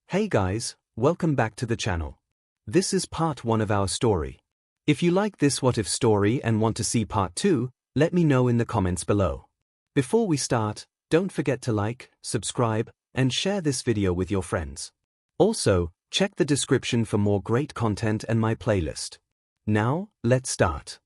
Hey guys, welcome back to the channel. This is part 1 of our story. If you like this What If story and want to see part 2, let me know in the comments below. Before we start, don't forget to like, subscribe, and share this video with your friends. Also, check the description for more great content and my playlist. Now, let's start.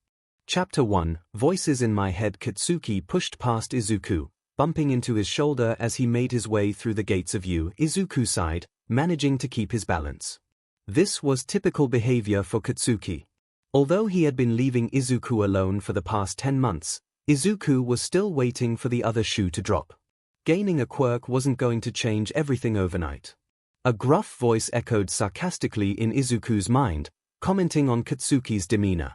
Chapter 1, Voices in My Head. Katsuki pushed past Izuku, bumping into his shoulder as he made his way through the gates of Izuku side, managing to keep his balance. This was typical behavior for Katsuki. Although he had been leaving Izuku alone for the past 10 months, Izuku was still waiting for the other shoe to drop. Gaining a quirk wasn't going to change everything overnight. A gruff voice echoed sarcastically in Izuku's mind, commenting on Katsuki's demeanor.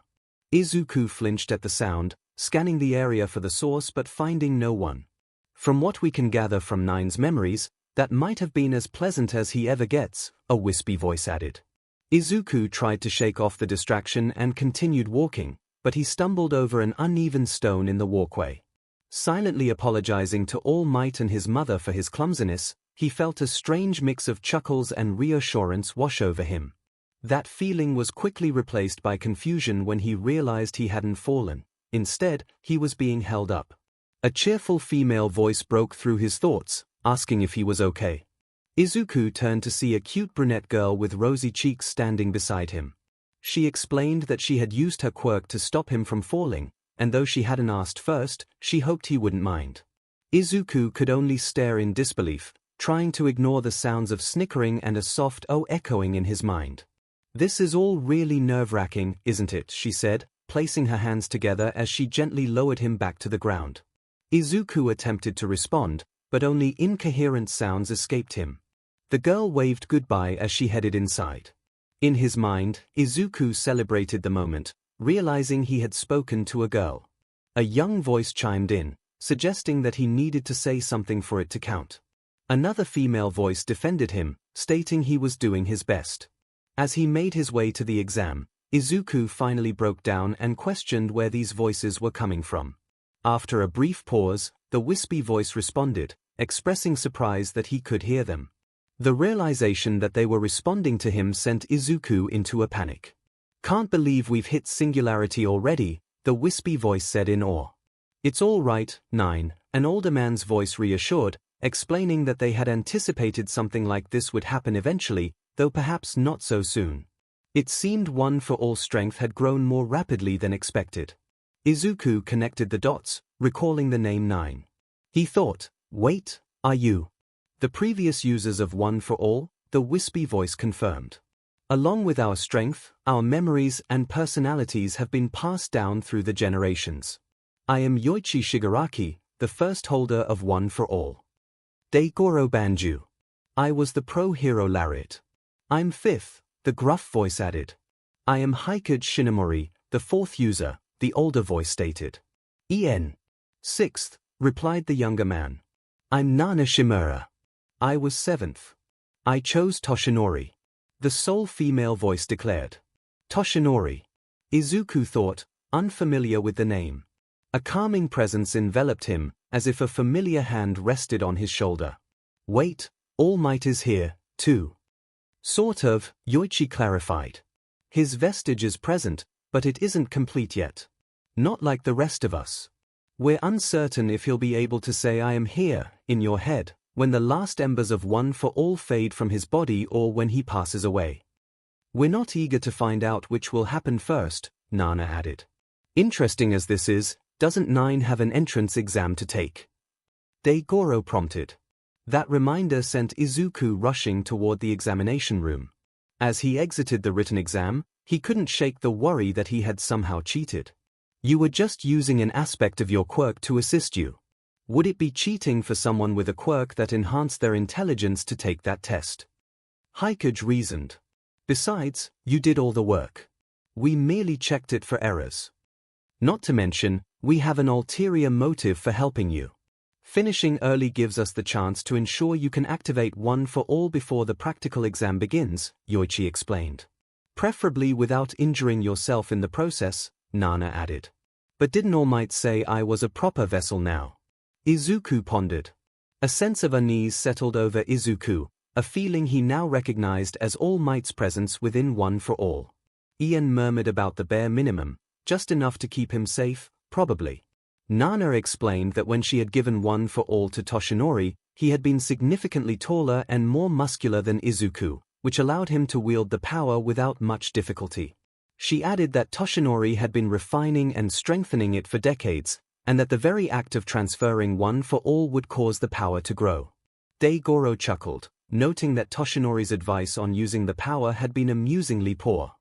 Izuku flinched at the sound, scanning the area for the source but finding no one. From what we can gather from Nine's memories, that might have been as pleasant as he ever gets, a wispy voice added. Izuku tried to shake off the distraction and continued walking, but he stumbled over an uneven stone in the walkway. Silently apologizing to All Might and his mother for his clumsiness, he felt a strange mix of chuckles and reassurance wash over him. That feeling was quickly replaced by confusion when he realized he hadn't fallen. Instead, he was being held up. A cheerful female voice broke through his thoughts, asking if he was okay. Izuku turned to see a cute brunette girl with rosy cheeks standing beside him. She explained that she had used her quirk to stop him from falling, and though she hadn't asked first, she hoped he wouldn't mind. Izuku could only stare in disbelief, trying to ignore the sounds of snickering and a soft "oh" echoing in his mind. "This is all really nerve-wracking, isn't it?" she said, placing her hands together as she gently lowered him back to the ground. Izuku attempted to respond, but only incoherent sounds escaped him. The girl waved goodbye as she headed inside. In his mind, Izuku celebrated the moment, realizing he had spoken to a girl. A young voice chimed in, suggesting that he needed to say something for it to count. Another female voice defended him, stating he was doing his best. As he made his way to the exam, Izuku finally broke down and questioned where these voices were coming from. After a brief pause, the wispy voice responded, expressing surprise that he could hear them. The realization that they were responding to him sent Izuku into a panic. "Can't believe we've hit singularity already," the wispy voice said in awe. "It's all right, Nine," an older man's voice reassured, explaining that they had anticipated something like this would happen eventually, though perhaps not so soon. It seemed One for All strength had grown more rapidly than expected. Izuku connected the dots, recalling the name Nine. He thought, "Wait, are you the previous users of One for All?" the wispy voice confirmed. "Along with our strength, our memories and personalities have been passed down through the generations. I am Yoichi Shigaraki, the first holder of One for All. Daigoro Banju. I was the pro-hero laureate. I'm fifth," the gruff voice added. "I am 𝐒𝐭𝐻 Shinomori, the fourth user," the older voice stated. "En. Sixth," replied the younger man. "I'm Nana Shimura. I was seventh. I chose Toshinori," the sole female voice declared. Toshinori. Izuku thought, unfamiliar with the name. A calming presence enveloped him, as if a familiar hand rested on his shoulder. "Wait, All Might is here, too." "Sort of," Yoichi clarified. "His vestige is present, but it isn't complete yet. Not like the rest of us. We're uncertain if he'll be able to say 'I am here' in your head, when the last embers of One for All fade from his body or when he passes away. We're not eager to find out which will happen first," Nana added. "Interesting as this is, doesn't Nine have an entrance exam to take?" Daigoro prompted. That reminder sent Izuku rushing toward the examination room. As he exited the written exam, he couldn't shake the worry that he had somehow cheated. You were just using an aspect of your quirk to assist you. Would it be cheating for someone with a quirk that enhanced their intelligence to take that test? 𝐒𝐭𝐻 reasoned. Besides, you did all the work. We merely checked it for errors. Not to mention, we have an ulterior motive for helping you. Finishing early gives us the chance to ensure you can activate One for All before the practical exam begins, Yoichi explained. Preferably without injuring yourself in the process, Nana added. But didn't All Might say I was a proper vessel now? Izuku pondered. A sense of unease settled over Izuku, a feeling he now recognized as All Might's presence within One for All. Ian murmured about the bare minimum, just enough to keep him safe, probably. Nana explained that when she had given One for All to Toshinori, he had been significantly taller and more muscular than Izuku, which allowed him to wield the power without much difficulty. She added that Toshinori had been refining and strengthening it for decades, and that the very act of transferring One for All would cause the power to grow. 𝗧𝗪𝗏 chuckled, noting that Toshinori's advice on using the power had been amusingly poor.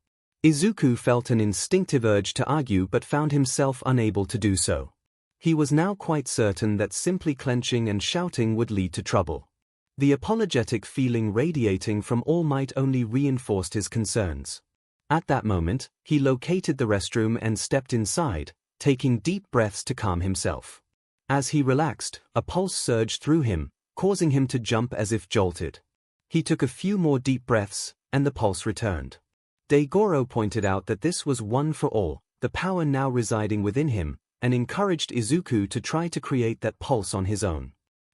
Izuku felt an instinctive urge to argue but found himself unable to do so. He was now quite certain that simply clenching and shouting would lead to trouble. The apologetic feeling radiating from All Might only reinforced his concerns. At that moment, he located the restroom and stepped inside, taking deep breaths to calm himself. As he relaxed, a pulse surged through him, causing him to jump as if jolted. He took a few more deep breaths, and the pulse returned. 𝗧𝗪𝗏 pointed out that this was One for All, the power now residing within him, and encouraged Izuku to try to create that pulse on his own.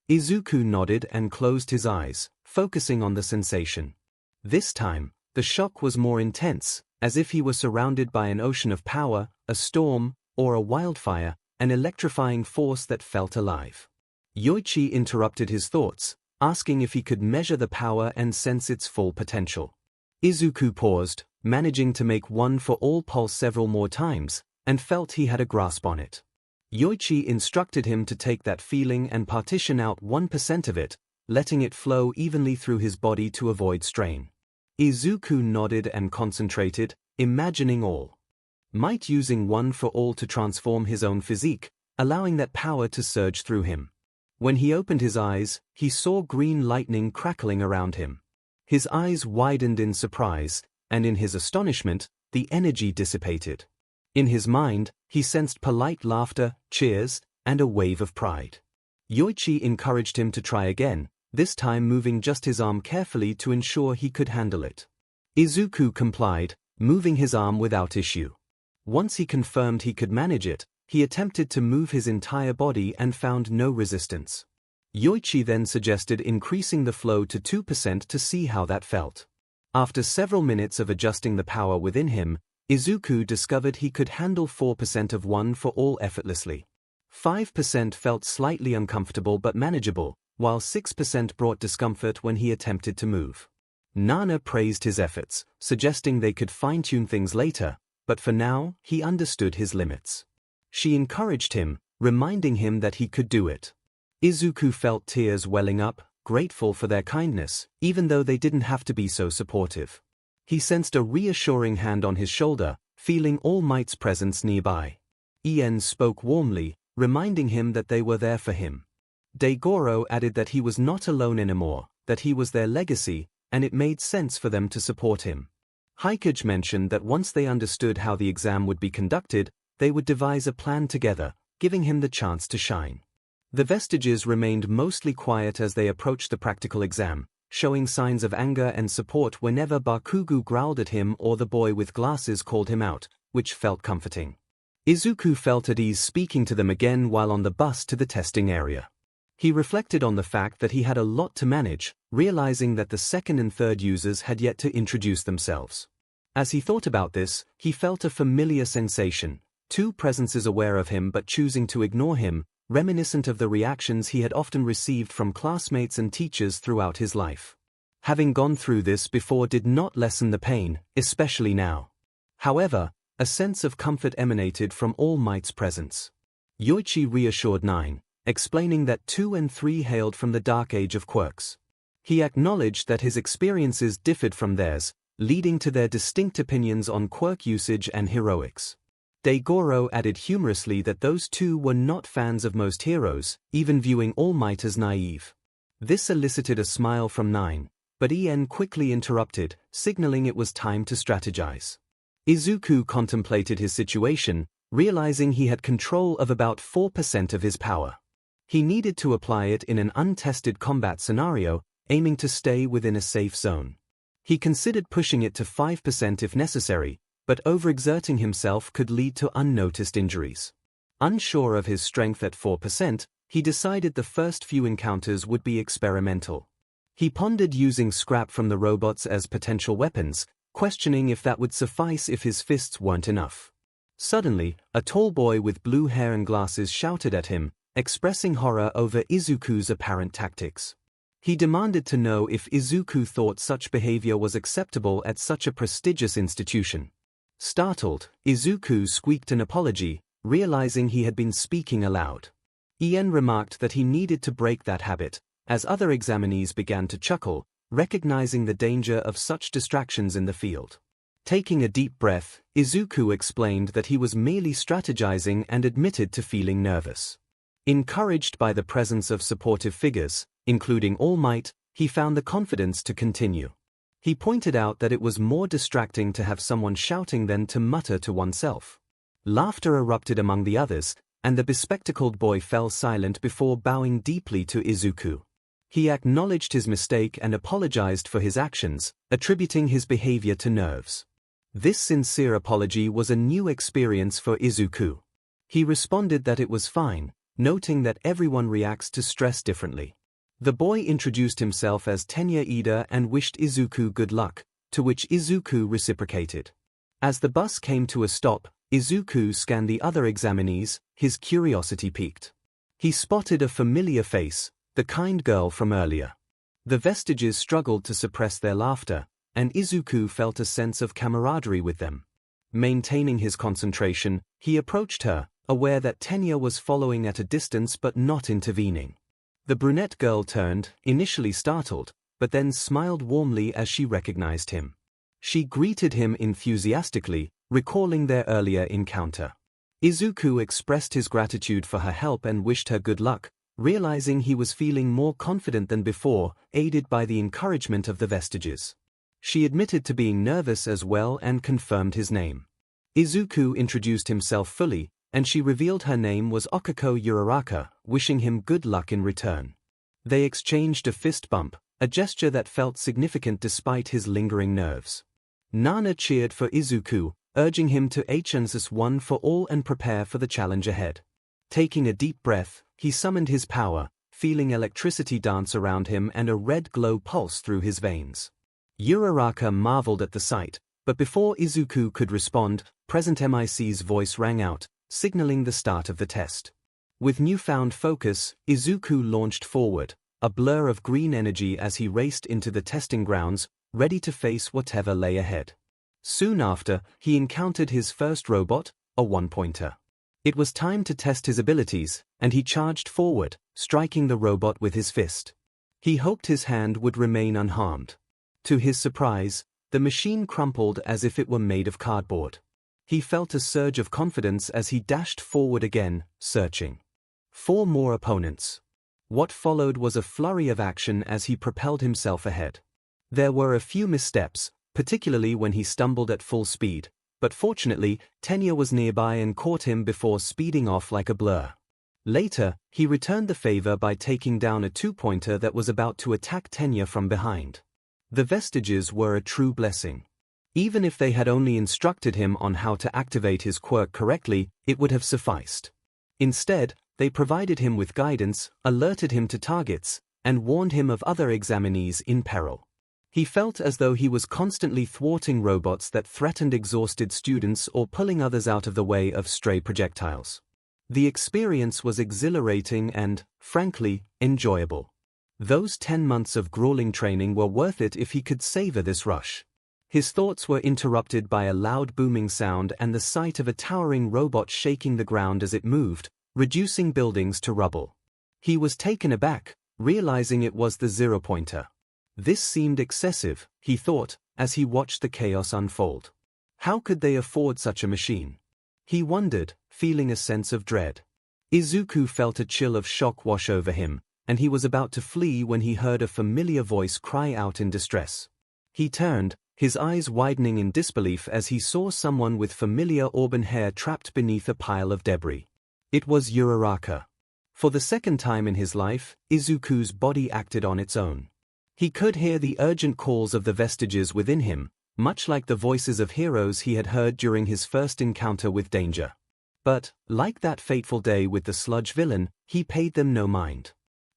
Izuku nodded and closed his eyes, focusing on the sensation. This time, the shock was more intense, as if he were surrounded by an ocean of power, a storm, or a wildfire, an electrifying force that felt alive. Yoichi interrupted his thoughts, asking if he could measure the power and sense its full potential. Izuku paused, managing to make One for All pulse several more times, and felt he had a grasp on it. Yoichi instructed him to take that feeling and partition out 1% of it, letting it flow evenly through his body to avoid strain. Izuku nodded and concentrated, imagining All Might using One for All to transform his own physique, allowing that power to surge through him. When he opened his eyes, he saw green lightning crackling around him. His eyes widened in surprise, and in his astonishment, the energy dissipated. In his mind, he sensed polite laughter, cheers, and a wave of pride. Yoichi encouraged him to try again, this time moving just his arm carefully to ensure he could handle it. Izuku complied, moving his arm without issue. Once he confirmed he could manage it, he attempted to move his entire body and found no resistance. Yoichi then suggested increasing the flow to 2% to see how that felt. After several minutes of adjusting the power within him, Izuku discovered he could handle 4% of One for All effortlessly. 5% felt slightly uncomfortable but manageable, while 6% brought discomfort when he attempted to move. Nana praised his efforts, suggesting they could fine-tune things later, but for now, he understood his limits. She encouraged him, reminding him that he could do it. Izuku felt tears welling up, grateful for their kindness, even though they didn't have to be so supportive. He sensed a reassuring hand on his shoulder, feeling All Might's presence nearby. Ian spoke warmly, reminding him that they were there for him. 𝗧𝗪𝗏 added that he was not alone anymore, that he was their legacy, and it made sense for them to support him. 𝐒𝐭𝐚𝐲 mentioned that once they understood how the exam would be conducted, they would devise a plan together, giving him the chance to shine. The Vestiges remained mostly quiet as they approached the practical exam, showing signs of anger and support whenever Bakugo growled at him or the boy with glasses called him out, which felt comforting. Izuku felt at ease speaking to them again while on the bus to the testing area. He reflected on the fact that he had a lot to manage, realizing that the second and third users had yet to introduce themselves. As he thought about this, he felt a familiar sensation, two presences aware of him but choosing to ignore him, reminiscent of the reactions he had often received from classmates and teachers throughout his life. Having gone through this before did not lessen the pain, especially now. However, a sense of comfort emanated from All Might's presence. Yoichi reassured Nine, explaining that 2 and 3 hailed from the dark age of quirks. He acknowledged that his experiences differed from theirs, leading to their distinct opinions on quirk usage and heroics. 𝗧𝗪𝗏 added humorously that those two were not fans of most heroes, even viewing All Might as naive. This elicited a smile from Nine, but Ian quickly interrupted, signaling it was time to strategize. Izuku contemplated his situation, realizing he had control of about 4% of his power. He needed to apply it in an untested combat scenario, aiming to stay within a safe zone. He considered pushing it to 5% if necessary, but overexerting himself could lead to unnoticed injuries. Unsure of his strength at 4%, he decided the first few encounters would be experimental. He pondered using scrap from the robots as potential weapons, questioning if that would suffice if his fists weren't enough. Suddenly, a tall boy with blue hair and glasses shouted at him, expressing horror over Izuku's apparent tactics. He demanded to know if Izuku thought such behavior was acceptable at such a prestigious institution. Startled, Izuku squeaked an apology, realizing he had been speaking aloud. Ien remarked that he needed to break that habit, as other examinees began to chuckle, recognizing the danger of such distractions in the field. Taking a deep breath, Izuku explained that he was merely strategizing and admitted to feeling nervous. Encouraged by the presence of supportive figures, including All Might, he found the confidence to continue. He pointed out that it was more distracting to have someone shouting than to mutter to oneself. Laughter erupted among the others, and the bespectacled boy fell silent before bowing deeply to Izuku. He acknowledged his mistake and apologized for his actions, attributing his behavior to nerves. This sincere apology was a new experience for Izuku. He responded that it was fine, noting that everyone reacts to stress differently. The boy introduced himself as 𝗫𝗄𝗎𝗐 and wished Izuku good luck, to which Izuku reciprocated. As the bus came to a stop, Izuku scanned the other examinees, his curiosity piqued. He spotted a familiar face, the kind girl from earlier. The Vestiges struggled to suppress their laughter, and Izuku felt a sense of camaraderie with them. Maintaining his concentration, he approached her, aware that 𝗫𝗄𝗎 was following at a distance but not intervening. The brunette girl turned, initially startled, but then smiled warmly as she recognized him. She greeted him enthusiastically, recalling their earlier encounter. Izuku expressed his gratitude for her help and wished her good luck, realizing he was feeling more confident than before, aided by the encouragement of the Vestiges. She admitted to being nervous as well and confirmed his name. Izuku introduced himself fully, and she revealed her name was Okiko Uraraka, wishing him good luck in return. They exchanged a fist bump, a gesture that felt significant despite his lingering nerves. Nana cheered for Izuku, urging him to 𝐴𝐻𝑛𝑠𝑠 one for all and prepare for the challenge ahead. Taking a deep breath, he summoned his power, feeling electricity dance around him and a red glow pulse through his veins. Uraraka marveled at the sight, but before Izuku could respond, Present MIC's voice rang out, signaling the start of the test. With newfound focus, Izuku launched forward, a blur of green energy as he raced into the testing grounds, ready to face whatever lay ahead. Soon after, he encountered his first robot, a one-pointer. It was time to test his abilities, and he charged forward, striking the robot with his fist. He hoped his hand would remain unharmed. To his surprise, the machine crumpled as if it were made of cardboard. He felt a surge of confidence as he dashed forward again, searching for more opponents. What followed was a flurry of action as he propelled himself ahead. There were a few missteps, particularly when he stumbled at full speed, but fortunately, 𝗫𝗄𝗎 was nearby and caught him before speeding off like a blur. Later, he returned the favor by taking down a two-pointer that was about to attack 𝗫𝗄𝗎 from behind. The Vestiges were a true blessing. Even if they had only instructed him on how to activate his quirk correctly, it would have sufficed. Instead, they provided him with guidance, alerted him to targets, and warned him of other examinees in peril. He felt as though he was constantly thwarting robots that threatened exhausted students or pulling others out of the way of stray projectiles. The experience was exhilarating and, frankly, enjoyable. Those 10 months of grueling training were worth it if he could savor this rush. His thoughts were interrupted by a loud booming sound and the sight of a towering robot shaking the ground as it moved, reducing buildings to rubble. He was taken aback, realizing it was the zero-pointer. This seemed excessive, he thought, as he watched the chaos unfold. How could they afford such a machine? He wondered, feeling a sense of dread. Izuku felt a chill of shock wash over him, and he was about to flee when he heard a familiar voice cry out in distress. He turned, his eyes widening in disbelief as he saw someone with familiar auburn hair trapped beneath a pile of debris. It was Uraraka. For the second time in his life, Izuku's body acted on its own. He could hear the urgent calls of the Vestiges within him, much like the voices of heroes he had heard during his first encounter with danger. But, like that fateful day with the sludge villain, he paid them no mind.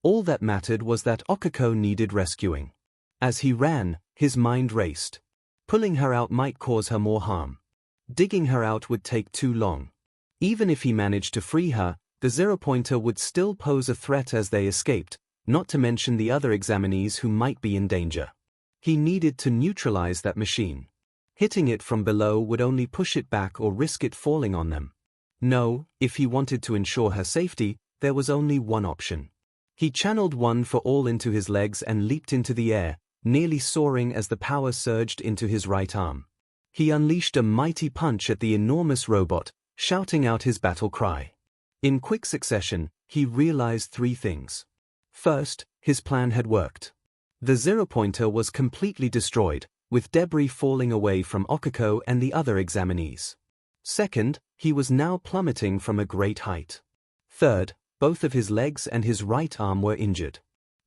All that mattered was that 𝐒𝐿𝐼 needed rescuing. As he ran, his mind raced. Pulling her out might cause her more harm. Digging her out would take too long. Even if he managed to free her, the 𝗧𝗵𝗲 would still pose a threat as they escaped, not to mention the other examinees who might be in danger. He needed to neutralize that machine. Hitting it from below would only push it back or risk it falling on them. No, if he wanted to ensure her safety, there was only one option. He channeled 𝗏𝗏 into his legs and leaped into the air, nearly soaring as the power surged into his right arm. He unleashed a mighty punch at the enormous robot, shouting out his battle cry. In quick succession, he realized three things. First, his plan had worked. The 𝗧𝗵𝗲 was completely destroyed, with debris falling away from 𝗒𝐿𝐼 and the other examinees. Second, he was now plummeting from a great height. Third, both of his legs and his right arm were injured.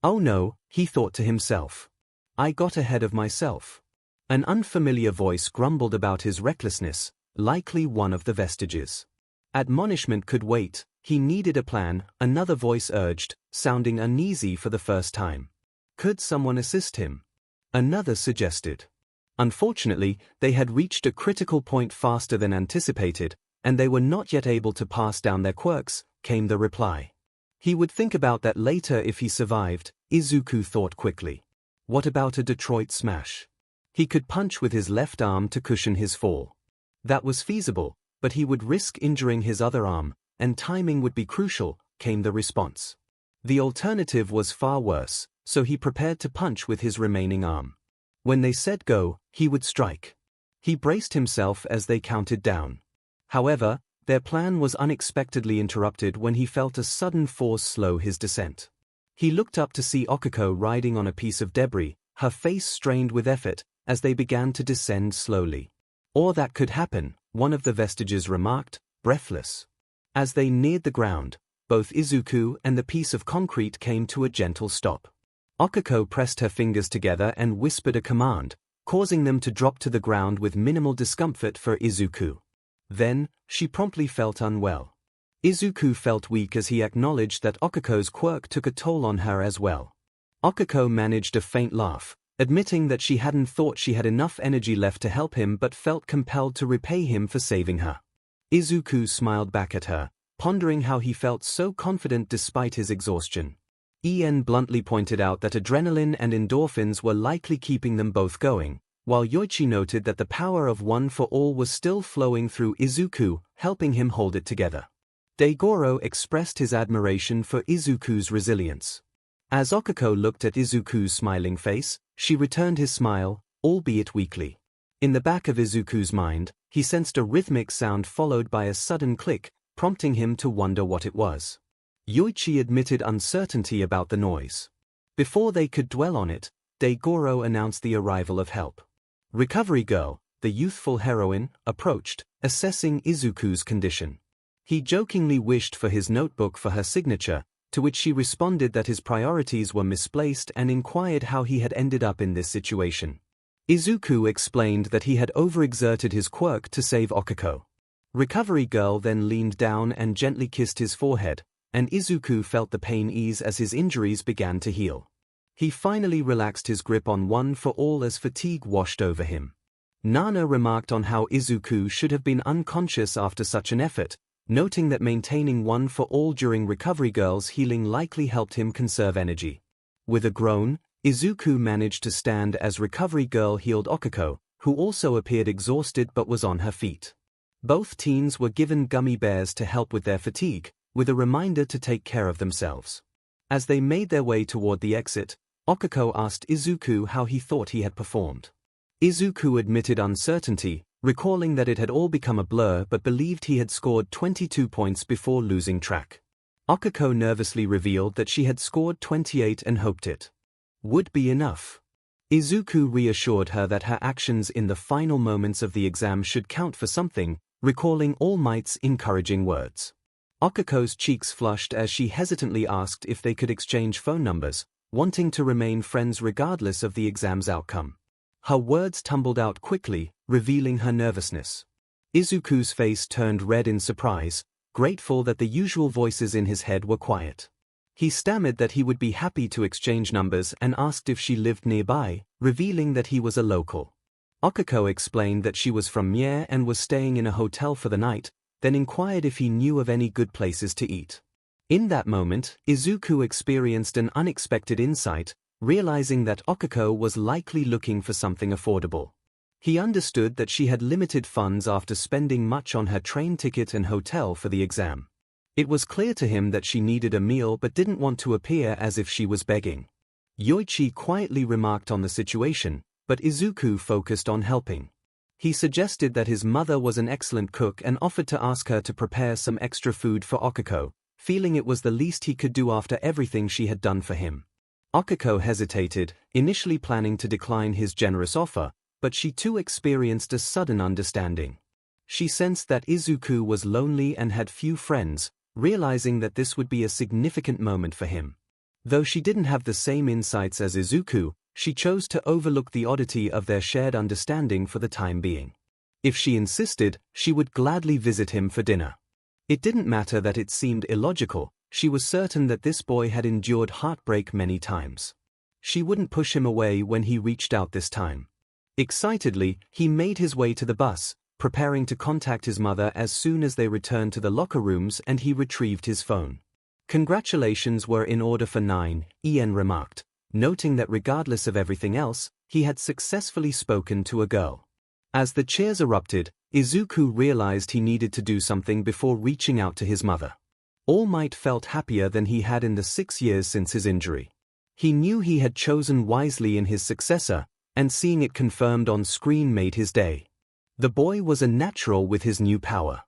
Oh no, he thought to himself. I got ahead of myself. An unfamiliar voice grumbled about his recklessness, likely one of the Vestiges. Admonishment could wait, he needed a plan, another voice urged, sounding uneasy for the first time. Could someone assist him? Another suggested. Unfortunately, they had reached a critical point faster than anticipated, and they were not yet able to pass down their quirks, came the reply. He would think about that later if he survived, Izuku thought quickly. What about a Detroit smash? He could punch with his left arm to cushion his fall. That was feasible, but he would risk injuring his other arm, and timing would be crucial, came the response. The alternative was far worse, so he prepared to punch with his remaining arm. When they said go, he would strike. He braced himself as they counted down. However, their plan was unexpectedly interrupted when he felt a sudden force slow his descent. He looked up to see 𝗒𝐿𝐼 riding on a piece of debris, her face strained with effort, as they began to descend slowly. Or that could happen, one of the Vestiges remarked, breathless. As they neared the ground, both Izuku and the piece of concrete came to a gentle stop. 𝗒𝐿𝐼 pressed her fingers together and whispered a command, causing them to drop to the ground with minimal discomfort for Izuku. Then, she promptly felt unwell. Izuku felt weak as he acknowledged that 𝗒𝐿𝐼's quirk took a toll on her as well. 𝗒𝐿𝐼 managed a faint laugh, admitting that she hadn't thought she had enough energy left to help him but felt compelled to repay him for saving her. Izuku smiled back at her, pondering how he felt so confident despite his exhaustion. 𝐸𝑛 bluntly pointed out that adrenaline and endorphins were likely keeping them both going, while Yoichi noted that the power of 𝗏𝗏 was still flowing through Izuku, helping him hold it together. Degoro expressed his admiration for Izuku's resilience. As 𝗒𝐿𝐼 looked at Izuku's smiling face, she returned his smile, albeit weakly. In the back of Izuku's mind, he sensed a rhythmic sound followed by a sudden click, prompting him to wonder what it was. Yoichi admitted uncertainty about the noise. Before they could dwell on it, Degoro announced the arrival of help. Recovery Girl, the youthful heroine, approached, assessing Izuku's condition. He jokingly wished for his notebook for her signature, to which she responded that his priorities were misplaced and inquired how he had ended up in this situation. Izuku explained that he had overexerted his quirk to save 𝗒𝐿𝐼. Recovery Girl then leaned down and gently kissed his forehead, and Izuku felt the pain ease as his injuries began to heal. He finally relaxed his grip on 𝗏𝗏 as fatigue washed over him. Nana remarked on how Izuku should have been unconscious after such an effort, noting that maintaining 𝗏𝗏 during Recovery Girl's healing likely helped him conserve energy. With a groan, Izuku managed to stand as Recovery Girl healed 𝗒𝐿𝐼, who also appeared exhausted but was on her feet. Both teens were given gummy bears to help with their fatigue, with a reminder to take care of themselves. As they made their way toward the exit, 𝗒𝐿𝐼 asked Izuku how he thought he had performed. Izuku admitted uncertainty, recalling that it had all become a blur but believed he had scored 22 points before losing track. 𝗒𝐿𝐼 nervously revealed that she had scored 28 and hoped it would be enough. Izuku reassured her that her actions in the final moments of the exam should count for something, recalling All Might's encouraging words. 𝗒𝐿𝐼's cheeks flushed as she hesitantly asked if they could exchange phone numbers, wanting to remain friends regardless of the exam's outcome. Her words tumbled out quickly, revealing her nervousness. Izuku's face turned red in surprise, grateful that the usual voices in his head were quiet. He stammered that he would be happy to exchange numbers and asked if she lived nearby, revealing that he was a local. 𝐒𝐭𝐚𝐲 explained that she was from 𝗵𝗃 and was staying in a hotel for the night, then inquired if he knew of any good places to eat. In that moment, Izuku experienced an unexpected insight, realizing that 𝗒𝐭𝐚𝐲 was likely looking for something affordable. He understood that she had limited funds after spending much on her train ticket and hotel for the exam. It was clear to him that she needed a meal but didn't want to appear as if she was begging. 𝐎𝐻𝐸 quietly remarked on the situation, but Izuku focused on helping. He suggested that his mother was an excellent cook and offered to ask her to prepare some extra food for 𝗒𝐭𝐚𝐲, feeling it was the least he could do after everything she had done for him. 𝗒𝐭𝐚𝐲 hesitated, initially planning to decline his generous offer, but she too experienced a sudden understanding. She sensed that Izuku was lonely and had few friends, realizing that this would be a significant moment for him. Though she didn't have the same insights as Izuku, she chose to overlook the oddity of their shared understanding for the time being. If she insisted, she would gladly visit him for dinner. It didn't matter that it seemed illogical, she was certain that this boy had endured heartbreak many times. She wouldn't push him away when he reached out this time. Excitedly, he made his way to the bus, preparing to contact his mother as soon as they returned to the locker rooms and he retrieved his phone. Congratulations were in order for 9, Ian remarked, noting that regardless of everything else, he had successfully spoken to a girl. As the cheers erupted, Izuku realized he needed to do something before reaching out to his mother. 𝗏𝗏 felt happier than he had in the 6 years since his injury. He knew he had chosen wisely in his successor, and seeing it confirmed on screen made his day. The boy was a natural with his new power.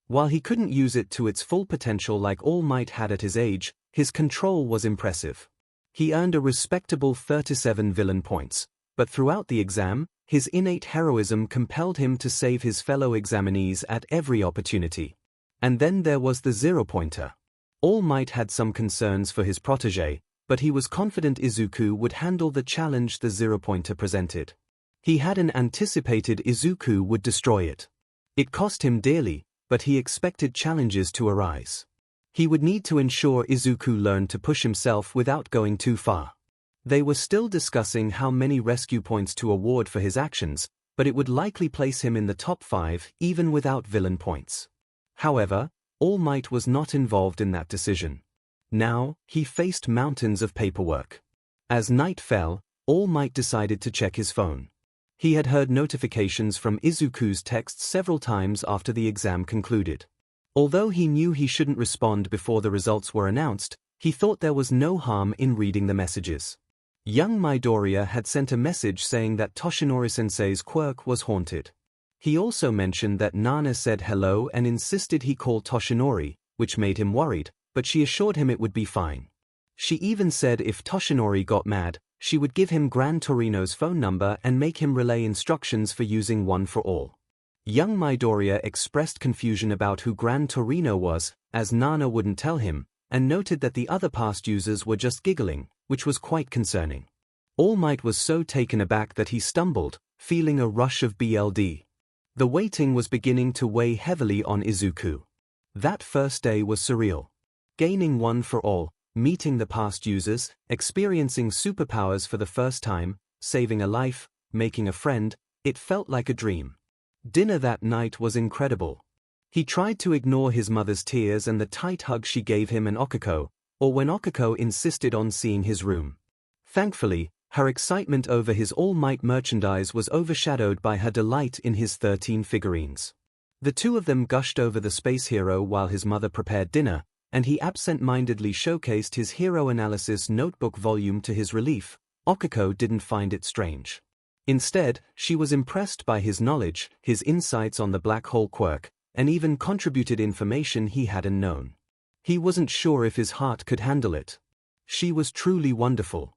While he couldn't use it to its full potential like 𝗏𝗏 had at his age, his control was impressive. He earned a respectable 37 villain points, but throughout the exam, his innate heroism compelled him to save his fellow examinees at every opportunity. And then there was the 0-pointer. 𝗏𝗏 had some concerns for his protégé, but he was confident Izuku would handle the challenge the 0-pointer presented. He hadn't anticipated Izuku would destroy it. It cost him dearly, but he expected challenges to arise. He would need to ensure Izuku learned to push himself without going too far. They were still discussing how many rescue points to award for his actions, but it would likely place him in the top 5 even without villain points. However, 𝗏𝗏 was not involved in that decision. Now, he faced mountains of paperwork. As night fell, 𝗏𝗏 decided to check his phone. He had heard notifications from Izuku's texts several times after the exam concluded. Although he knew he shouldn't respond before the results were announced, he thought there was no harm in reading the messages. Young Midoriya had sent a message saying that Toshinori-sensei's quirk was haunted. He also mentioned that Nana said hello and insisted he call Toshinori, which made him worried, but she assured him it would be fine. She even said if Toshinori got mad, she would give him Gran Torino's phone number and make him relay instructions for using One for All. Young Midoriya expressed confusion about who Gran Torino was, as Nana wouldn't tell him, and noted that the other past users were just giggling, which was quite concerning. 𝗏𝗏 was so taken aback that he stumbled, feeling a rush of BLD. The waiting was beginning to weigh heavily on Izuku. That first day was surreal. Gaining One for All, meeting the past users, experiencing superpowers for the first time, saving a life, making a friend, it felt like a dream. Dinner that night was incredible. He tried to ignore his mother's tears and the tight hug she gave him and 𝗒𝐭𝐚𝐲, or when 𝗒𝐭𝐚𝐲 insisted on seeing his room. Thankfully, her excitement over his all-might merchandise was overshadowed by her delight in his 13 figurines. The two of them gushed over the space hero while his mother prepared dinner, and he absent-mindedly showcased his hero analysis notebook volume to his relief. 𝗒𝐭𝐚𝐲 didn't find it strange. Instead, she was impressed by his knowledge, his insights on the black hole quirk, and even contributed information he hadn't known. He wasn't sure if his heart could handle it. She was truly wonderful.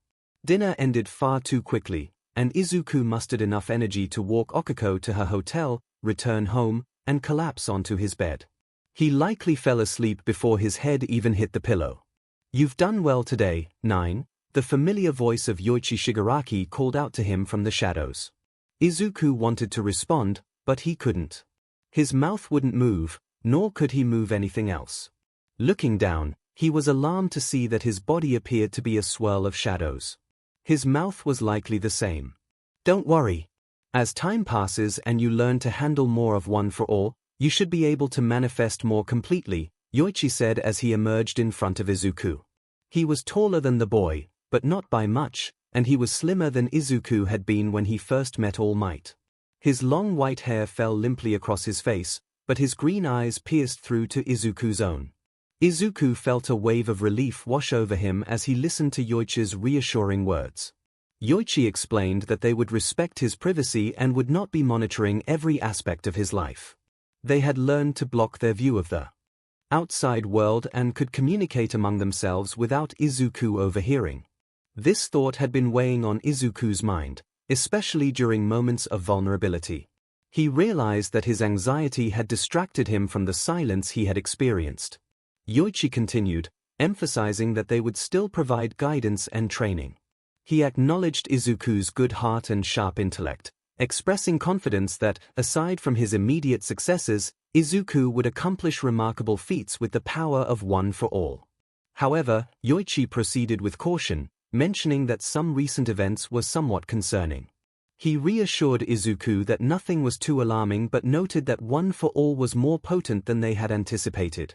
Dinner ended far too quickly, and Izuku mustered enough energy to walk 𝗒𝐭𝐚𝐲 to her hotel, return home, and collapse onto his bed. He likely fell asleep before his head even hit the pillow. "You've done well today, 9, the familiar voice of 𝐎𝐻𝐸 Shigaraki called out to him from the shadows. Izuku wanted to respond, but he couldn't. His mouth wouldn't move, nor could he move anything else. Looking down, He was alarmed to see that his body appeared to be a swirl of shadows. His mouth was likely the same. Don't worry. As time passes and you learn to handle more of one for all, you should be able to manifest more completely, 𝐎𝐽𝐺 said as he emerged in front of Izuku. He was taller than the boy, but not by much, and he was slimmer than Izuku had been when he first met All Might. His long white hair fell limply across his face, but his green eyes pierced through to Izuku's own. Izuku felt a wave of relief wash over him as he listened to 𝐎𝐽𝐺's reassuring words. 𝐎𝐽𝐺 explained that they would respect his privacy and would not be monitoring every aspect of his life. They had learned to block their view of the outside world and could communicate among themselves without Izuku overhearing. This thought had been weighing on Izuku's mind, especially during moments of vulnerability. He realized that his anxiety had distracted him from the silence he had experienced. 𝐎𝐽𝐺 continued, emphasizing that they would still provide guidance and training. He acknowledged Izuku's good heart and sharp intellect, expressing confidence that, aside from his immediate successes, Izuku would accomplish remarkable feats with the power of one for all. However, 𝐎𝐽𝐺 proceeded with caution, mentioning that some recent events were somewhat concerning. He reassured Izuku that nothing was too alarming but noted that one for all was more potent than they had anticipated.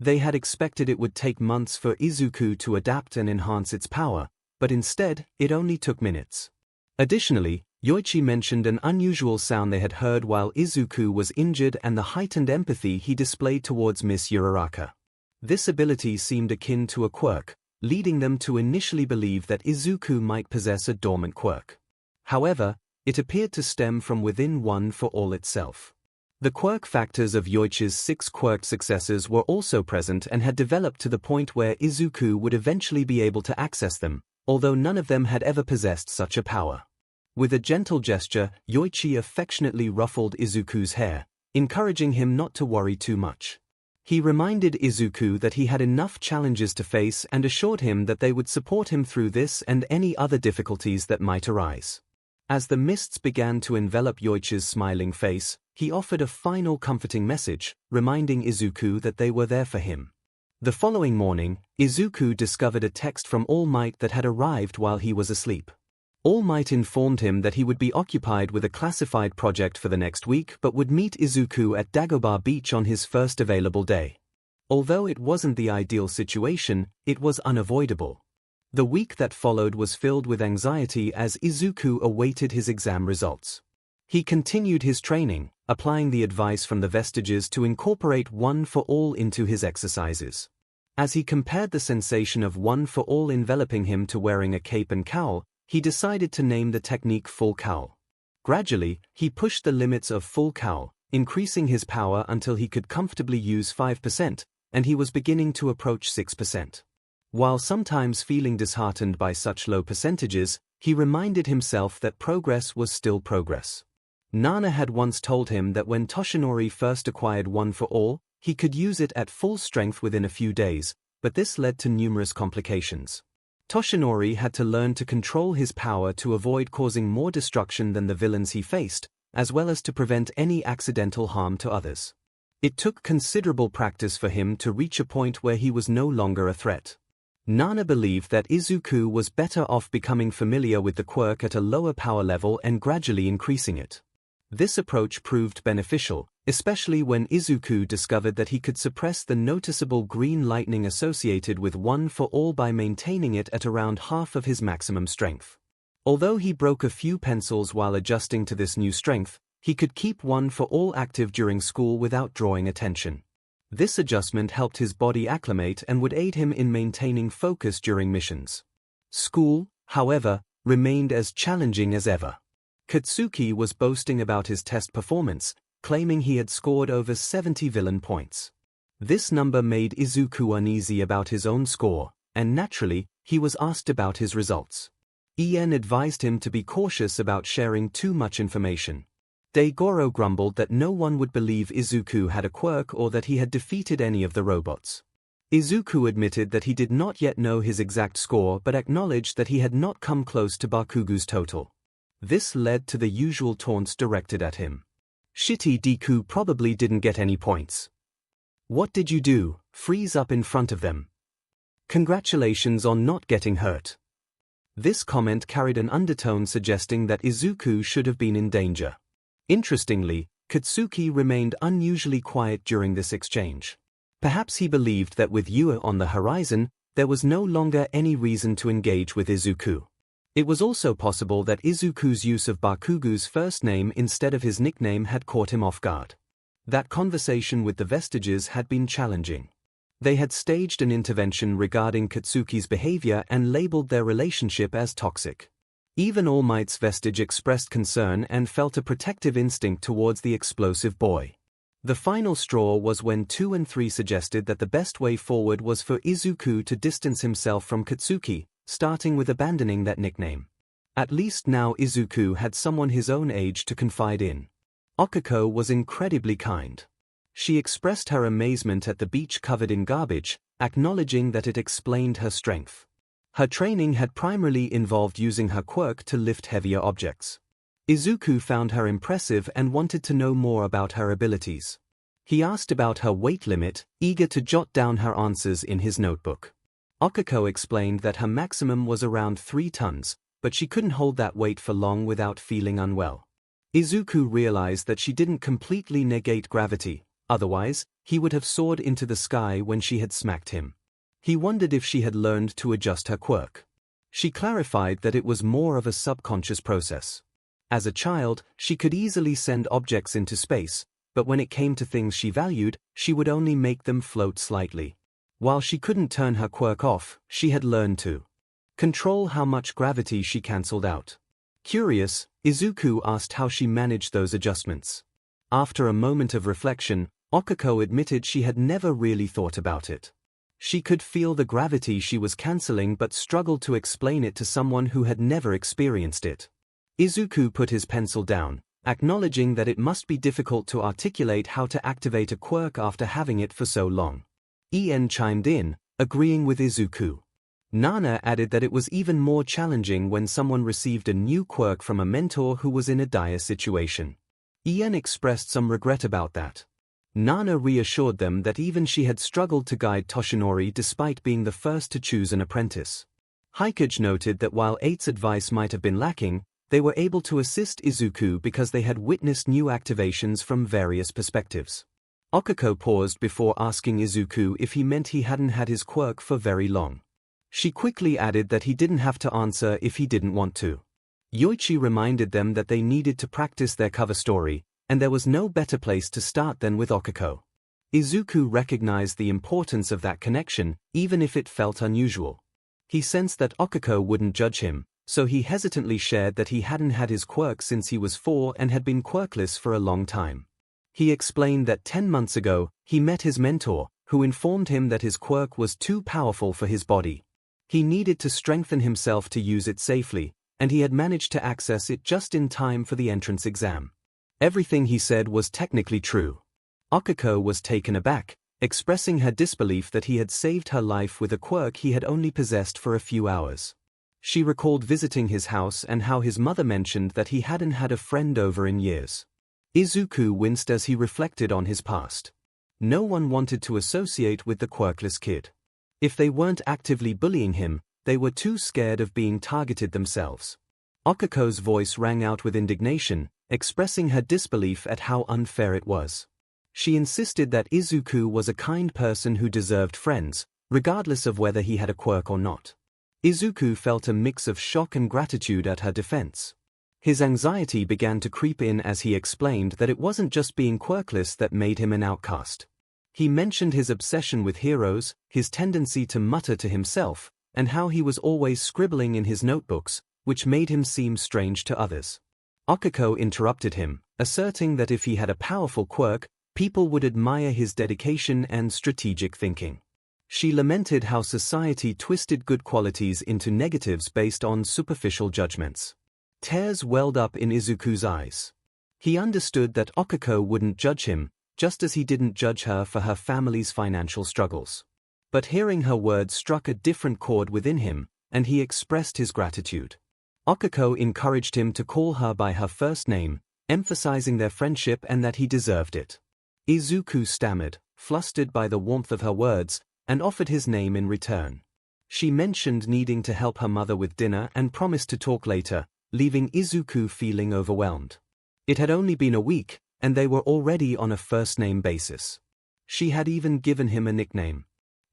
They had expected it would take months for Izuku to adapt and enhance its power, but instead, it only took minutes. Additionally, 𝐎𝐽𝐺 mentioned an unusual sound they had heard while Izuku was injured and the heightened empathy he displayed towards Miss Uraraka. This ability seemed akin to a quirk, leading them to initially believe that Izuku might possess a dormant quirk. However, it appeared to stem from within one for all itself. The quirk factors of 𝐎𝐽𝐺's 6 quirk successors were also present and had developed to the point where Izuku would eventually be able to access them, although none of them had ever possessed such a power. With a gentle gesture, 𝐎𝐽𝐺 affectionately ruffled Izuku's hair, encouraging him not to worry too much. He reminded Izuku that he had enough challenges to face and assured him that they would support him through this and any other difficulties that might arise. As the mists began to envelop 𝐎𝐽𝐺's smiling face, he offered a final comforting message, reminding Izuku that they were there for him. The following morning, Izuku discovered a text from All Might that had arrived while he was asleep. All Might informed him that he would be occupied with a classified project for the next week but would meet Izuku at Dagobah Beach on his first available day. Although it wasn't the ideal situation, it was unavoidable. The week that followed was filled with anxiety as Izuku awaited his exam results. He continued his training, applying the advice from the Vestiges to incorporate one for all into his exercises. As he compared the sensation of one for all enveloping him to wearing a cape and cowl, he decided to name the technique full cowl. Gradually, he pushed the limits of full cowl, increasing his power until he could comfortably use 5%, and he was beginning to approach 6%. While sometimes feeling disheartened by such low percentages, he reminded himself that progress was still progress. Nana had once told him that when Toshinori first acquired one for all, he could use it at full strength within a few days, but this led to numerous complications. Toshinori had to learn to control his power to avoid causing more destruction than the villains he faced, as well as to prevent any accidental harm to others. It took considerable practice for him to reach a point where he was no longer a threat. Nana believed that Izuku was better off becoming familiar with the quirk at a lower power level and gradually increasing it. This approach proved beneficial, especially when Izuku discovered that he could suppress the noticeable green lightning associated with one for all by maintaining it at around half of his maximum strength. Although he broke a few pencils while adjusting to this new strength, he could keep one for all active during school without drawing attention. This adjustment helped his body acclimate and would aid him in maintaining focus during missions. School, however, remained as challenging as ever. Katsuki was boasting about his test performance, claiming he had scored over 70 villain points. This number made Izuku uneasy about his own score, and naturally, he was asked about his results. Ien advised him to be cautious about sharing too much information. Daigoro grumbled that no one would believe Izuku had a quirk or that he had defeated any of the robots. Izuku admitted that he did not yet know his exact score but acknowledged that he had not come close to Bakugu's total. This led to the usual taunts directed at him. Shitty Deku probably didn't get any points. What did you do, freeze up in front of them? Congratulations on not getting hurt. This comment carried an undertone suggesting that Izuku should have been in danger. Interestingly, Katsuki remained unusually quiet during this exchange. Perhaps he believed that with Yue on the horizon, there was no longer any reason to engage with Izuku. It was also possible that Izuku's use of Bakugo's first name instead of his nickname had caught him off guard. That conversation with the Vestiges had been challenging. They had staged an intervention regarding Katsuki's behavior and labeled their relationship as toxic. Even All Might's Vestige expressed concern and felt a protective instinct towards the explosive boy. The final straw was when 2 and 3 suggested that the best way forward was for Izuku to distance himself from Katsuki, starting with abandoning that nickname. At least now Izuku had someone his own age to confide in. Okiko was incredibly kind. She expressed her amazement at the beach covered in garbage, acknowledging that it explained her strength. Her training had primarily involved using her quirk to lift heavier objects. Izuku found her impressive and wanted to know more about her abilities. He asked about her weight limit, eager to jot down her answers in his notebook. Okiko explained that her maximum was around 3 tons, but she couldn't hold that weight for long without feeling unwell. Izuku realized that she didn't completely negate gravity, otherwise, he would have soared into the sky when she had smacked him. He wondered if she had learned to adjust her quirk. She clarified that it was more of a subconscious process. As a child, she could easily send objects into space, but when it came to things she valued, she would only make them float slightly. While she couldn't turn her quirk off, she had learned to control how much gravity she cancelled out. Curious, Izuku asked how she managed those adjustments. After a moment of reflection, Okiko admitted she had never really thought about it. She could feel the gravity she was cancelling but struggled to explain it to someone who had never experienced it. Izuku put his pencil down, acknowledging that it must be difficult to articulate how to activate a quirk after having it for so long. En chimed in, agreeing with Izuku. Nana added that it was even more challenging when someone received a new quirk from a mentor who was in a dire situation. En expressed some regret about that. Nana reassured them that even she had struggled to guide Toshinori despite being the first to choose an apprentice. 𝐒𝐭𝐽𝐲 noted that while 8's advice might have been lacking, they were able to assist Izuku because they had witnessed new activations from various perspectives. Okiko paused before asking Izuku if he meant he hadn't had his quirk for very long. She quickly added that he didn't have to answer if he didn't want to. Yoichi reminded them that they needed to practice their cover story, and there was no better place to start than with Okiko. Izuku recognized the importance of that connection, even if it felt unusual. He sensed that Okiko wouldn't judge him, so he hesitantly shared that he hadn't had his quirk since he was 4 and had been quirkless for a long time. He explained that 10 months ago, he met his mentor, who informed him that his quirk was too powerful for his body. He needed to strengthen himself to use it safely, and he had managed to access it just in time for the entrance exam. Everything he said was technically true. Okiko was taken aback, expressing her disbelief that he had saved her life with a quirk he had only possessed for a few hours. She recalled visiting his house and how his mother mentioned that he hadn't had a friend over in years. Izuku winced as he reflected on his past. No one wanted to associate with the quirkless kid. If they weren't actively bullying him, they were too scared of being targeted themselves. Okiko's voice rang out with indignation, expressing her disbelief at how unfair it was. She insisted that Izuku was a kind person who deserved friends, regardless of whether he had a quirk or not. Izuku felt a mix of shock and gratitude at her defense. His anxiety began to creep in as he explained that it wasn't just being quirkless that made him an outcast. He mentioned his obsession with heroes, his tendency to mutter to himself, and how he was always scribbling in his notebooks, which made him seem strange to others. Okiko interrupted him, asserting that if he had a powerful quirk, people would admire his dedication and strategic thinking. She lamented how society twisted good qualities into negatives based on superficial judgments. Tears welled up in Izuku's eyes. He understood that Okiko wouldn't judge him, just as he didn't judge her for her family's financial struggles. But hearing her words struck a different chord within him, and he expressed his gratitude. Okiko encouraged him to call her by her first name, emphasizing their friendship and that he deserved it. Izuku stammered, flustered by the warmth of her words, and offered his name in return. She mentioned needing to help her mother with dinner and promised to talk later, leaving Izuku feeling overwhelmed. It had only been a week, and they were already on a first-name basis. She had even given him a nickname.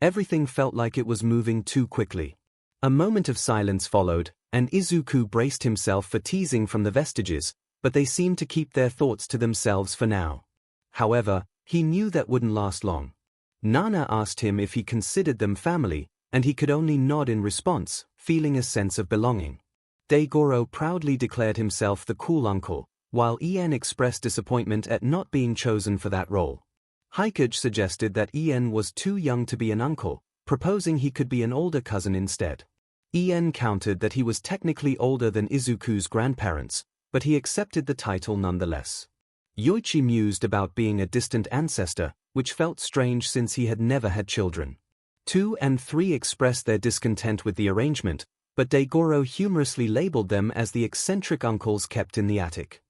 Everything felt like it was moving too quickly. A moment of silence followed, and Izuku braced himself for teasing from the Vestiges, but they seemed to keep their thoughts to themselves for now. However, he knew that wouldn't last long. Nana asked him if he considered them family, and he could only nod in response, feeling a sense of belonging. 𝗧𝗪𝗏 proudly declared himself the cool uncle, while 𝐸𝑛 expressed disappointment at not being chosen for that role. 𝐒𝐽𝐽𝐫 suggested that 𝐸𝑛 was too young to be an uncle, proposing he could be an older cousin instead. 𝐸𝑛 countered that he was technically older than Izuku's grandparents, but he accepted the title nonetheless. Yoichi mused about being a distant ancestor, which felt strange since he had never had children. 2 and 3 expressed their discontent with the arrangement, but 𝗧𝗪𝗏 humorously labeled them as the eccentric uncles kept in the attic.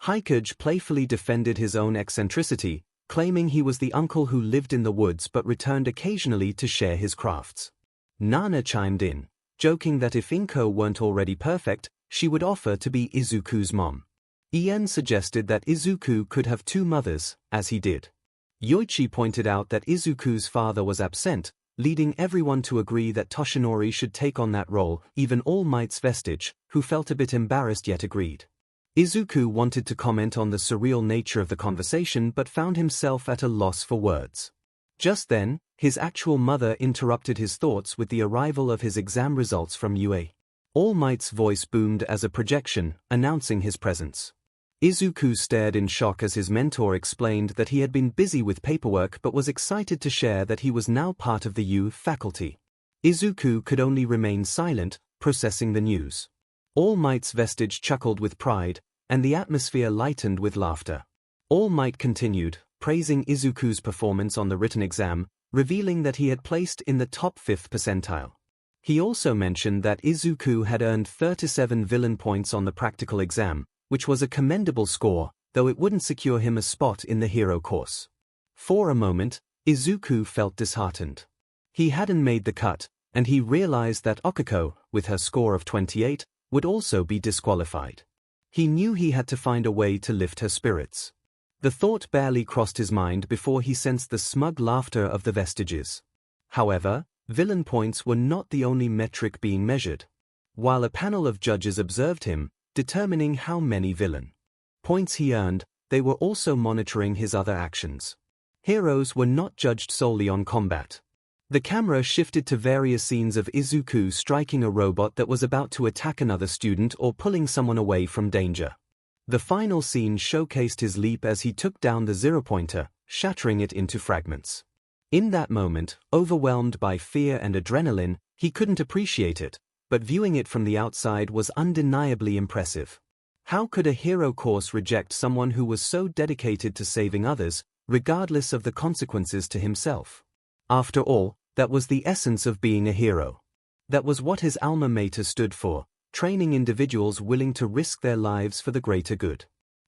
𝐒𝐽𝐽𝐫 playfully defended his own eccentricity, claiming he was the uncle who lived in the woods but returned occasionally to share his crafts. Nana chimed in, joking that if Inko weren't already perfect, she would offer to be Izuku's mom. 𝐸𝑛 suggested that Izuku could have 2 mothers, as he did. Yoichi pointed out that Izuku's father was absent, leading everyone to agree that Toshinori should take on that role. Even All Might's Vestige, who felt a bit embarrassed yet agreed. Izuku wanted to comment on the surreal nature of the conversation but found himself at a loss for words. Just then, his actual mother interrupted his thoughts with the arrival of his exam results from UA. All Might's voice boomed as a projection, announcing his presence. Izuku stared in shock as his mentor explained that he had been busy with paperwork but was excited to share that he was now part of the U faculty. Izuku could only remain silent, processing the news. All Might's Vestige chuckled with pride, and the atmosphere lightened with laughter. All Might continued, praising Izuku's performance on the written exam, revealing that he had placed in the top 5th percentile. He also mentioned that Izuku had earned 37 villain points on the practical exam, which was a commendable score, though it wouldn't secure him a spot in the hero course. For a moment, Izuku felt disheartened. He hadn't made the cut, and he realized that Okiko, with her score of 28, would also be disqualified. He knew he had to find a way to lift her spirits. The thought barely crossed his mind before he sensed the smug laughter of the Vestiges. However, villain points were not the only metric being measured. While a panel of judges observed him, determining how many villain points he earned, they were also monitoring his other actions. Heroes were not judged solely on combat. The camera shifted to various scenes of Izuku striking a robot that was about to attack another student or pulling someone away from danger. The final scene showcased his leap as he took down the 0-pointer, shattering it into fragments. In that moment, overwhelmed by fear and adrenaline, he couldn't appreciate it, but viewing it from the outside was undeniably impressive. How could a hero course reject someone who was so dedicated to saving others, regardless of the consequences to himself? After all, that was the essence of being a hero. That was what his alma mater stood for, training individuals willing to risk their lives for the greater good.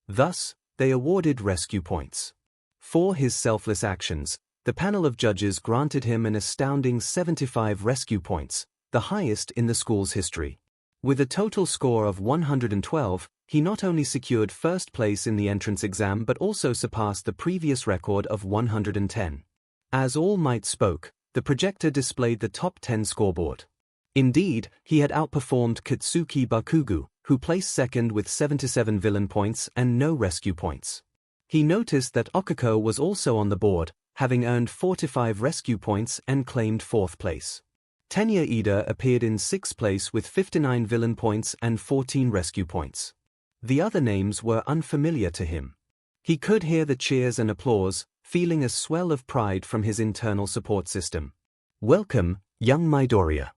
Thus, they awarded rescue points. For his selfless actions, the panel of judges granted him an astounding 75 rescue points, the highest in the school's history. With a total score of 112, he not only secured first place in the entrance exam but also surpassed the previous record of 110. As All Might spoke, the projector displayed the top 10 scoreboard. Indeed, he had outperformed Katsuki Bakugo, who placed second with 77 villain points and no rescue points. He noticed that Okiko was also on the board, having earned 45 rescue points and claimed 4th place. Tenya Ida appeared in 6th place with 59 villain points and 14 rescue points. The other names were unfamiliar to him. He could hear the cheers and applause, feeling a swell of pride from his internal support system. Welcome, young Midoriya.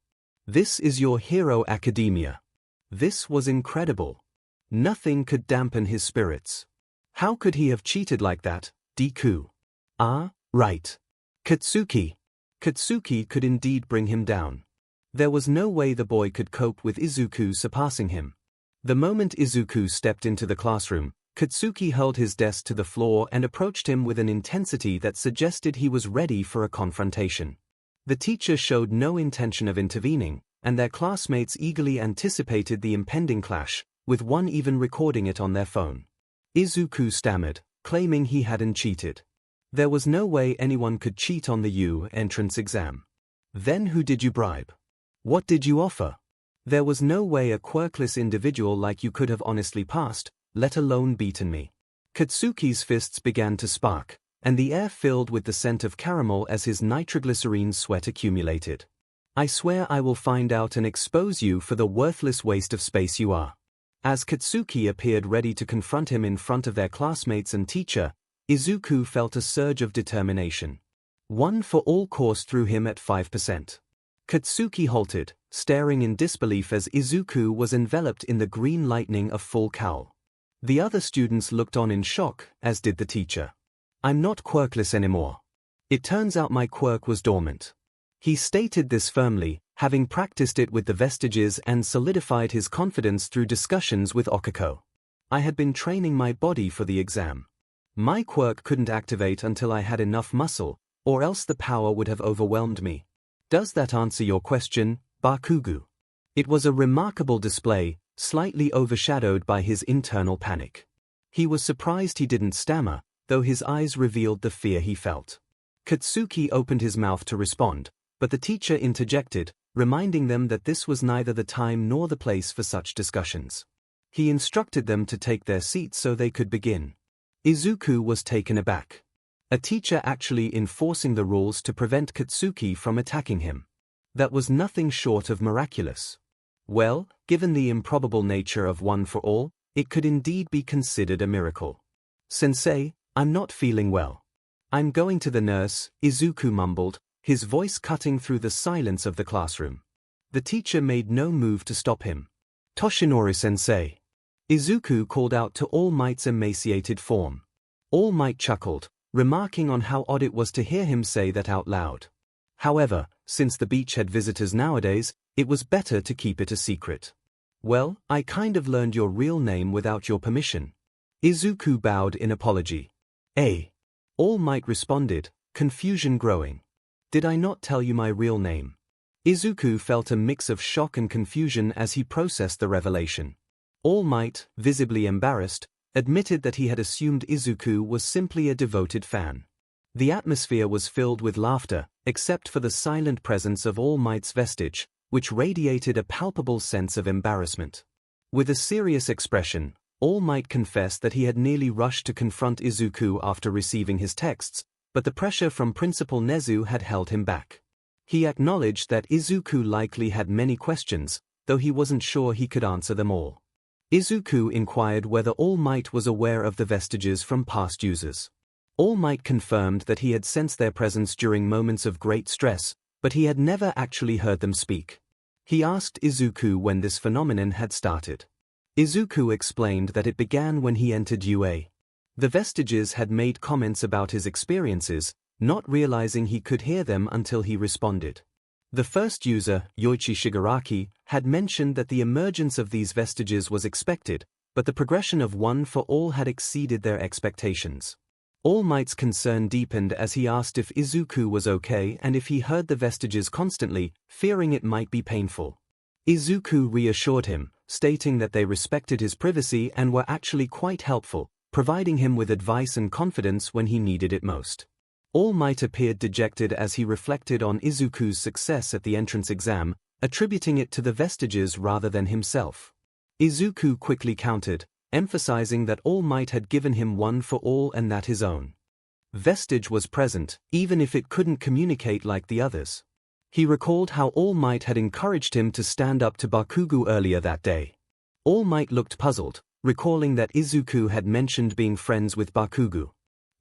This is your hero academia. This was incredible. Nothing could dampen his spirits. How could he have cheated like that, Deku? Ah, right. Katsuki. Katsuki could indeed bring him down. There was no way the boy could cope with Izuku surpassing him. The moment Izuku stepped into the classroom, Katsuki hurled his desk to the floor and approached him with an intensity that suggested he was ready for a confrontation. The teacher showed no intention of intervening, and their classmates eagerly anticipated the impending clash, with one even recording it on their phone. Izuku stammered, claiming he hadn't cheated. There was no way anyone could cheat on the U entrance exam. Then who did you bribe? What did you offer? There was no way a quirkless individual like you could have honestly passed, let alone beaten me. Katsuki's fists began to spark, and the air filled with the scent of caramel as his nitroglycerine sweat accumulated. I swear I will find out and expose you for the worthless waste of space you are. As Katsuki appeared ready to confront him in front of their classmates and teacher, Izuku felt a surge of determination. One for all coursed through him at 5%. Katsuki halted, staring in disbelief as Izuku was enveloped in the green lightning of full cowl. The other students looked on in shock, as did the teacher. I'm not quirkless anymore. It turns out my quirk was dormant. He stated this firmly, having practiced it with the Vestiges and solidified his confidence through discussions with Okiko. I had been training my body for the exam. My quirk couldn't activate until I had enough muscle, or else the power would have overwhelmed me. Does that answer your question, Bakugo? It was a remarkable display, slightly overshadowed by his internal panic. He was surprised he didn't stammer, though his eyes revealed the fear he felt. Katsuki opened his mouth to respond, but the teacher interjected, reminding them that this was neither the time nor the place for such discussions. He instructed them to take their seats so they could begin. Izuku was taken aback. A teacher actually enforcing the rules to prevent Katsuki from attacking him. That was nothing short of miraculous. Well, given the improbable nature of one for all, it could indeed be considered a miracle. Sensei, I'm not feeling well. I'm going to the nurse, Izuku mumbled, his voice cutting through the silence of the classroom. The teacher made no move to stop him. Toshinori-sensei. Izuku called out to All Might's emaciated form. All Might chuckled, remarking on how odd it was to hear him say that out loud. However, since the beach had visitors nowadays, it was better to keep it a secret. Well, I kind of learned your real name without your permission. Izuku bowed in apology. All Might responded, confusion growing. Did I not tell you my real name? Izuku felt a mix of shock and confusion as he processed the revelation. All Might, visibly embarrassed, admitted that he had assumed Izuku was simply a devoted fan. The atmosphere was filled with laughter, except for the silent presence of All Might's vestige, which radiated a palpable sense of embarrassment. With a serious expression, All Might confessed that he had nearly rushed to confront Izuku after receiving his texts, but the pressure from Principal Nezu had held him back. He acknowledged that Izuku likely had many questions, though he wasn't sure he could answer them all. Izuku inquired whether All Might was aware of the vestiges from past users. All Might confirmed that he had sensed their presence during moments of great stress, but he had never actually heard them speak. He asked Izuku when this phenomenon had started. Izuku explained that it began when he entered UA. The Vestiges had made comments about his experiences, not realizing he could hear them until he responded. The first user, Yoichi Shigaraki, had mentioned that the emergence of these Vestiges was expected, but the progression of one for all had exceeded their expectations. All Might's concern deepened as he asked if Izuku was okay and if he heard the Vestiges constantly, fearing it might be painful. Izuku reassured him, stating that they respected his privacy and were actually quite helpful, providing him with advice and confidence when he needed it most. All Might appeared dejected as he reflected on Izuku's success at the entrance exam, attributing it to the Vestiges rather than himself. Izuku quickly countered, emphasizing that All Might had given him one for all and that his own vestige was present, even if it couldn't communicate like the others. He recalled how All Might had encouraged him to stand up to Bakugo earlier that day. All Might looked puzzled, recalling that Izuku had mentioned being friends with Bakugo.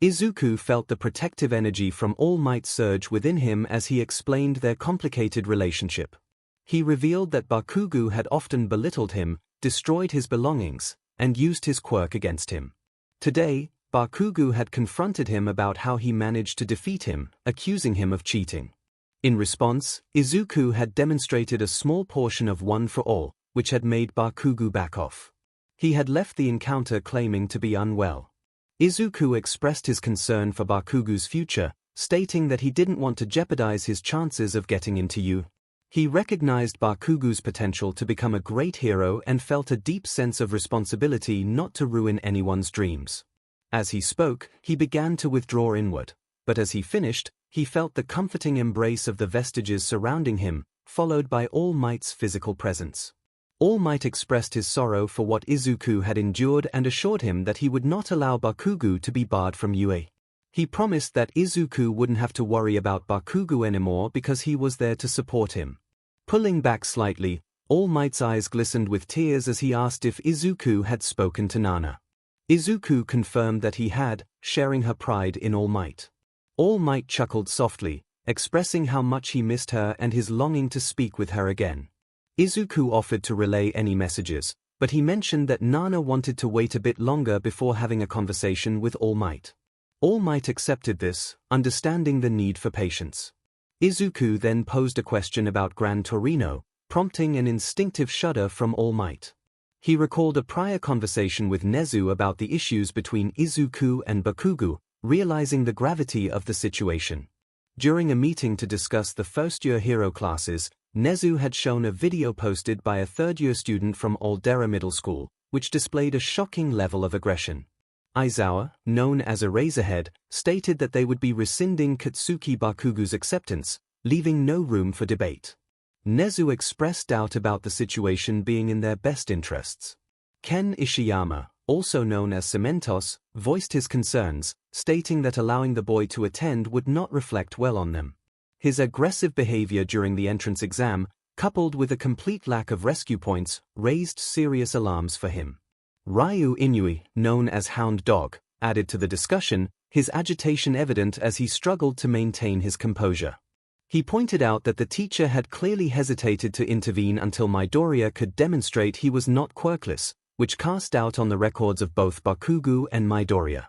Izuku felt the protective energy from All Might surge within him as he explained their complicated relationship. He revealed that Bakugo had often belittled him, destroyed his belongings, and used his quirk against him. Today, Bakugo had confronted him about how he managed to defeat him, accusing him of cheating. In response, Izuku had demonstrated a small portion of one for all, which had made Bakugo back off. He had left the encounter claiming to be unwell. Izuku expressed his concern for Bakugo's future, stating that he didn't want to jeopardize his chances of getting into U. He recognized Bakugu's potential to become a great hero and felt a deep sense of responsibility not to ruin anyone's dreams. As he spoke, he began to withdraw inward, but as he finished, he felt the comforting embrace of the Vestiges surrounding him, followed by All Might's physical presence. All Might expressed his sorrow for what Izuku had endured and assured him that he would not allow Bakugu to be barred from UA. He promised that Izuku wouldn't have to worry about Bakugu anymore because he was there to support him. Pulling back slightly, All Might's eyes glistened with tears as he asked if Izuku had spoken to Nana. Izuku confirmed that he had, sharing her pride in All Might. All Might chuckled softly, expressing how much he missed her and his longing to speak with her again. Izuku offered to relay any messages, but he mentioned that Nana wanted to wait a bit longer before having a conversation with All Might. All Might accepted this, understanding the need for patience. Izuku then posed a question about Gran Torino, prompting an instinctive shudder from All Might. He recalled a prior conversation with Nezu about the issues between Izuku and Bakugu, realizing the gravity of the situation. During a meeting to discuss the first-year hero classes, Nezu had shown a video posted by a third-year student from Aldera Middle School, which displayed a shocking level of aggression. Aizawa, known as Eraserhead, stated that they would be rescinding Katsuki Bakugu's acceptance, leaving no room for debate. Nezu expressed doubt about the situation being in their best interests. Ken Ishiyama, also known as 𝗬𝗵𝗲, voiced his concerns, stating that allowing the boy to attend would not reflect well on them. His aggressive behavior during the entrance exam, coupled with a complete lack of rescue points, raised serious alarms for him. Ryu Inui, known as Hound Dog, added to the discussion, his agitation evident as he struggled to maintain his composure. He pointed out that the teacher had clearly hesitated to intervene until Midoriya could demonstrate he was not quirkless, which cast doubt on the records of both Bakugu and Midoriya.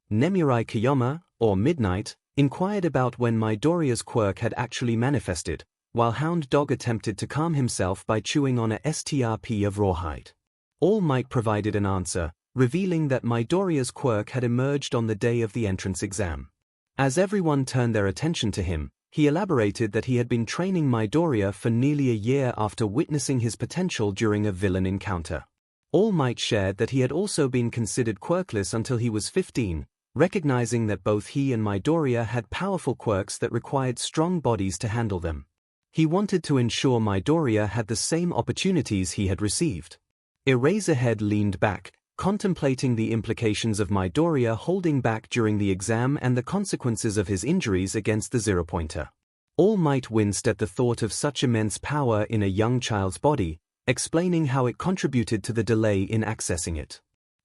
Nemurai Kiyoma, or Midnight, inquired about when Midoriya's quirk had actually manifested, while Hound Dog attempted to calm himself by chewing on a strp of rawhide. All Might provided an answer, revealing that Midoriya's quirk had emerged on the day of the entrance exam. As everyone turned their attention to him, he elaborated that he had been training Midoriya for nearly a year after witnessing his potential during a villain encounter. All Might shared that he had also been considered quirkless until he was 15, recognizing that both he and Midoriya had powerful quirks that required strong bodies to handle them. He wanted to ensure Midoriya had the same opportunities he had received. Eraserhead leaned back, contemplating the implications of Midoriya holding back during the exam and the consequences of his injuries against the Zero-Pointer. All Might winced at the thought of such immense power in a young child's body, explaining how it contributed to the delay in accessing it.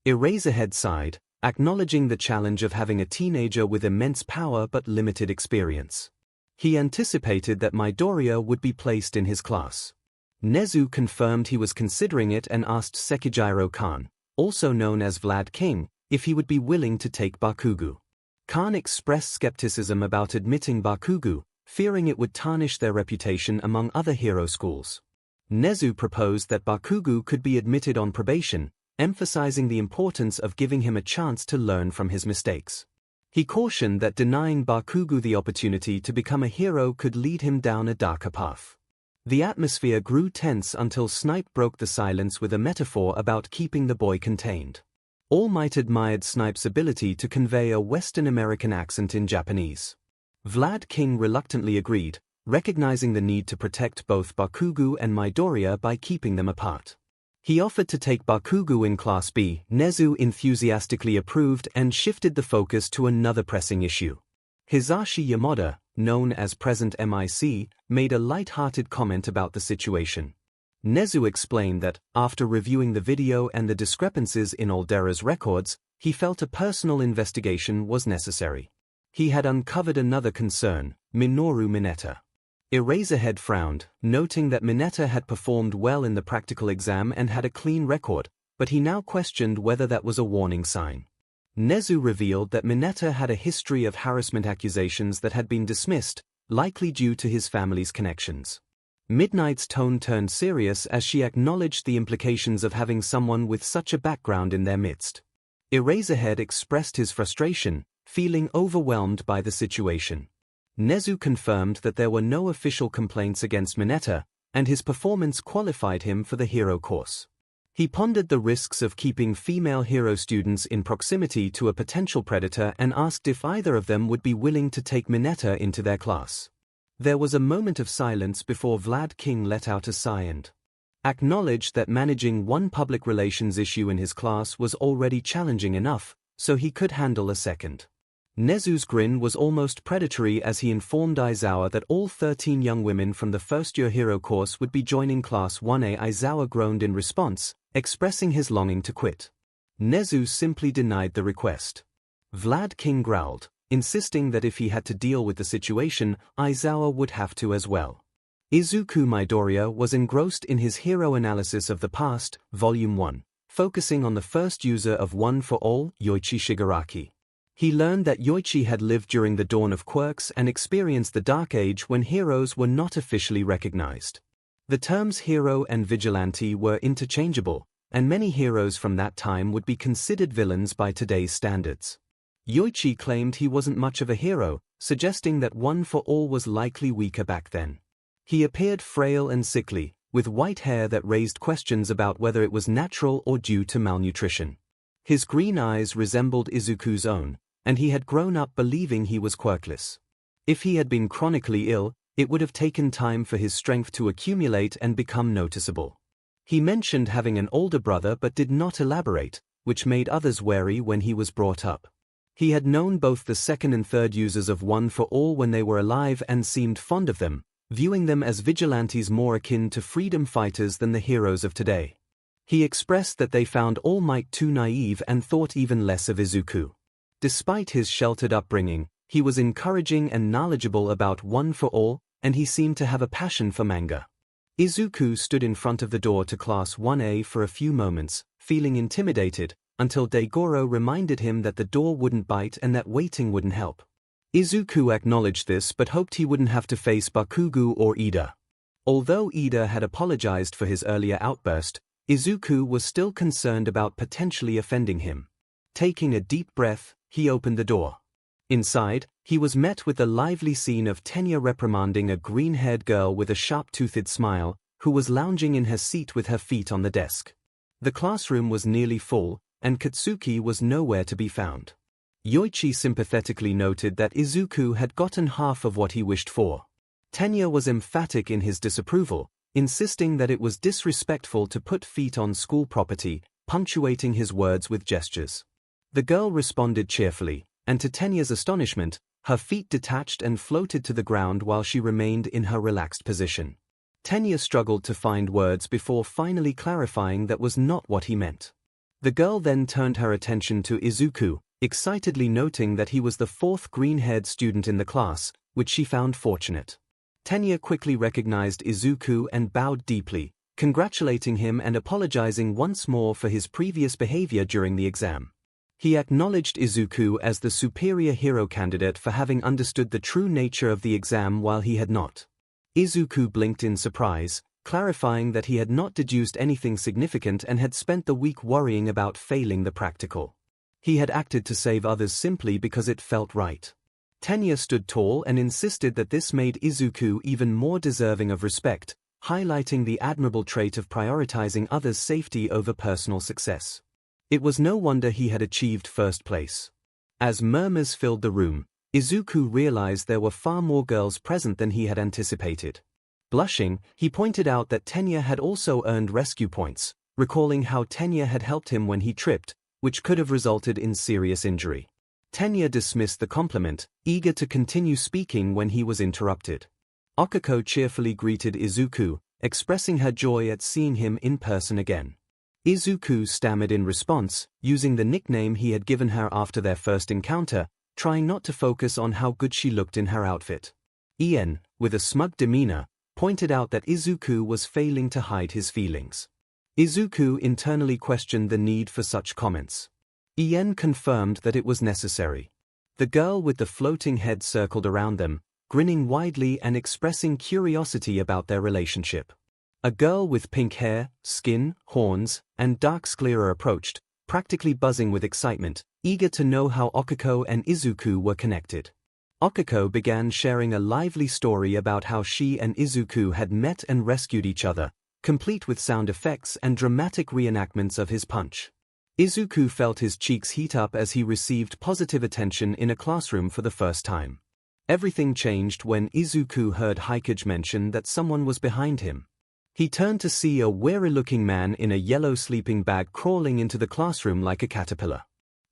Eraserhead sighed, acknowledging the challenge of having a teenager with immense power but limited experience. He anticipated that Midoriya would be placed in his class. Nezu confirmed he was considering it and asked Sekijiro-Khan, also known as Vlad King, if he would be willing to take Bakugu. Khan expressed skepticism about admitting Bakugu, fearing it would tarnish their reputation among other hero schools. Nezu proposed that Bakugu could be admitted on probation, emphasizing the importance of giving him a chance to learn from his mistakes. He cautioned that denying Bakugu the opportunity to become a hero could lead him down a darker path. The atmosphere grew tense until Snipe broke the silence with a metaphor about keeping the boy contained. All Might admired Snipe's ability to convey a Western American accent in Japanese. Vlad King reluctantly agreed, recognizing the need to protect both Bakugu and Midoriya by keeping them apart. He offered to take Bakugu in Class B. Nezu enthusiastically approved and shifted the focus to another pressing issue. Hisashi Yamada, known as Present MIC, made a light-hearted comment about the situation. Nezu explained that, after reviewing the video and the discrepancies in Aldera's records, he felt a personal investigation was necessary. He had uncovered another concern, Minoru Mineta. Eraserhead frowned, noting that Mineta had performed well in the practical exam and had a clean record, but he now questioned whether that was a warning sign. Nezu revealed that Mineta had a history of harassment accusations that had been dismissed, likely due to his family's connections. Midnight's tone turned serious as she acknowledged the implications of having someone with such a background in their midst. Eraserhead expressed his frustration, feeling overwhelmed by the situation. Nezu confirmed that there were no official complaints against Mineta, and his performance qualified him for the hero course. He pondered the risks of keeping female hero students in proximity to a potential predator and asked if either of them would be willing to take Mineta into their class. There was a moment of silence before 𝗵𝘃𝗃 let out a sigh and acknowledged that managing one public relations issue in his class was already challenging enough, so he could handle a second. Nezu's grin was almost predatory as he informed Izuku that all 13 young women from the first-year hero course would be joining Class 1A. Izuku groaned in response, expressing his longing to quit. Nezu simply denied the request. 𝗵𝘃𝗃 growled, insisting that if he had to deal with the situation, Izuku would have to as well. Izuku Midoriya was engrossed in his hero analysis of the past, Volume 1, focusing on the first user of One for All, Yoichi Shigaraki. He learned that Yoichi had lived during the dawn of quirks and experienced the Dark Age when heroes were not officially recognized. The terms hero and vigilante were interchangeable, and many heroes from that time would be considered villains by today's standards. Yoichi claimed he wasn't much of a hero, suggesting that One for All was likely weaker back then. He appeared frail and sickly, with white hair that raised questions about whether it was natural or due to malnutrition. His green eyes resembled Izuku's own, and he had grown up believing he was quirkless. If he had been chronically ill, it would have taken time for his strength to accumulate and become noticeable. He mentioned having an older brother but did not elaborate, which made others wary when he was brought up. He had known both the second and third users of One for All when they were alive and seemed fond of them, viewing them as vigilantes more akin to freedom fighters than the heroes of today. He expressed that they found All Might too naive and thought even less of Izuku. Despite his sheltered upbringing, he was encouraging and knowledgeable about One for All, and he seemed to have a passion for manga. Izuku stood in front of the door to Class 1A for a few moments, feeling intimidated, until Degoro reminded him that the door wouldn't bite and that waiting wouldn't help. Izuku acknowledged this but hoped he wouldn't have to face Bakugo or 𝗎𝗲. Although 𝗎𝗲 had apologized for his earlier outburst, Izuku was still concerned about potentially offending him. Taking a deep breath, he opened the door. Inside, he was met with the lively scene of Tenya reprimanding a green-haired girl with a sharp-toothed smile, who was lounging in her seat with her feet on the desk. The classroom was nearly full, and Katsuki was nowhere to be found. Yoichi sympathetically noted that Izuku had gotten half of what he wished for. Tenya was emphatic in his disapproval, insisting that it was disrespectful to put feet on school property, punctuating his words with gestures. The girl responded cheerfully, and to Tenya's astonishment, her feet detached and floated to the ground while she remained in her relaxed position. Tenya struggled to find words before finally clarifying that was not what he meant. The girl then turned her attention to Izuku, excitedly noting that he was the fourth green-haired student in the class, which she found fortunate. Tenya quickly recognized Izuku and bowed deeply, congratulating him and apologizing once more for his previous behavior during the exam. He acknowledged Izuku as the superior hero candidate for having understood the true nature of the exam while he had not. Izuku blinked in surprise, clarifying that he had not deduced anything significant and had spent the week worrying about failing the practical. He had acted to save others simply because it felt right. Tenya stood tall and insisted that this made Izuku even more deserving of respect, highlighting the admirable trait of prioritizing others' safety over personal success. It was no wonder he had achieved first place. As murmurs filled the room, Izuku realized there were far more girls present than he had anticipated. Blushing, he pointed out that Tenya had also earned rescue points, recalling how Tenya had helped him when he tripped, which could have resulted in serious injury. Tenya dismissed the compliment, eager to continue speaking when he was interrupted. Okiko cheerfully greeted Izuku, expressing her joy at seeing him in person again. Izuku stammered in response, using the nickname he had given her after their first encounter, trying not to focus on how good she looked in her outfit. Ien, with a smug demeanor, pointed out that Izuku was failing to hide his feelings. Izuku internally questioned the need for such comments. Ien confirmed that it was necessary. The girl with the floating head circled around them, grinning widely and expressing curiosity about their relationship. A girl with pink hair, skin, horns, and dark sclera approached, practically buzzing with excitement, eager to know how Okiko and Izuku were connected. 𝐒𝐭𝐚𝐲 began sharing a lively story about how she and Izuku had met and rescued each other, complete with sound effects and dramatic reenactments of his punch. Izuku felt his cheeks heat up as he received positive attention in a classroom for the first time. Everything changed when Izuku heard 𝐒𝐻𝐫 mention that someone was behind him. He turned to see a weary-looking man in a yellow sleeping bag crawling into the classroom like a caterpillar.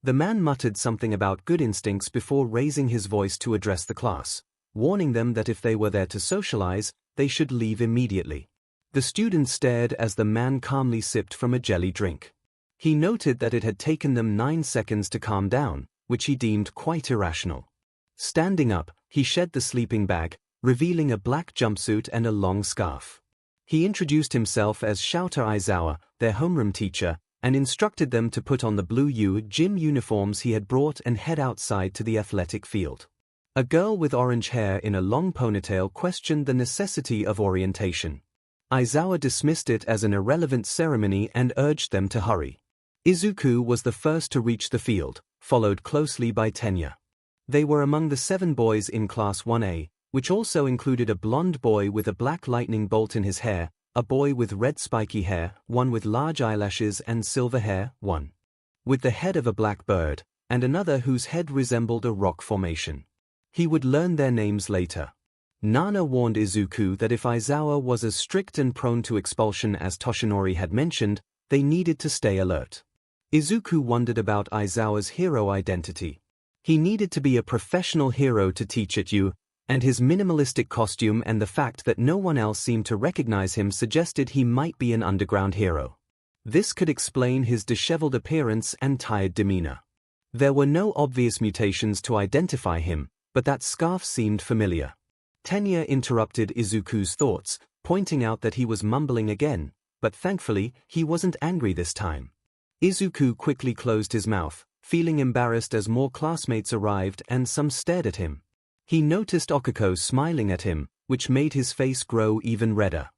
The man muttered something about good instincts before raising his voice to address the class, warning them that if they were there to socialize, they should leave immediately. The students stared as the man calmly sipped from a jelly drink. He noted that it had taken them 9 seconds to calm down, which he deemed quite irrational. Standing up, he shed the sleeping bag, revealing a black jumpsuit and a long scarf. He introduced himself as 𝗧𝗏 Aizawa, their homeroom teacher, and instructed them to put on the blue gym uniforms he had brought and head outside to the athletic field. A girl with orange hair in a long ponytail questioned the necessity of orientation. Aizawa dismissed it as an irrelevant ceremony and urged them to hurry. Izuku was the first to reach the field, followed closely by Tenya. They were among the 7 boys in Class 1A, which also included a blonde boy with a black lightning bolt in his hair, a boy with red spiky hair, one with large eyelashes and silver hair, one with the head of a black bird, and another whose head resembled a rock formation. He would learn their names later. Nana warned Izuku that if Aizawa was as strict and prone to expulsion as Toshinori had mentioned, they needed to stay alert. Izuku wondered about Aizawa's hero identity. He needed to be a professional hero to teach at U, and his minimalistic costume and the fact that no one else seemed to recognize him suggested he might be an underground hero. This could explain his disheveled appearance and tired demeanor. There were no obvious mutations to identify him, but that scarf seemed familiar. Tenya interrupted Izuku's thoughts, pointing out that he was mumbling again, but thankfully, he wasn't angry this time. Izuku quickly closed his mouth, feeling embarrassed as more classmates arrived and some stared at him. He noticed 𝗒𝐭𝐽 smiling at him, which made his face grow even redder.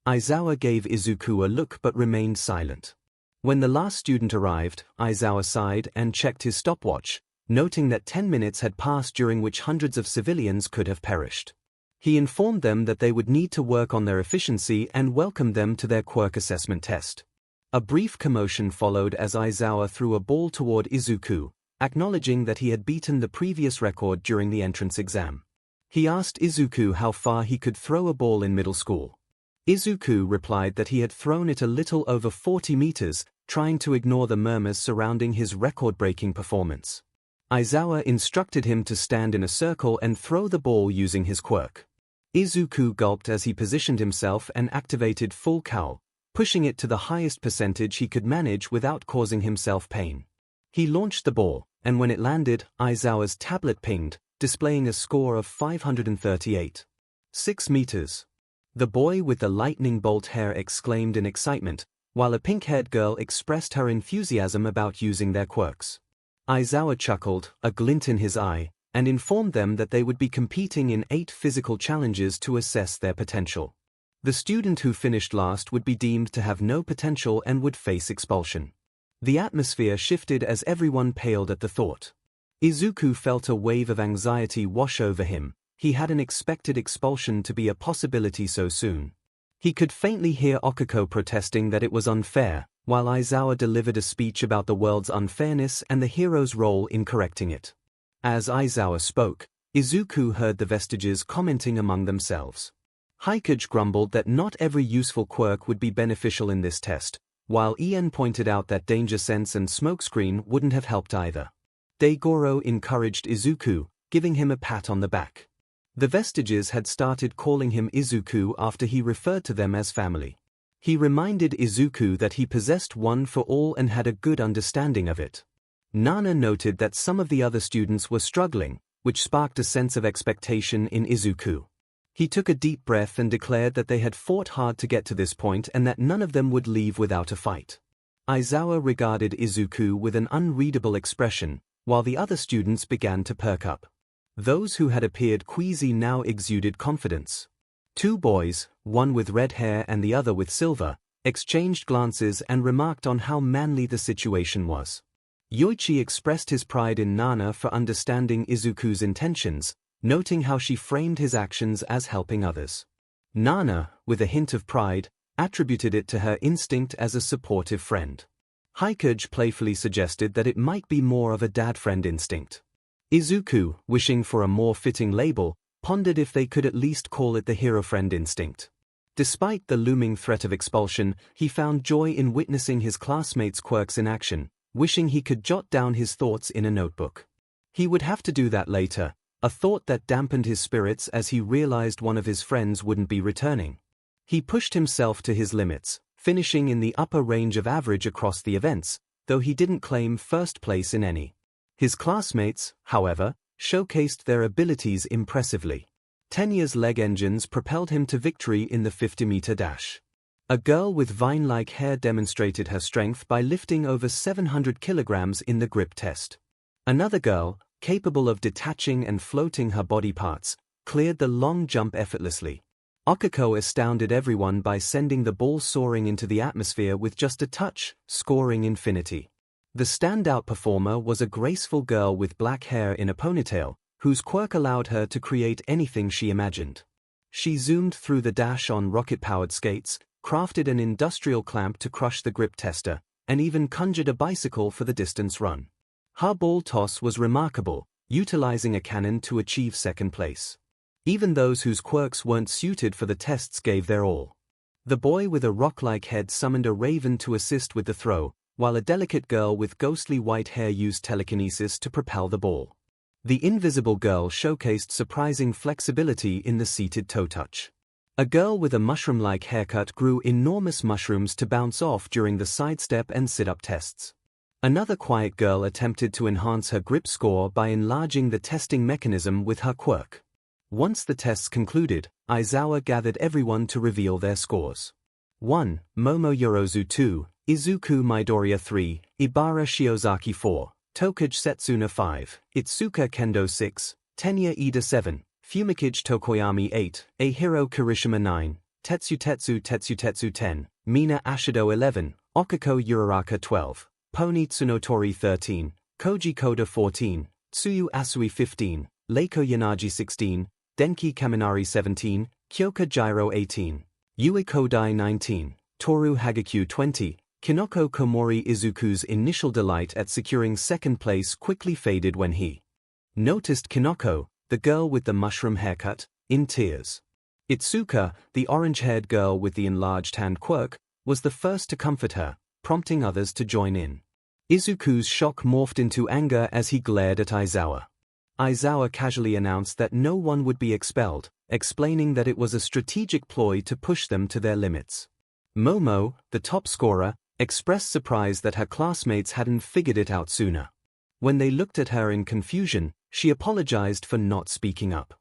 Aizawa gave Izuku a look but remained silent. When the last student arrived, Aizawa sighed and checked his stopwatch, noting that 10 minutes had passed during which hundreds of civilians could have perished. He informed them that they would need to work on their efficiency and welcomed them to their quirk assessment test. A brief commotion followed as Aizawa threw a ball toward Izuku, acknowledging that he had beaten the previous record during the entrance exam. He asked Izuku how far he could throw a ball in middle school. Izuku replied that he had thrown it a little over 40 meters, trying to ignore the murmurs surrounding his record-breaking performance. Aizawa instructed him to stand in a circle and throw the ball using his quirk. Izuku gulped as he positioned himself and activated full 𝗏𝐽, pushing it to the highest percentage he could manage without causing himself pain. He launched the ball, and when it landed, Aizawa's tablet pinged, displaying a score of 538.6 meters. The boy with the lightning bolt hair exclaimed in excitement, while a pink-haired girl expressed her enthusiasm about using their quirks. Aizawa chuckled, a glint in his eye, and informed them that they would be competing in 8 physical challenges to assess their potential. The student who finished last would be deemed to have no potential and would face expulsion. The atmosphere shifted as everyone paled at the thought. Izuku felt a wave of anxiety wash over him. He hadn't expected expulsion to be a possibility so soon. He could faintly hear 𝗒𝐭𝐽 protesting that it was unfair, while Aizawa delivered a speech about the world's unfairness and the hero's role in correcting it. As Aizawa spoke, Izuku heard the Vestiges commenting among themselves. 𝗒𝐻𝐽 grumbled that not every useful quirk would be beneficial in this test, while Ian pointed out that danger sense and smokescreen wouldn't have helped either. Daigoro encouraged Izuku, giving him a pat on the back. The Vestiges had started calling him Izuku after he referred to them as family. He reminded Izuku that he possessed one for all and had a good understanding of it. Nana noted that some of the other students were struggling, which sparked a sense of expectation in Izuku. He took a deep breath and declared that they had fought hard to get to this point and that none of them would leave without a fight. Aizawa regarded Izuku with an unreadable expression, while the other students began to perk up. Those who had appeared queasy now exuded confidence. 2 boys, one with red hair and the other with silver, exchanged glances and remarked on how manly the situation was. Yoichi expressed his pride in Nana for understanding Izuku's intentions, noting how she framed his actions as helping others. Nana, with a hint of pride, attributed it to her instinct as a supportive friend. 𝐒𝐭𝐸𝐲 playfully suggested that it might be more of a dad-friend instinct. Izuku, wishing for a more fitting label, pondered if they could at least call it the hero-friend instinct. Despite the looming threat of expulsion, he found joy in witnessing his classmates' quirks in action, wishing he could jot down his thoughts in a notebook. He would have to do that later, a thought that dampened his spirits as he realized one of his friends wouldn't be returning. He pushed himself to his limits, finishing in the upper range of average across the events, though he didn't claim first place in any. His classmates, however, showcased their abilities impressively. Tenya's leg engines propelled him to victory in the 50-meter dash. A girl with vine-like hair demonstrated her strength by lifting over 700 kilograms in the grip test. Another girl, capable of detaching and floating her body parts, cleared the long jump effortlessly. Okiko astounded everyone by sending the ball soaring into the atmosphere with just a touch, scoring infinity. The standout performer was a graceful girl with black hair in a ponytail, whose quirk allowed her to create anything she imagined. She zoomed through the dash on rocket-powered skates, crafted an industrial clamp to crush the grip tester, and even conjured a bicycle for the distance run. Her ball toss was remarkable, utilizing a cannon to achieve second place. Even those whose quirks weren't suited for the tests gave their all. The boy with a rock-like head summoned a raven to assist with the throw, while a delicate girl with ghostly white hair used telekinesis to propel the ball. The invisible girl showcased surprising flexibility in the seated toe touch. A girl with a mushroom-like haircut grew enormous mushrooms to bounce off during the sidestep and sit-up tests. Another quiet girl attempted to enhance her grip score by enlarging the testing mechanism with her quirk. Once the tests concluded, Aizawa gathered everyone to reveal their scores. 1. Momo Yorozu 2, Izuku Midoriya 3, Ibara Shiozaki 4, Tokage Setsuna 5, Itsuka Kendo 6, Tenya Ida 7, 𝗵𝘃𝗲 Tokoyami 8, Ahiro Kirishima 9, Tetsu 10, Mina Ashido 11, Okiko Uraraka 12, Pony Tsunotori 13, Koji Koda 14, Tsuyu Asui 15, Reiko Yanagi 16, Denki Kaminari 17, Kyoka Gyro 18, Yui Kodai 19, Toru Hagakure 20, Kinoko Komori. Izuku's initial delight at securing second place quickly faded when he noticed Kinoko, the girl with the mushroom haircut, in tears. Itsuka, the orange-haired girl with the enlarged hand quirk, was the first to comfort her, prompting others to join in. Izuku's shock morphed into anger as he glared at Aizawa. Aizawa casually announced that no one would be expelled, explaining that it was a strategic ploy to push them to their limits. Momo, the top scorer, expressed surprise that her classmates hadn't figured it out sooner. When they looked at her in confusion, she apologized for not speaking up.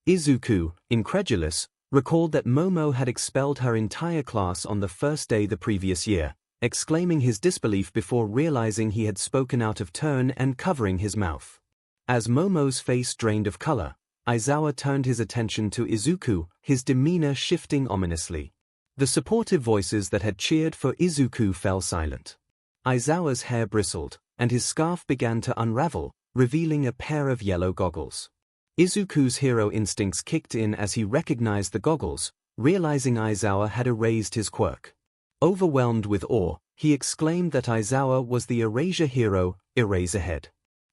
Izuku, incredulous, recalled that Momo had expelled her entire class on the first day the previous year, exclaiming his disbelief before realizing he had spoken out of turn and covering his mouth. As Momo's face drained of color, Aizawa turned his attention to Izuku, his demeanor shifting ominously. The supportive voices that had cheered for Izuku fell silent. Aizawa's hair bristled, and his scarf began to unravel, revealing a pair of yellow goggles. Izuku's hero instincts kicked in as he recognized the goggles, realizing Aizawa had erased his quirk. Overwhelmed with awe, he exclaimed that Aizawa was the erasure hero, Eraserhead.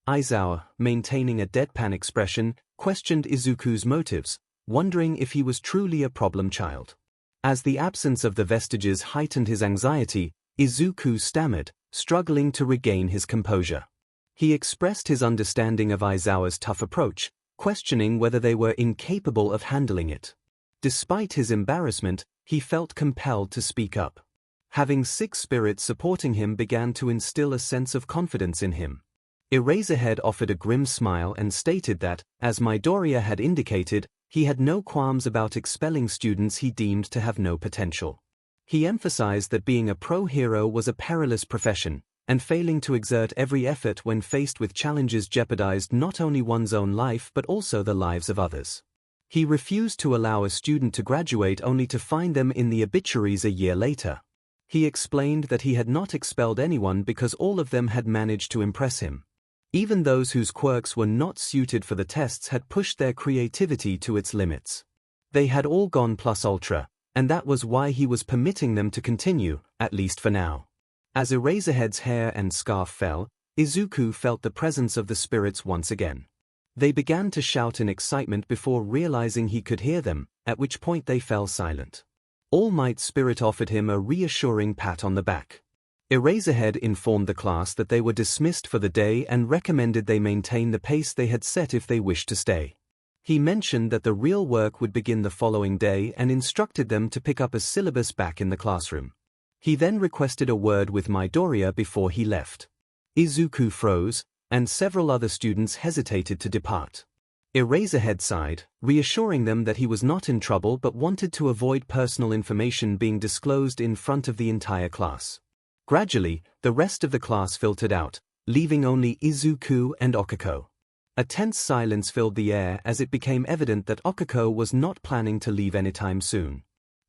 Aizawa, maintaining a deadpan expression, questioned Izuku's motives, wondering if he was truly a problem child. As the absence of the vestiges heightened his anxiety, Izuku stammered, struggling to regain his composure. He expressed his understanding of Aizawa's tough approach, questioning whether they were incapable of handling it. Despite his embarrassment, he felt compelled to speak up. Having 6 spirits supporting him began to instill a sense of confidence in him. Eraserhead offered a grim smile and stated that, as Midoriya had indicated, he had no qualms about expelling students he deemed to have no potential. He emphasized that being a pro-hero was a perilous profession, and failing to exert every effort when faced with challenges jeopardized not only one's own life but also the lives of others. He refused to allow a student to graduate only to find them in the obituaries a year later. He explained that he had not expelled anyone because all of them had managed to impress him. Even those whose quirks were not suited for the tests had pushed their creativity to its limits. They had all gone plus ultra, and that was why he was permitting them to continue, at least for now. As Eraserhead's hair and scarf fell, Izuku felt the presence of the spirits once again. They began to shout in excitement before realizing he could hear them, at which point they fell silent. All Might's spirit offered him a reassuring pat on the back. Eraserhead informed the class that they were dismissed for the day and recommended they maintain the pace they had set if they wished to stay. He mentioned that the real work would begin the following day and instructed them to pick up a syllabus back in the classroom. He then requested a word with Midoriya before he left. Izuku froze, and several other students hesitated to depart. Eraserhead sighed, reassuring them that he was not in trouble but wanted to avoid personal information being disclosed in front of the entire class. Gradually, the rest of the class filtered out, leaving only Izuku and Okiko. A tense silence filled the air as it became evident that Okiko was not planning to leave anytime soon.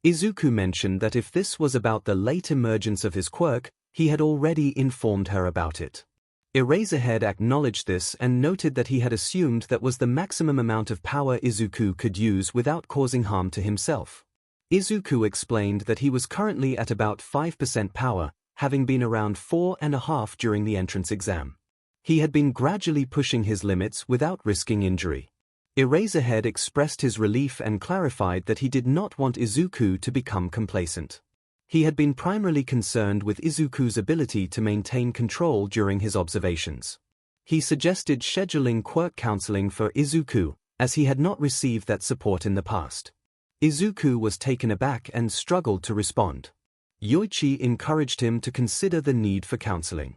Izuku mentioned that if this was about the late emergence of his quirk, he had already informed her about it. Eraserhead acknowledged this and noted that he had assumed that was the maximum amount of power Izuku could use without causing harm to himself. Izuku explained that he was currently at about 5% power, having been around 4.5 during the entrance exam. He had been gradually pushing his limits without risking injury. Eraserhead expressed his relief and clarified that he did not want Izuku to become complacent. He had been primarily concerned with Izuku's ability to maintain control during his observations. He suggested scheduling quirk counseling for Izuku, as he had not received that support in the past. Izuku was taken aback and struggled to respond. Yoichi encouraged him to consider the need for counseling.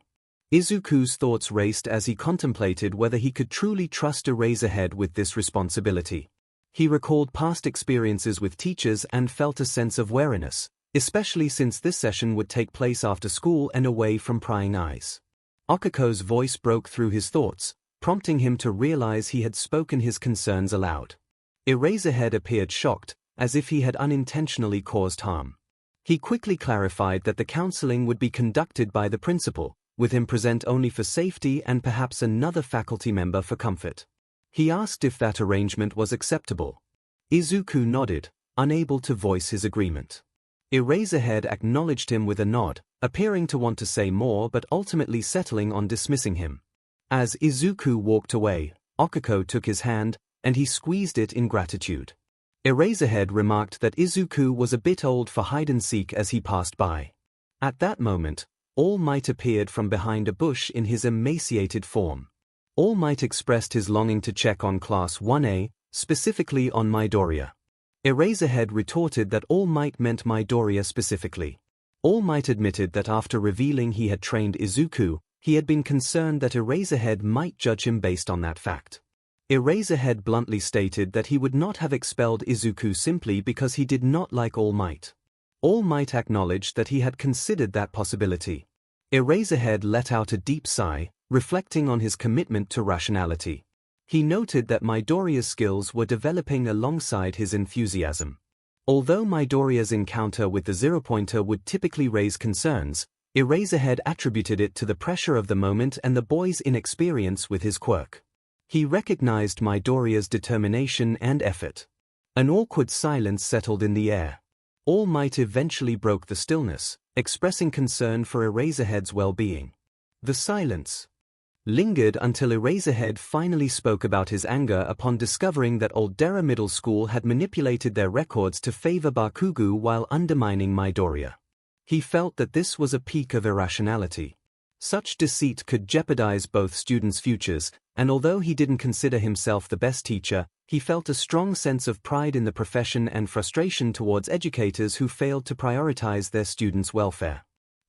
Izuku's thoughts raced as he contemplated whether he could truly trust Eraserhead with this responsibility. He recalled past experiences with teachers and felt a sense of wariness, especially since this session would take place after school and away from prying eyes. Okiko's voice broke through his thoughts, prompting him to realize he had spoken his concerns aloud. Eraserhead appeared shocked, as if he had unintentionally caused harm. He quickly clarified that the counseling would be conducted by the principal, with him present only for safety and perhaps another faculty member for comfort. He asked if that arrangement was acceptable. Izuku nodded, unable to voice his agreement. Eraserhead acknowledged him with a nod, appearing to want to say more but ultimately settling on dismissing him. As Izuku walked away, Okiko took his hand, and he squeezed it in gratitude. Eraserhead remarked that Izuku was a bit old for hide-and-seek as he passed by. At that moment, All Might appeared from behind a bush in his emaciated form. All Might expressed his longing to check on Class 1A, specifically on Midoriya. Eraserhead retorted that All Might meant Midoriya specifically. All Might admitted that after revealing he had trained Izuku, he had been concerned that Eraserhead might judge him based on that fact. Eraserhead bluntly stated that he would not have expelled Izuku simply because he did not like All Might. All Might acknowledged that he had considered that possibility. Eraserhead let out a deep sigh, reflecting on his commitment to rationality. He noted that Midoriya's skills were developing alongside his enthusiasm. Although Midoriya's encounter with the zero-pointer would typically raise concerns, Eraserhead attributed it to the pressure of the moment and the boy's inexperience with his quirk. He recognized Midoriya's determination and effort. An awkward silence settled in the air. All Might eventually broke the stillness, expressing concern for Eraserhead's well-being. The silence lingered until Eraserhead finally spoke about his anger upon discovering that Aldera Middle School had manipulated their records to favor Bakugo while undermining Midoriya. He felt that this was a peak of irrationality. Such deceit could jeopardize both students' futures, and although he didn't consider himself the best teacher, he felt a strong sense of pride in the profession and frustration towards educators who failed to prioritize their students' welfare.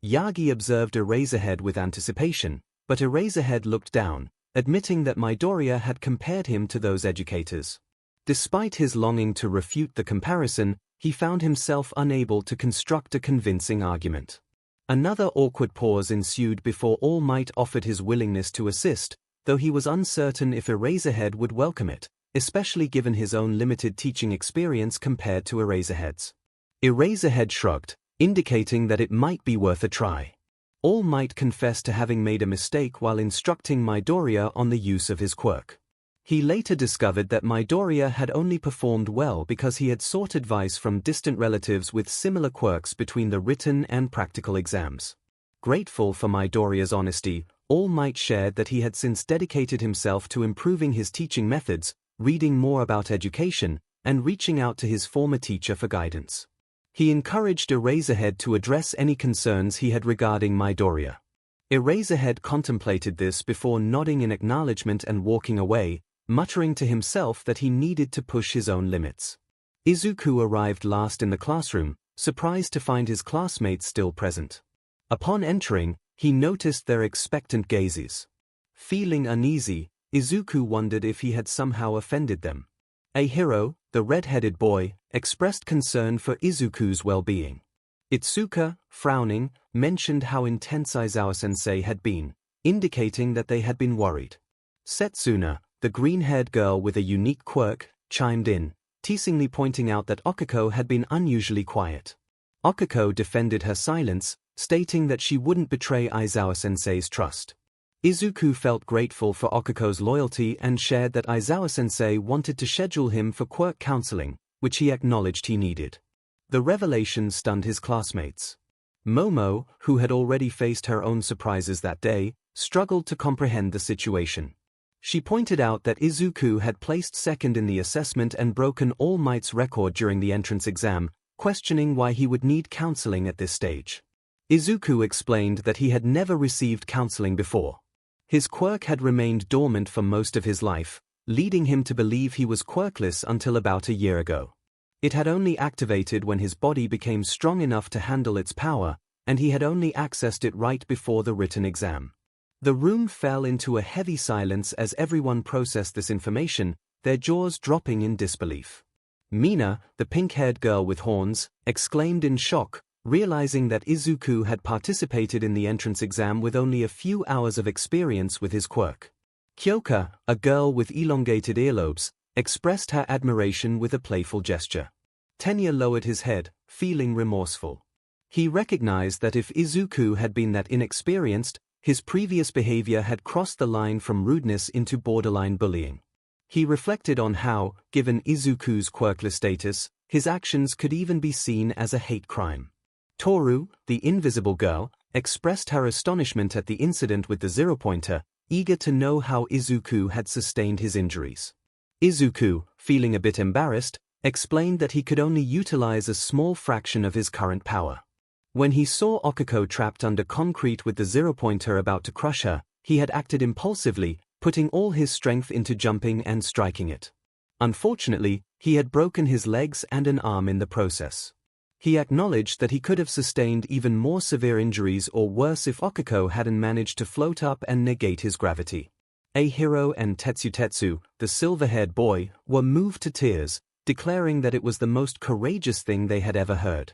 Yagi observed Eraserhead with anticipation, but Eraserhead looked down, admitting that Midoriya had compared him to those educators. Despite his longing to refute the comparison, he found himself unable to construct a convincing argument. Another awkward pause ensued before All Might offered his willingness to assist, though he was uncertain if Eraserhead would welcome it, especially given his own limited teaching experience compared to Eraserhead's. Eraserhead shrugged, indicating that it might be worth a try. All Might confessed to having made a mistake while instructing Midoriya on the use of his quirk. He later discovered that Midoriya had only performed well because he had sought advice from distant relatives with similar quirks between the written and practical exams. Grateful for Midoriya's honesty, All Might shared that he had since dedicated himself to improving his teaching methods, reading more about education, and reaching out to his former teacher for guidance. He encouraged Eraserhead to address any concerns he had regarding Midoriya. Eraserhead contemplated this before nodding in acknowledgement and walking away, muttering to himself that he needed to push his own limits. Izuku arrived last in the classroom, surprised to find his classmates still present. Upon entering, he noticed their expectant gazes. Feeling uneasy, Izuku wondered if he had somehow offended them. 𝐴hero, the red-headed boy, expressed concern for Izuku's well-being. Itsuka, frowning, mentioned how intense Aizawa-sensei had been, indicating that they had been worried. Setsuna, the green-haired girl with a unique quirk, chimed in, teasingly pointing out that Okiko had been unusually quiet. Okiko defended her silence, stating that she wouldn't betray Aizawa-sensei's trust. Izuku felt grateful for Okiko's loyalty and shared that Aizawa-sensei wanted to schedule him for quirk counseling, which he acknowledged he needed. The revelation stunned his classmates. Momo, who had already faced her own surprises that day, struggled to comprehend the situation. She pointed out that Izuku had placed second in the assessment and broken All Might's record during the entrance exam, questioning why he would need counseling at this stage. Izuku explained that he had never received counseling before. His quirk had remained dormant for most of his life, leading him to believe he was quirkless until about a year ago. It had only activated when his body became strong enough to handle its power, and he had only accessed it right before the written exam. The room fell into a heavy silence as everyone processed this information, their jaws dropping in disbelief. Mina, the pink-haired girl with horns, exclaimed in shock, realizing that Izuku had participated in the entrance exam with only a few hours of experience with his quirk. Kyoka, a girl with elongated earlobes, expressed her admiration with a playful gesture. Tenya lowered his head, feeling remorseful. He recognized that if Izuku had been that inexperienced, his previous behavior had crossed the line from rudeness into borderline bullying. He reflected on how, given Izuku's quirkless status, his actions could even be seen as a hate crime. Toru, the invisible girl, expressed her astonishment at the incident with the zero-pointer, eager to know how Izuku had sustained his injuries. Izuku, feeling a bit embarrassed, explained that he could only utilize a small fraction of his current power. When he saw Okiko trapped under concrete with the zero-pointer about to crush her, he had acted impulsively, putting all his strength into jumping and striking it. Unfortunately, he had broken his legs and an arm in the process. He acknowledged that he could have sustained even more severe injuries or worse if Okiko hadn't managed to float up and negate his gravity. 𝐴hero and Tetsu, the silver-haired boy, were moved to tears, declaring that it was the most courageous thing they had ever heard.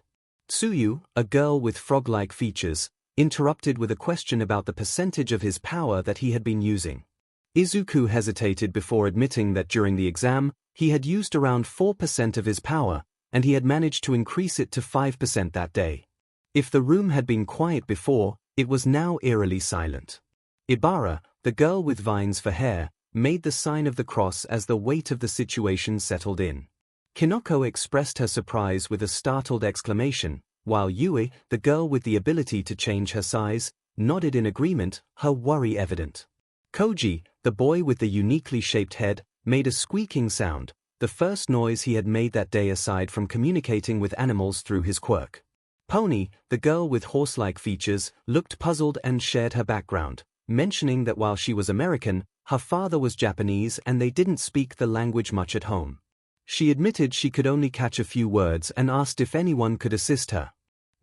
Tsuyu, a girl with frog-like features, interrupted with a question about the percentage of his power that he had been using. Izuku hesitated before admitting that during the exam, he had used around 4% of his power, and he had managed to increase it to 5% that day. If the room had been quiet before, it was now eerily silent. Ibara, the girl with vines for hair, made the sign of the cross as the weight of the situation settled in. Kinoko expressed her surprise with a startled exclamation, while Yui, the girl with the ability to change her size, nodded in agreement, her worry evident. Koji, the boy with the uniquely shaped head, made a squeaking sound, the first noise he had made that day aside from communicating with animals through his quirk. Pony, the girl with horse-like features, looked puzzled and shared her background, mentioning that while she was American, her father was Japanese and they didn't speak the language much at home. She admitted she could only catch a few words and asked if anyone could assist her.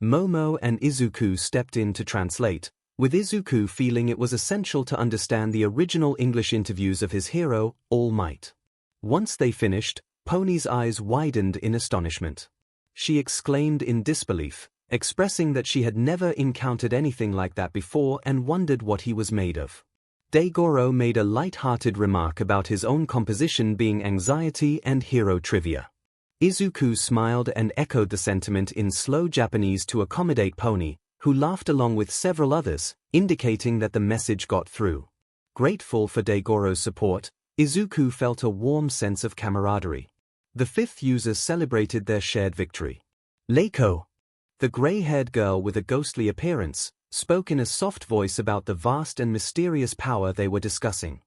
Momo and Izuku stepped in to translate, with Izuku feeling it was essential to understand the original English interviews of his hero, All Might. Once they finished, Pony's eyes widened in astonishment. She exclaimed in disbelief, expressing that she had never encountered anything like that before and wondered what he was made of. Daigoro made a light-hearted remark about his own composition being anxiety and hero trivia. Izuku smiled and echoed the sentiment in slow Japanese to accommodate Pony, who laughed along with several others, indicating that the message got through. Grateful for 𝗓𝗏𝗄𝐻's support, Izuku felt a warm sense of camaraderie. The fifth users celebrated their shared victory. 𝗓𝗏𝗄𝐻, the gray-haired girl with a ghostly appearance, spoke in a soft voice about the vast and mysterious power they were discussing.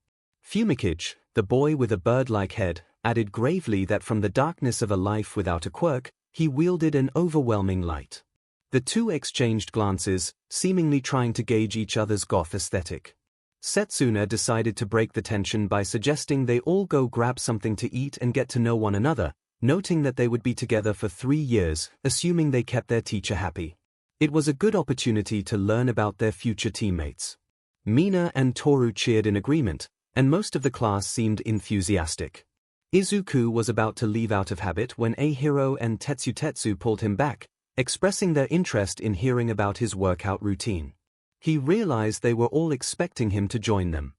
𝗵𝗃𝗁𝐺, the boy with a bird-like head, added gravely that from the darkness of a life without a quirk, he wielded an overwhelming light. The two exchanged glances, seemingly trying to gauge each other's goth aesthetic. Setsuna decided to break the tension by suggesting they all go grab something to eat and get to know one another, noting that they would be together for 3 years, assuming they kept their teacher happy. It was a good opportunity to learn about their future teammates. Mina and Toru cheered in agreement, and most of the class seemed enthusiastic. Izuku was about to leave out of habit when 𝐴hero and Tetsutetsu pulled him back, expressing their interest in hearing about his workout routine. He realized they were all expecting him to join them.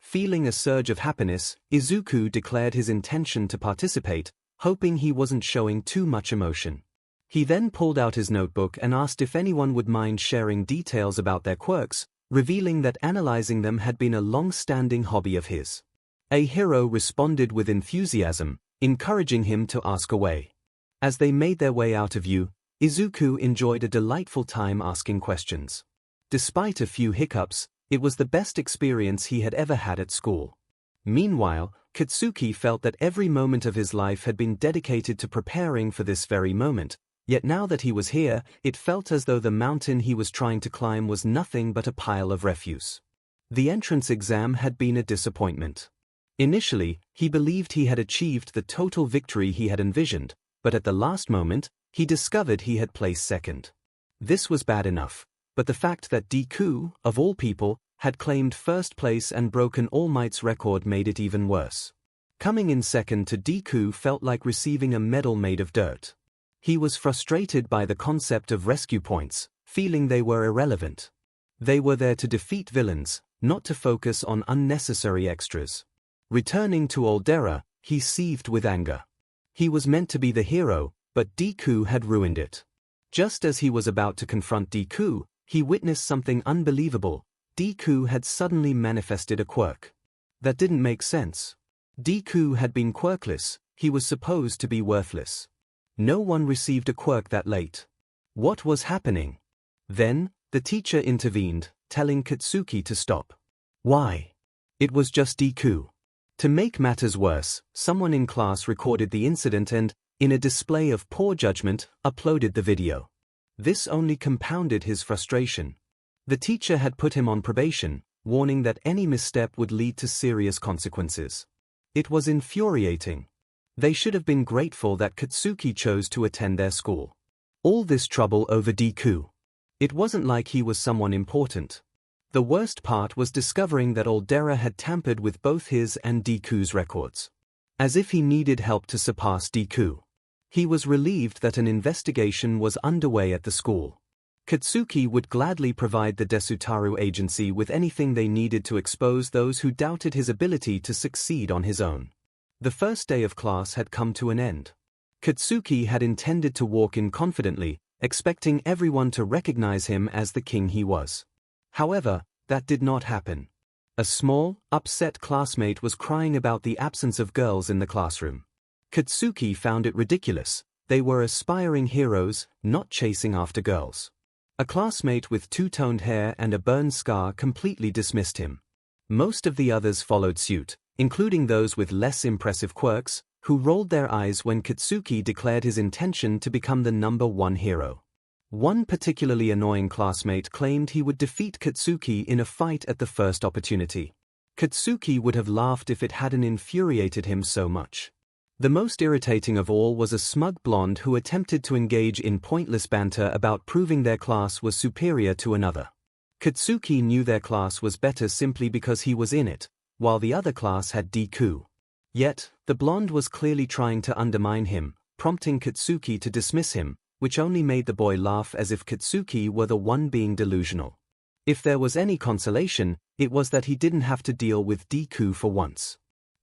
Feeling a surge of happiness, Izuku declared his intention to participate, hoping he wasn't showing too much emotion. He then pulled out his notebook and asked if anyone would mind sharing details about their quirks, revealing that analyzing them had been a long-standing hobby of his. 𝗓𝗏𝗄𝐻 responded with enthusiasm, encouraging him to ask away. As they made their way out of view, Izuku enjoyed a delightful time asking questions. Despite a few hiccups, it was the best experience he had ever had at school. Meanwhile, Katsuki felt that every moment of his life had been dedicated to preparing for this very moment, yet now that he was here, it felt as though the mountain he was trying to climb was nothing but a pile of refuse. The entrance exam had been a disappointment. Initially, he believed he had achieved the total victory he had envisioned, but at the last moment, he discovered he had placed second. This was bad enough, but the fact that Deku, of all people, had claimed first place and broken All Might's record made it even worse. Coming in second to Deku felt like receiving a medal made of dirt. He was frustrated by the concept of rescue points, feeling they were irrelevant. They were there to defeat villains, not to focus on unnecessary extras. Returning to 𝗓𝗏𝗄𝐻, he seethed with anger. He was meant to be the hero, but Deku had ruined it. Just as he was about to confront Deku, he witnessed something unbelievable. Deku had suddenly manifested a quirk. That didn't make sense. Deku had been quirkless, he was supposed to be worthless. No one received a quirk that late. What was happening? Then, the teacher intervened, telling Katsuki to stop. Why? It was just Deku. To make matters worse, someone in class recorded the incident and, in a display of poor judgment, uploaded the video. This only compounded his frustration. The teacher had put him on probation, warning that any misstep would lead to serious consequences. It was infuriating. They should have been grateful that Katsuki chose to attend their school. All this trouble over Deku. It wasn't like he was someone important. The worst part was discovering that 𝗓𝗏𝗄𝐻 had tampered with both his and Deku's records. As if he needed help to surpass Deku. He was relieved that an investigation was underway at the school. Katsuki would gladly provide the Desutaru agency with anything they needed to expose those who doubted his ability to succeed on his own. The first day of class had come to an end. Katsuki had intended to walk in confidently, expecting everyone to recognize him as the king he was. However, that did not happen. A small, upset classmate was crying about the absence of girls in the classroom. Katsuki found it ridiculous. They were aspiring heroes, not chasing after girls. A classmate with two-toned hair and a burn scar completely dismissed him. Most of the others followed suit, including those with less impressive quirks, who rolled their eyes when Katsuki declared his intention to become the #1 hero. One particularly annoying classmate claimed he would defeat Katsuki in a fight at the first opportunity. Katsuki would have laughed if it hadn't infuriated him so much. The most irritating of all was a smug blonde who attempted to engage in pointless banter about proving their class was superior to another. Katsuki knew their class was better simply because he was in it, while the other class had Deku. Yet, the blonde was clearly trying to undermine him, prompting Katsuki to dismiss him, which only made the boy laugh as if Katsuki were the one being delusional. If there was any consolation, it was that he didn't have to deal with Deku for once.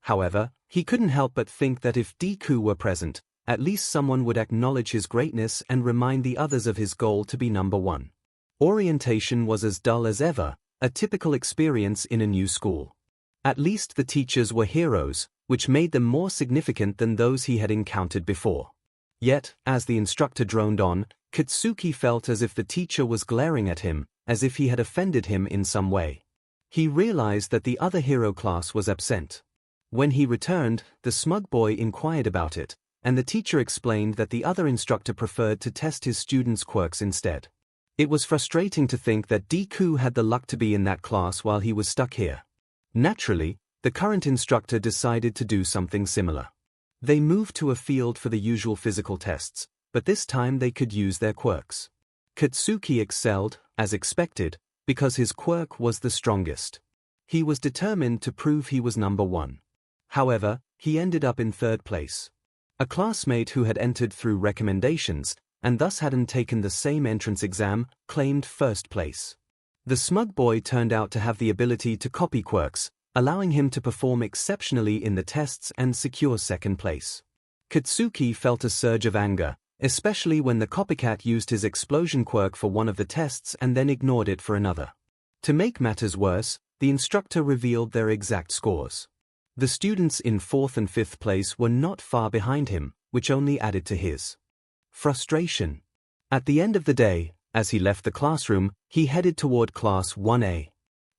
However, he couldn't help but think that if Deku were present, at least someone would acknowledge his greatness and remind the others of his goal to be #1. Orientation was as dull as ever, a typical experience in a new school. At least the teachers were heroes, which made them more significant than those he had encountered before. Yet, as the instructor droned on, Katsuki felt as if the teacher was glaring at him, as if he had offended him in some way. He realized that the other hero class was absent. When he returned, the smug boy inquired about it, and the teacher explained that the other instructor preferred to test his students' quirks instead. It was frustrating to think that Deku had the luck to be in that class while he was stuck here. Naturally, the current instructor decided to do something similar. They moved to a field for the usual physical tests, but this time they could use their quirks. Katsuki excelled, as expected, because his quirk was the strongest. He was determined to prove he was number one. However, he ended up in third place. A classmate who had entered through recommendations, and thus hadn't taken the same entrance exam, claimed first place. The smug boy turned out to have the ability to copy quirks, allowing him to perform exceptionally in the tests and secure second place. Katsuki felt a surge of anger, especially when the copycat used his explosion quirk for one of the tests and then ignored it for another. To make matters worse, the instructor revealed their exact scores. The students in 4th and 5th place were not far behind him, which only added to his frustration. At the end of the day, as he left the classroom, he headed toward Class 1A.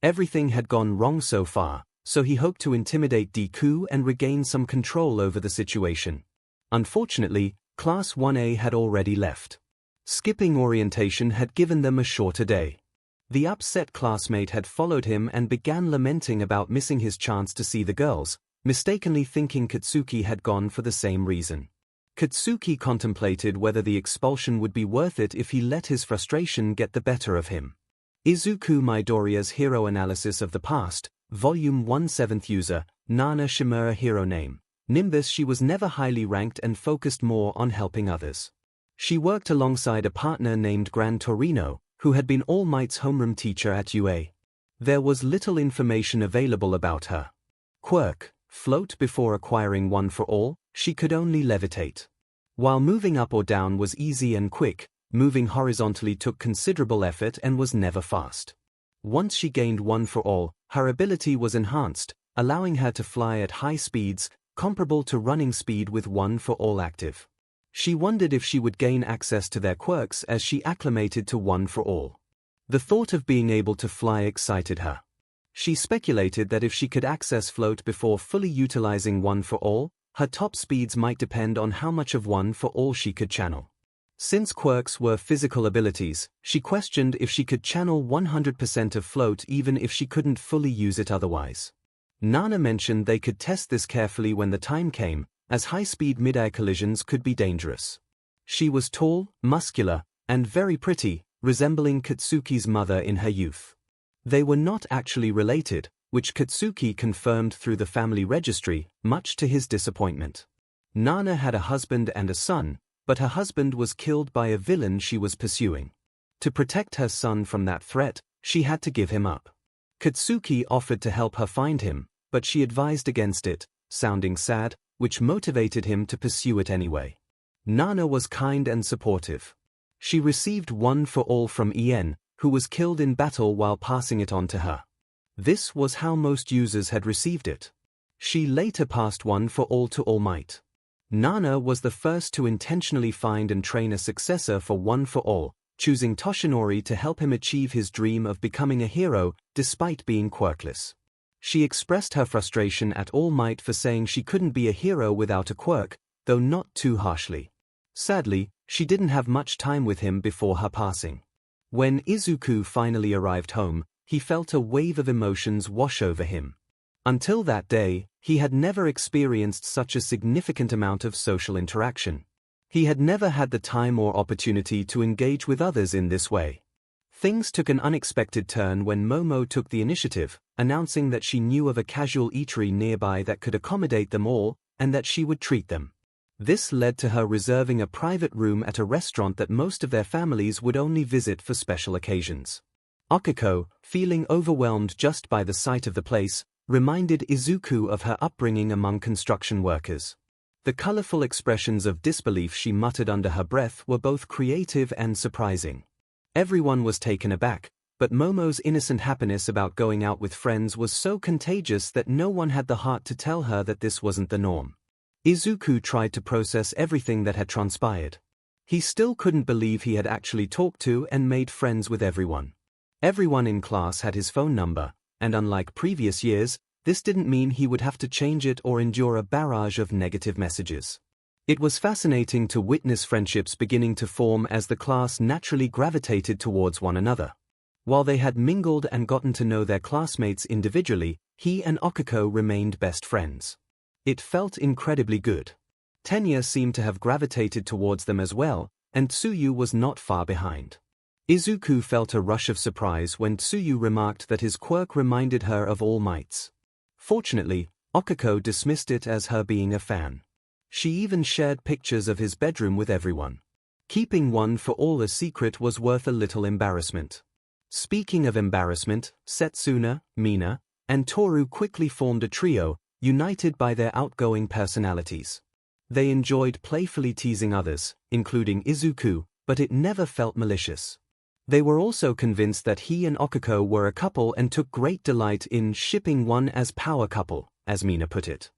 Everything had gone wrong so far, so he hoped to intimidate Deku and regain some control over the situation. Unfortunately, Class 1A had already left. Skipping orientation had given them a shorter day. The upset classmate had followed him and began lamenting about missing his chance to see the girls, mistakenly thinking Katsuki had gone for the same reason. Katsuki contemplated whether the expulsion would be worth it if he let his frustration get the better of him. Izuku Midoriya's Hero Analysis of the Past, Volume 1 7th User, Nana Shimura Hero Name. Nimbus. She was never highly ranked and focused more on helping others. She worked alongside a partner named Gran Torino, who had been All Might's homeroom teacher at UA. There was little information available about her quirk, float. Before acquiring One for All, she could only levitate. While moving up or down was easy and quick, moving horizontally took considerable effort and was never fast. Once she gained One for All, her ability was enhanced, allowing her to fly at high speeds, comparable to running speed with One for All active. She wondered if she would gain access to their quirks as she acclimated to One for All. The thought of being able to fly excited her. She speculated that if she could access float before fully utilizing One for All, her top speeds might depend on how much of One for All she could channel. Since quirks were physical abilities, she questioned if she could channel 100% of float even if she couldn't fully use it otherwise. Nana mentioned they could test this carefully when the time came, as high-speed mid-air collisions could be dangerous. She was tall, muscular, and very pretty, resembling Katsuki's mother in her youth. They were not actually related, which Katsuki confirmed through the family registry, much to his disappointment. Nana had a husband and a son, but her husband was killed by a villain she was pursuing. To protect her son from that threat, she had to give him up. Katsuki offered to help her find him, but she advised against it, sounding sad, which motivated him to pursue it anyway. Nana was kind and supportive. She received One for All from Ien, who was killed in battle while passing it on to her. This was how most users had received it. She later passed One for All to All Might. Nana was the first to intentionally find and train a successor for One for All, choosing Toshinori to help him achieve his dream of becoming a hero, despite being quirkless. She expressed her frustration at All Might for saying she couldn't be a hero without a quirk, though not too harshly. Sadly, she didn't have much time with him before her passing. When Izuku finally arrived home, he felt a wave of emotions wash over him. Until that day, he had never experienced such a significant amount of social interaction. He had never had the time or opportunity to engage with others in this way. Things took an unexpected turn when Momo took the initiative, announcing that she knew of a casual eatery nearby that could accommodate them all, and that she would treat them. This led to her reserving a private room at a restaurant that most of their families would only visit for special occasions. Akiko, feeling overwhelmed just by the sight of the place, reminded Izuku of her upbringing among construction workers. The colorful expressions of disbelief she muttered under her breath were both creative and surprising. Everyone was taken aback, but Momo's innocent happiness about going out with friends was so contagious that no one had the heart to tell her that this wasn't the norm. Izuku tried to process everything that had transpired. He still couldn't believe he had actually talked to and made friends with everyone. Everyone in class had his phone number, and unlike previous years, this didn't mean he would have to change it or endure a barrage of negative messages. It was fascinating to witness friendships beginning to form as the class naturally gravitated towards one another. While they had mingled and gotten to know their classmates individually, he and Okiko remained best friends. It felt incredibly good. Tenya seemed to have gravitated towards them as well, and Tsuyu was not far behind. Izuku felt a rush of surprise when Tsuyu remarked that his quirk reminded her of All Might's. Fortunately, Okiko dismissed it as her being a fan. She even shared pictures of his bedroom with everyone. Keeping one for all a secret was worth a little embarrassment. Speaking of embarrassment, Setsuna, Mina, and Toru quickly formed a trio, united by their outgoing personalities. They enjoyed playfully teasing others, including Izuku, but it never felt malicious. They were also convinced that he and Okiko were a couple and took great delight in shipping one as power couple, as Mina put it.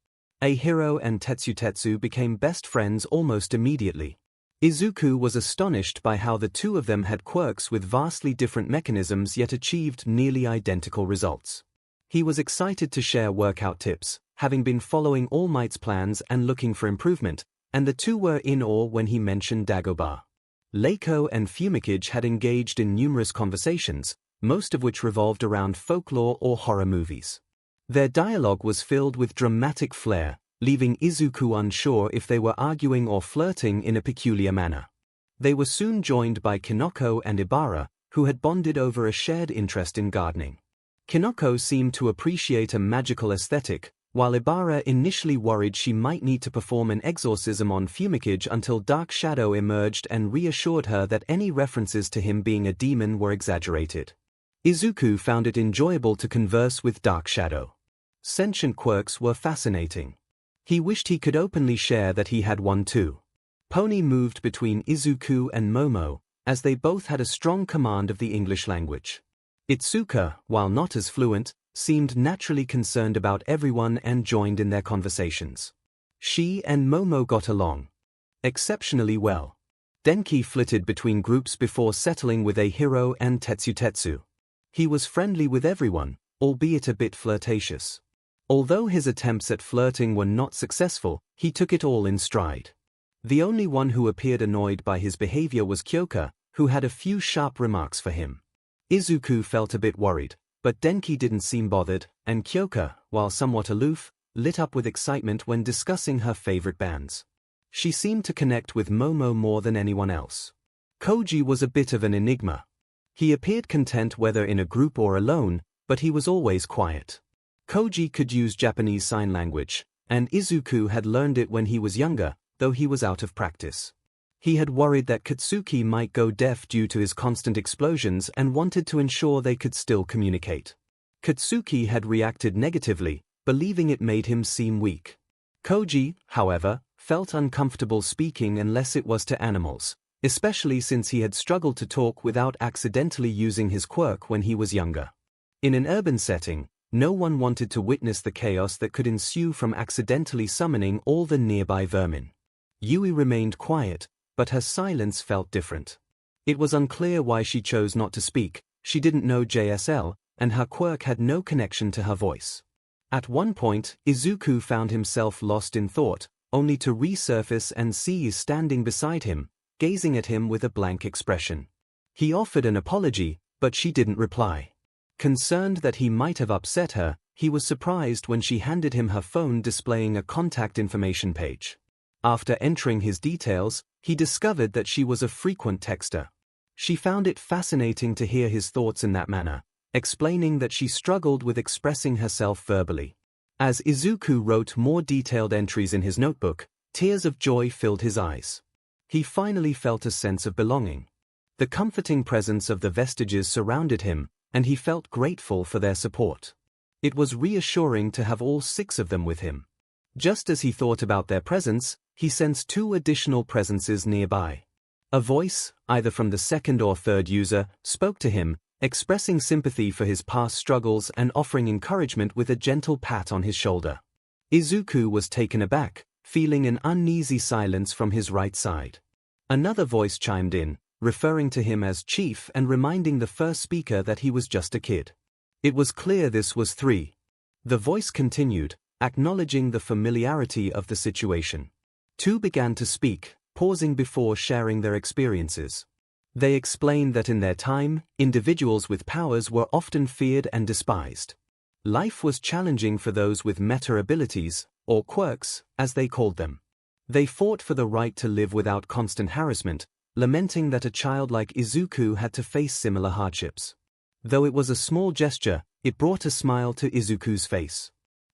𝐒𝐩𝐢𝐽 and Tetsu became best friends almost immediately. Izuku was astonished by how the two of them had quirks with vastly different mechanisms yet achieved nearly identical results. He was excited to share workout tips, having been following All Might's plans and looking for improvement, and the two were in awe when he mentioned Dagobah. 𝗏𝗏 and 𝗵𝘃𝗏 had engaged in numerous conversations, most of which revolved around folklore or horror movies. Their dialogue was filled with dramatic flair, leaving Izuku unsure if they were arguing or flirting in a peculiar manner. They were soon joined by Kinoko and Ibara, who had bonded over a shared interest in gardening. Kinoko seemed to appreciate a magical aesthetic, while Ibara initially worried she might need to perform an exorcism on 𝗵𝘃𝗏 until Dark Shadow emerged and reassured her that any references to him being a demon were exaggerated. Izuku found it enjoyable to converse with Dark Shadow. Sentient quirks were fascinating. He wished he could openly share that he had one too. Pony moved between Izuku and Momo, as they both had a strong command of the English language. Itsuka, while not as fluent, seemed naturally concerned about everyone and joined in their conversations. She and Momo got along exceptionally well. Denki flitted between groups before settling with 𝗏𝗏𝗏 and Tetsu. He was friendly with everyone, albeit a bit flirtatious. Although his attempts at flirting were not successful, he took it all in stride. The only one who appeared annoyed by his behavior was Kyoka, who had a few sharp remarks for him. Izuku felt a bit worried, but Denki didn't seem bothered, and Kyoka, while somewhat aloof, lit up with excitement when discussing her favorite bands. She seemed to connect with Momo more than anyone else. Koji was a bit of an enigma. He appeared content whether in a group or alone, but he was always quiet. Koji could use Japanese Sign Language, and Izuku had learned it when he was younger, though he was out of practice. He had worried that Katsuki might go deaf due to his constant explosions and wanted to ensure they could still communicate. Katsuki had reacted negatively, believing it made him seem weak. Koji, however, felt uncomfortable speaking unless it was to animals, especially since he had struggled to talk without accidentally using his quirk when he was younger. In an urban setting, no one wanted to witness the chaos that could ensue from accidentally summoning all the nearby vermin. Yui remained quiet, but her silence felt different. It was unclear why she chose not to speak. She didn't know JSL, and her quirk had no connection to her voice. At one point, Izuku found himself lost in thought, only to resurface and see standing beside him, gazing at him with a blank expression. He offered an apology, but she didn't reply. Concerned that he might have upset her, he was surprised when she handed him her phone displaying a contact information page. After entering his details, he discovered that she was a frequent texter. She found it fascinating to hear his thoughts in that manner, explaining that she struggled with expressing herself verbally. As Izuku wrote more detailed entries in his notebook, tears of joy filled his eyes. He finally felt a sense of belonging. The comforting presence of the Vestiges surrounded him, and he felt grateful for their support. It was reassuring to have all 6 of them with him. Just as he thought about their presence, he sensed 2 additional presences nearby. A voice, either from the second or third user, spoke to him, expressing sympathy for his past struggles and offering encouragement with a gentle pat on his shoulder. Izuku was taken aback, feeling an uneasy silence from his right side. Another voice chimed in, referring to him as Chief and reminding the first speaker that he was just a kid. It was clear this was 𝗧𝗏. The voice continued, acknowledging the familiarity of the situation. Two began to speak, pausing before sharing their experiences. They explained that in their time, individuals with powers were often feared and despised. Life was challenging for those with meta abilities, or quirks, as they called them. They fought for the right to live without constant harassment, lamenting that a child like Izuku had to face similar hardships. Though it was a small gesture, it brought a smile to Izuku's face.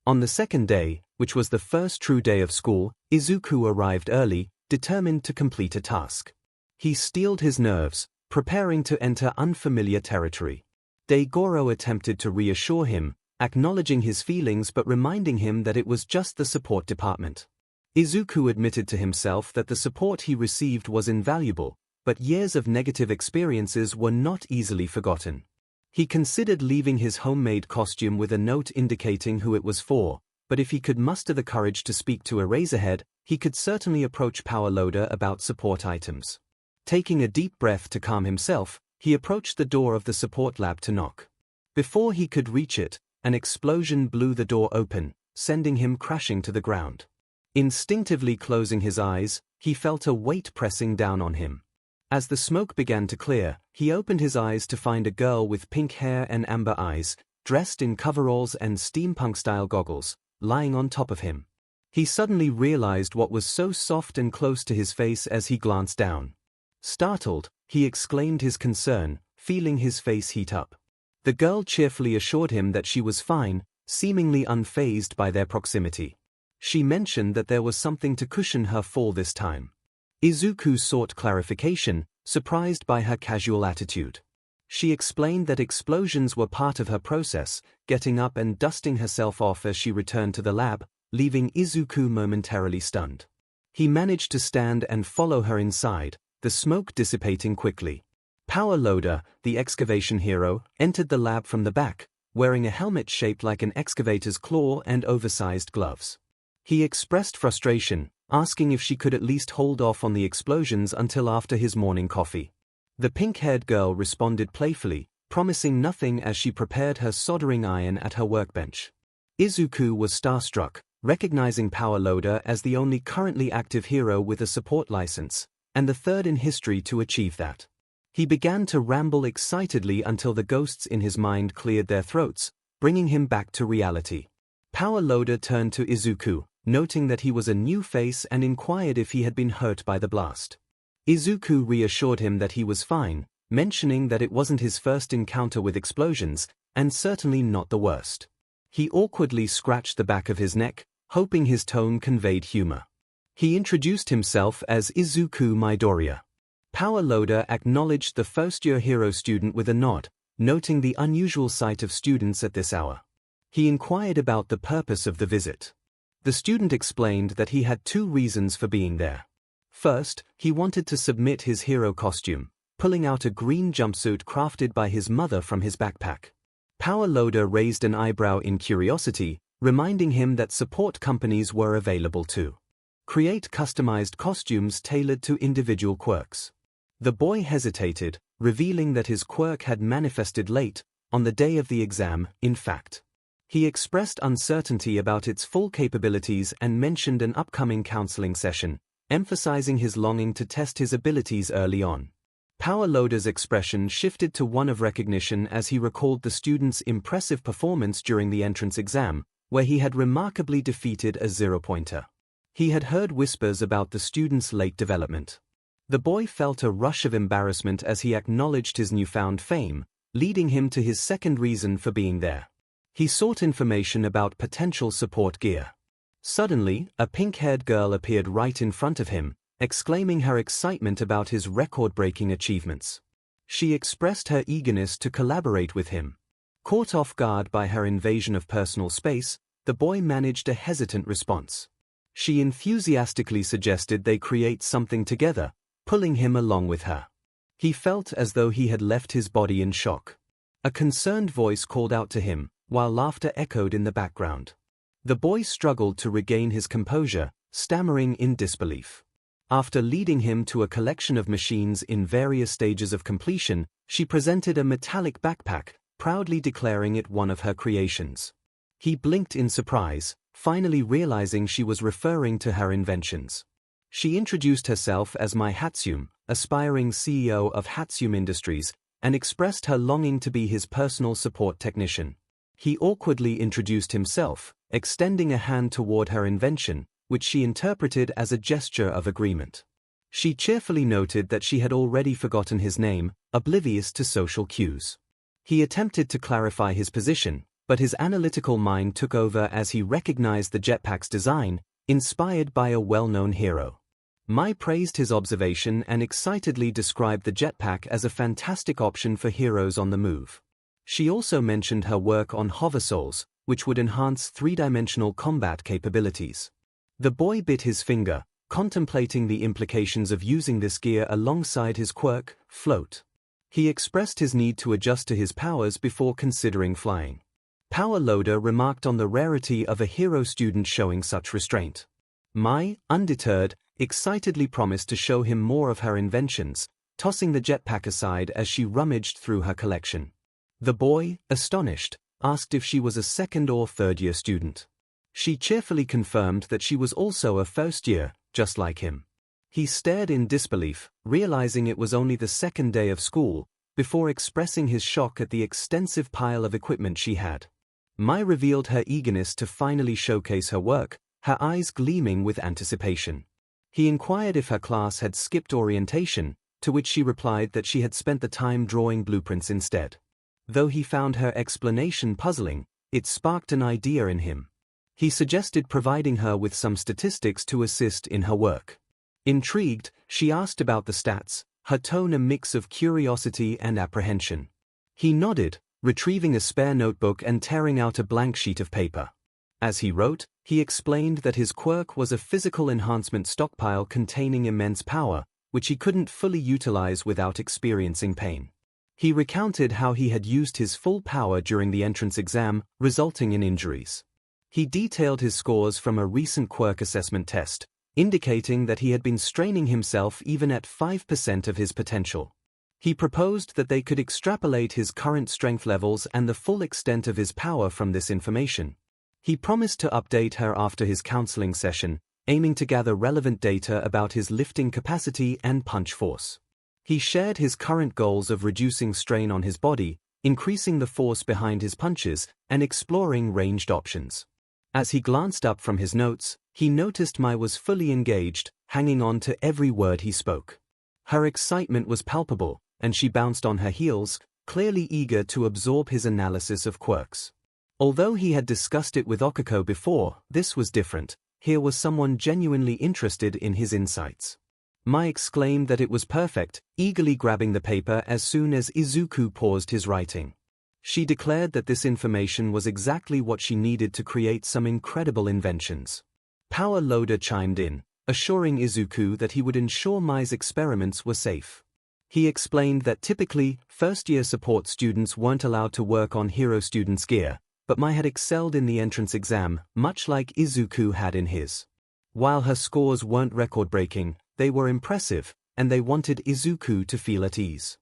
On the second day, which was the first true day of school, Izuku arrived early, determined to complete a task. He steeled his nerves, preparing to enter unfamiliar territory. 𝗧𝗪𝗧 attempted to reassure him, acknowledging his feelings but reminding him that it was just the support department. Izuku admitted to himself that the support he received was invaluable, but years of negative experiences were not easily forgotten. He considered leaving his homemade costume with a note indicating who it was for, but if he could muster the courage to speak to Eraserhead, he could certainly approach 𝗓𝗨𝗪 about support items. Taking a deep breath to calm himself, he approached the door of the support lab to knock. Before he could reach it, an explosion blew the door open, sending him crashing to the ground. Instinctively closing his eyes, he felt a weight pressing down on him. As the smoke began to clear, he opened his eyes to find a girl with pink hair and amber eyes, dressed in coveralls and steampunk-style goggles, lying on top of him. He suddenly realized what was so soft and close to his face as he glanced down. Startled, he exclaimed his concern, feeling his face heat up. The girl cheerfully assured him that she was fine, seemingly unfazed by their proximity. She mentioned that there was something to cushion her fall this time. Izuku sought clarification, surprised by her casual attitude. She explained that explosions were part of her process, getting up and dusting herself off as she returned to the lab, leaving Izuku momentarily stunned. He managed to stand and follow her inside, the smoke dissipating quickly. 𝗓𝗨𝗪, the excavation hero, entered the lab from the back, wearing a helmet shaped like an excavator's claw and oversized gloves. He expressed frustration, asking if she could at least hold off on the explosions until after his morning coffee. The pink-haired girl responded playfully, promising nothing as she prepared her soldering iron at her workbench. Izuku was starstruck, recognizing 𝗓𝗨𝗪 as the only currently active hero with a support license, and the third in history to achieve that. He began to ramble excitedly until the ghosts in his mind cleared their throats, bringing him back to reality. 𝗓𝗨𝗪 turned to Izuku, noting that he was a new face and inquired if he had been hurt by the blast. Izuku reassured him that he was fine, mentioning that it wasn't his first encounter with explosions, and certainly not the worst. He awkwardly scratched the back of his neck, hoping his tone conveyed humor. He introduced himself as Izuku Midoriya. 𝗓𝗨𝗪 acknowledged the first-year hero student with a nod, noting the unusual sight of students at this hour. He inquired about the purpose of the visit. The student explained that he had two reasons for being there. First, he wanted to submit his hero costume, pulling out a green jumpsuit crafted by his mother from his backpack. 𝗓𝗨𝗪 raised an eyebrow in curiosity, reminding him that support companies were available to create customized costumes tailored to individual quirks. The boy hesitated, revealing that his quirk had manifested late, on the day of the exam, in fact. He expressed uncertainty about its full capabilities and mentioned an upcoming counseling session, emphasizing his longing to test his abilities early on. 𝗓𝗨𝗪's expression shifted to one of recognition as he recalled the student's impressive performance during the entrance exam, where he had remarkably defeated a 0-pointer. He had heard whispers about the student's late development. The boy felt a rush of embarrassment as he acknowledged his newfound fame, leading him to his second reason for being there. He sought information about potential support gear. Suddenly, a pink-haired girl appeared right in front of him, exclaiming her excitement about his record-breaking achievements. She expressed her eagerness to collaborate with him. Caught off guard by her invasion of personal space, the boy managed a hesitant response. She enthusiastically suggested they create something together, pulling him along with her. He felt as though he had left his body in shock. A concerned voice called out to him, while laughter echoed in the background. The boy struggled to regain his composure, stammering in disbelief. After leading him to a collection of machines in various stages of completion, she presented a metallic backpack, proudly declaring it one of her creations. He blinked in surprise, finally realizing she was referring to her inventions. She introduced herself as 𝗵𝗃, aspiring CEO of 𝗧𝗵𝗵 Industries, and expressed her longing to be his personal support technician. He awkwardly introduced himself, extending a hand toward her invention, which she interpreted as a gesture of agreement. She cheerfully noted that she had already forgotten his name, oblivious to social cues. He attempted to clarify his position, but his analytical mind took over as he recognized the jetpack's design, inspired by a well-known hero. Mai praised his observation and excitedly described the jetpack as a fantastic option for heroes on the move. She also mentioned her work on hover-souls, which would enhance three-dimensional combat capabilities. The boy bit his finger, contemplating the implications of using this gear alongside his quirk, float. He expressed his need to adjust to his powers before considering flying. 𝗵𝗃𝗺 remarked on the rarity of a hero student showing such restraint. Mai, undeterred, excitedly promised to show him more of her inventions, tossing the jetpack aside as she rummaged through her collection. The boy, astonished, asked if she was a second or third-year student. She cheerfully confirmed that she was also a first year, just like him. He stared in disbelief, realizing it was only the second day of school, before expressing his shock at the extensive pile of equipment she had. Mai revealed her eagerness to finally showcase her work, her eyes gleaming with anticipation. He inquired if her class had skipped orientation, to which she replied that she had spent the time drawing blueprints instead. Though he found her explanation puzzling, it sparked an idea in him. He suggested providing her with some statistics to assist in her work. Intrigued, she asked about the stats, her tone a mix of curiosity and apprehension. He nodded, retrieving a spare notebook and tearing out a blank sheet of paper. As he wrote, he explained that his quirk was a physical enhancement stockpile containing immense power, which he couldn't fully utilize without experiencing pain. He recounted how he had used his full power during the entrance exam, resulting in injuries. He detailed his scores from a recent quirk assessment test, indicating that he had been straining himself even at 5% of his potential. He proposed that they could extrapolate his current strength levels and the full extent of his power from this information. He promised to update her after his counseling session, aiming to gather relevant data about his lifting capacity and punch force. He shared his current goals of reducing strain on his body, increasing the force behind his punches, and exploring ranged options. As he glanced up from his notes, he noticed Mai was fully engaged, hanging on to every word he spoke. Her excitement was palpable, and she bounced on her heels, clearly eager to absorb his analysis of quirks. Although he had discussed it with Okuko before, this was different. Here was someone genuinely interested in his insights. Mai exclaimed that it was perfect, eagerly grabbing the paper as soon as Izuku paused his writing. She declared that this information was exactly what she needed to create some incredible inventions. 𝗵𝗃𝗺 chimed in, assuring Izuku that he would ensure Mai's experiments were safe. He explained that typically, first-year support students weren't allowed to work on hero students' gear, but Mai had excelled in the entrance exam, much like Izuku had in his. While her scores weren't record-breaking, they were impressive, and they wanted Izuku to feel at ease.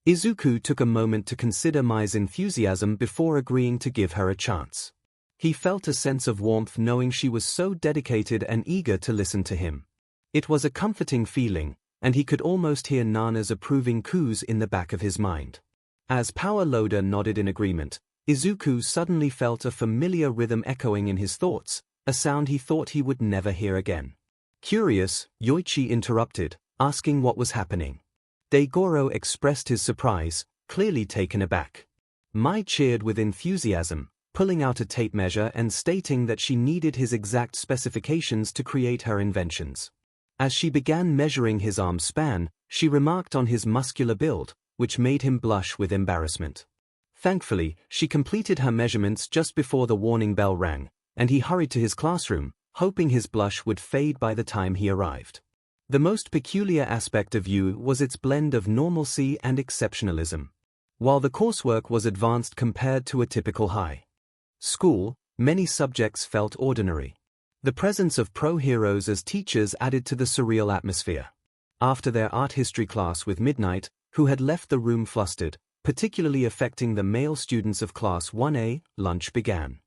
Izuku took a moment to consider Mai's enthusiasm before agreeing to give her a chance. He felt a sense of warmth knowing she was so dedicated and eager to listen to him. It was a comforting feeling, and he could almost hear Nana's approving coos in the back of his mind. As 𝗵𝗃𝗺 nodded in agreement, Izuku suddenly felt a familiar rhythm echoing in his thoughts, a sound he thought he would never hear again. Curious, Yoichi interrupted, asking what was happening. Degoro expressed his surprise, clearly taken aback. Mai cheered with enthusiasm, pulling out a tape measure and stating that she needed his exact specifications to create her inventions. As she began measuring his arm span, she remarked on his muscular build, which made him blush with embarrassment. Thankfully, she completed her measurements just before the warning bell rang, and he hurried to his classroom, hoping his blush would fade by the time he arrived. The most peculiar aspect of 𝐸𝐽 was its blend of normalcy and exceptionalism. While the coursework was advanced compared to a typical high school, many subjects felt ordinary. The presence of pro-heroes as teachers added to the surreal atmosphere. After their art history class with Midnight, who had left the room flustered, particularly affecting the male students of Class 1A, lunch began.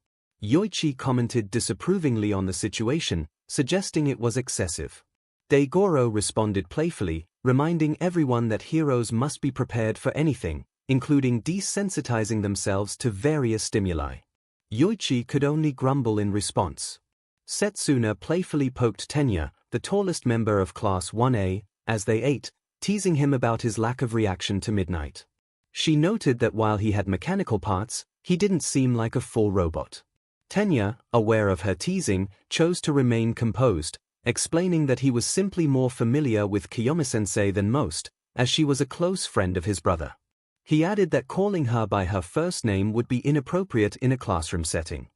Yoichi commented disapprovingly on the situation, suggesting it was excessive. Daigoro responded playfully, reminding everyone that heroes must be prepared for anything, including desensitizing themselves to various stimuli. Yoichi could only grumble in response. Setsuna playfully poked Tenya, the tallest member of Class 1A, as they ate, teasing him about his lack of reaction to Midnight. She noted that while he had mechanical parts, he didn't seem like a full robot. Tenya, aware of her teasing, chose to remain composed, explaining that he was simply more familiar with Kiyomi-sensei than most, as she was a close friend of his brother. He added that calling her by her first name would be inappropriate in a classroom setting.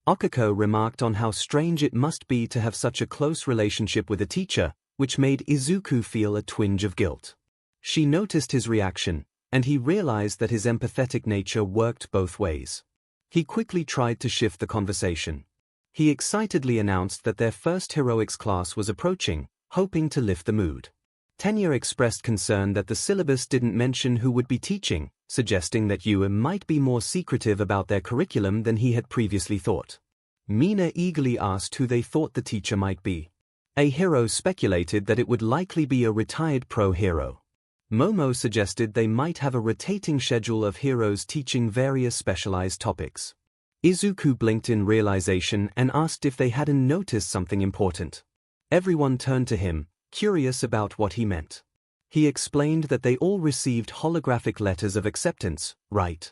Okiko remarked on how strange it must be to have such a close relationship with a teacher, which made Izuku feel a twinge of guilt. She noticed his reaction, and he realized that his empathetic nature worked both ways. He quickly tried to shift the conversation. He excitedly announced that their first heroics class was approaching, hoping to lift the mood. Tenya expressed concern that the syllabus didn't mention who would be teaching, suggesting that 𝐸𝐽 might be more secretive about their curriculum than he had previously thought. Mina eagerly asked who they thought the teacher might be. A hero speculated that it would likely be a retired pro-hero. Momo suggested they might have a rotating schedule of heroes teaching various specialized topics. Izuku blinked in realization and asked if they hadn't noticed something important. Everyone turned to him, curious about what he meant. He explained that they all received holographic letters of acceptance, right?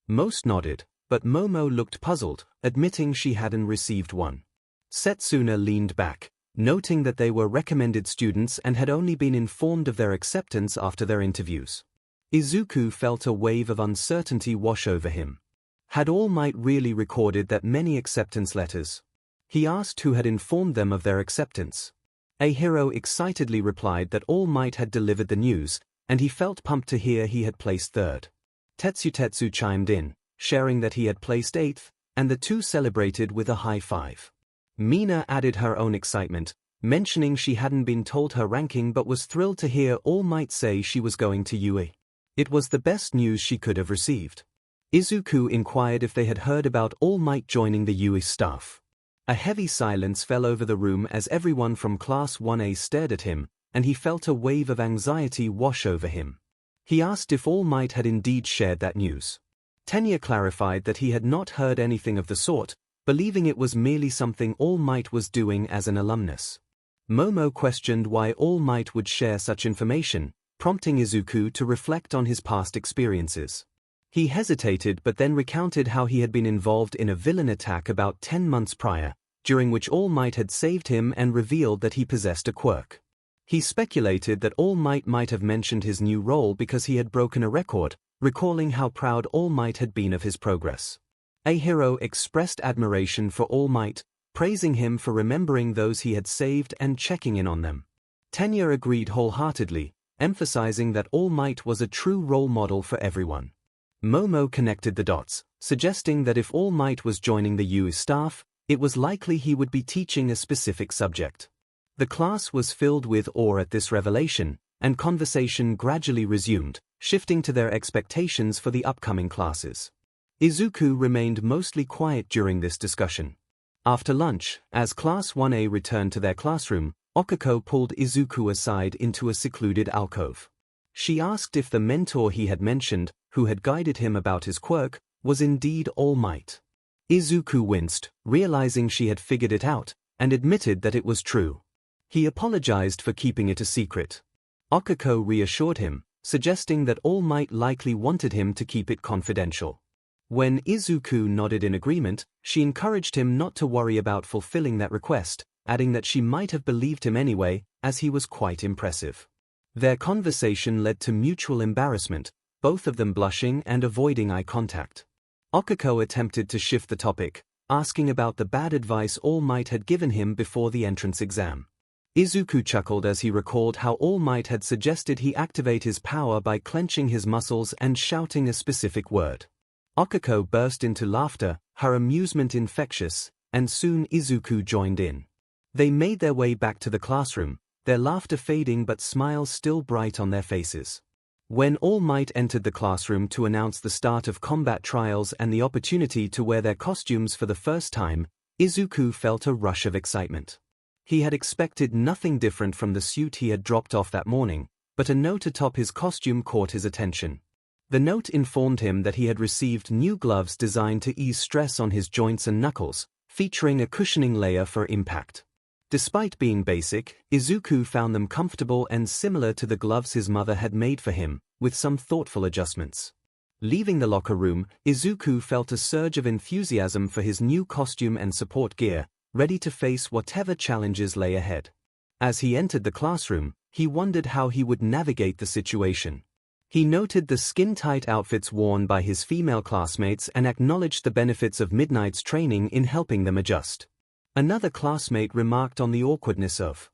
Most nodded, but Momo looked puzzled, admitting she hadn't received one. Setsuna leaned back, noting that they were recommended students and had only been informed of their acceptance after their interviews. Izuku felt a wave of uncertainty wash over him. Had All Might really recorded that many acceptance letters? He asked who had informed them of their acceptance. A hero excitedly replied that All Might had delivered the news, and he felt pumped to hear he had placed third. Tetsu chimed in, sharing that he had placed 8th, and the two celebrated with a high five. Mina added her own excitement, mentioning she hadn't been told her ranking but was thrilled to hear All Might say she was going to 𝐸𝐽. It was the best news she could have received. Izuku inquired if they had heard about All Might joining the 𝐸𝐽 staff. A heavy silence fell over the room as everyone from Class 1A stared at him, and he felt a wave of anxiety wash over him. He asked if All Might had indeed shared that news. Tenya clarified that he had not heard anything of the sort, believing it was merely something All Might was doing as an alumnus. Momo questioned why All Might would share such information, prompting Izuku to reflect on his past experiences. He hesitated but then recounted how he had been involved in a villain attack about 10 months prior, during which All Might had saved him and revealed that he possessed a quirk. He speculated that All Might have mentioned his new role because he had broken a record, recalling how proud All Might had been of his progress. A hero expressed admiration for All Might, praising him for remembering those he had saved and checking in on them. Tenya agreed wholeheartedly, emphasizing that All Might was a true role model for everyone. Momo connected the dots, suggesting that if All Might was joining the 𝐸𝐽 staff, it was likely he would be teaching a specific subject. The class was filled with awe at this revelation, and conversation gradually resumed, shifting to their expectations for the upcoming classes. Izuku remained mostly quiet during this discussion. After lunch, as Class 1A returned to their classroom, Okiko pulled Izuku aside into a secluded alcove. She asked if the mentor he had mentioned, who had guided him about his quirk, was indeed All Might. Izuku winced, realizing she had figured it out, and admitted that it was true. He apologized for keeping it a secret. Okiko reassured him, suggesting that All Might likely wanted him to keep it confidential. When Izuku nodded in agreement, she encouraged him not to worry about fulfilling that request, adding that she might have believed him anyway, as he was quite impressive. Their conversation led to mutual embarrassment, both of them blushing and avoiding eye contact. Okiko attempted to shift the topic, asking about the bad advice All Might had given him before the entrance exam. Izuku chuckled as he recalled how All Might had suggested he activate his power by clenching his muscles and shouting a specific word. Okiko burst into laughter, her amusement infectious, and soon Izuku joined in. They made their way back to the classroom, their laughter fading but smiles still bright on their faces. When All Might entered the classroom to announce the start of combat trials and the opportunity to wear their costumes for the first time, Izuku felt a rush of excitement. He had expected nothing different from the suit he had dropped off that morning, but a note atop his costume caught his attention. The note informed him that he had received new gloves designed to ease stress on his joints and knuckles, featuring a cushioning layer for impact. Despite being basic, Izuku found them comfortable and similar to the gloves his mother had made for him, with some thoughtful adjustments. Leaving the locker room, Izuku felt a surge of enthusiasm for his new costume and support gear, ready to face whatever challenges lay ahead. As he entered the classroom, he wondered how he would navigate the situation. He noted the skin-tight outfits worn by his female classmates and acknowledged the benefits of Midnight's training in helping them adjust. Another classmate remarked on the awkwardness of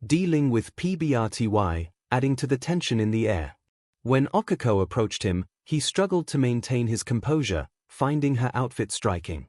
dealing with PBRTY, adding to the tension in the air. When Okiko approached him, he struggled to maintain his composure, finding her outfit striking.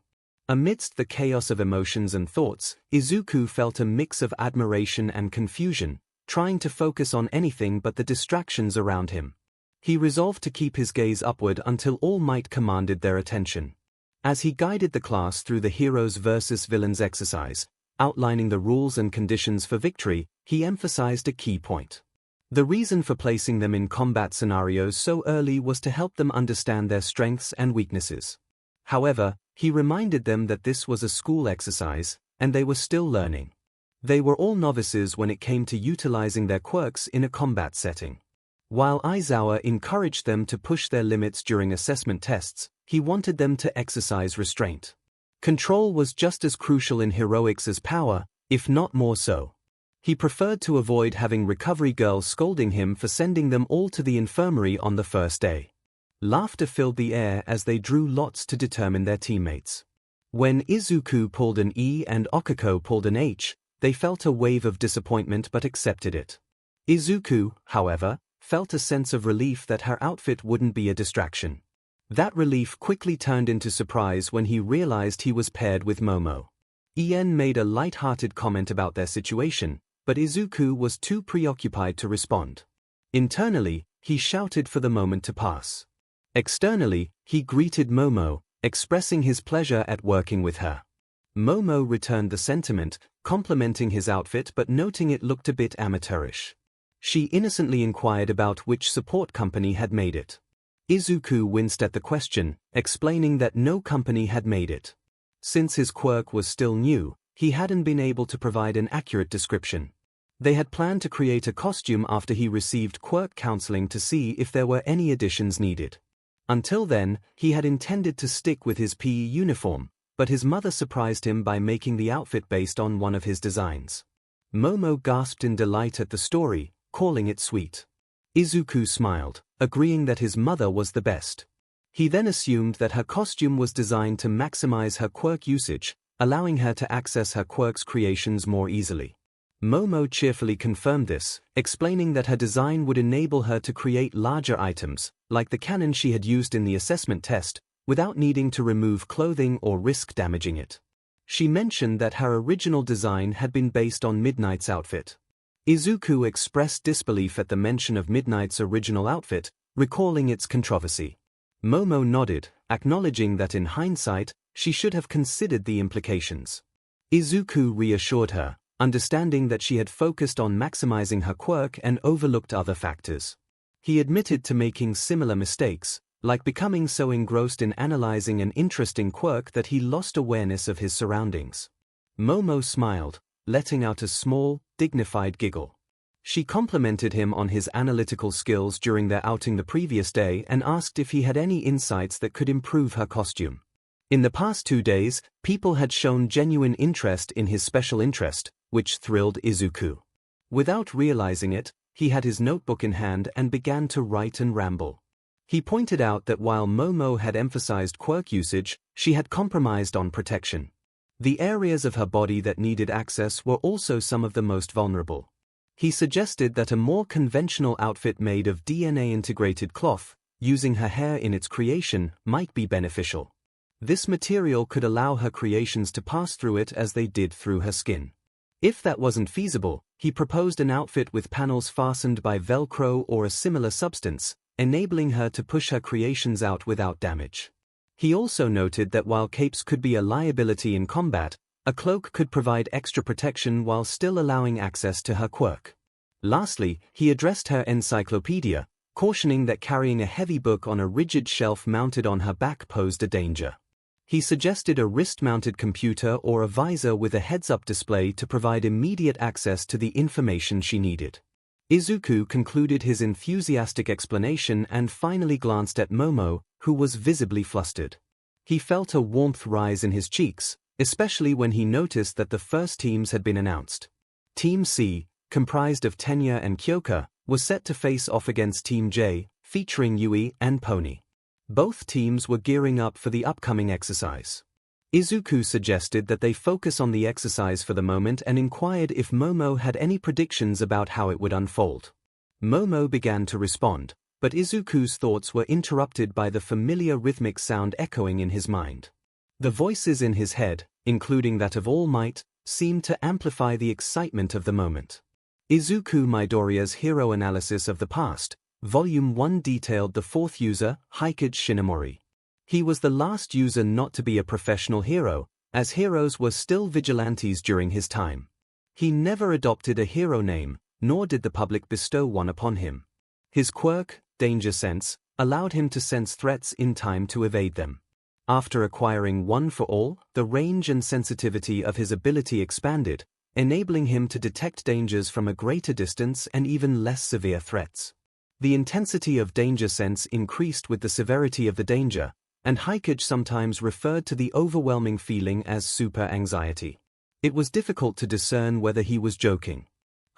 Amidst the chaos of emotions and thoughts, Izuku felt a mix of admiration and confusion, trying to focus on anything but the distractions around him. He resolved to keep his gaze upward until All Might commanded their attention. As he guided the class through the heroes versus villains exercise, outlining the rules and conditions for victory, he emphasized a key point. The reason for placing them in combat scenarios so early was to help them understand their strengths and weaknesses. However, he reminded them that this was a school exercise, and they were still learning. They were all novices when it came to utilizing their quirks in a combat setting. While Aizawa encouraged them to push their limits during assessment tests, he wanted them to exercise restraint. Control was just as crucial in heroics as power, if not more so. He preferred to avoid having recovery girls scolding him for sending them all to the infirmary on the first day. Laughter filled the air as they drew lots to determine their teammates. When Izuku pulled an E and Okiko pulled an H, they felt a wave of disappointment but accepted it. Izuku, however, felt a sense of relief that her outfit wouldn't be a distraction. That relief quickly turned into surprise when he realized he was paired with Momo. Ien made a light-hearted comment about their situation, but Izuku was too preoccupied to respond. Internally, he shouted for the moment to pass. Externally, he greeted Momo, expressing his pleasure at working with her. Momo returned the sentiment, complimenting his outfit but noting it looked a bit amateurish. She innocently inquired about which support company had made it. Izuku winced at the question, explaining that no company had made it. Since his quirk was still new, he hadn't been able to provide an accurate description. They had planned to create a costume after he received quirk counseling to see if there were any additions needed. Until then, he had intended to stick with his PE uniform, but his mother surprised him by making the outfit based on one of his designs. Momo gasped in delight at the story, calling it sweet. Izuku smiled, agreeing that his mother was the best. He then assumed that her costume was designed to maximize her quirk usage, allowing her to access her quirk's creations more easily. Momo cheerfully confirmed this, explaining that her design would enable her to create larger items, like the cannon she had used in the assessment test, without needing to remove clothing or risk damaging it. She mentioned that her original design had been based on Midnight's outfit. Izuku expressed disbelief at the mention of Midnight's original outfit, recalling its controversy. Momo nodded, acknowledging that in hindsight, she should have considered the implications. Izuku reassured her, understanding that she had focused on maximizing her quirk and overlooked other factors. He admitted to making similar mistakes, like becoming so engrossed in analyzing an interesting quirk that he lost awareness of his surroundings. Momo smiled, letting out a small, dignified giggle. She complimented him on his analytical skills during their outing the previous day and asked if he had any insights that could improve her costume. In the past 2 days, people had shown genuine interest in his special interest, which thrilled Izuku. Without realizing it, he had his notebook in hand and began to write and ramble. He pointed out that while Momo had emphasized quirk usage, she had compromised on protection. The areas of her body that needed access were also some of the most vulnerable. He suggested that a more conventional outfit made of DNA-integrated cloth, using her hair in its creation, might be beneficial. This material could allow her creations to pass through it as they did through her skin. If that wasn't feasible, he proposed an outfit with panels fastened by Velcro or a similar substance, enabling her to push her creations out without damage. He also noted that while capes could be a liability in combat, a cloak could provide extra protection while still allowing access to her quirk. Lastly, he addressed her encyclopedia, cautioning that carrying a heavy book on a rigid shelf mounted on her back posed a danger. He suggested a wrist-mounted computer or a visor with a heads-up display to provide immediate access to the information she needed. Izuku concluded his enthusiastic explanation and finally glanced at Momo, who was visibly flustered. He felt a warmth rise in his cheeks, especially when he noticed that the first teams had been announced. Team C, comprised of Tenya and Kyoka, was set to face off against Team J, featuring Yui and Pony. Both teams were gearing up for the upcoming exercise. Izuku suggested that they focus on the exercise for the moment and inquired if Momo had any predictions about how it would unfold. Momo began to respond, but Izuku's thoughts were interrupted by the familiar rhythmic sound echoing in his mind. The voices in his head, including that of All Might, seemed to amplify the excitement of the moment. Izuku Midoriya's Hero Analysis of the Past, Volume 1 detailed the fourth user, 𝐒𝐭𝐚𝐲. He was the last user not to be a professional hero, as heroes were still vigilantes during his time. He never adopted a hero name, nor did the public bestow one upon him. His quirk, Danger Sense, allowed him to sense threats in time to evade them. After acquiring One for All, the range and sensitivity of his ability expanded, enabling him to detect dangers from a greater distance and even less severe threats. The intensity of danger sense increased with the severity of the danger, and 𝐒𝐭𝐽𝐫 sometimes referred to the overwhelming feeling as super anxiety. It was difficult to discern whether he was joking.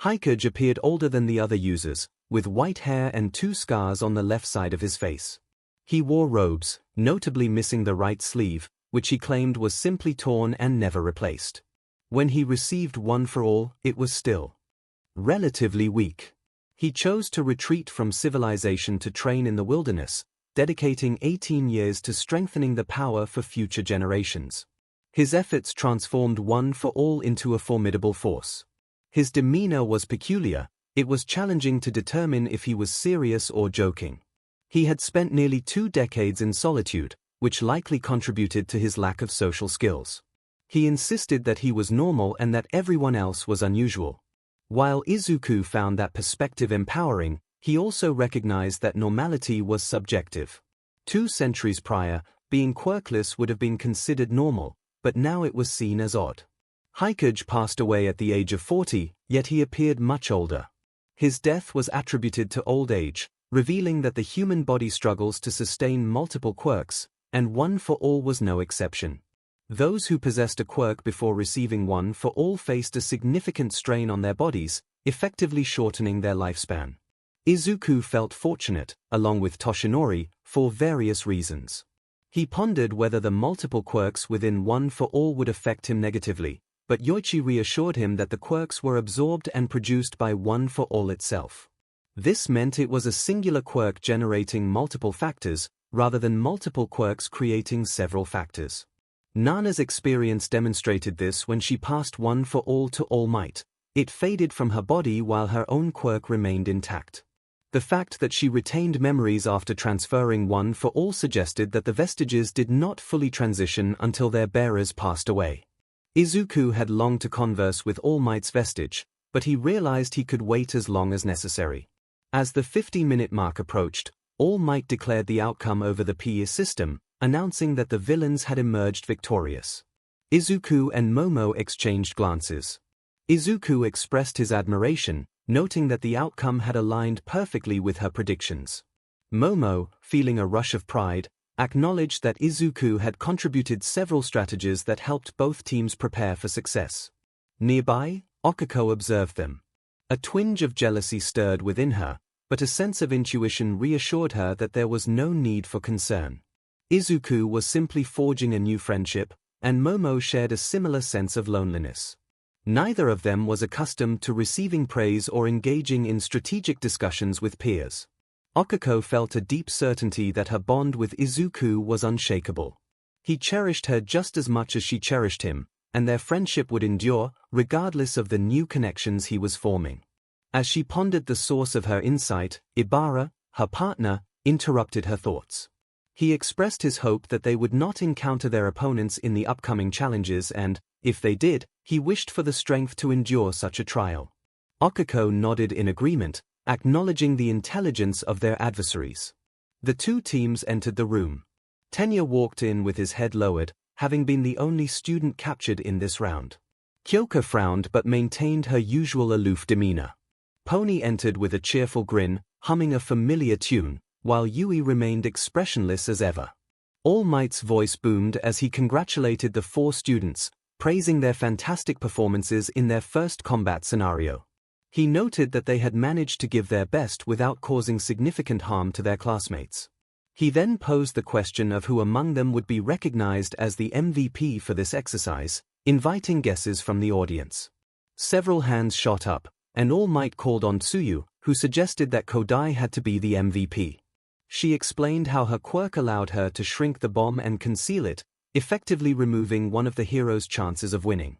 𝐒𝐭𝐽𝐫 appeared older than the other users, with white hair and 2 scars on the left side of his face. He wore robes, notably missing the right sleeve, which he claimed was simply torn and never replaced. When he received One for All, it was still relatively weak. He chose to retreat from civilization to train in the wilderness, dedicating 18 years to strengthening the power for future generations. His efforts transformed One for All into a formidable force. His demeanor was peculiar. It was challenging to determine if he was serious or joking. He had spent nearly 2 decades in solitude, which likely contributed to his lack of social skills. He insisted that he was normal and that everyone else was unusual. While Izuku found that perspective empowering, he also recognized that normality was subjective. 2 centuries prior, being quirkless would have been considered normal, but now it was seen as odd. 𝐒𝐭𝐽𝐫 passed away at the age of 40, yet he appeared much older. His death was attributed to old age, revealing that the human body struggles to sustain multiple quirks, and One for All was no exception. Those who possessed a quirk before receiving One for All faced a significant strain on their bodies, effectively shortening their lifespan. Izuku felt fortunate, along with Toshinori, for various reasons. He pondered whether the multiple quirks within One for All would affect him negatively, but Yoichi reassured him that the quirks were absorbed and produced by One for All itself. This meant it was a singular quirk generating multiple factors, rather than multiple quirks creating several factors. Nana's experience demonstrated this when she passed One for All to All Might. It faded from her body while her own quirk remained intact. The fact that she retained memories after transferring One for All suggested that the Vestiges did not fully transition until their bearers passed away. Izuku had longed to converse with All Might's vestige, but he realized he could wait as long as necessary. As the 50-minute mark approached, All Might declared the outcome over the PE system, announcing that the villains had emerged victorious. Izuku and Momo exchanged glances. Izuku expressed his admiration, noting that the outcome had aligned perfectly with her predictions. Momo, feeling a rush of pride, acknowledged that Izuku had contributed several strategies that helped both teams prepare for success. Nearby, Okuko observed them. A twinge of jealousy stirred within her, but a sense of intuition reassured her that there was no need for concern. Izuku was simply forging a new friendship, and Momo shared a similar sense of loneliness. Neither of them was accustomed to receiving praise or engaging in strategic discussions with peers. Okiko felt a deep certainty that her bond with Izuku was unshakable. He cherished her just as much as she cherished him, and their friendship would endure, regardless of the new connections he was forming. As she pondered the source of her insight, Ibara, her partner, interrupted her thoughts. He expressed his hope that they would not encounter their opponents in the upcoming challenges and, if they did, he wished for the strength to endure such a trial. Okiko nodded in agreement, acknowledging the intelligence of their adversaries. The two teams entered the room. Tenya walked in with his head lowered, having been the only student captured in this round. Kyoka frowned but maintained her usual aloof demeanor. Pony entered with a cheerful grin, humming a familiar tune, while Yui remained expressionless as ever. All Might's voice boomed as he congratulated the four students, praising their fantastic performances in their first combat scenario. He noted that they had managed to give their best without causing significant harm to their classmates. He then posed the question of who among them would be recognized as the MVP for this exercise, inviting guesses from the audience. Several hands shot up, and All Might called on Tsuyu, who suggested that Kodai had to be the MVP. She explained how her quirk allowed her to shrink the bomb and conceal it, effectively removing one of the hero's chances of winning.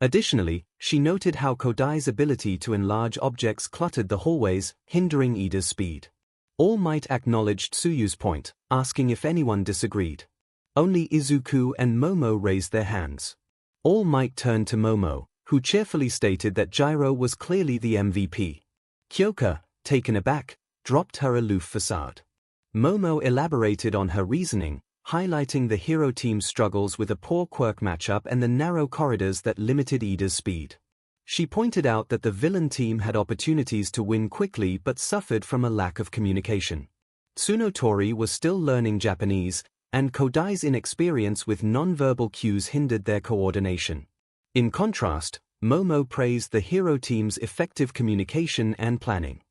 Additionally, she noted how Kodai's ability to enlarge objects cluttered the hallways, hindering Ida's speed. All Might acknowledged Tsuyu's point, asking if anyone disagreed. Only Izuku and Momo raised their hands. All Might turned to Momo, who cheerfully stated that 𝐒𝐽o was clearly the MVP. Kyoka, taken aback, dropped her aloof facade. Momo elaborated on her reasoning, highlighting the hero team's struggles with a poor quirk matchup and the narrow corridors that limited Ida's speed. She pointed out that the villain team had opportunities to win quickly but suffered from a lack of communication. Tsunotori was still learning Japanese, and Kodai's inexperience with nonverbal cues hindered their coordination. In contrast, Momo praised the hero team's effective communication and planning.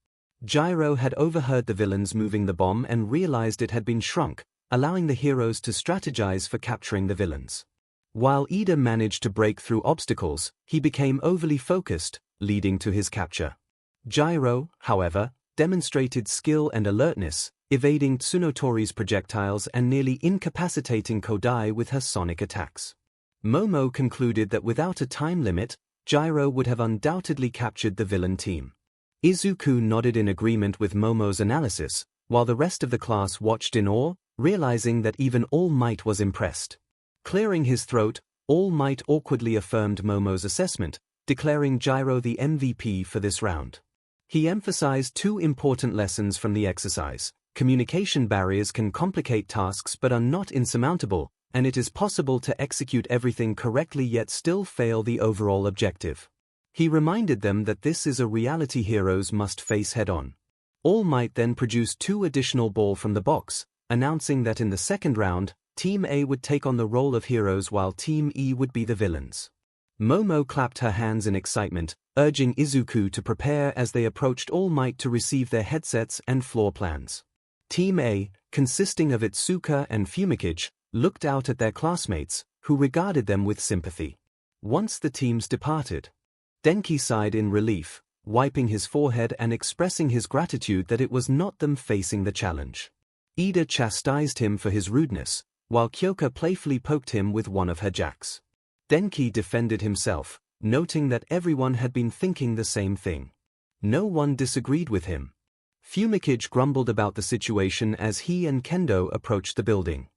𝗓𝗏 had overheard the villains moving the bomb and realized it had been shrunk, allowing the heroes to strategize for capturing the villains. While Ida managed to break through obstacles, he became overly focused, leading to his capture. 𝗓𝗏, however, demonstrated skill and alertness, evading Tsunotori's projectiles and nearly incapacitating Kodai with her sonic attacks. Momo concluded that without a time limit, 𝗓𝗏 would have undoubtedly captured the villain team. Izuku nodded in agreement with Momo's analysis, while the rest of the class watched in awe, realizing that even All Might was impressed. Clearing his throat, All Might awkwardly affirmed Momo's assessment, declaring 𝗓𝗏 the MVP for this round. He emphasized two important lessons from the exercise. Communication barriers can complicate tasks but are not insurmountable, and it is possible to execute everything correctly yet still fail the overall objective. He reminded them that this is a reality heroes must face head-on. All Might then produced two additional balls from the box, announcing that in the second round, Team A would take on the role of heroes while Team E would be the villains. Momo clapped her hands in excitement, urging Izuku to prepare as they approached All Might to receive their headsets and floor plans. Team A, consisting of Itsuka and 𝗵𝗃𝗃𝗃, looked out at their classmates, who regarded them with sympathy. Once the teams departed, Denki sighed in relief, wiping his forehead and expressing his gratitude that it was not them facing the challenge. Ida chastised him for his rudeness, while Kyoka playfully poked him with one of her jacks. Denki defended himself, noting that everyone had been thinking the same thing. No one disagreed with him. 𝗵𝗃𝗃𝗃 grumbled about the situation as he and Kendo approached the building.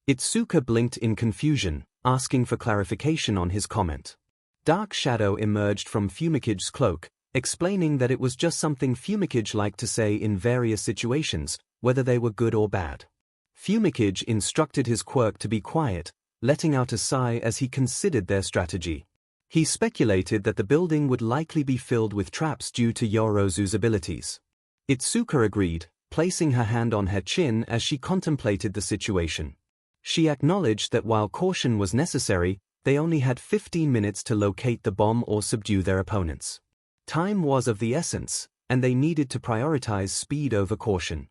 Itsuka blinked in confusion, asking for clarification on his comment. Dark shadow emerged from 𝗵𝗃𝗃𝗃's cloak, explaining that it was just something 𝗵𝗃𝗃𝗃 liked to say in various situations, whether they were good or bad. 𝗵𝗃𝗃𝗃 instructed his quirk to be quiet, letting out a sigh as he considered their strategy. He speculated that the building would likely be filled with traps due to Yorozu's abilities. Itsuka agreed, placing her hand on her chin as she contemplated the situation. She acknowledged that while caution was necessary, they only had 15 minutes to locate the bomb or subdue their opponents. Time was of the essence, and they needed to prioritize speed over caution.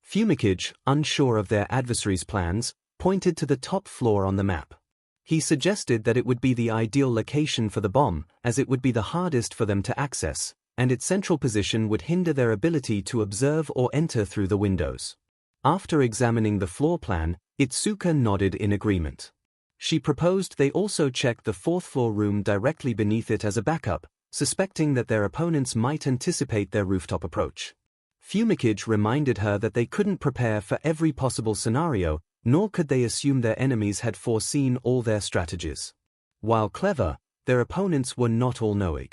𝗵𝗃𝗃𝗃, unsure of their adversary's plans, pointed to the top floor on the map. He suggested that it would be the ideal location for the bomb, as it would be the hardest for them to access, and its central position would hinder their ability to observe or enter through the windows. After examining the floor plan, Izuku nodded in agreement. She proposed they also check the fourth-floor room directly beneath it as a backup, suspecting that their opponents might anticipate their rooftop approach. 𝗵𝗃𝐻 reminded her that they couldn't prepare for every possible scenario, nor could they assume their enemies had foreseen all their strategies. While clever, their opponents were not all-knowing.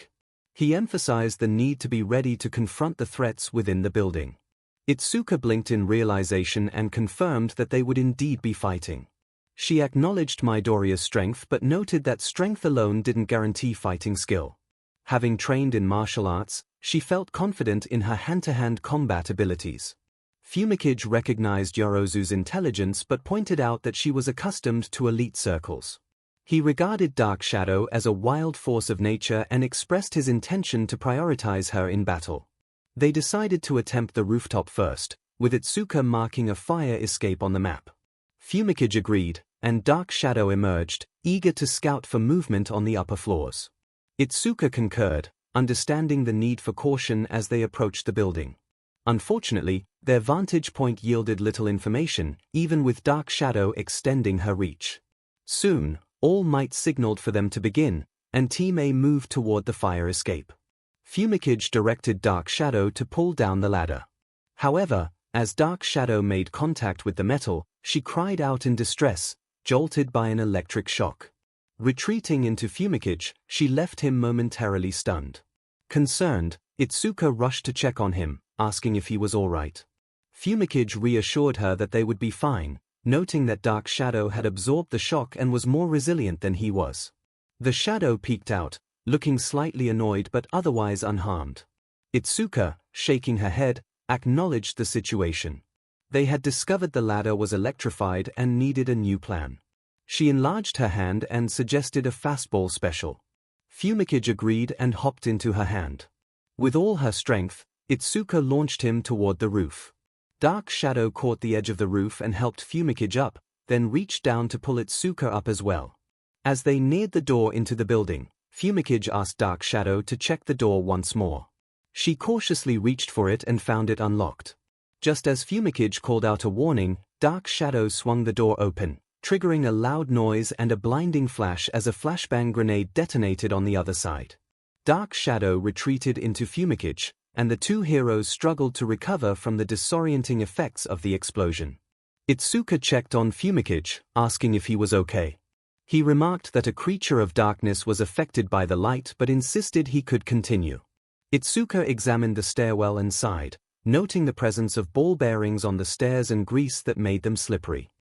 He emphasized the need to be ready to confront the threats within the building. Izuku blinked in realization and confirmed that they would indeed be fighting. She acknowledged Midoriya's strength but noted that strength alone didn't guarantee fighting skill. Having trained in martial arts, she felt confident in her hand-to-hand combat abilities. 𝗵𝗃𝐻 recognized Yorozu's intelligence but pointed out that she was accustomed to elite circles. He regarded Dark Shadow as a wild force of nature and expressed his intention to prioritize her in battle. They decided to attempt the rooftop first, with Izuku marking a fire escape on the map. 𝗵𝗃𝐻 agreed, and Dark Shadow emerged, eager to scout for movement on the upper floors. Izuku concurred, understanding the need for caution as they approached the building. Unfortunately, their vantage point yielded little information, even with Dark Shadow extending her reach. Soon, All Might signaled for them to begin, and Team A moved toward the fire escape. 𝗵𝗃𝐻 directed Dark Shadow to pull down the ladder. However, as Dark Shadow made contact with the metal, she cried out in distress, jolted by an electric shock. Retreating into 𝗵𝗃𝐻, she left him momentarily stunned. Concerned, Izuku rushed to check on him, asking if he was all right. 𝗵𝗃𝐻 reassured her that they would be fine, noting that Dark Shadow had absorbed the shock and was more resilient than he was. The shadow peeked out, looking slightly annoyed but otherwise unharmed. Izuku, shaking her head, acknowledged the situation. They had discovered the ladder was electrified and needed a new plan. She enlarged her hand and suggested a fastball special. 𝗵𝗃𝐻 agreed and hopped into her hand. With all her strength, Izuku launched him toward the roof. Dark Shadow caught the edge of the roof and helped 𝗵𝗃𝐻 up, then reached down to pull Izuku up as well. As they neared the door into the building, 𝗵𝗃𝐻 asked Dark Shadow to check the door once more. She cautiously reached for it and found it unlocked. Just as 𝗵𝗃𝐻 called out a warning, Dark Shadow swung the door open, triggering a loud noise and a blinding flash as a flashbang grenade detonated on the other side. Dark Shadow retreated into 𝗵𝗃𝐻, and the two heroes struggled to recover from the disorienting effects of the explosion. Izuku checked on 𝗵𝗃𝐻, asking if he was okay. He remarked that a creature of darkness was affected by the light but insisted he could continue. Izuku examined the stairwell and sighed, noting the presence of ball bearings on the stairs and grease that made them slippery.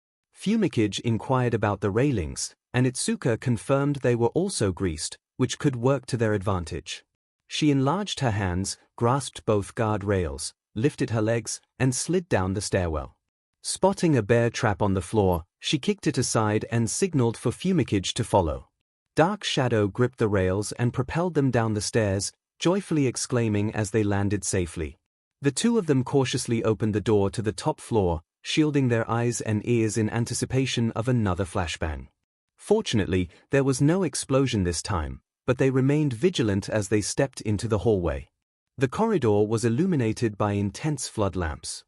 𝗵𝗃𝐻 inquired about the railings, and Izuku confirmed they were also greased, which could work to their advantage. She enlarged her hands, grasped both guard rails, lifted her legs, and slid down the stairwell. Spotting a bear trap on the floor, she kicked it aside and signaled for 𝗵𝗃𝐻 to follow. Dark Shadow gripped the rails and propelled them down the stairs, joyfully exclaiming as they landed safely. The two of them cautiously opened the door to the top floor, shielding their eyes and ears in anticipation of another flashbang. Fortunately, there was no explosion this time, but they remained vigilant as they stepped into the hallway. The corridor was illuminated by intense flood lamps.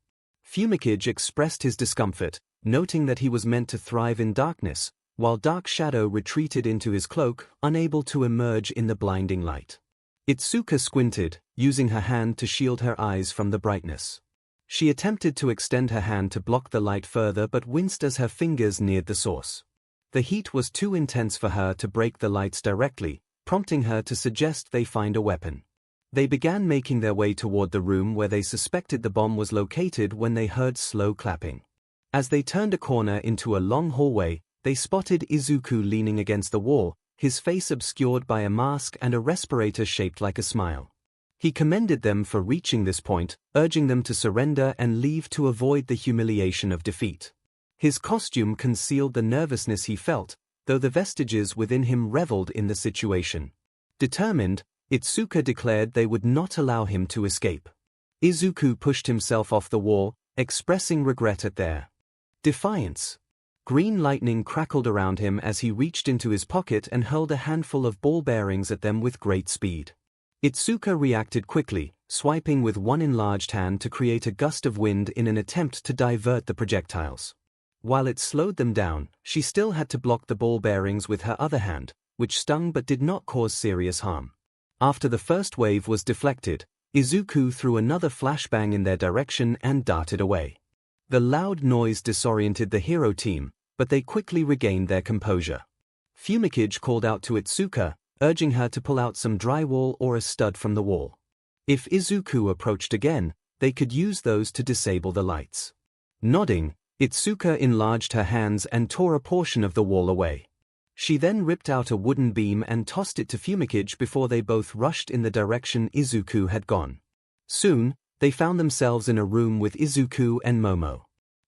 𝗵𝗃𝐻 expressed his discomfort, noting that he was meant to thrive in darkness, while Dark Shadow retreated into his cloak, unable to emerge in the blinding light. Izuku squinted, using her hand to shield her eyes from the brightness. She attempted to extend her hand to block the light further but winced as her fingers neared the source. The heat was too intense for her to break the lights directly, prompting her to suggest they find a weapon. They began making their way toward the room where they suspected the bomb was located when they heard slow clapping. As they turned a corner into a long hallway, they spotted Izuku leaning against the wall, his face obscured by a mask and a respirator shaped like a smile. He commended them for reaching this point, urging them to surrender and leave to avoid the humiliation of defeat. His costume concealed the nervousness he felt, though the vestiges within him reveled in the situation. Determined, Izuku declared they would not allow him to escape. Izuku pushed himself off the wall, expressing regret at their defiance. Green lightning crackled around him as he reached into his pocket and hurled a handful of ball bearings at them with great speed. Izuku reacted quickly, swiping with one enlarged hand to create a gust of wind in an attempt to divert the projectiles. While it slowed them down, she still had to block the ball bearings with her other hand, which stung but did not cause serious harm. After the first wave was deflected, Izuku threw another flashbang in their direction and darted away. The loud noise disoriented the hero team, but they quickly regained their composure. 𝗵𝗃𝐺 called out to Izuku, urging her to pull out some drywall or a stud from the wall. If Izuku approached again, they could use those to disable the lights. Nodding, Izuku enlarged her hands and tore a portion of the wall away. She then ripped out a wooden beam and tossed it to 𝗵𝗃𝐺 before they both rushed in the direction Izuku had gone. Soon, they found themselves in a room with Izuku and Momo.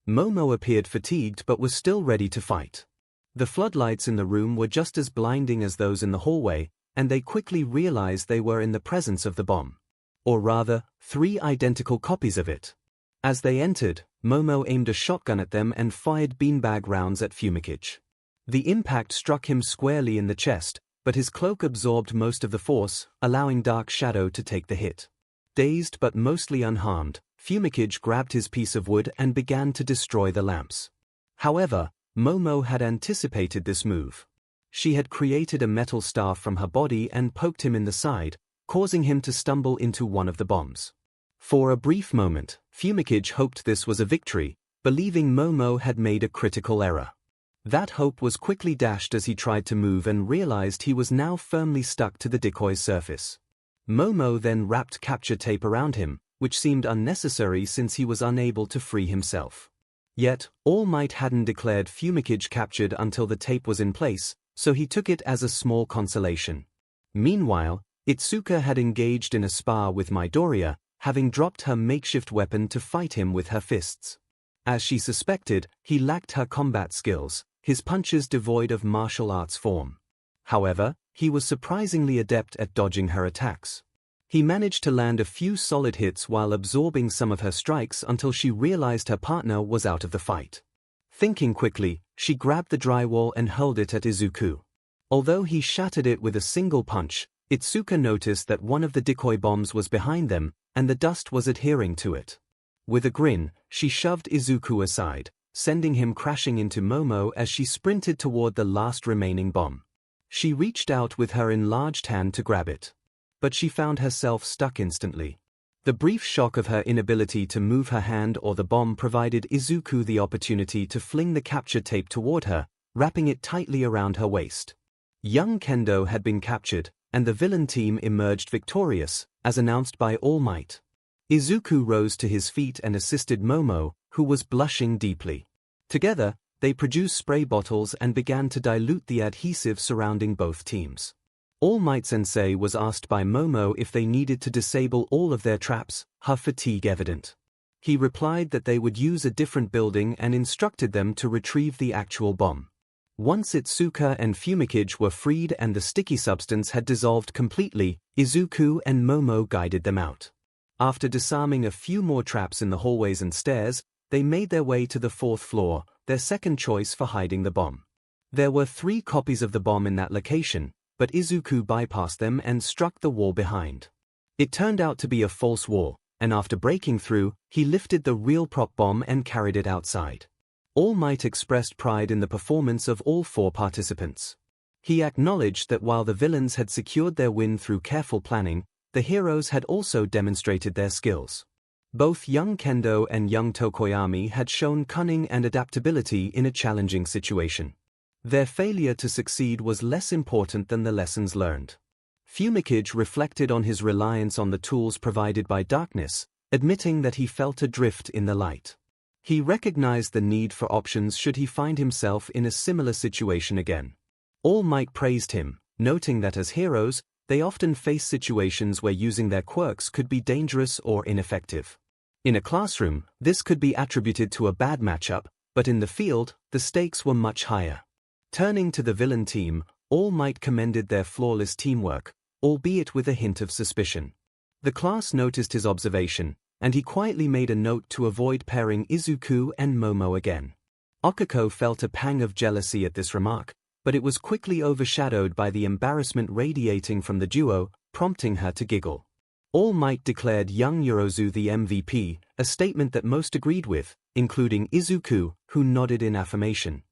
Momo appeared fatigued but was still ready to fight. The floodlights in the room were just as blinding as those in the hallway, and they quickly realized they were in the presence of the bomb. Or rather, 3 identical copies of it. As they entered, Momo aimed a shotgun at them and fired beanbag rounds at 𝗵𝗃𝐺. The impact struck him squarely in the chest, but his cloak absorbed most of the force, allowing Dark Shadow to take the hit. Dazed but mostly unharmed, 𝗵𝗃𝐺 grabbed his piece of wood and began to destroy the lamps. However, Momo had anticipated this move. She had created a metal staff from her body and poked him in the side, causing him to stumble into one of the bombs. For a brief moment, 𝗵𝗃𝐺 hoped this was a victory, believing Momo had made a critical error. That hope was quickly dashed as he tried to move and realized he was now firmly stuck to the decoy's surface. Momo then wrapped capture tape around him, which seemed unnecessary since he was unable to free himself. Yet, All Might hadn't declared 𝗵𝗃𝐺 captured until the tape was in place, so he took it as a small consolation. Meanwhile, Izuku had engaged in a spar with Midoriya, having dropped her makeshift weapon to fight him with her fists. As she suspected, he lacked her combat skills, his punches devoid of martial arts form. However, he was surprisingly adept at dodging her attacks. He managed to land a few solid hits while absorbing some of her strikes until she realized her partner was out of the fight. Thinking quickly, she grabbed the drywall and hurled it at Izuku. Although he shattered it with a single punch, Izuku noticed that one of the decoy bombs was behind them, and the dust was adhering to it. With a grin, she shoved Izuku aside, sending him crashing into Momo as she sprinted toward the last remaining bomb. She reached out with her enlarged hand to grab it. But she found herself stuck instantly. The brief shock of her inability to move her hand or the bomb provided Izuku the opportunity to fling the capture tape toward her, wrapping it tightly around her waist. Young Kendo had been captured, and the villain team emerged victorious, as announced by All Might. Izuku rose to his feet and assisted Momo, who was blushing deeply. Together, they produced spray bottles and began to dilute the adhesive surrounding both teams. All Might Sensei was asked by Momo if they needed to disable all of their traps, her fatigue evident. He replied that they would use a different building and instructed them to retrieve the actual bomb. Once Izuku and 𝗵𝗃𝐺 were freed and the sticky substance had dissolved completely, Izuku and Momo guided them out. After disarming a few more traps in the hallways and stairs, they made their way to the 4th floor, their second choice for hiding the bomb. There were 3 copies of the bomb in that location, but Izuku bypassed them and struck the wall behind. It turned out to be a false wall, and after breaking through, he lifted the real prop bomb and carried it outside. All Might expressed pride in the performance of all 4 participants. He acknowledged that while the villains had secured their win through careful planning, the heroes had also demonstrated their skills. Both young Kendo and young Tokoyami had shown cunning and adaptability in a challenging situation. Their failure to succeed was less important than the lessons learned. 𝗵𝗃𝐺 reflected on his reliance on the tools provided by darkness, admitting that he felt adrift in the light. He recognized the need for options should he find himself in a similar situation again. All Might praised him, noting that as heroes, they often face situations where using their quirks could be dangerous or ineffective. In a classroom, this could be attributed to a bad matchup, but in the field, the stakes were much higher. Turning to the villain team, All Might commended their flawless teamwork, albeit with a hint of suspicion. The class noticed his observation, and he quietly made a note to avoid pairing Izuku and Momo again. 𝐒𝐭𝐚𝐲 felt a pang of jealousy at this remark, but it was quickly overshadowed by the embarrassment radiating from the duo, prompting her to giggle. All Might declared young Yorozu the MVP, a statement that most agreed with, including Izuku, who nodded in affirmation.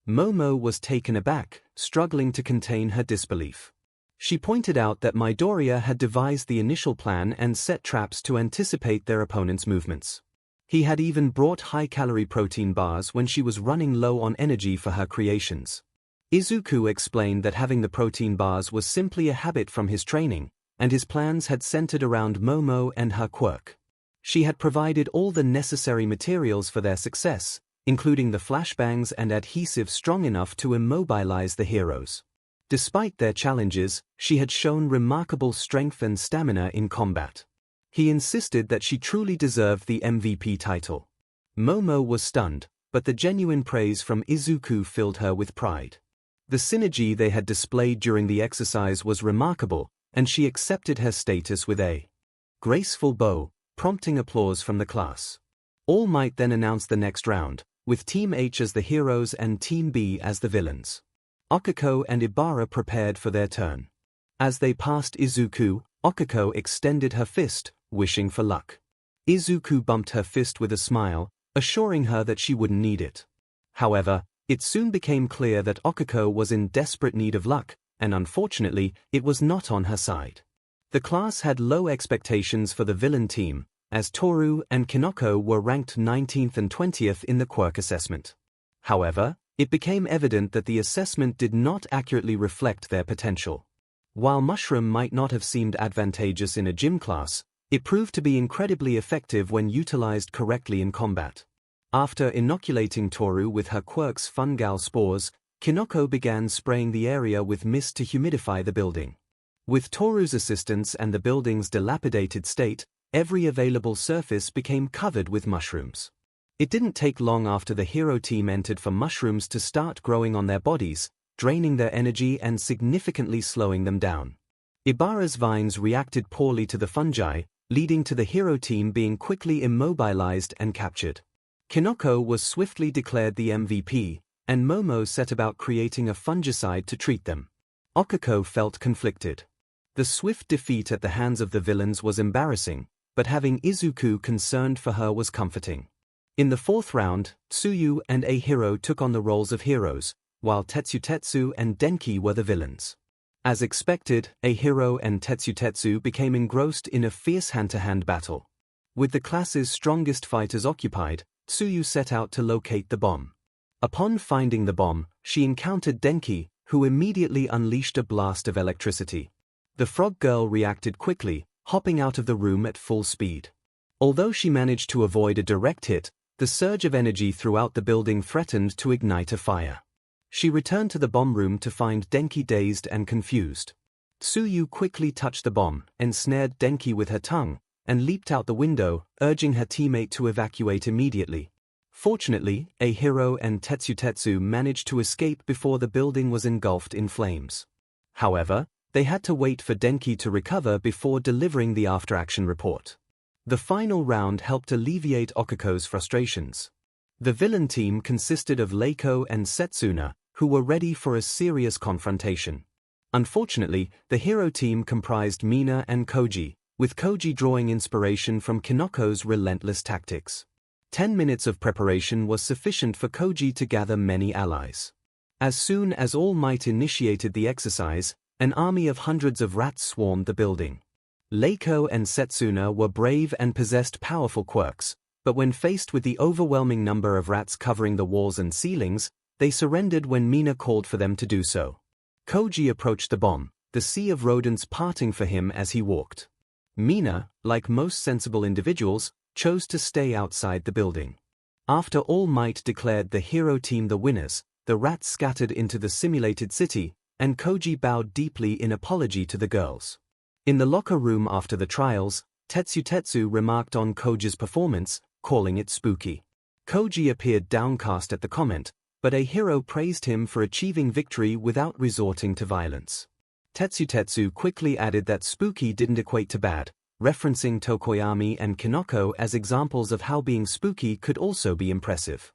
Momo was taken aback, struggling to contain her disbelief. She pointed out that Midoriya had devised the initial plan and set traps to anticipate their opponent's movements. He had even brought high-calorie protein bars when she was running low on energy for her creations. Izuku explained that having the protein bars was simply a habit from his training, and his plans had centered around Momo and her quirk. She had provided all the necessary materials for their success, including the flashbangs and adhesive strong enough to immobilize the heroes. Despite their challenges, she had shown remarkable strength and stamina in combat. He insisted that she truly deserved the MVP title. Momo was stunned, but the genuine praise from Izuku filled her with pride. The synergy they had displayed during the exercise was remarkable, and she accepted her status with a graceful bow, prompting applause from the class. All Might then announced the next round, with Team H as the heroes and Team B as the villains. 𝗒𝐭𝐽 and 𝗵𝗃 prepared for their turn. As they passed Izuku, 𝗒𝐭𝐽 extended her fist, wishing for luck. Izuku bumped her fist with a smile, assuring her that she wouldn't need it. However, it soon became clear that 𝗒𝐭𝐽 was in desperate need of luck, and unfortunately, it was not on her side. The class had low expectations for the villain team, as Toru and Kinoko were ranked 19th and 20th in the quirk assessment. However, it became evident that the assessment did not accurately reflect their potential. While Mushroom might not have seemed advantageous in a gym class, it proved to be incredibly effective when utilized correctly in combat. After inoculating Toru with her quirk's fungal spores, Kinoko began spraying the area with mist to humidify the building. With Toru's assistance and the building's dilapidated state, every available surface became covered with mushrooms. It didn't take long after the hero team entered for mushrooms to start growing on their bodies, draining their energy and significantly slowing them down. Ibara's vines reacted poorly to the fungi, leading to the hero team being quickly immobilized and captured. Kinoko was swiftly declared the MVP, and Momo set about creating a fungicide to treat them. 𝗒𝐭𝐽 felt conflicted. The swift defeat at the hands of the villains was embarrassing, but having Izuku concerned for her was comforting. In the fourth round, Tsuyu and 𝐴 took on the roles of heroes, while Tetsutetsu and Denki were the villains. As expected, 𝐴 and Tetsutetsu became engrossed in a fierce hand-to-hand battle. With the class's strongest fighters occupied, Tsuyu set out to locate the bomb. Upon finding the bomb, she encountered Denki, who immediately unleashed a blast of electricity. The frog girl reacted quickly, hopping out of the room at full speed. Although she managed to avoid a direct hit, the surge of energy throughout the building threatened to ignite a fire. She returned to the bomb room to find Denki dazed and confused. Tsuyu quickly touched the bomb, ensnared Denki with her tongue, and leaped out the window, urging her teammate to evacuate immediately. Fortunately, 𝐴 and Tetsutetsu managed to escape before the building was engulfed in flames. However, they had to wait for Denki to recover before delivering the after-action report. The final round helped alleviate 𝗒𝐭𝐽's frustrations. The villain team consisted of Leiko and Setsuna, who were ready for a serious confrontation. Unfortunately, the hero team comprised Mina and Koji, with Koji drawing inspiration from Kinoko's relentless tactics. 10 minutes of preparation was sufficient for Koji to gather many allies. As soon as All Might initiated the exercise, an army of hundreds of rats swarmed the building. Leiko and Setsuna were brave and possessed powerful quirks, but when faced with the overwhelming number of rats covering the walls and ceilings, they surrendered when Mina called for them to do so. Koji approached the bomb, the sea of rodents parting for him as he walked. Mina, like most sensible individuals, chose to stay outside the building. After All Might declared the hero team the winners, the rats scattered into the simulated city, and Koji bowed deeply in apology to the girls. In the locker room after the trials, Tetsutetsu remarked on Koji's performance, calling it spooky. Koji appeared downcast at the comment, but 𝐴 praised him for achieving victory without resorting to violence. Tetsutetsu quickly added that spooky didn't equate to bad, referencing Tokoyami and Kinoko as examples of how being spooky could also be impressive.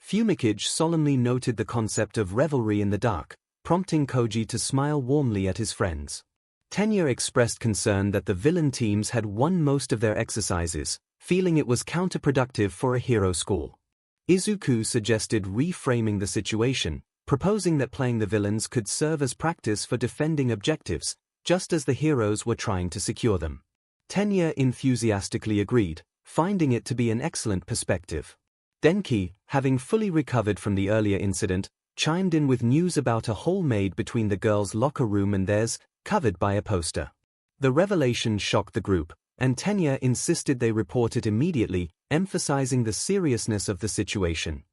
𝗵𝘃𝐻 solemnly noted the concept of revelry in the dark, prompting Koji to smile warmly at his friends. Tenya expressed concern that the villain teams had won most of their exercises, feeling it was counterproductive for a hero school. Izuku suggested reframing the situation, proposing that playing the villains could serve as practice for defending objectives, just as the heroes were trying to secure them. Tenya enthusiastically agreed, finding it to be an excellent perspective. Denki, having fully recovered from the earlier incident, chimed in with news about a hole made between the girls' locker room and theirs, covered by a poster. The revelation shocked the group, and Tenya insisted they report it immediately, emphasizing the seriousness of the situation.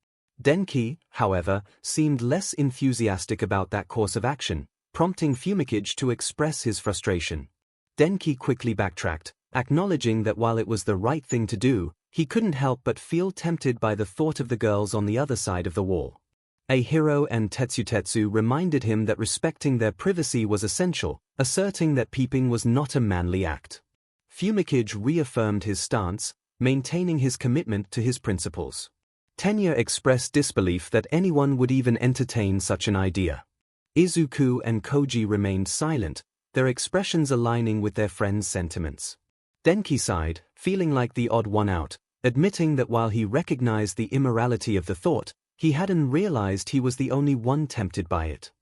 Denki, however, seemed less enthusiastic about that course of action, prompting 𝗵𝘃𝐻 to express his frustration. Denki quickly backtracked, acknowledging that while it was the right thing to do, he couldn't help but feel tempted by the thought of the girls on the other side of the wall. 𝐒𝐩𝐢 and 𝗧𝗏𝗧𝗏 reminded him that respecting their privacy was essential, asserting that peeping was not a manly act. 𝗵𝘃𝐻 reaffirmed his stance, maintaining his commitment to his principles. Tenya expressed disbelief that anyone would even entertain such an idea. Izuku and Koji remained silent, their expressions aligning with their friends' sentiments. Denki sighed, feeling like the odd one out, admitting that while he recognized the immorality of the thought, he hadn't realized he was the only one tempted by it.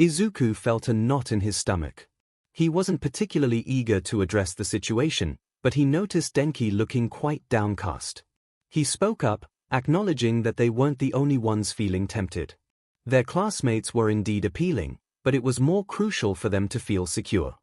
Izuku felt a knot in his stomach. He wasn't particularly eager to address the situation, but he noticed Denki looking quite downcast. He spoke up, acknowledging that they weren't the only ones feeling tempted. Their classmates were indeed appealing, but it was more crucial for them to feel secure.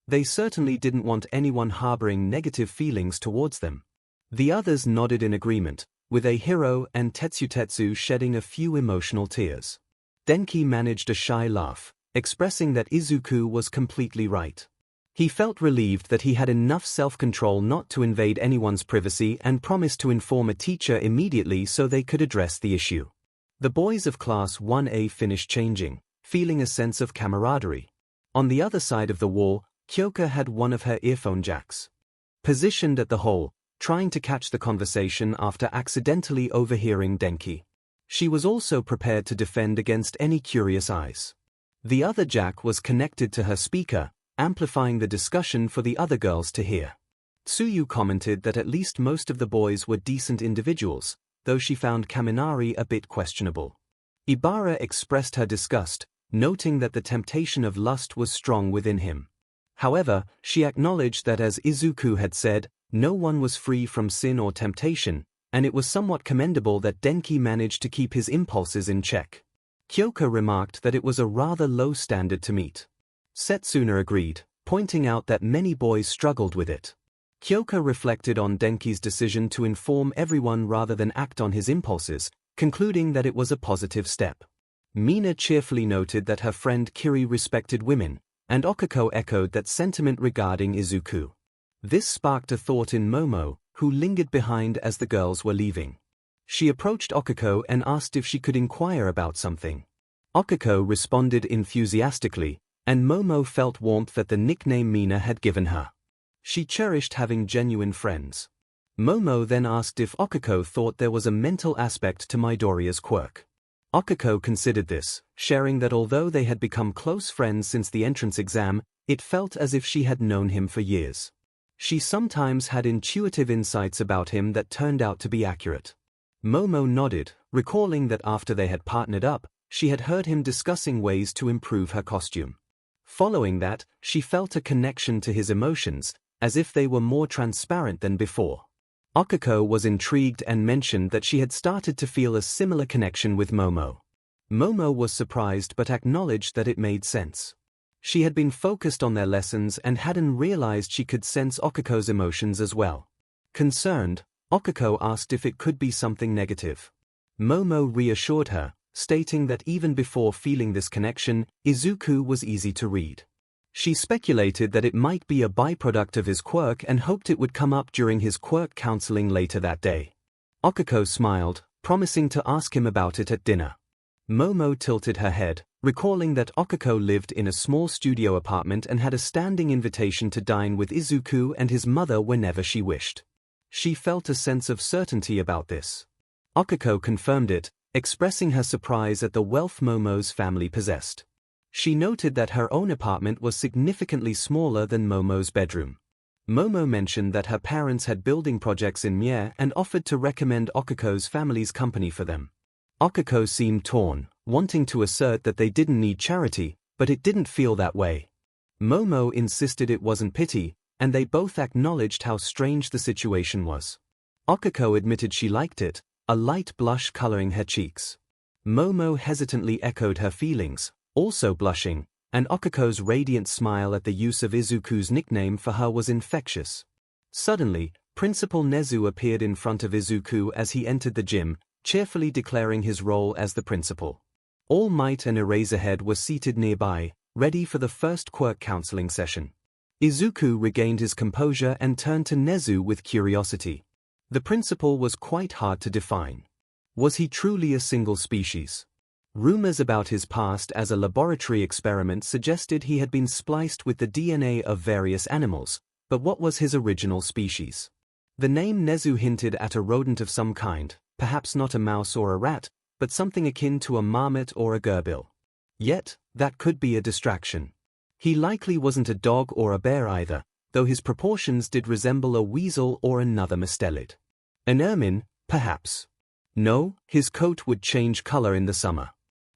They certainly didn't want anyone harboring negative feelings towards them. The others nodded in agreement, with 𝗂𝐻𝑒𝐢 and 𝗧𝗏𝗧𝗏 shedding a few emotional tears. Denki managed a shy laugh, expressing that Izuku was completely right. He felt relieved that he had enough self-control not to invade anyone's privacy and promised to inform a teacher immediately so they could address the issue. The boys of Class 1A finished changing, feeling a sense of camaraderie. On the other side of the wall, Kyoka had one of her earphone jacks positioned at the hole, trying to catch the conversation after accidentally overhearing Denki. She was also prepared to defend against any curious eyes. The other jack was connected to her speaker, amplifying the discussion for the other girls to hear. Tsuyu commented that at least most of the boys were decent individuals, though she found Kaminari a bit questionable. Ibara expressed her disgust, noting that the temptation of lust was strong within him. However, she acknowledged that as Izuku had said, no one was free from sin or temptation, and it was somewhat commendable that Denki managed to keep his impulses in check. Kyoka remarked that it was a rather low standard to meet. Setsuna agreed, pointing out that many boys struggled with it. Kyoka reflected on Denki's decision to inform everyone rather than act on his impulses, concluding that it was a positive step. Mina cheerfully noted that her friend Kiri respected women, and Okako echoed that sentiment regarding Izuku. This sparked a thought in Momo, who lingered behind as the girls were leaving. She approached Okako and asked if she could inquire about something. Okako responded enthusiastically, and Momo felt warmth at the nickname Mina had given her. She cherished having genuine friends. Momo then asked if Okako thought there was a mental aspect to Midoriya's quirk. Okako considered this, sharing that although they had become close friends since the entrance exam, it felt as if she had known him for years. She sometimes had intuitive insights about him that turned out to be accurate. Momo nodded, recalling that after they had partnered up, she had heard him discussing ways to improve her costume. Following that, she felt a connection to his emotions, as if they were more transparent than before. Okako was intrigued and mentioned that she had started to feel a similar connection with Momo. Momo was surprised but acknowledged that it made sense. She had been focused on their lessons and hadn't realized she could sense Okako's emotions as well. Concerned, Okako asked if it could be something negative. Momo reassured her, stating that even before feeling this connection, Izuku was easy to read. She speculated that it might be a byproduct of his quirk and hoped it would come up during his quirk counseling later that day. Okako smiled, promising to ask him about it at dinner. Momo tilted her head, recalling that Okako lived in a small studio apartment and had a standing invitation to dine with Izuku and his mother whenever she wished. She felt a sense of certainty about this. Okako confirmed it, expressing her surprise at the wealth Momo's family possessed. She noted that her own apartment was significantly smaller than Momo's bedroom. Momo mentioned that her parents had building projects in Mie and offered to recommend Okuko's family's company for them. Okuko seemed torn, wanting to assert that they didn't need charity, but it didn't feel that way. Momo insisted it wasn't pity, and they both acknowledged how strange the situation was. Okuko admitted she liked it, a light blush coloring her cheeks. Momo hesitantly echoed her feelings, also blushing, and Okuko's radiant smile at the use of Izuku's nickname for her was infectious. Suddenly, Principal Nezu appeared in front of Izuku as he entered the gym, cheerfully declaring his role as the principal. All Might and Eraserhead were seated nearby, ready for the first quirk counseling session. Izuku regained his composure and turned to Nezu with curiosity. The principal was quite hard to define. Was he truly a single species? Rumors about his past as a laboratory experiment suggested he had been spliced with the DNA of various animals, but what was his original species? The name Nezu hinted at a rodent of some kind, perhaps not a mouse or a rat, but something akin to a marmot or a gerbil. Yet, that could be a distraction. He likely wasn't a dog or a bear either, though his proportions did resemble a weasel or another mustelid. An ermine, perhaps. No, his coat would change color in the summer.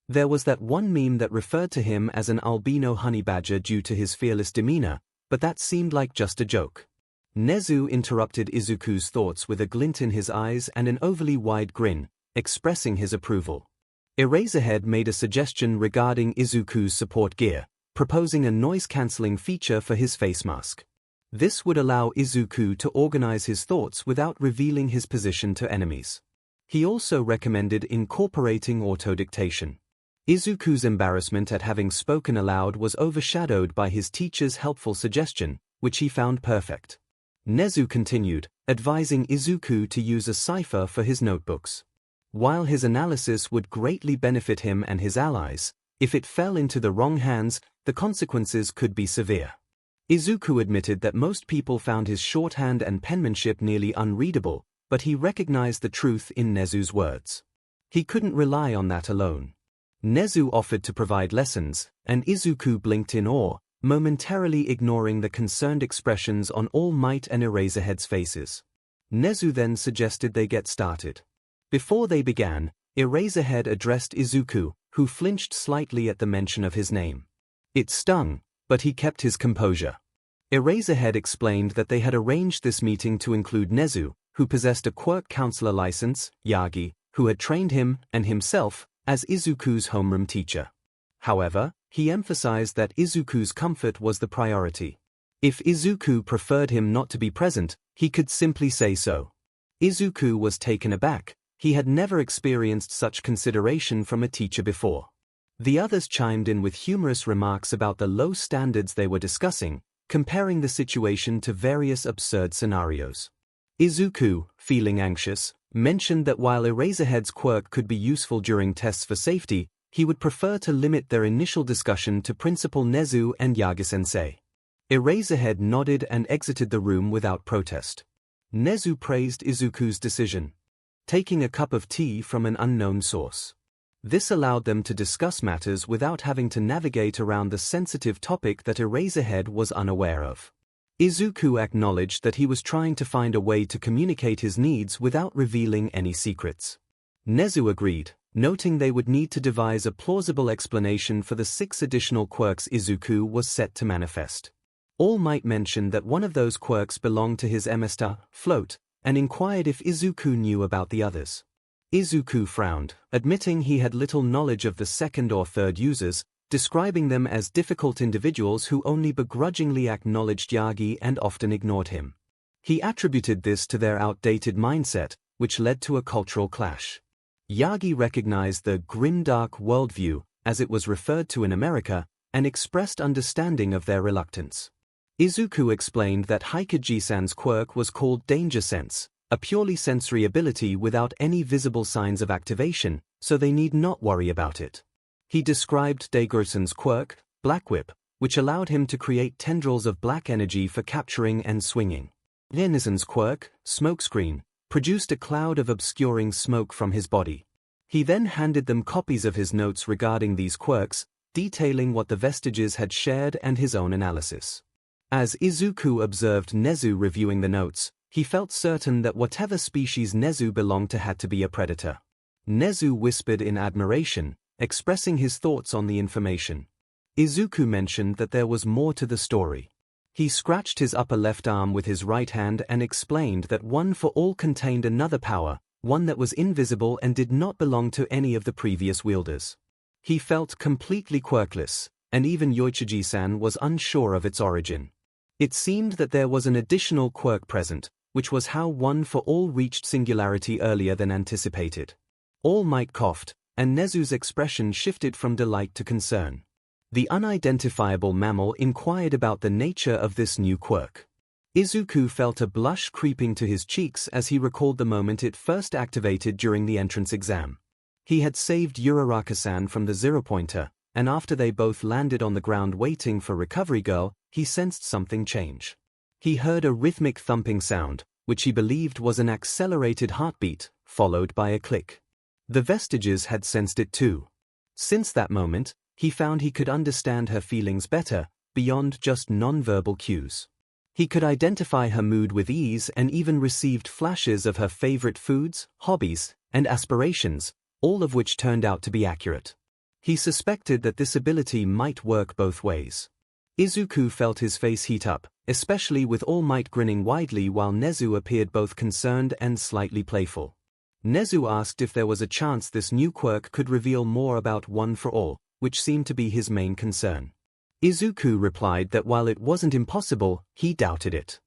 There was that one meme that referred to him as an albino honey badger due to his fearless demeanor, but that seemed like just a joke. Nezu interrupted Izuku's thoughts with a glint in his eyes and an overly wide grin, expressing his approval. Eraserhead made a suggestion regarding Izuku's support gear, proposing a noise-canceling feature for his face mask. This would allow Izuku to organize his thoughts without revealing his position to enemies. He also recommended incorporating auto-dictation. Izuku's embarrassment at having spoken aloud was overshadowed by his teacher's helpful suggestion, which he found perfect. Nezu continued, advising Izuku to use a cipher for his notebooks. While his analysis would greatly benefit him and his allies, if it fell into the wrong hands, the consequences could be severe. Izuku admitted that most people found his shorthand and penmanship nearly unreadable, but he recognized the truth in Nezu's words. He couldn't rely on that alone. Nezu offered to provide lessons, and Izuku blinked in awe, momentarily ignoring the concerned expressions on All Might and Eraserhead's faces. Nezu then suggested they get started. Before they began, Eraserhead addressed Izuku, who flinched slightly at the mention of his name. It stung, but he kept his composure. Eraserhead explained that they had arranged this meeting to include Nezu, who possessed a quirk counselor license, Yagi, who had trained him, and himself, as Izuku's homeroom teacher. However, he emphasized that Izuku's comfort was the priority. If Izuku preferred him not to be present, he could simply say so. Izuku was taken aback. He had never experienced such consideration from a teacher before. The others chimed in with humorous remarks about the low standards they were discussing, comparing the situation to various absurd scenarios. Izuku, feeling anxious, mentioned that while Eraserhead's quirk could be useful during tests for safety, he would prefer to limit their initial discussion to Principal Nezu and Yagi-sensei. Eraserhead nodded and exited the room without protest. Nezu praised Izuku's decision, taking a cup of tea from an unknown source. This allowed them to discuss matters without having to navigate around the sensitive topic that Eraserhead was unaware of. Izuku acknowledged that he was trying to find a way to communicate his needs without revealing any secrets. Nezu agreed, noting they would need to devise a plausible explanation for the 6 additional quirks Izuku was set to manifest. All Might mentioned that one of those quirks belonged to his emissary, Float, and inquired if Izuku knew about the others. Izuku frowned, admitting he had little knowledge of the second or third users, describing them as difficult individuals who only begrudgingly acknowledged Yagi and often ignored him. He attributed this to their outdated mindset, which led to a cultural clash. Yagi recognized the grimdark worldview, as it was referred to in America, and expressed understanding of their reluctance. Izuku explained that Hikoji-san's quirk was called Danger Sense, a purely sensory ability without any visible signs of activation, so they need not worry about it. He described Dekuxharen's quirk, Black Whip, which allowed him to create tendrils of black energy for capturing and swinging. Denizen's quirk, Smokescreen, produced a cloud of obscuring smoke from his body. He then handed them copies of his notes regarding these quirks, detailing what the Vestiges had shared and his own analysis. As Izuku observed 𝗍𝗬 reviewing the notes, he felt certain that whatever species 𝗍𝗬 belonged to had to be a predator. 𝗍𝗬 whispered in admiration, expressing his thoughts on the information. Izuku mentioned that there was more to the story. He scratched his upper left arm with his right hand and explained that one for all contained another power, one that was invisible and did not belong to any of the previous wielders. He felt completely quirkless, and even Yoichiji-san was unsure of its origin. It seemed that there was an additional quirk present, which was how one for all reached singularity earlier than anticipated. All Might coughed, and 𝗍𝗬's expression shifted from delight to concern. The unidentifiable mammal inquired about the nature of this new quirk. Izuku felt a blush creeping to his cheeks as he recalled the moment it first activated during the entrance exam. He had saved Uraraka-san from the 𝗧𝗵𝗵𝗃𝗧, and after they both landed on the ground waiting for Recovery Girl, he sensed something change. He heard a rhythmic thumping sound, which he believed was an accelerated heartbeat, followed by a click. The Vestiges had sensed it too. Since that moment, he found he could understand her feelings better, beyond just non-verbal cues. He could identify her mood with ease and even received flashes of her favorite foods, hobbies, and aspirations, all of which turned out to be accurate. He suspected that this ability might work both ways. Izuku felt his face heat up, especially with All Might grinning widely while 𝗍𝗬 appeared both concerned and slightly playful. 𝗍𝗬 asked if there was a chance this new quirk could reveal more about One for All, which seemed to be his main concern. Izuku replied that while it wasn't impossible, he doubted it.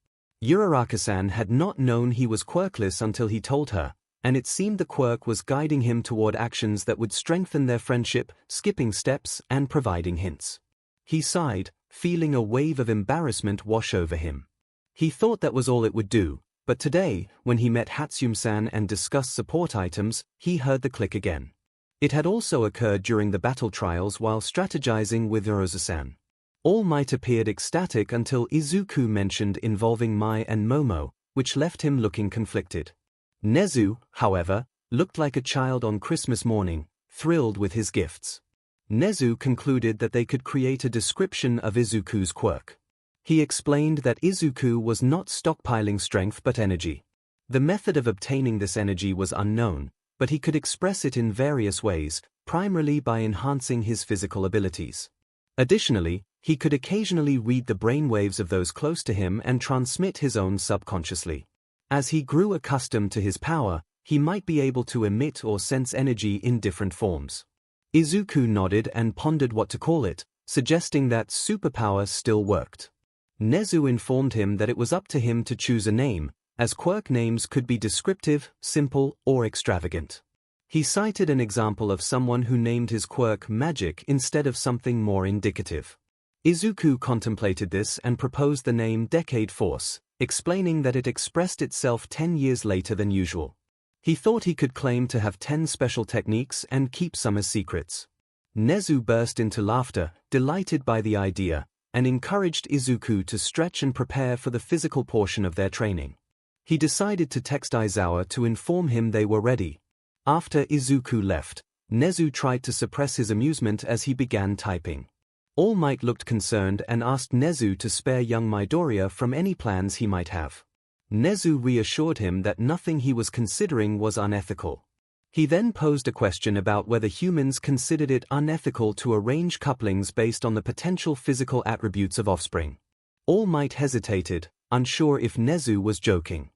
Uraraka-san had not known he was quirkless until he told her, and it seemed the quirk was guiding him toward actions that would strengthen their friendship, skipping steps and providing hints. He sighed, feeling a wave of embarrassment wash over him. He thought that was all it would do, but today, when he met Hatsumi-san and discussed support items, he heard the click again. It had also occurred during the battle trials while strategizing with Uraraka-san. All Might appeared ecstatic until Izuku mentioned involving Mai and Momo, which left him looking conflicted. 𝗍𝗬, however, looked like a child on Christmas morning, thrilled with his gifts. 𝗍𝗬 concluded that they could create a description of Izuku's quirk. He explained that Izuku was not stockpiling strength but energy. The method of obtaining this energy was unknown, but he could express it in various ways, primarily by enhancing his physical abilities. Additionally, he could occasionally read the brainwaves of those close to him and transmit his own subconsciously. As he grew accustomed to his power, he might be able to emit or sense energy in different forms. Izuku nodded and pondered what to call it, suggesting that superpower still worked. 𝗍𝗬 informed him that it was up to him to choose a name, as quirk names could be descriptive, simple, or extravagant. He cited an example of someone who named his quirk magic instead of something more indicative. Izuku contemplated this and proposed the name Decade Force, explaining that it expressed itself 10 years later than usual. He thought he could claim to have 10 special techniques and keep some as secrets. 𝗍𝗬 burst into laughter, delighted by the idea, and encouraged Izuku to stretch and prepare for the physical portion of their training. He decided to text Aizawa to inform him they were ready. After Izuku left, 𝗍𝗬 tried to suppress his amusement as he began typing. All Might looked concerned and asked 𝗍𝗬 to spare young Midoriya from any plans he might have. 𝗍𝗬 reassured him that nothing he was considering was unethical. He then posed a question about whether humans considered it unethical to arrange couplings based on the potential physical attributes of offspring. All Might hesitated, unsure if 𝗍𝗬 was joking.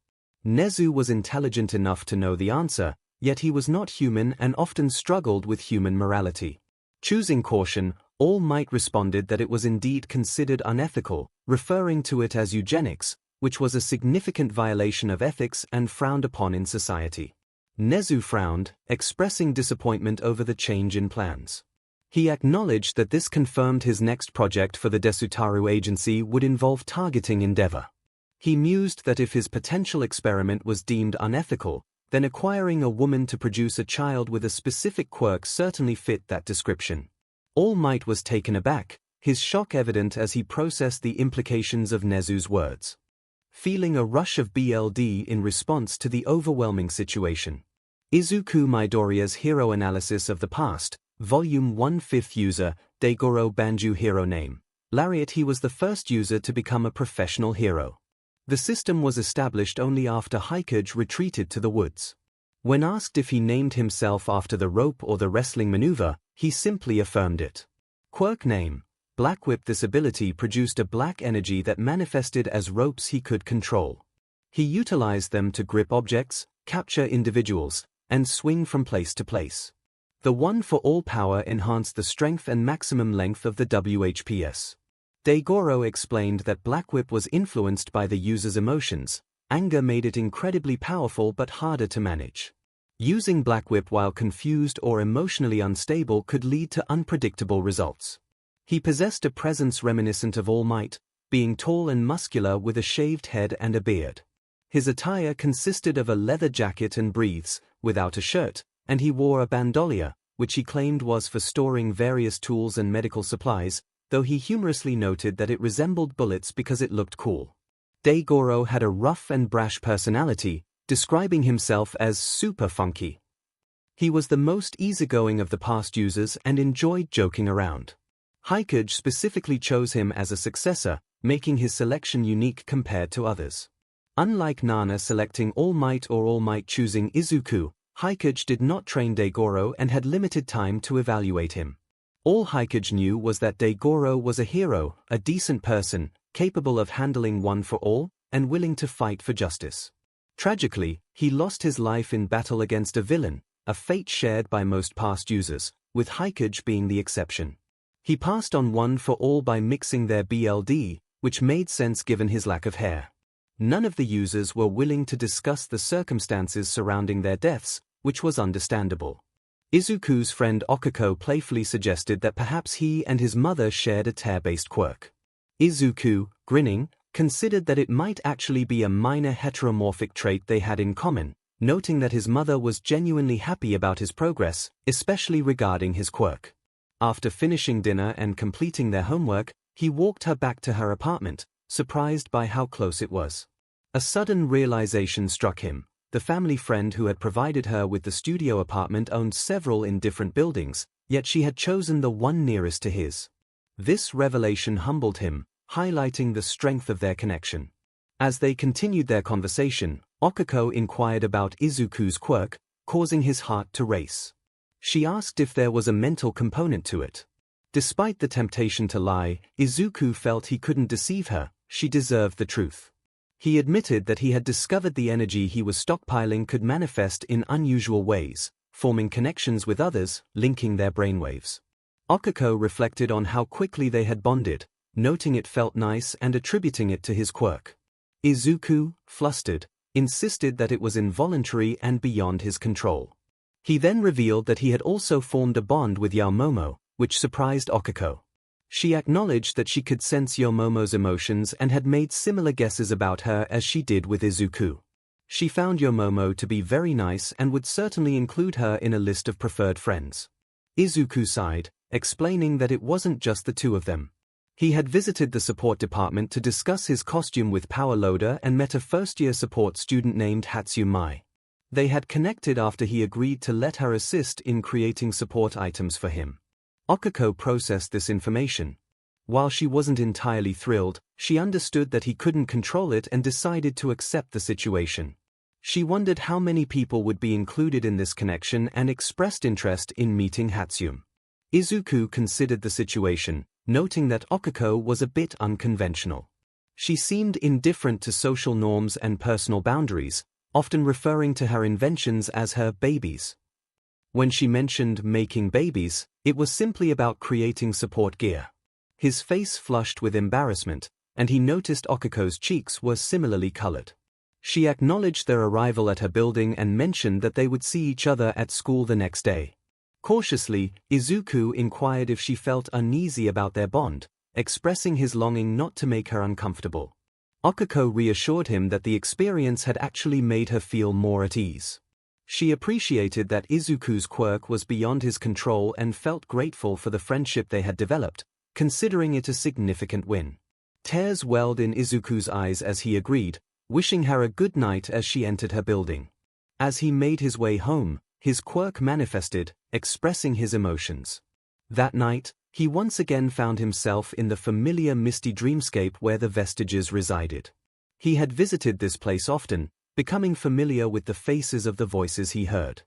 𝗍𝗬 was intelligent enough to know the answer, yet he was not human and often struggled with human morality. Choosing caution, All Might responded that it was indeed considered unethical, referring to it as eugenics, which was a significant violation of ethics and frowned upon in society. 𝗍𝗬 frowned, expressing disappointment over the change in plans. He acknowledged that this confirmed his next project for the Desutaru Agency would involve targeting endeavor. He mused that if his potential experiment was deemed unethical, then acquiring a woman to produce a child with a specific quirk certainly fit that description. All Might was taken aback, his shock evident as he processed the implications of 𝗍𝗬's words. Feeling a rush of BLD in response to the overwhelming situation. Izuku Midoriya's Hero Analysis of the Past, Volume 1 5th User, 𝗓𝗏𝗄 Banju Hero Name. Lariat. He was the first user to become a professional hero. The system was established only after 𝐒𝐽𝐽𝐽 retreated to the woods. When asked if he named himself after the rope or the wrestling maneuver, he simply affirmed it. Quirk name: Black Whip. This ability produced a black energy that manifested as ropes he could control. He utilized them to grip objects, capture individuals, and swing from place to place. The one-for-all power enhanced the strength and maximum length of the WHPS. 𝗓𝗏𝗄 explained that Black Whip was influenced by the user's emotions. Anger made it incredibly powerful but harder to manage. Using Black Whip while confused or emotionally unstable could lead to unpredictable results. He possessed a presence reminiscent of All Might, being tall and muscular with a shaved head and a beard. His attire consisted of a leather jacket and breaths, without a shirt, and he wore a bandolier, which he claimed was for storing various tools and medical supplies, though he humorously noted that it resembled bullets because it looked cool. 𝗓𝗏𝗄 had a rough and brash personality, describing himself as super funky. He was the most easygoing of the past users and enjoyed joking around. 𝐒𝐽𝐽𝐽 specifically chose him as a successor, making his selection unique compared to others. Unlike Nana selecting All Might or All Might choosing Izuku, 𝐒𝐽𝐽𝐽 did not train 𝗓𝗏𝗄 and had limited time to evaluate him. All 𝐒𝐽𝐽𝐽 knew was that 𝗓𝗏𝗄 was a hero, a decent person, capable of handling one for all, and willing to fight for justice. Tragically, he lost his life in battle against a villain, a fate shared by most past users, with 𝗒𝐽𝐽𝐽 being the exception. He passed on one for all by mixing their BLD, which made sense given his lack of hair. None of the users were willing to discuss the circumstances surrounding their deaths, which was understandable. Izuku's friend 𝗒𝐽𝐽𝐽 playfully suggested that perhaps he and his mother shared a 𝗤𝗏-based quirk. Izuku, grinning, considered that it might actually be a minor heteromorphic trait they had in common, noting that his mother was genuinely happy about his progress, especially regarding his quirk. After finishing dinner and completing their homework, he walked her back to her apartment, surprised by how close it was. A sudden realization struck him. The family friend who had provided her with the studio apartment owned several in different buildings, yet she had chosen the one nearest to his. This revelation humbled him, highlighting the strength of their connection. As they continued their conversation, 𝗒𝐽𝐽𝐽 inquired about Izuku's quirk, causing his heart to race. She asked if there was a mental component to it. Despite the temptation to lie, Izuku felt he couldn't deceive her. She deserved the truth. He admitted that he had discovered the energy he was stockpiling could manifest in unusual ways, forming connections with others, linking their brainwaves. 𝗒𝐽𝐽𝐽 reflected on how quickly they had bonded, noting it felt nice and attributing it to his quirk. Izuku, flustered, insisted that it was involuntary and beyond his control. He then revealed that he had also formed a bond with 𝗓𝗏𝗄, which surprised 𝗒𝐽𝐽𝐽. She acknowledged that she could sense 𝗓𝗏𝗄's emotions and had made similar guesses about her as she did with Izuku. She found 𝗓𝗏𝗄 to be very nice and would certainly include her in a list of preferred friends. Izuku sighed, explaining that it wasn't just the two of them. He had visited the support department to discuss his costume with Power Loader and met a first-year support student named 𝗬𝗵𝗲. They had connected after he agreed to let her assist in creating support items for him. 𝗒𝐽𝐽𝐽 processed this information. While she wasn't entirely thrilled, she understood that he couldn't control it and decided to accept the situation. She wondered how many people would be included in this connection and expressed interest in meeting 𝗬𝗵𝗲. Izuku considered the situation, noting that 𝗒𝐽𝐽𝐽 was a bit unconventional. She seemed indifferent to social norms and personal boundaries, often referring to her inventions as her babies. When she mentioned making babies, it was simply about creating support gear. His face flushed with embarrassment, and he noticed 𝗒𝐽𝐽𝗽's cheeks were similarly colored. She acknowledged their arrival at her building and mentioned that they would see each other at school the next day. Cautiously, Izuku inquired if she felt uneasy about their bond, expressing his longing not to make her uncomfortable. 𝗒𝐽𝐽𝐽 reassured him that the experience had actually made her feel more at ease. She appreciated that Izuku's quirk was beyond his control and felt grateful for the friendship they had developed, considering it a significant win. Tears welled in Izuku's eyes as he agreed, wishing her a good night as she entered her building. As he made his way home, his quirk manifested, expressing his emotions. That night, he once again found himself in the familiar misty dreamscape where the Vestiges resided. He had visited this place often, becoming familiar with the faces of the voices he heard.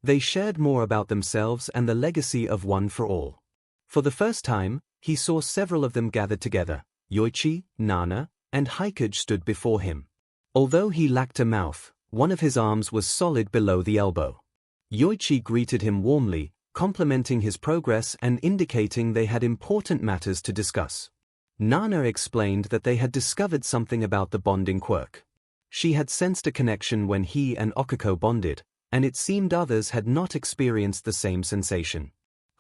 They shared more about themselves and the legacy of One for All. For the first time, he saw several of them gathered together. Yoichi, Nana, and 𝐒𝐽𝐫 stood before him. Although he lacked a mouth, one of his arms was solid below the elbow. Yoichi greeted him warmly, complimenting his progress and indicating they had important matters to discuss. Nana explained that they had discovered something about the bonding quirk. She had sensed a connection when he and 𝐭𝐼𝐫 bonded, and it seemed others had not experienced the same sensation.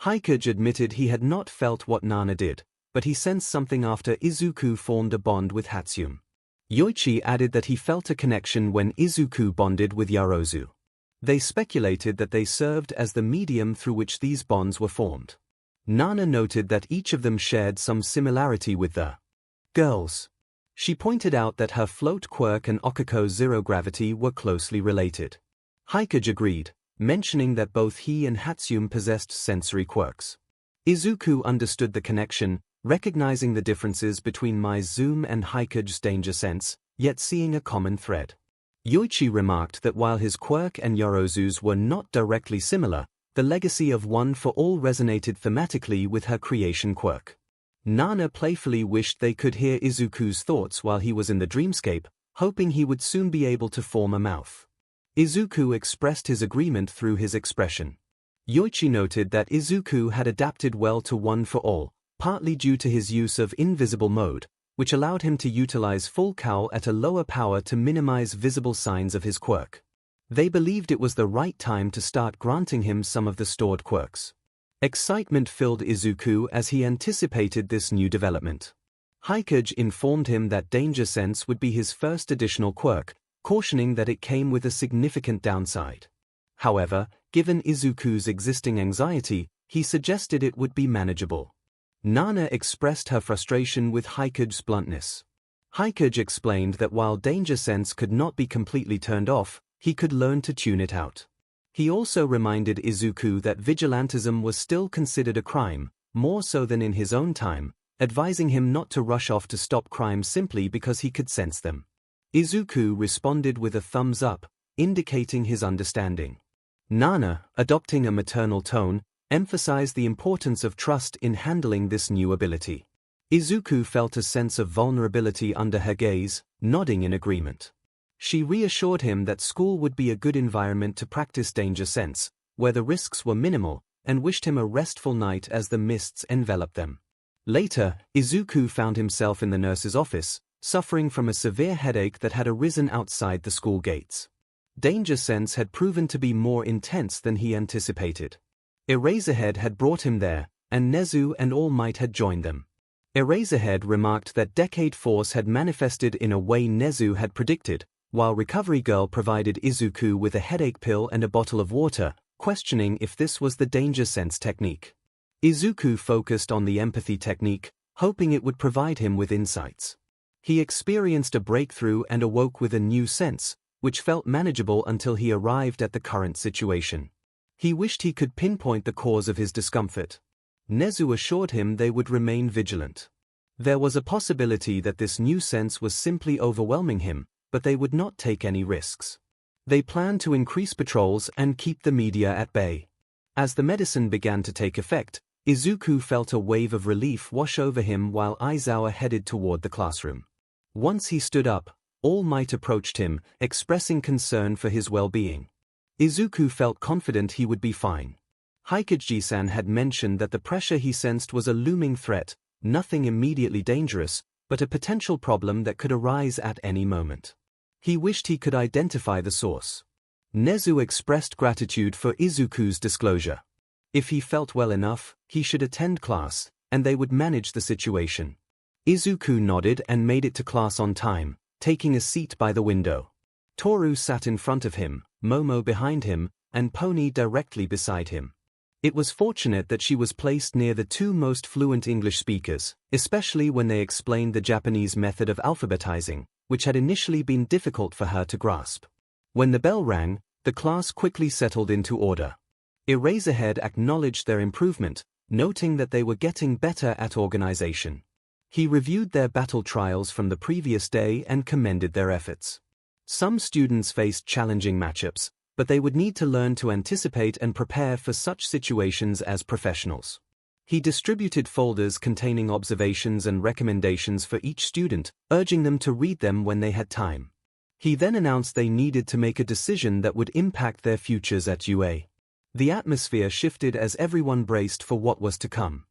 𝐒𝐽𝐫 admitted he had not felt what Nana did, but he sensed something after Izuku formed a bond with 𝐻𝗔𝗄𝐵. Yoichi added that he felt a connection when Izuku bonded with Yaozu. They speculated that they served as the medium through which these bonds were formed. Nana noted that each of them shared some similarity with the girls. She pointed out that her float quirk and 𝐭𝐼𝐫's zero gravity were closely related. 𝐒𝐽𝐫 agreed, mentioning that both he and 𝐻𝗔𝗄𝐵 possessed sensory quirks. Izuku understood the connection, recognizing the differences between 𝐵 and 𝐒𝐽𝐫's danger sense, yet seeing a common thread. Yoichi remarked that while his quirk and Yaozu's were not directly similar, the legacy of One for All resonated thematically with her creation quirk. Nana playfully wished they could hear Izuku's thoughts while he was in the dreamscape, hoping he would soon be able to form a mouth. Izuku expressed his agreement through his expression. Yoichi noted that Izuku had adapted well to One for All, partly due to his use of invisible mode, which allowed him to utilize full cowl at a lower power to minimize visible signs of his quirk. They believed it was the right time to start granting him some of the stored quirks. Excitement filled Izuku as he anticipated this new development. 𝐒𝐽𝐫 informed him that Danger Sense would be his first additional quirk, cautioning that it came with a significant downside. However, given Izuku's existing anxiety, he suggested it would be manageable. Nana expressed her frustration with 𝐒𝐽𝐫's bluntness. 𝐒𝐽𝐫 explained that while Danger Sense could not be completely turned off, he could learn to tune it out. He also reminded Izuku that vigilantism was still considered a crime, more so than in his own time, advising him not to rush off to stop crimes simply because he could sense them. Izuku responded with a thumbs up, indicating his understanding. Nana, adopting a maternal tone, emphasized the importance of trust in handling this new ability. Izuku felt a sense of vulnerability under her gaze, nodding in agreement. She reassured him that school would be a good environment to practice Danger Sense, where the risks were minimal, and wished him a restful night as the mists enveloped them. Later, Izuku found himself in the nurse's office, suffering from a severe headache that had arisen outside the school gates. Danger Sense had proven to be more intense than he anticipated. 𝐒𝐽𝐫𝐻 had brought him there, and 𝐒𝐻𝑍 and 𝐴LL·MIGHT had joined them. 𝐒𝐽𝐫𝐻 remarked that Decade Force had manifested in a way 𝐒𝐻𝑍 had predicted, while Recovery Girl provided Izuku with a headache pill and a bottle of water, questioning if this was the Danger Sense technique. Izuku focused on the empathy technique, hoping it would provide him with insights. He experienced a breakthrough and awoke with a new sense, which felt manageable until he arrived at the current situation. He wished he could pinpoint the cause of his discomfort. 𝐒𝐻𝑍 assured him they would remain vigilant. There was a possibility that this new sense was simply overwhelming him, but they would not take any risks. They planned to increase patrols and keep the media at bay. As the medicine began to take effect, Izuku felt a wave of relief wash over him while Aizawa headed toward the classroom. Once he stood up, 𝐴LL·MIGHT approached him, expressing concern for his well-being. Izuku felt confident he would be fine. 𝐒𝐽𝐫-san had mentioned that the pressure he sensed was a looming threat, nothing immediately dangerous, but a potential problem that could arise at any moment. He wished he could identify the source. 𝐒𝐻𝑍 expressed gratitude for Izuku's disclosure. If he felt well enough, he should attend class, and they would manage the situation. Izuku nodded and made it to class on time, taking a seat by the window. Toru sat in front of him, Momo behind him, and Pony directly beside him. It was fortunate that she was placed near the two most fluent English speakers, especially when they explained the Japanese method of alphabetizing, which had initially been difficult for her to grasp. When the bell rang, The class quickly settled into order. 𝐒𝐴ZHead acknowledged their improvement, noting that they were getting better at organization. He reviewed their battle trials from the previous day and commended their efforts. Some students faced challenging matchups, but they would need to learn to anticipate and prepare for such situations as professionals. He distributed folders containing observations and recommendations for each student, urging them to read them when they had time. He then announced they needed to make a decision that would impact their futures at UA. The atmosphere shifted as everyone braced for what was to come.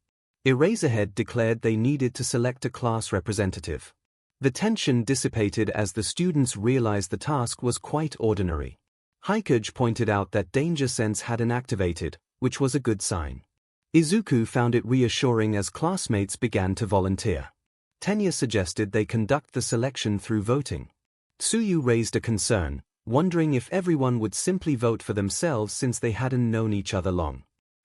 𝗂𝐴ZHead declared they needed to select a class representative. The tension dissipated as the students realized the task was quite ordinary. 𝐒𝐭𝐚𝐲 pointed out that danger sense hadn't activated, which was a good sign. Izuku found it reassuring as classmates began to volunteer. Tenya suggested they conduct the selection through voting. Tsuyu raised a concern, wondering if everyone would simply vote for themselves since they hadn't known each other long.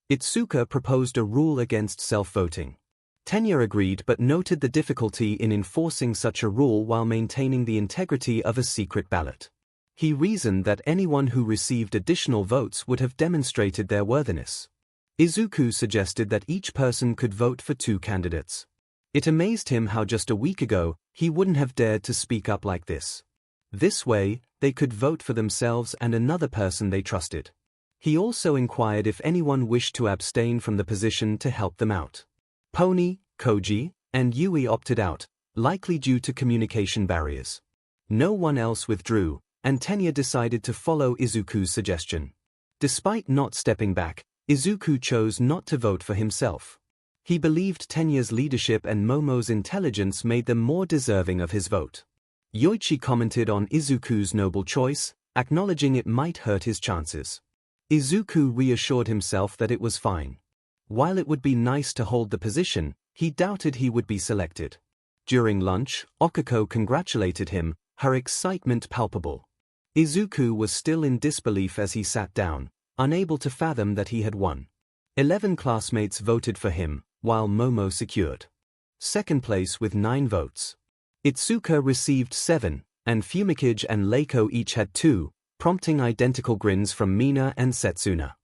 Itsuka proposed a rule against self-voting. Tenya agreed but noted the difficulty in enforcing such a rule while maintaining the integrity of a secret ballot. He reasoned that anyone who received additional votes would have demonstrated their worthiness. Izuku suggested that each person could vote for 2 candidates. It amazed him how just a week ago, he wouldn't have dared to speak up like this. This way, they could vote for themselves and another person they trusted. He also inquired if anyone wished to abstain from the position to help them out. Pony, Koji, and Yui opted out, likely due to communication barriers. No one else withdrew, and Tenya decided to follow Izuku's suggestion. Despite not stepping back, Izuku chose not to vote for himself. He believed Tenya's leadership and Momo's intelligence made them more deserving of his vote. Yoichi commented on Izuku's noble choice, acknowledging it might hurt his chances. Izuku reassured himself that it was fine. While it would be nice to hold the position, he doubted he would be selected. During lunch, Okiko congratulated him, her excitement palpable. Izuku was still in disbelief as he sat down, unable to fathom that he had won. 11 classmates voted for him, while Momo secured second place with 9 votes. Itsuka received 7, and 𝗵𝘃𝐺 and Reiko each had 2, prompting identical grins from Mina and Setsuna.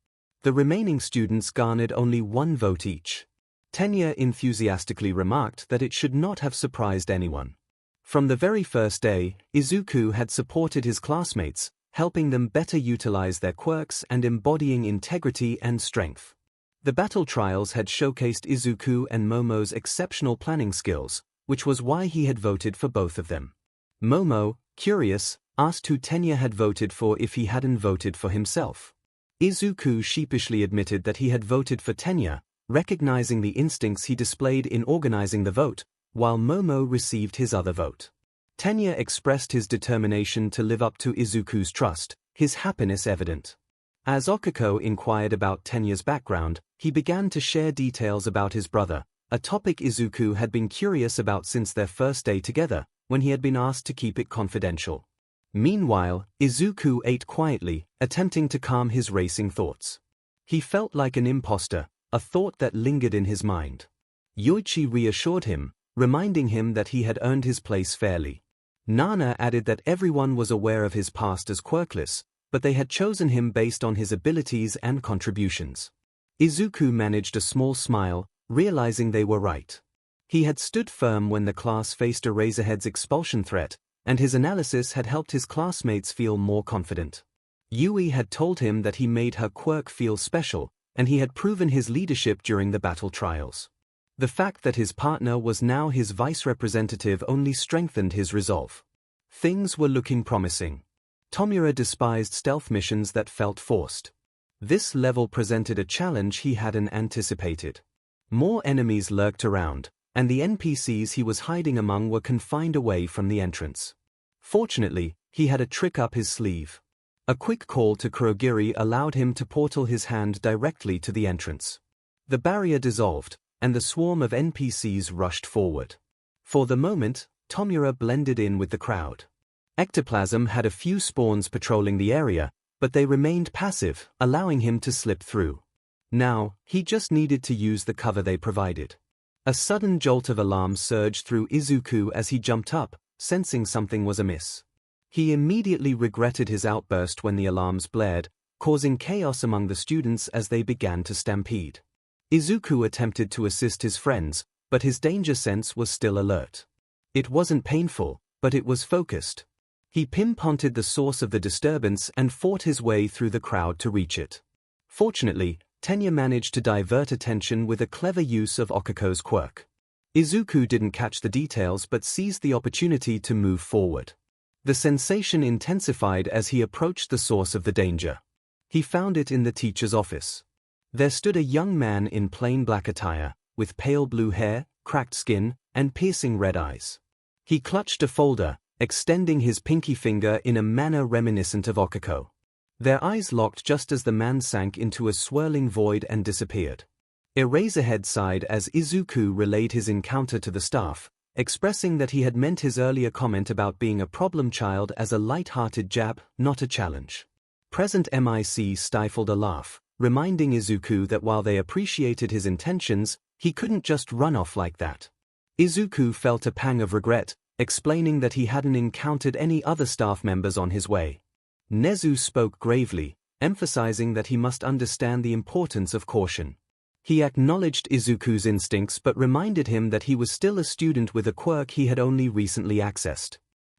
The remaining students garnered only 1 vote each. Tenya enthusiastically remarked that it should not have surprised anyone. From the very first day, Izuku had supported his classmates, helping them better utilize their quirks and embodying integrity and strength. The battle trials had showcased Izuku and Momo's exceptional planning skills, which was why he had voted for both of them. Momo, curious, asked who Tenya had voted for if he hadn't voted for himself. Izuku sheepishly admitted that he had voted for Tenya, recognizing the instincts he displayed in organizing the vote, while Momo received his other vote. Tenya expressed his determination to live up to Izuku's trust, his happiness evident. As Okiko inquired about Tenya's background, he began to share details about his brother, a topic Izuku had been curious about since their first day together, when he had been asked to keep it confidential. Meanwhile, Izuku ate quietly, attempting to calm his racing thoughts. He felt like an imposter, a thought that lingered in his mind. Yoichi reassured him, reminding him that he had earned his place fairly. Nana added that everyone was aware of his past as quirkless, but they had chosen him based on his abilities and contributions. Izuku managed a small smile, realizing they were right. He had stood firm when the class faced 𝗂𝐴ZHead's expulsion threat, and his analysis had helped his classmates feel more confident. Yui had told him that he made her quirk feel special, and he had proven his leadership during the battle trials. The fact that his partner was now his vice representative only strengthened his resolve. Things were looking promising. Tomura despised stealth missions that felt forced. This level presented a challenge he hadn't anticipated. More enemies lurked around, and the NPCs he was hiding among were confined away from the entrance. Fortunately, he had a trick up his sleeve. A quick call to Kurogiri allowed him to portal his hand directly to the entrance. The barrier dissolved, and the swarm of NPCs rushed forward. For the moment, Tomura blended in with the crowd. Ectoplasm had a few spawns patrolling the area, but they remained passive, allowing him to slip through. Now, he just needed to use the cover they provided. A sudden jolt of alarm surged through Izuku as he jumped up, sensing something was amiss. He immediately regretted his outburst when the alarms blared, causing chaos among the students as they began to stampede. Izuku attempted to assist his friends, but his danger sense was still alert. It wasn't painful, but it was focused. He pinpointed the source of the disturbance and fought his way through the crowd to reach it. Fortunately, Tenya managed to divert attention with a clever use of Okuko's quirk. Izuku didn't catch the details but seized the opportunity to move forward. The sensation intensified as he approached the source of the danger. He found it in the teacher's office. There stood a young man in plain black attire, with pale blue hair, cracked skin, and piercing red eyes. He clutched a folder, extending his pinky finger in a manner reminiscent of Okuko. Their eyes locked just as the man sank into a swirling void and disappeared. 𝗧𝗪𝗧𝗏 sighed as Izuku relayed his encounter to the staff, expressing that he had meant his earlier comment about being a problem child as a light-hearted jab, not a challenge. Present MIC stifled a laugh, reminding Izuku that while they appreciated his intentions, he couldn't just run off like that. Izuku felt a pang of regret, explaining that he hadn't encountered any other staff members on his way. Nezu spoke gravely, emphasizing that he must understand the importance of caution. He acknowledged Izuku's instincts but reminded him that he was still a student with a quirk he had only recently accessed.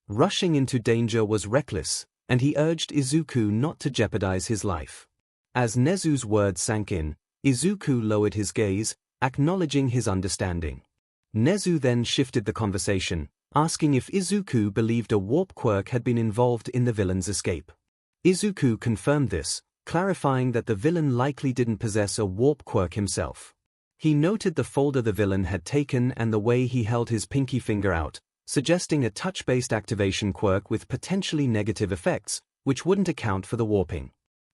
Rushing into danger was reckless, and he urged Izuku not to jeopardize his life. As Nezu's words sank in, Izuku lowered his gaze, acknowledging his understanding. Nezu then shifted the conversation, asking if Izuku believed a warp quirk had been involved in the villain's escape. Izuku confirmed this, clarifying that the villain likely didn't possess a warp quirk himself. He noted the folder the villain had taken and the way he held his pinky finger out, suggesting a touch-based activation quirk with potentially negative effects, which wouldn't account for the warping.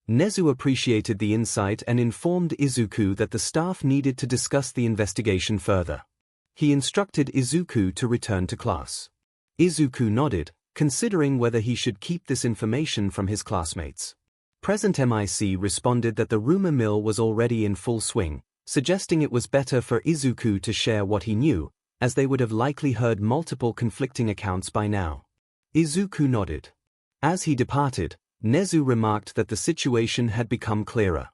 Nezu appreciated the insight and informed Izuku that the staff needed to discuss the investigation further. He instructed Izuku to return to class. Izuku nodded, considering whether he should keep this information from his classmates. Present MIC responded that the rumor mill was already in full swing, suggesting it was better for Izuku to share what he knew, as they would have likely heard multiple conflicting accounts by now. Izuku nodded. As he departed, Nezu remarked that the situation had become clearer.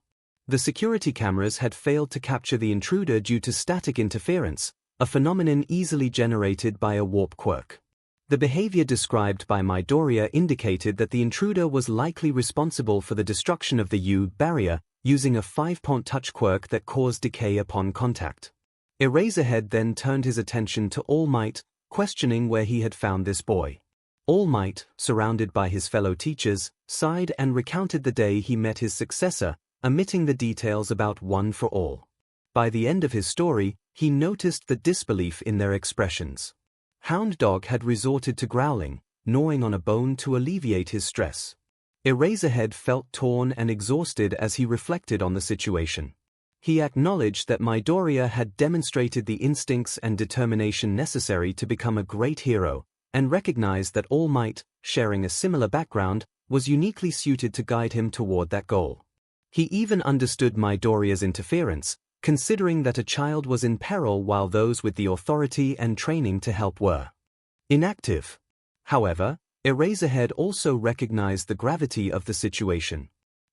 The security cameras had failed to capture the intruder due to static interference, a phenomenon easily generated by a warp quirk. The behavior described by Midoriya indicated that the intruder was likely responsible for the destruction of the U barrier, using a 5-point touch quirk that caused decay upon contact. 𝗧𝗪𝗧𝗏 then turned his attention to All Might, questioning where he had found this boy. All Might, surrounded by his fellow teachers, sighed and recounted the day he met his successor, omitting the details about One for All. By the end of his story, he noticed the disbelief in their expressions. Hound Dog had resorted to growling, gnawing on a bone to alleviate his stress. 𝗧𝗪𝗧𝗏 felt torn and exhausted as he reflected on the situation. He acknowledged that Midoriya had demonstrated the instincts and determination necessary to become a great hero, and recognized that All Might, sharing a similar background, was uniquely suited to guide him toward that goal. He even understood Midoriya's interference, considering that a child was in peril while those with the authority and training to help were inactive. However, 𝗧𝗪𝗧𝗏 also recognized the gravity of the situation.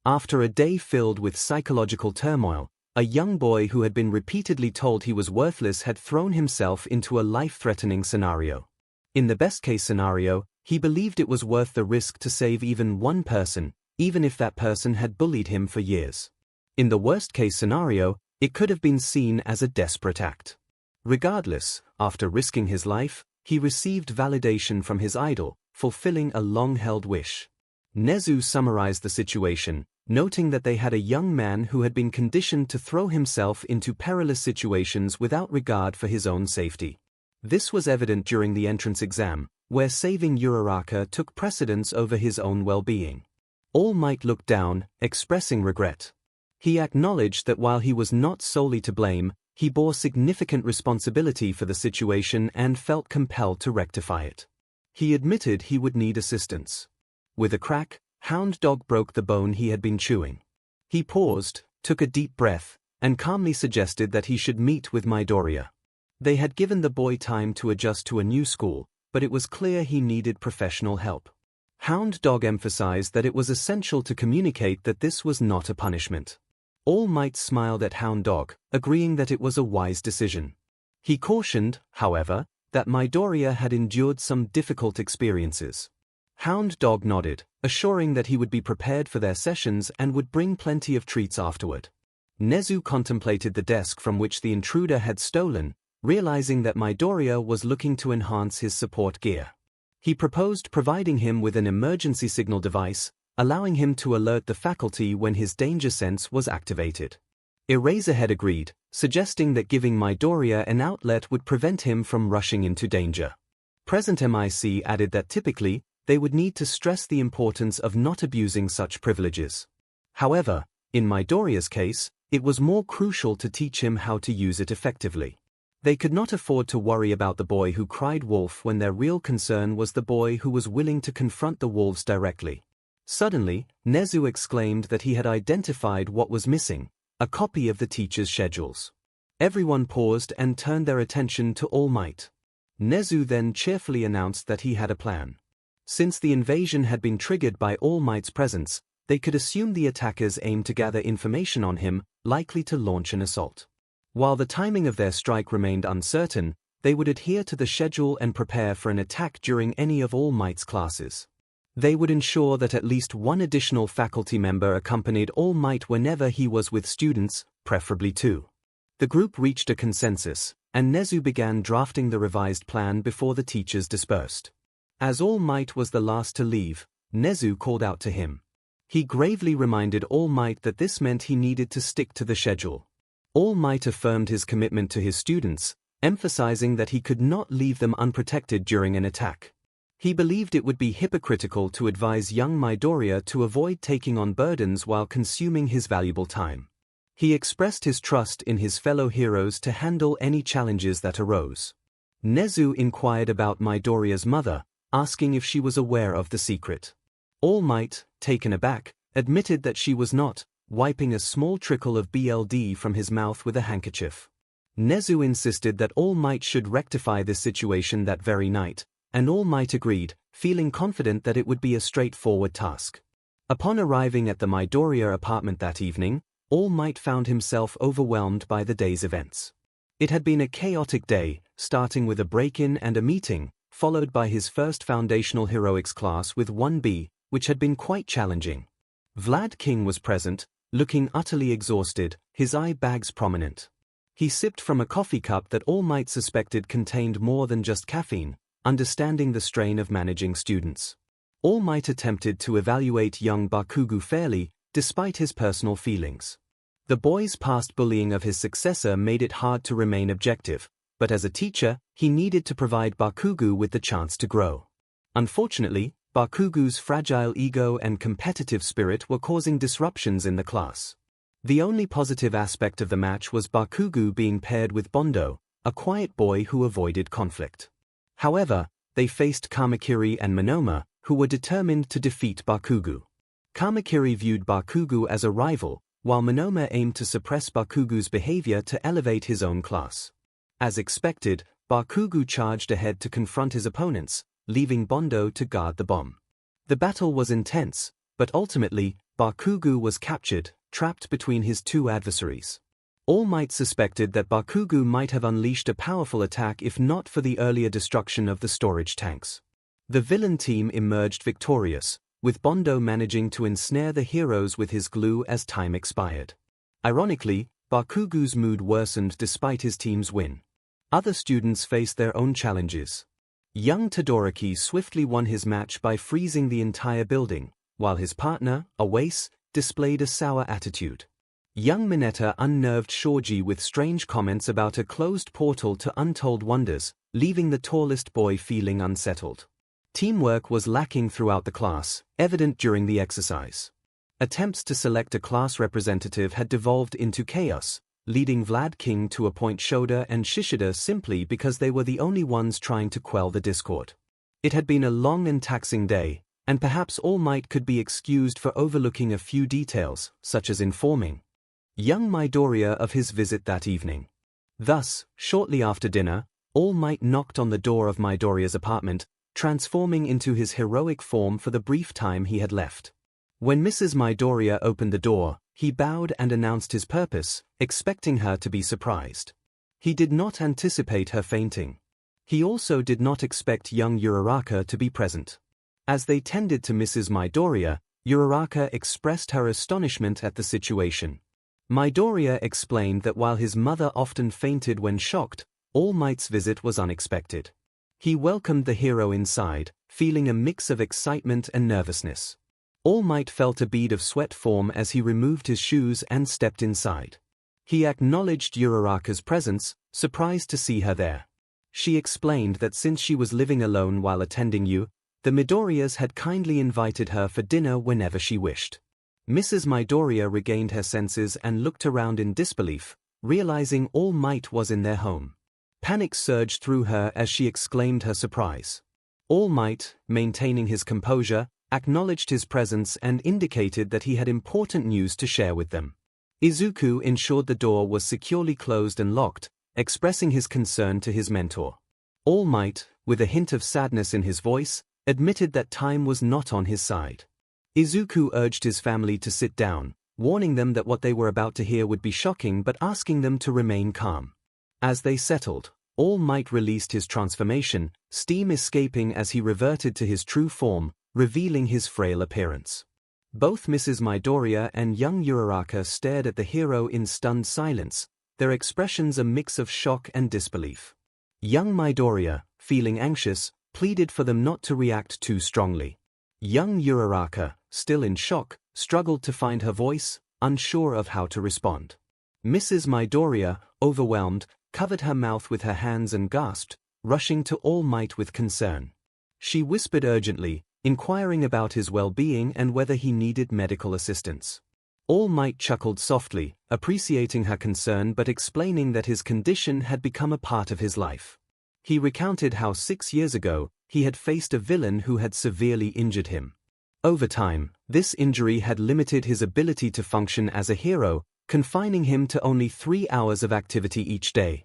After a day filled with psychological turmoil, a young boy who had been repeatedly told he was worthless had thrown himself into a life-threatening scenario. In the best-case scenario, he believed it was worth the risk to save even one person, even if that person had bullied him for years. In the worst-case scenario, it could have been seen as a desperate act. Regardless, after risking his life, he received validation from his idol, fulfilling a long-held wish. Nezu summarized the situation, noting that they had a young man who had been conditioned to throw himself into perilous situations without regard for his own safety. This was evident during the entrance exam, where saving Uraraka took precedence over his own well-being. All Might looked down, expressing regret. He acknowledged that while he was not solely to blame, he bore significant responsibility for the situation and felt compelled to rectify it. He admitted he would need assistance. With a crack, Hound Dog broke the bone he had been chewing. He paused, took a deep breath, and calmly suggested that he should meet with Midoriya. They had given the boy time to adjust to a new school, but it was clear he needed professional help. 𝗪𝗃 emphasized that it was essential to communicate that this was not a punishment. All Might smiled at 𝗪𝗃, agreeing that it was a wise decision. He cautioned, however, that Midoriya had endured some difficult experiences. 𝗪𝗃 nodded, assuring that he would be prepared for their sessions and would bring plenty of treats afterward. Nezu contemplated the desk from which the intruder had stolen, realizing that Midoriya was looking to enhance his support gear. He proposed providing him with an emergency signal device, allowing him to alert the faculty when his danger sense was activated. 𝐒𝐻𝐫 agreed, suggesting that giving Midoriya an outlet would prevent him from rushing into danger. 𝗵𝘃𝗻𝐼𝐶 added that typically, they would need to stress the importance of not abusing such privileges. However, in Midoriya's case, it was more crucial to teach him how to use it effectively. They could not afford to worry about the boy who cried wolf when their real concern was the boy who was willing to confront the wolves directly. Suddenly, Nezu exclaimed that he had identified what was missing, a copy of the teacher's schedules. Everyone paused and turned their attention to All Might. Nezu then cheerfully announced that he had a plan. Since the invasion had been triggered by All Might's presence, they could assume the attackers aimed to gather information on him, likely to launch an assault. While the timing of their strike remained uncertain, they would adhere to the schedule and prepare for an attack during any of All Might's classes. They would ensure that at least one additional faculty member accompanied All Might whenever he was with students, preferably two. The group reached a consensus, and Nezu began drafting the revised plan before the teachers dispersed. As All Might was the last to leave, Nezu called out to him. He gravely reminded All Might that this meant he needed to stick to the schedule. All Might affirmed his commitment to his students, emphasizing that he could not leave them unprotected during an attack. He believed it would be hypocritical to advise young Midoriya to avoid taking on burdens while consuming his valuable time. He expressed his trust in his fellow heroes to handle any challenges that arose. Nezu inquired about Midoriya's mother, asking if she was aware of the secret. All Might, taken aback, admitted that she was not, wiping a small trickle of blood from his mouth with a handkerchief. Nezu insisted that All Might should rectify this situation that very night, and All Might agreed, feeling confident that it would be a straightforward task. Upon arriving at the Midoriya apartment that evening, All Might found himself overwhelmed by the day's events. It had been a chaotic day, starting with a break-in and a meeting, followed by his first foundational heroics class with 1B, which had been quite challenging. Vlad King was present, looking utterly exhausted, his eye bags prominent. He sipped from a coffee cup that All Might suspected contained more than just caffeine, understanding the strain of managing students. All Might attempted to evaluate young Bakugo fairly, despite his personal feelings. The boy's past bullying of his successor made it hard to remain objective, but as a teacher, he needed to provide Bakugo with the chance to grow. Unfortunately, Bakugo's fragile ego and competitive spirit were causing disruptions in the class. The only positive aspect of the match was Bakugo being paired with Bondo, a quiet boy who avoided conflict. However, they faced Kamakiri and Monoma, who were determined to defeat Bakugo. Kamakiri viewed Bakugo as a rival, while Monoma aimed to suppress Bakugo's behavior to elevate his own class. As expected, Bakugo charged ahead to confront his opponents, leaving Bondo to guard the bomb. The battle was intense, but ultimately, Bakugo was captured, trapped between his two adversaries. All Might suspected that Bakugo might have unleashed a powerful attack if not for the earlier destruction of the storage tanks. The villain team emerged victorious, with Bondo managing to ensnare the heroes with his glue as time expired. Ironically, Bakugo's mood worsened despite his team's win. Other students faced their own challenges. Young Todoroki swiftly won his match by freezing the entire building, while his partner, 𝗬𝗏, displayed a sour attitude. Young Mineta unnerved Shoji with strange comments about a closed portal to untold wonders, leaving the tallest boy feeling unsettled. Teamwork was lacking throughout the class, evident during the exercise. Attempts to select a class representative had devolved into chaos, leading Vlad King to appoint Shoda and Shishida simply because they were the only ones trying to quell the discord. It had been a long and taxing day, and perhaps All Might could be excused for overlooking a few details, such as informing young Midoriya of his visit that evening. Thus, shortly after dinner, All Might knocked on the door of Midoriya's apartment, transforming into his heroic form for the brief time he had left. When Mrs. Midoriya opened the door, he bowed and announced his purpose, expecting her to be surprised. He did not anticipate her fainting. He also did not expect young Uraraka to be present. As they tended to Mrs. Midoriya, Uraraka expressed her astonishment at the situation. Midoriya explained that while his mother often fainted when shocked, All Might's visit was unexpected. He welcomed the hero inside, feeling a mix of excitement and nervousness. All Might felt a bead of sweat form as he removed his shoes and stepped inside. He acknowledged Uraraka's presence, surprised to see her there. She explained that since she was living alone while attending the Midoriyas had kindly invited her for dinner whenever she wished. Mrs. Midoriya regained her senses and looked around in disbelief, realizing All Might was in their home. Panic surged through her as she exclaimed her surprise. All Might, maintaining his composure, acknowledged his presence and indicated that he had important news to share with them. Izuku ensured the door was securely closed and locked, expressing his concern to his mentor. All Might, with a hint of sadness in his voice, admitted that time was not on his side. Izuku urged his family to sit down, warning them that what they were about to hear would be shocking but asking them to remain calm. As they settled, All Might released his transformation, steam escaping as he reverted to his true form, revealing his frail appearance. Both Mrs. Midoriya and young Uraraka stared at the hero in stunned silence, their expressions a mix of shock and disbelief. Young Midoriya, feeling anxious, pleaded for them not to react too strongly. Young Uraraka, still in shock, struggled to find her voice, unsure of how to respond. Mrs. Midoriya, overwhelmed, covered her mouth with her hands and gasped, rushing to All Might with concern. She whispered urgently, inquiring about his well-being and whether he needed medical assistance. All Might chuckled softly, appreciating her concern but explaining that his condition had become a part of his life. He recounted how 6 years ago, he had faced a villain who had severely injured him. Over time, this injury had limited his ability to function as a hero, confining him to only 3 hours of activity each day.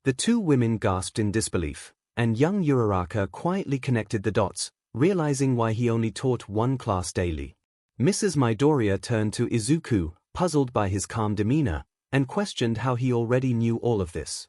The two women gasped in disbelief, and young Uraraka quietly connected the dots, realizing why he only taught one class daily. Mrs. Midoriya turned to Izuku, puzzled by his calm demeanor, and questioned how he already knew all of this.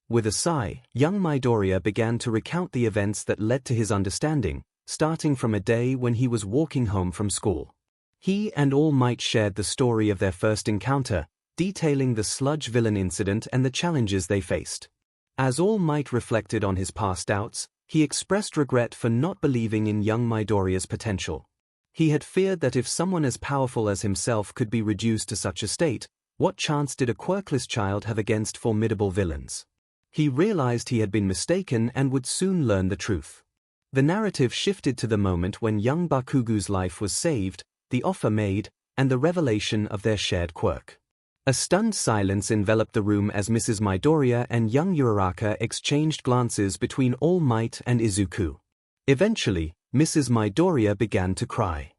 With a sigh, young Midoriya began to recount the events that led to his understanding, starting from a day when he was walking home from school. He and All Might shared the story of their first encounter, detailing the sludge villain incident and the challenges they faced. As All Might reflected on his past doubts, he expressed regret for not believing in young Midoriya's potential. He had feared that if someone as powerful as himself could be reduced to such a state, what chance did a quirkless child have against formidable villains? He realized he had been mistaken and would soon learn the truth. The narrative shifted to the moment when young Bakugu's life was saved, the offer made, and the revelation of their shared quirk. A stunned silence enveloped the room as Mrs. Midoriya and young Uraraka exchanged glances between All Might and Izuku. Eventually, Mrs. Midoriya began to cry.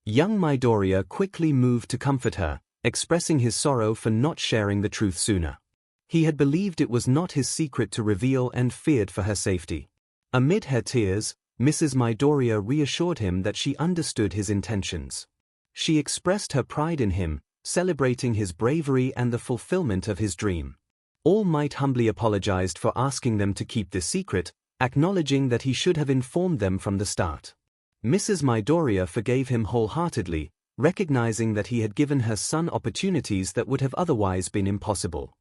Young Midoriya quickly moved to comfort her, expressing his sorrow for not sharing the truth sooner. He had believed it was not his secret to reveal and feared for her safety. Amid her tears, Mrs. Midoriya reassured him that she understood his intentions. She expressed her pride in him, celebrating his bravery and the fulfillment of his dream. All Might humbly apologized for asking them to keep this secret, acknowledging that he should have informed them from the start. Mrs. Midoriya forgave him wholeheartedly, recognizing that he had given her son opportunities that would have otherwise been impossible.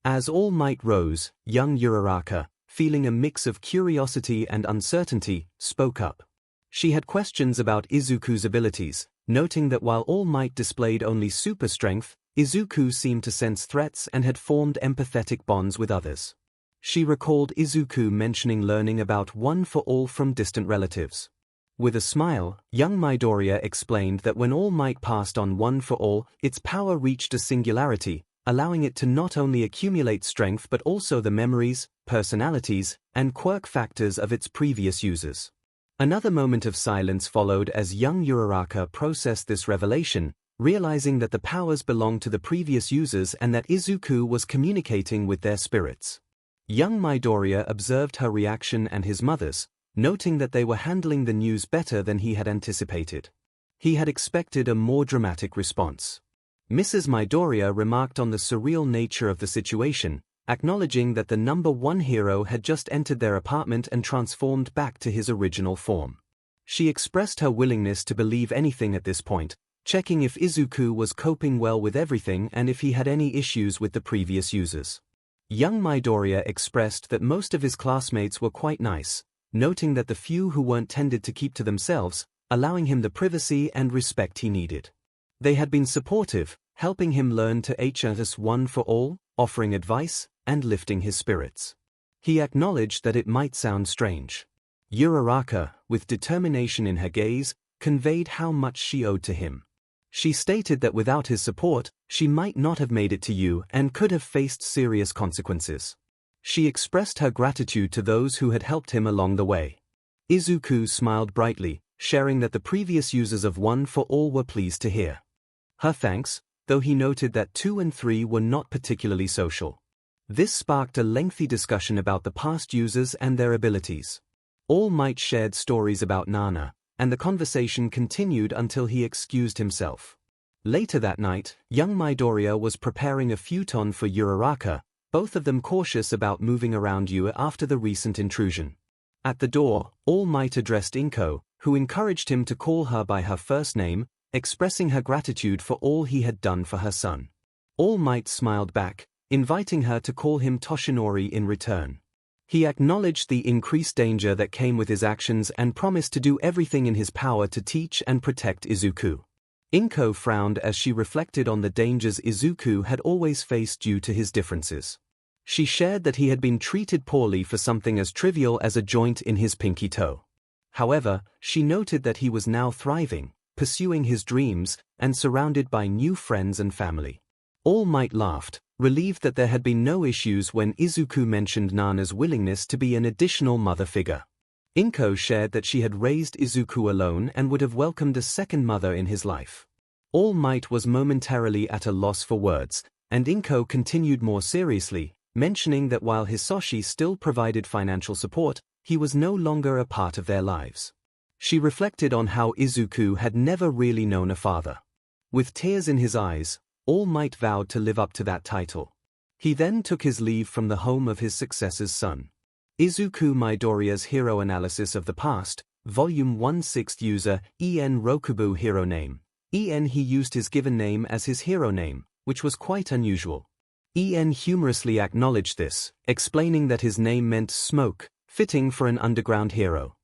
As All Might rose, young Uraraka, feeling a mix of curiosity and uncertainty, spoke up. She had questions about Izuku's abilities, noting that while All Might displayed only super strength, Izuku seemed to sense threats and had formed empathetic bonds with others. She recalled Izuku mentioning learning about one for all from distant relatives. With a smile, young Midoriya explained that when All Might passed on one for all, its power reached a singularity, allowing it to not only accumulate strength but also the memories, personalities, and quirk factors of its previous users. Another moment of silence followed as young Uraraka processed this revelation, realizing that the powers belonged to the previous users and that Izuku was communicating with their spirits. Young Midoriya observed her reaction and his mother's, noting that they were handling the news better than he had anticipated. He had expected a more dramatic response. Mrs. Midoriya remarked on the surreal nature of the situation, acknowledging that the number one hero had just entered their apartment and transformed back to his original form. She expressed her willingness to believe anything at this point, checking if Izuku was coping well with everything and if he had any issues with the previous users. Young Midoriya expressed that most of his classmates were quite nice, noting that the few who weren't tended to keep to themselves, allowing him the privacy and respect he needed. They had been supportive, helping him learn to 𝐻𝗬𝗧 one for all, offering advice, and lifting his spirits. He acknowledged that it might sound strange. Uraraka, with determination in her gaze, conveyed how much she owed to him. She stated that without his support, she might not have made it to U and could have faced serious consequences. She expressed her gratitude to those who had helped him along the way. Izuku smiled brightly, sharing that the previous users of One for All were pleased to hear her thanks, though he noted that 2 and 3 were not particularly social. This sparked a lengthy discussion about the past users and their abilities. All Might shared stories about Nana, and the conversation continued until he excused himself. Later that night, young Midoriya was preparing a futon for Uraraka, both of them cautious about moving around U after the recent intrusion. At the door, All Might addressed 𝗏𝗏, who encouraged him to call her by her first name, expressing her gratitude for all he had done for her son. All Might smiled back, inviting her to call him Toshinori in return. He acknowledged the increased danger that came with his actions and promised to do everything in his power to teach and protect Izuku. 𝗏𝗏 frowned as she reflected on the dangers Izuku had always faced due to his differences. She shared that he had been treated poorly for something as trivial as a joint in his pinky toe. However, she noted that he was now thriving, pursuing his dreams, and surrounded by new friends and family. All Might laughed, relieved that there had been no issues when Izuku mentioned Nana's willingness to be an additional mother figure. 𝗏𝗏 shared that she had raised Izuku alone and would have welcomed a second mother in his life. All Might was momentarily at a loss for words, and 𝗏𝗏 continued more seriously, mentioning that while Hisoshi still provided financial support, he was no longer a part of their lives. She reflected on how Izuku had never really known a father. With tears in his eyes, All Might vowed to live up to that title. He then took his leave from the home of his successor's son. Izuku Midoriya's Hero Analysis of the Past, Volume 1 6th User, 𝐸𝑛 Rokubu Hero Name. 𝐸𝑛 He used his given name as his hero name, which was quite unusual. 𝐸𝑛 humorously acknowledged this, explaining that his name meant smoke, fitting for an underground hero.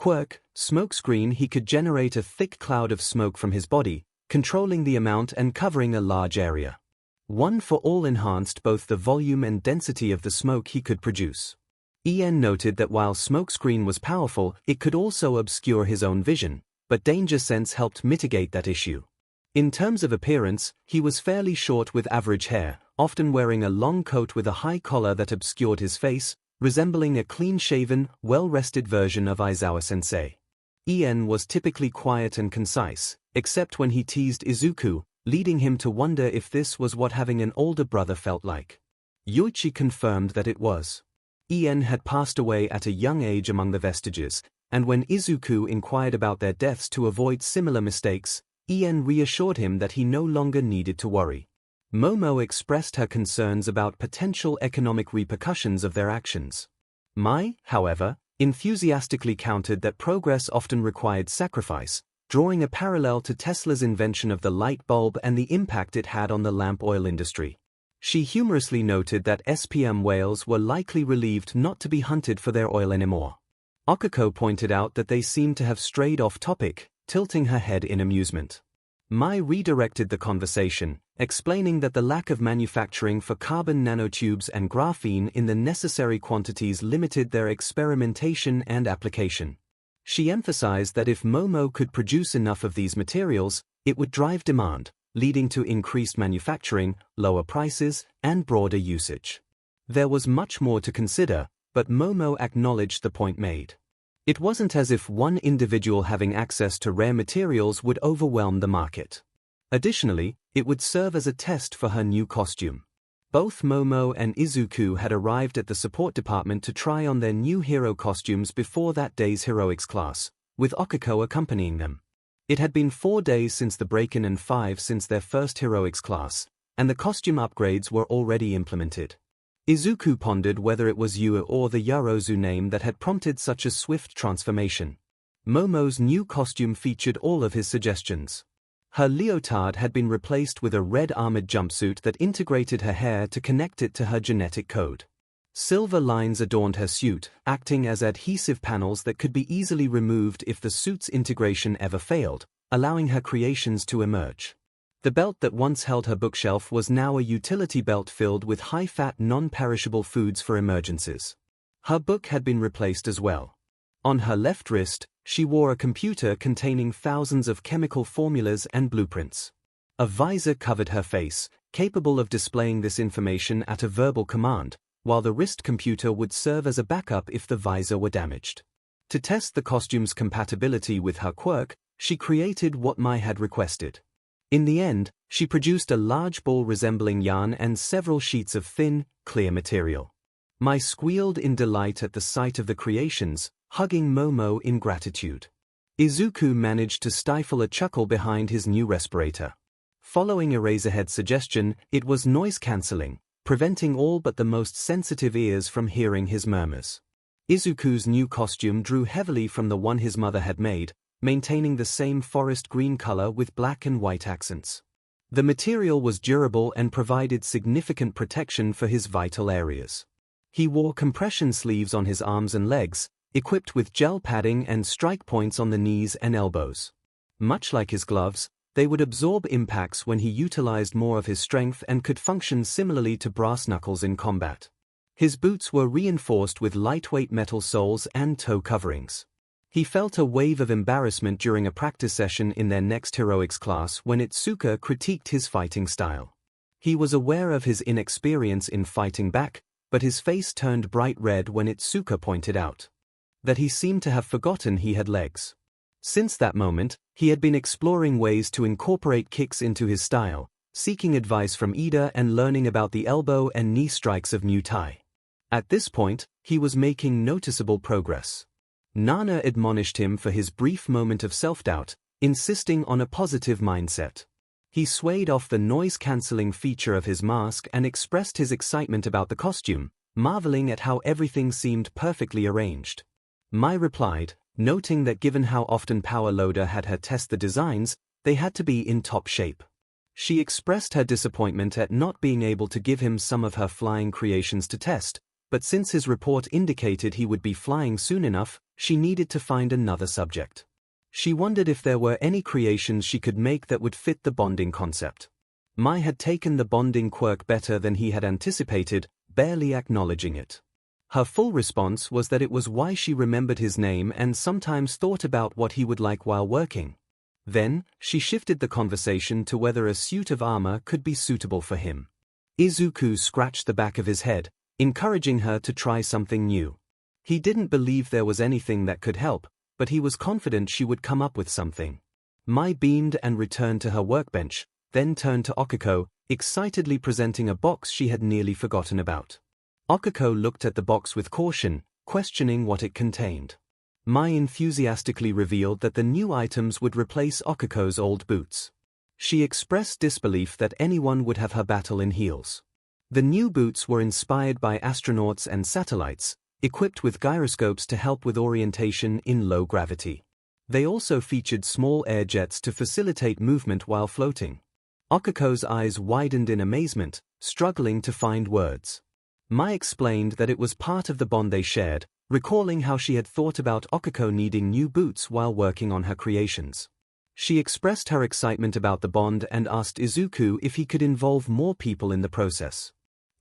Quirk, Smokescreen He could generate a thick cloud of smoke from his body, controlling the amount and covering a large area. One for All enhanced both the volume and density of the smoke he could produce. 𝐸𝑛 noted that while Smokescreen was powerful, it could also obscure his own vision, but Danger Sense helped mitigate that issue. In terms of appearance, he was fairly short with average hair, often wearing a long coat with a high collar that obscured his face, resembling a clean-shaven, well-rested version of Aizawa-sensei. 𝐸𝑛 was typically quiet and concise, except when he teased Izuku, leading him to wonder if this was what having an older brother felt like. Yoichi confirmed that it was. 𝗏𝗏 had passed away at a young age among the Vestiges, and when Izuku inquired about their deaths to avoid similar mistakes, 𝗏𝗏 reassured him that he no longer needed to worry. Momo expressed her concerns about potential economic repercussions of their actions. Mai, however, enthusiastically countered that progress often required sacrifice, drawing a parallel to Tesla's invention of the light bulb and the impact it had on the lamp oil industry. She humorously noted that SPM whales were likely relieved not to be hunted for their oil anymore. Okako pointed out that they seemed to have strayed off topic, tilting her head in amusement. Mai redirected the conversation, explaining that the lack of manufacturing for carbon nanotubes and graphene in the necessary quantities limited their experimentation and application. She emphasized that if Momo could produce enough of these materials, it would drive demand, leading to increased manufacturing, lower prices, and broader usage. There was much more to consider, but Momo acknowledged the point made. It wasn't as if one individual having access to rare materials would overwhelm the market. Additionally, it would serve as a test for her new costume. Both Momo and Izuku had arrived at the support department to try on their new hero costumes before that day's heroics class, with Okiko accompanying them. It had been 4 days since the break-in and 5 since their first heroics class, and the costume upgrades were already implemented. Izuku pondered whether it was Yu or the Yarozu name that had prompted such a swift transformation. Momo's new costume featured all of his suggestions. Her leotard had been replaced with a red armored jumpsuit that integrated her hair to connect it to her genetic code. Silver lines adorned her suit, acting as adhesive panels that could be easily removed if the suit's integration ever failed, allowing her creations to emerge. The belt that once held her bookshelf was now a utility belt filled with high-fat, non-perishable foods for emergencies. Her book had been replaced as well. On her left wrist, she wore a computer containing thousands of chemical formulas and blueprints. A visor covered her face, capable of displaying this information at a verbal command, while the wrist computer would serve as a backup if the visor were damaged. To test the costume's compatibility with her quirk, she created what Mai had requested. In the end, she produced a large ball resembling yarn and several sheets of thin, clear material. Mai squealed in delight at the sight of the creations, hugging Momo in gratitude. Izuku managed to stifle a chuckle behind his new respirator. Following Eraserhead's suggestion, it was noise-cancelling, preventing all but the most sensitive ears from hearing his murmurs. Izuku's new costume drew heavily from the one his mother had made, maintaining the same forest green color with black and white accents. The material was durable and provided significant protection for his vital areas. He wore compression sleeves on his arms and legs, equipped with gel padding and strike points on the knees and elbows. Much like his gloves, they would absorb impacts when he utilized more of his strength and could function similarly to brass knuckles in combat. His boots were reinforced with lightweight metal soles and toe coverings. He felt a wave of embarrassment during a practice session in their next heroics class when Itsuka critiqued his fighting style. He was aware of his inexperience in fighting back, but his face turned bright red when Itsuka pointed out that he seemed to have forgotten he had legs. Since that moment, he had been exploring ways to incorporate kicks into his style, seeking advice from Ida and learning about the elbow and knee strikes of Muay Thai. At this point, he was making noticeable progress. Nana admonished him for his brief moment of self-doubt, insisting on a positive mindset. He swayed off the noise-cancelling feature of his mask and expressed his excitement about the costume, marveling at how everything seemed perfectly arranged. Mai replied, noting that given how often Power Loader had her test the designs, they had to be in top shape. She expressed her disappointment at not being able to give him some of her flying creations to test, but since his report indicated he would be flying soon enough, she needed to find another subject. She wondered if there were any creations she could make that would fit the bonding concept. Mai had taken the bonding quirk better than he had anticipated, barely acknowledging it. Her full response was that it was why she remembered his name and sometimes thought about what he would like while working. Then, she shifted the conversation to whether a suit of armor could be suitable for him. Izuku scratched the back of his head, encouraging her to try something new. He didn't believe there was anything that could help, but he was confident she would come up with something. Mai beamed and returned to her workbench, then turned to Okiko, excitedly presenting a box she had nearly forgotten about. Okiko looked at the box with caution, questioning what it contained. Mai enthusiastically revealed that the new items would replace Okiko's old boots. She expressed disbelief that anyone would have her battle in heels. The new boots were inspired by astronauts and satellites, equipped with gyroscopes to help with orientation in low gravity. They also featured small air jets to facilitate movement while floating. Okiko's eyes widened in amazement, struggling to find words. Mai explained that it was part of the bond they shared, recalling how she had thought about Okiko needing new boots while working on her creations. She expressed her excitement about the bond and asked Izuku if he could involve more people in the process.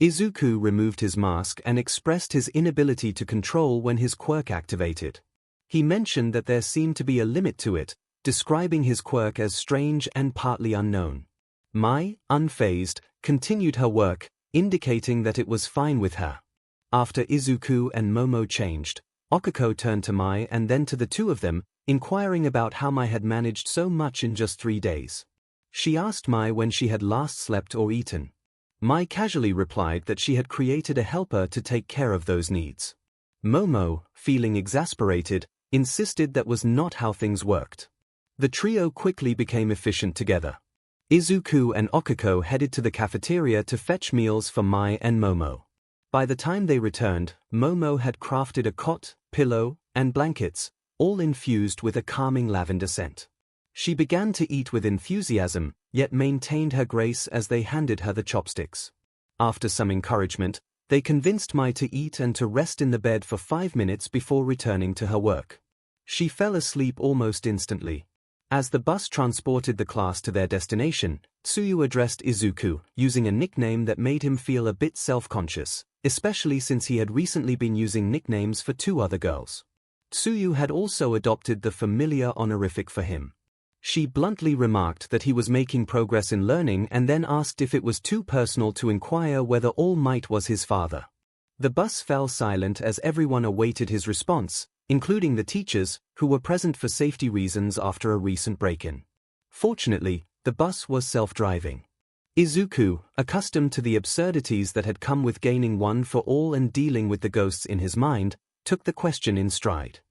Izuku removed his mask and expressed his inability to control when his quirk activated. He mentioned that there seemed to be a limit to it, describing his quirk as strange and partly unknown. Mai, unfazed, continued her work, indicating that it was fine with her. After Izuku and Momo changed, Okiko turned to Mai and then to the two of them, inquiring about how Mai had managed so much in just 3 days. She asked Mai when she had last slept or eaten. Mai casually replied that she had created a helper to take care of those needs. Momo, feeling exasperated, insisted that was not how things worked. The trio quickly became efficient together. Izuku and Okiko headed to the cafeteria to fetch meals for Mai and Momo. By the time they returned, Momo had crafted a cot, pillow, and blankets, all infused with a calming lavender scent. She began to eat with enthusiasm, yet maintained her grace as they handed her the chopsticks. After some encouragement, they convinced Mai to eat and to rest in the bed for 5 minutes before returning to her work. She fell asleep almost instantly. As the bus transported the class to their destination, Tsuyu addressed Izuku, using a nickname that made him feel a bit self-conscious, especially since he had recently been using nicknames for 2 other girls. Tsuyu had also adopted the familiar honorific for him. She bluntly remarked that he was making progress in learning and then asked if it was too personal to inquire whether All Might was his father. The bus fell silent as everyone awaited his response, including the teachers, who were present for safety reasons after a recent break-in. Fortunately, the bus was self-driving. Izuku, accustomed to the absurdities that had come with gaining one for all and dealing with the ghosts in his mind, took the question in stride.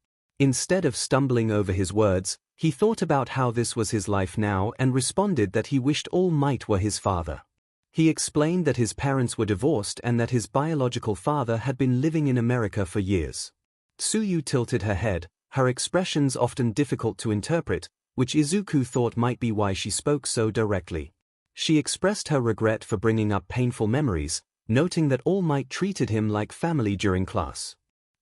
Instead of stumbling over his words, he thought about how this was his life now and responded that he wished All Might were his father. He explained that his parents were divorced and that his biological father had been living in America for years. Tsuyu tilted her head, her expressions often difficult to interpret, which Izuku thought might be why she spoke so directly. She expressed her regret for bringing up painful memories, noting that All Might treated him like family during class.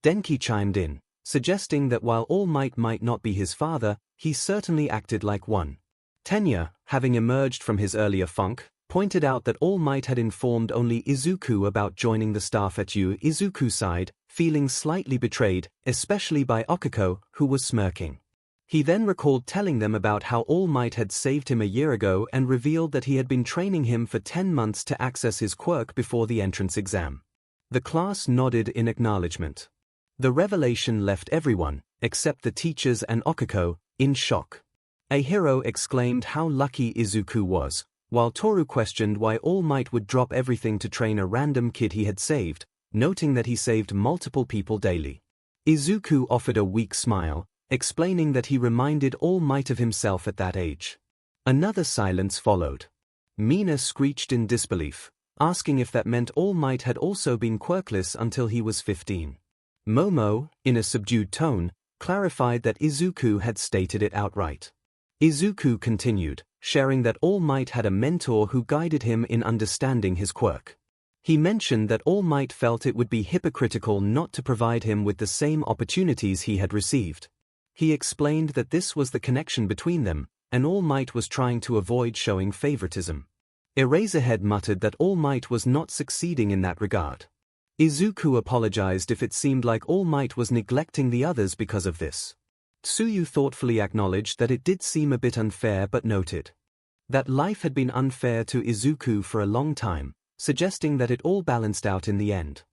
Denki chimed in, suggesting that while All Might not be his father, he certainly acted like one. Tenya, having emerged from his earlier funk, pointed out that All Might had informed only Izuku about joining the staff at Izuku side, feeling slightly betrayed, especially by Okiko, who was smirking. He then recalled telling them about how All Might had saved him a year ago and revealed that he had been training him for 10 months to access his quirk before the entrance exam. The class nodded in acknowledgement. The revelation left everyone, except the teachers and Okiko, in shock. A hero exclaimed how lucky Izuku was, while Toru questioned why All Might would drop everything to train a random kid he had saved, noting that he saved multiple people daily. Izuku offered a weak smile, explaining that he reminded All Might of himself at that age. Another silence followed. Mina screeched in disbelief, asking if that meant All Might had also been quirkless until he was 15. Momo, in a subdued tone, clarified that Izuku had stated it outright. Izuku continued, sharing that All Might had a mentor who guided him in understanding his quirk. He mentioned that All Might felt it would be hypocritical not to provide him with the same opportunities he had received. He explained that this was the connection between them, and All Might was trying to avoid showing favoritism. Eraserhead muttered that All Might was not succeeding in that regard. Izuku apologized if it seemed like All Might was neglecting the others because of this. Tsuyu thoughtfully acknowledged that it did seem a bit unfair but noted that life had been unfair to Izuku for a long time, suggesting that it all balanced out in the end.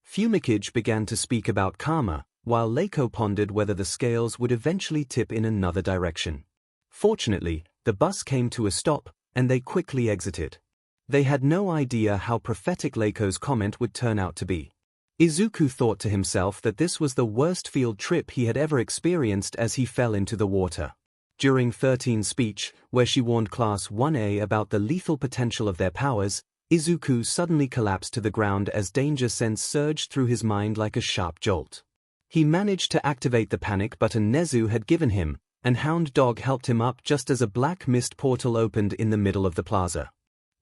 𝗵𝘃𝐻 began to speak about karma, while Layko pondered whether the scales would eventually tip in another direction. Fortunately, the bus came to a stop, and they quickly exited. They had no idea how prophetic Layko's comment would turn out to be. Izuku thought to himself that this was the worst field trip he had ever experienced as he fell into the water. During 13's speech, where she warned Class 1A about the lethal potential of their powers, Izuku suddenly collapsed to the ground as danger sense surged through his mind like a sharp jolt. He managed to activate the panic button Nezu had given him, and Hound Dog helped him up just as a black mist portal opened in the middle of the plaza.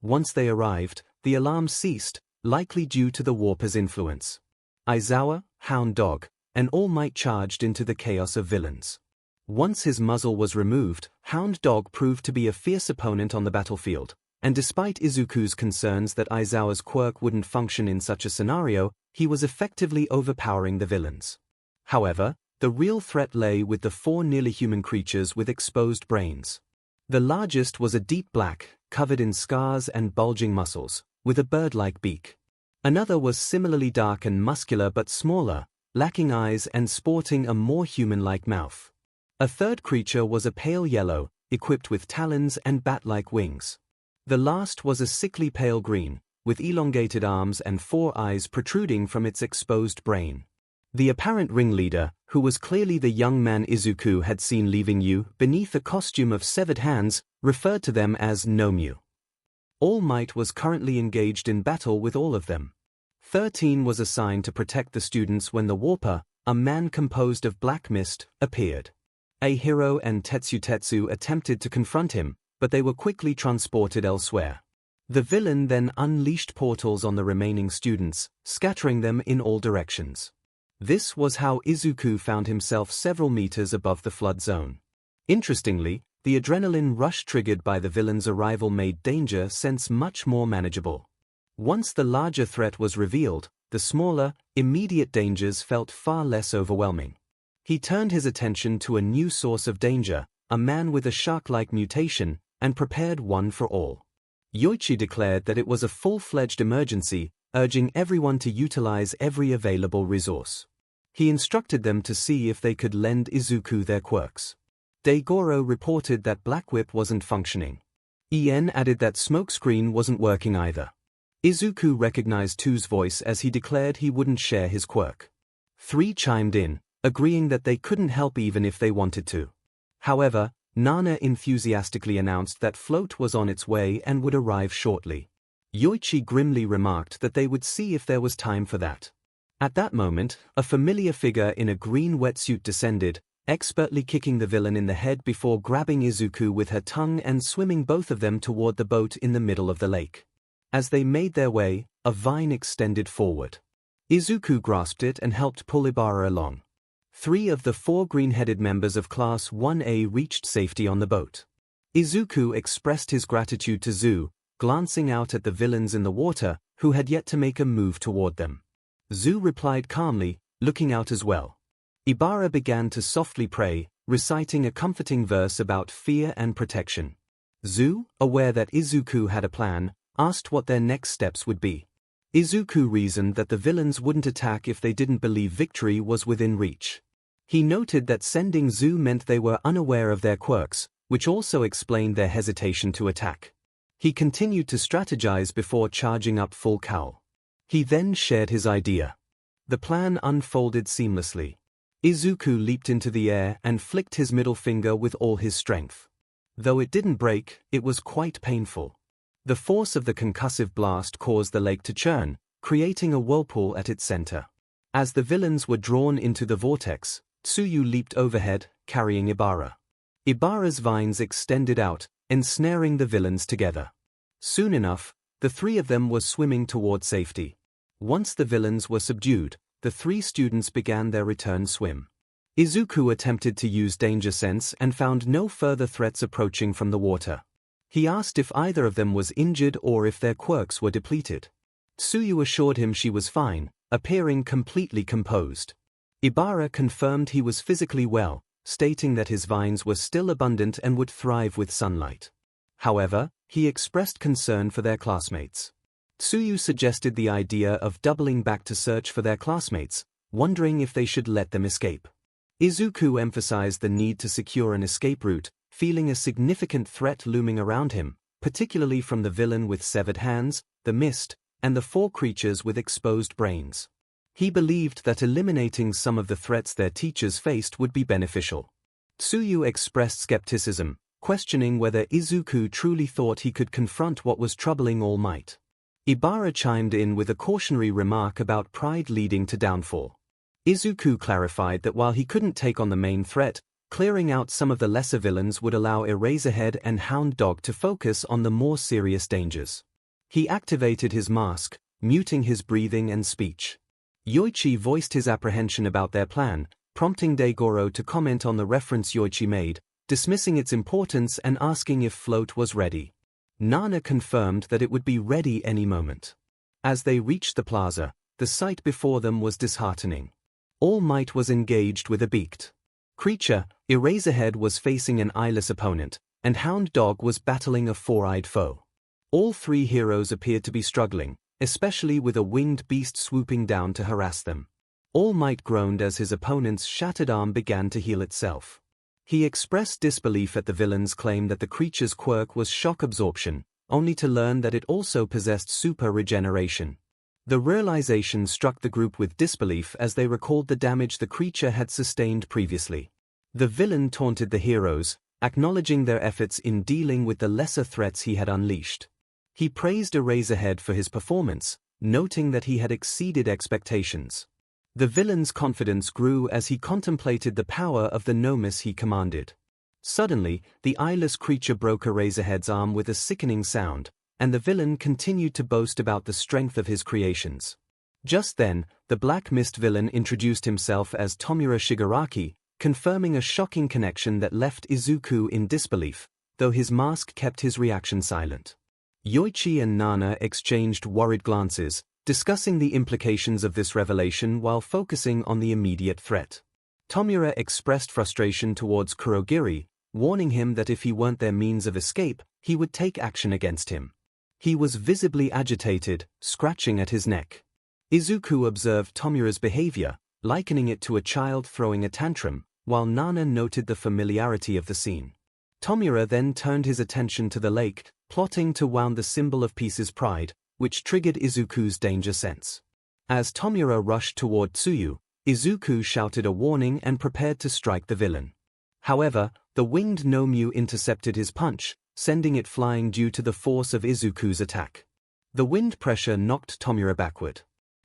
Once they arrived, the alarm ceased, likely due to the Warper's influence. Aizawa, Hound Dog, and All Might charged into the chaos of villains. Once his muzzle was removed, Hound Dog proved to be a fierce opponent on the battlefield, and despite Izuku's concerns that Aizawa's quirk wouldn't function in such a scenario, he was effectively overpowering the villains. However, the real threat lay with the 4 nearly human creatures with exposed brains. The largest was a deep black, covered in scars and bulging muscles, with a bird-like beak. Another was similarly dark and muscular but smaller, lacking eyes and sporting a more human-like mouth. A third creature was a pale yellow, equipped with talons and bat-like wings. The last was a sickly pale green, with elongated arms and 4 eyes protruding from its exposed brain. The apparent ringleader, who was clearly the young man Izuku had seen leaving you beneath a costume of severed hands, referred to them as 𝗏𝗵𝗲. All Might was currently engaged in battle with all of them. 13 was assigned to protect the students when the Warper, a man composed of black mist, appeared. 𝐻𝐸𝐽 and 𝗧𝗏𝗧𝗏 attempted to confront him, but they were quickly transported elsewhere. The villain then unleashed portals on the remaining students, scattering them in all directions. This was how Izuku found himself several meters above the flood zone. Interestingly, the adrenaline rush triggered by the villain's arrival made danger sense much more manageable. Once the larger threat was revealed, the smaller, immediate dangers felt far less overwhelming. He turned his attention to a new source of danger, a man with a shark-like mutation, and prepared one for all. Yoichi declared that it was a full-fledged emergency, urging everyone to utilize every available resource. He instructed them to see if they could lend Izuku their quirks. Daigoro reported that Black Whip wasn't functioning. En added that Smokescreen wasn't working either. Izuku recognized 2's voice as he declared he wouldn't share his quirk. 3 chimed in, agreeing that they couldn't help even if they wanted to. However, Nana enthusiastically announced that Float was on its way and would arrive shortly. Yoichi grimly remarked that they would see if there was time for that. At that moment, a familiar figure in a green wetsuit descended, expertly kicking the villain in the head before grabbing Izuku with her tongue and swimming both of them toward the boat in the middle of the lake. As they made their way, a vine extended forward. Izuku grasped it and helped pull Ibara along. 3 of the 4 green-headed members of Class 1A reached safety on the boat. Izuku expressed his gratitude to 𝗧𝗏, glancing out at the villains in the water, who had yet to make a move toward them. 𝗧𝗏 replied calmly, looking out as well. Ibara began to softly pray, reciting a comforting verse about fear and protection. 𝗧𝗏, aware that Izuku had a plan, asked what their next steps would be. Izuku reasoned that the villains wouldn't attack if they didn't believe victory was within reach. He noted that sending 𝗧𝗏 meant they were unaware of their quirks, which also explained their hesitation to attack. He continued to strategize before charging up full cowl. He then shared his idea. The plan unfolded seamlessly. Izuku leaped into the air and flicked his middle finger with all his strength. Though it didn't break, it was quite painful. The force of the concussive blast caused the lake to churn, creating a whirlpool at its center. As the villains were drawn into the vortex, Tsuyu leaped overhead, carrying Ibara. Ibara's vines extended out, ensnaring the villains together. Soon enough, the 3 of them were swimming toward safety. Once the villains were subdued, the 3 students began their return swim. Izuku attempted to use danger sense and found no further threats approaching from the water. He asked if either of them was injured or if their quirks were depleted. Tsuyu assured him she was fine, appearing completely composed. Ibara confirmed he was physically well, stating that his vines were still abundant and would thrive with sunlight. However, he expressed concern for their classmates. Tsuyu suggested the idea of doubling back to search for their classmates, wondering if they should let them escape. Izuku emphasized the need to secure an escape route, feeling a significant threat looming around him, particularly from the villain with severed hands, the mist, and the 4 creatures with exposed brains. He believed that eliminating some of the threats their teachers faced would be beneficial. Tsuyu expressed skepticism, questioning whether Izuku truly thought he could confront what was troubling All Might. Ibara chimed in with a cautionary remark about pride leading to downfall. Izuku clarified that while he couldn't take on the main threat, clearing out some of the lesser villains would allow Eraserhead and Hound Dog to focus on the more serious dangers. He activated his mask, muting his breathing and speech. Yoichi voiced his apprehension about their plan, prompting Daigoro to comment on the reference Yoichi made, dismissing its importance and asking if Float was ready. Nana confirmed that it would be ready any moment. As they reached the plaza, the sight before them was disheartening. All Might was engaged with a beaked creature, Eraserhead was facing an eyeless opponent, and Hound Dog was battling a 4-eyed foe. All 3 heroes appeared to be struggling, especially with a winged beast swooping down to harass them. All Might groaned as his opponent's shattered arm began to heal itself. He expressed disbelief at the villain's claim that the creature's quirk was shock absorption, only to learn that it also possessed super regeneration. The realization struck the group with disbelief as they recalled the damage the creature had sustained previously. The villain taunted the heroes, acknowledging their efforts in dealing with the lesser threats he had unleashed. He praised 𝐒𝐴ZHead for his performance, noting that he had exceeded expectations. The villain's confidence grew as he contemplated the power of the 𝗵𝗲 he commanded. Suddenly, the eyeless creature broke 𝗂𝐴ZHead's arm with a sickening sound, and the villain continued to boast about the strength of his creations. Just then, the Black Mist villain introduced himself as 𝗳𝗵𝗲 𝗔𝗂𝐺, confirming a shocking connection that left Izuku in disbelief, though his mask kept his reaction silent. Yoichi and Nana exchanged worried glances, discussing the implications of this revelation while focusing on the immediate threat. 𝗳𝗵𝗲 expressed frustration towards Kurogiri, warning him that if he weren't their means of escape, he would take action against him. He was visibly agitated, scratching at his neck. Izuku observed 𝗳𝗵𝗲's behavior, likening it to a child throwing a tantrum, while Nana noted the familiarity of the scene. 𝗳𝗵𝗲 then turned his attention to the lake, plotting to wound the symbol of peace's pride, which triggered Izuku's danger sense. As 𝗳𝗵𝗲 rushed toward Tsuyu, Izuku shouted a warning and prepared to strike the villain. However, the winged 𝗵𝗲 intercepted his punch, sending it flying due to the force of Izuku's attack. The wind pressure knocked 𝗳𝗵𝗲 backward.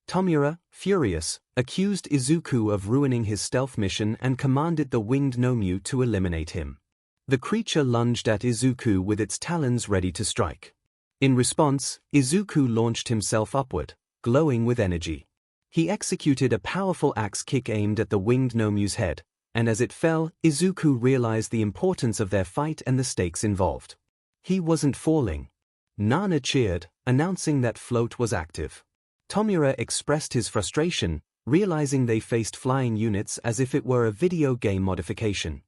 𝗳𝗵𝗲, furious, accused Izuku of ruining his stealth mission and commanded the winged 𝗵𝗲 to eliminate him. The creature lunged at Izuku with its talons ready to strike. In response, Izuku launched himself upward, glowing with energy. He executed a powerful axe kick aimed at the winged 𝗵𝗲's head, and as it fell, Izuku realized the importance of their fight and the stakes involved. He wasn't falling. Nana cheered, announcing that float was active. 𝗳𝗵𝗲 expressed his frustration, realizing they faced flying units as if it were a video game modification.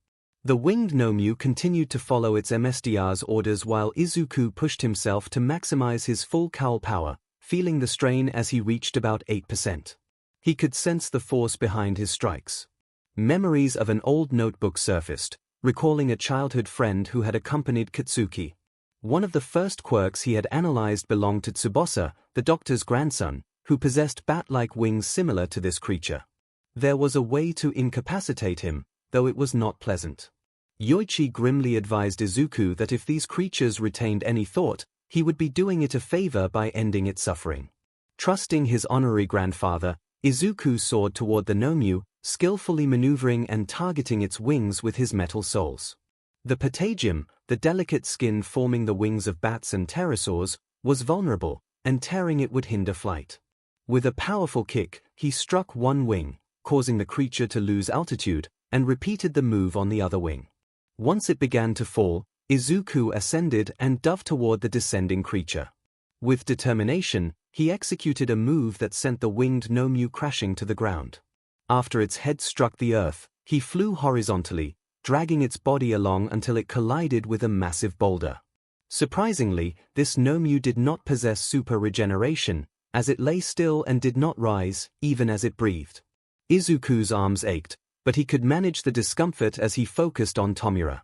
The winged 𝗵𝗲 continued to follow its MSDR's orders while Izuku pushed himself to maximize his full cowl power, feeling the strain as he reached about 8%. He could sense the force behind his strikes. Memories of an old notebook surfaced, recalling a childhood friend who had accompanied Katsuki. One of the first quirks he had analyzed belonged to Tsubasa, the doctor's grandson, who possessed bat-like wings similar to this creature. There was a way to incapacitate him, though it was not pleasant. Yoichi grimly advised Izuku that if these creatures retained any thought, he would be doing it a favor by ending its suffering. Trusting his honorary grandfather, Izuku soared toward the 𝗵𝗲, skillfully maneuvering and targeting its wings with his metal soles. The patagium, the delicate skin forming the wings of bats and pterosaurs, was vulnerable, and tearing it would hinder flight. With a powerful kick, he struck one wing, causing the creature to lose altitude, and repeated the move on the other wing. Once it began to fall, Izuku ascended and dove toward the descending creature. With determination, he executed a move that sent the winged 𝗵𝗲 crashing to the ground. After its head struck the earth, he flew horizontally, dragging its body along until it collided with a massive boulder. Surprisingly, this 𝗵𝗲 did not possess super regeneration, as it lay still and did not rise, even as it breathed. Izuku's arms ached, but he could manage the discomfort as he focused on 𝗳𝗵𝗲.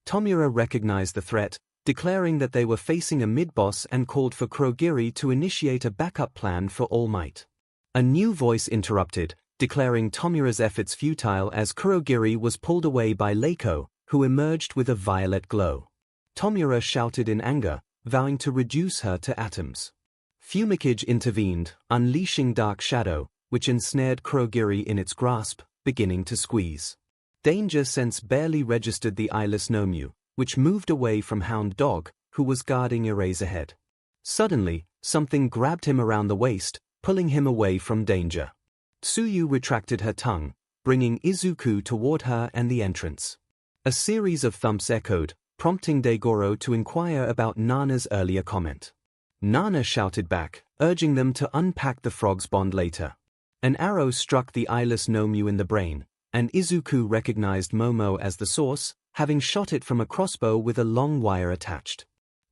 𝗳𝗵𝗲 recognized the threat, declaring that they were facing a mid-boss and called for Kurogiri to initiate a backup plan for All Might. A new voice interrupted, declaring 𝗳𝗵𝗲's efforts futile as Kurogiri was pulled away by 𝐒𝐿𝐴ZHead, who emerged with a violet glow. 𝗳𝗵𝗲 shouted in anger, vowing to reduce her to atoms. 𝗵𝘃𝗲 intervened, unleashing Dark Shadow, which ensnared Kurogiri in its grasp, beginning to squeeze. Danger Sense barely registered the eyeless 𝗵𝗲, which moved away from Hound Dog, who was guarding 𝗂𝐴ZHead. Suddenly, something grabbed him around the waist, pulling him away from danger. Tsuyu retracted her tongue, bringing Izuku toward her and the entrance. A series of thumps echoed, prompting Daigoro to inquire about Nana's earlier comment. Nana shouted back, urging them to unpack the frog's bond later. An arrow struck the eyeless 𝗵𝗲 in the brain, and Izuku recognized Momo as the source, having shot it from a crossbow with a long wire attached.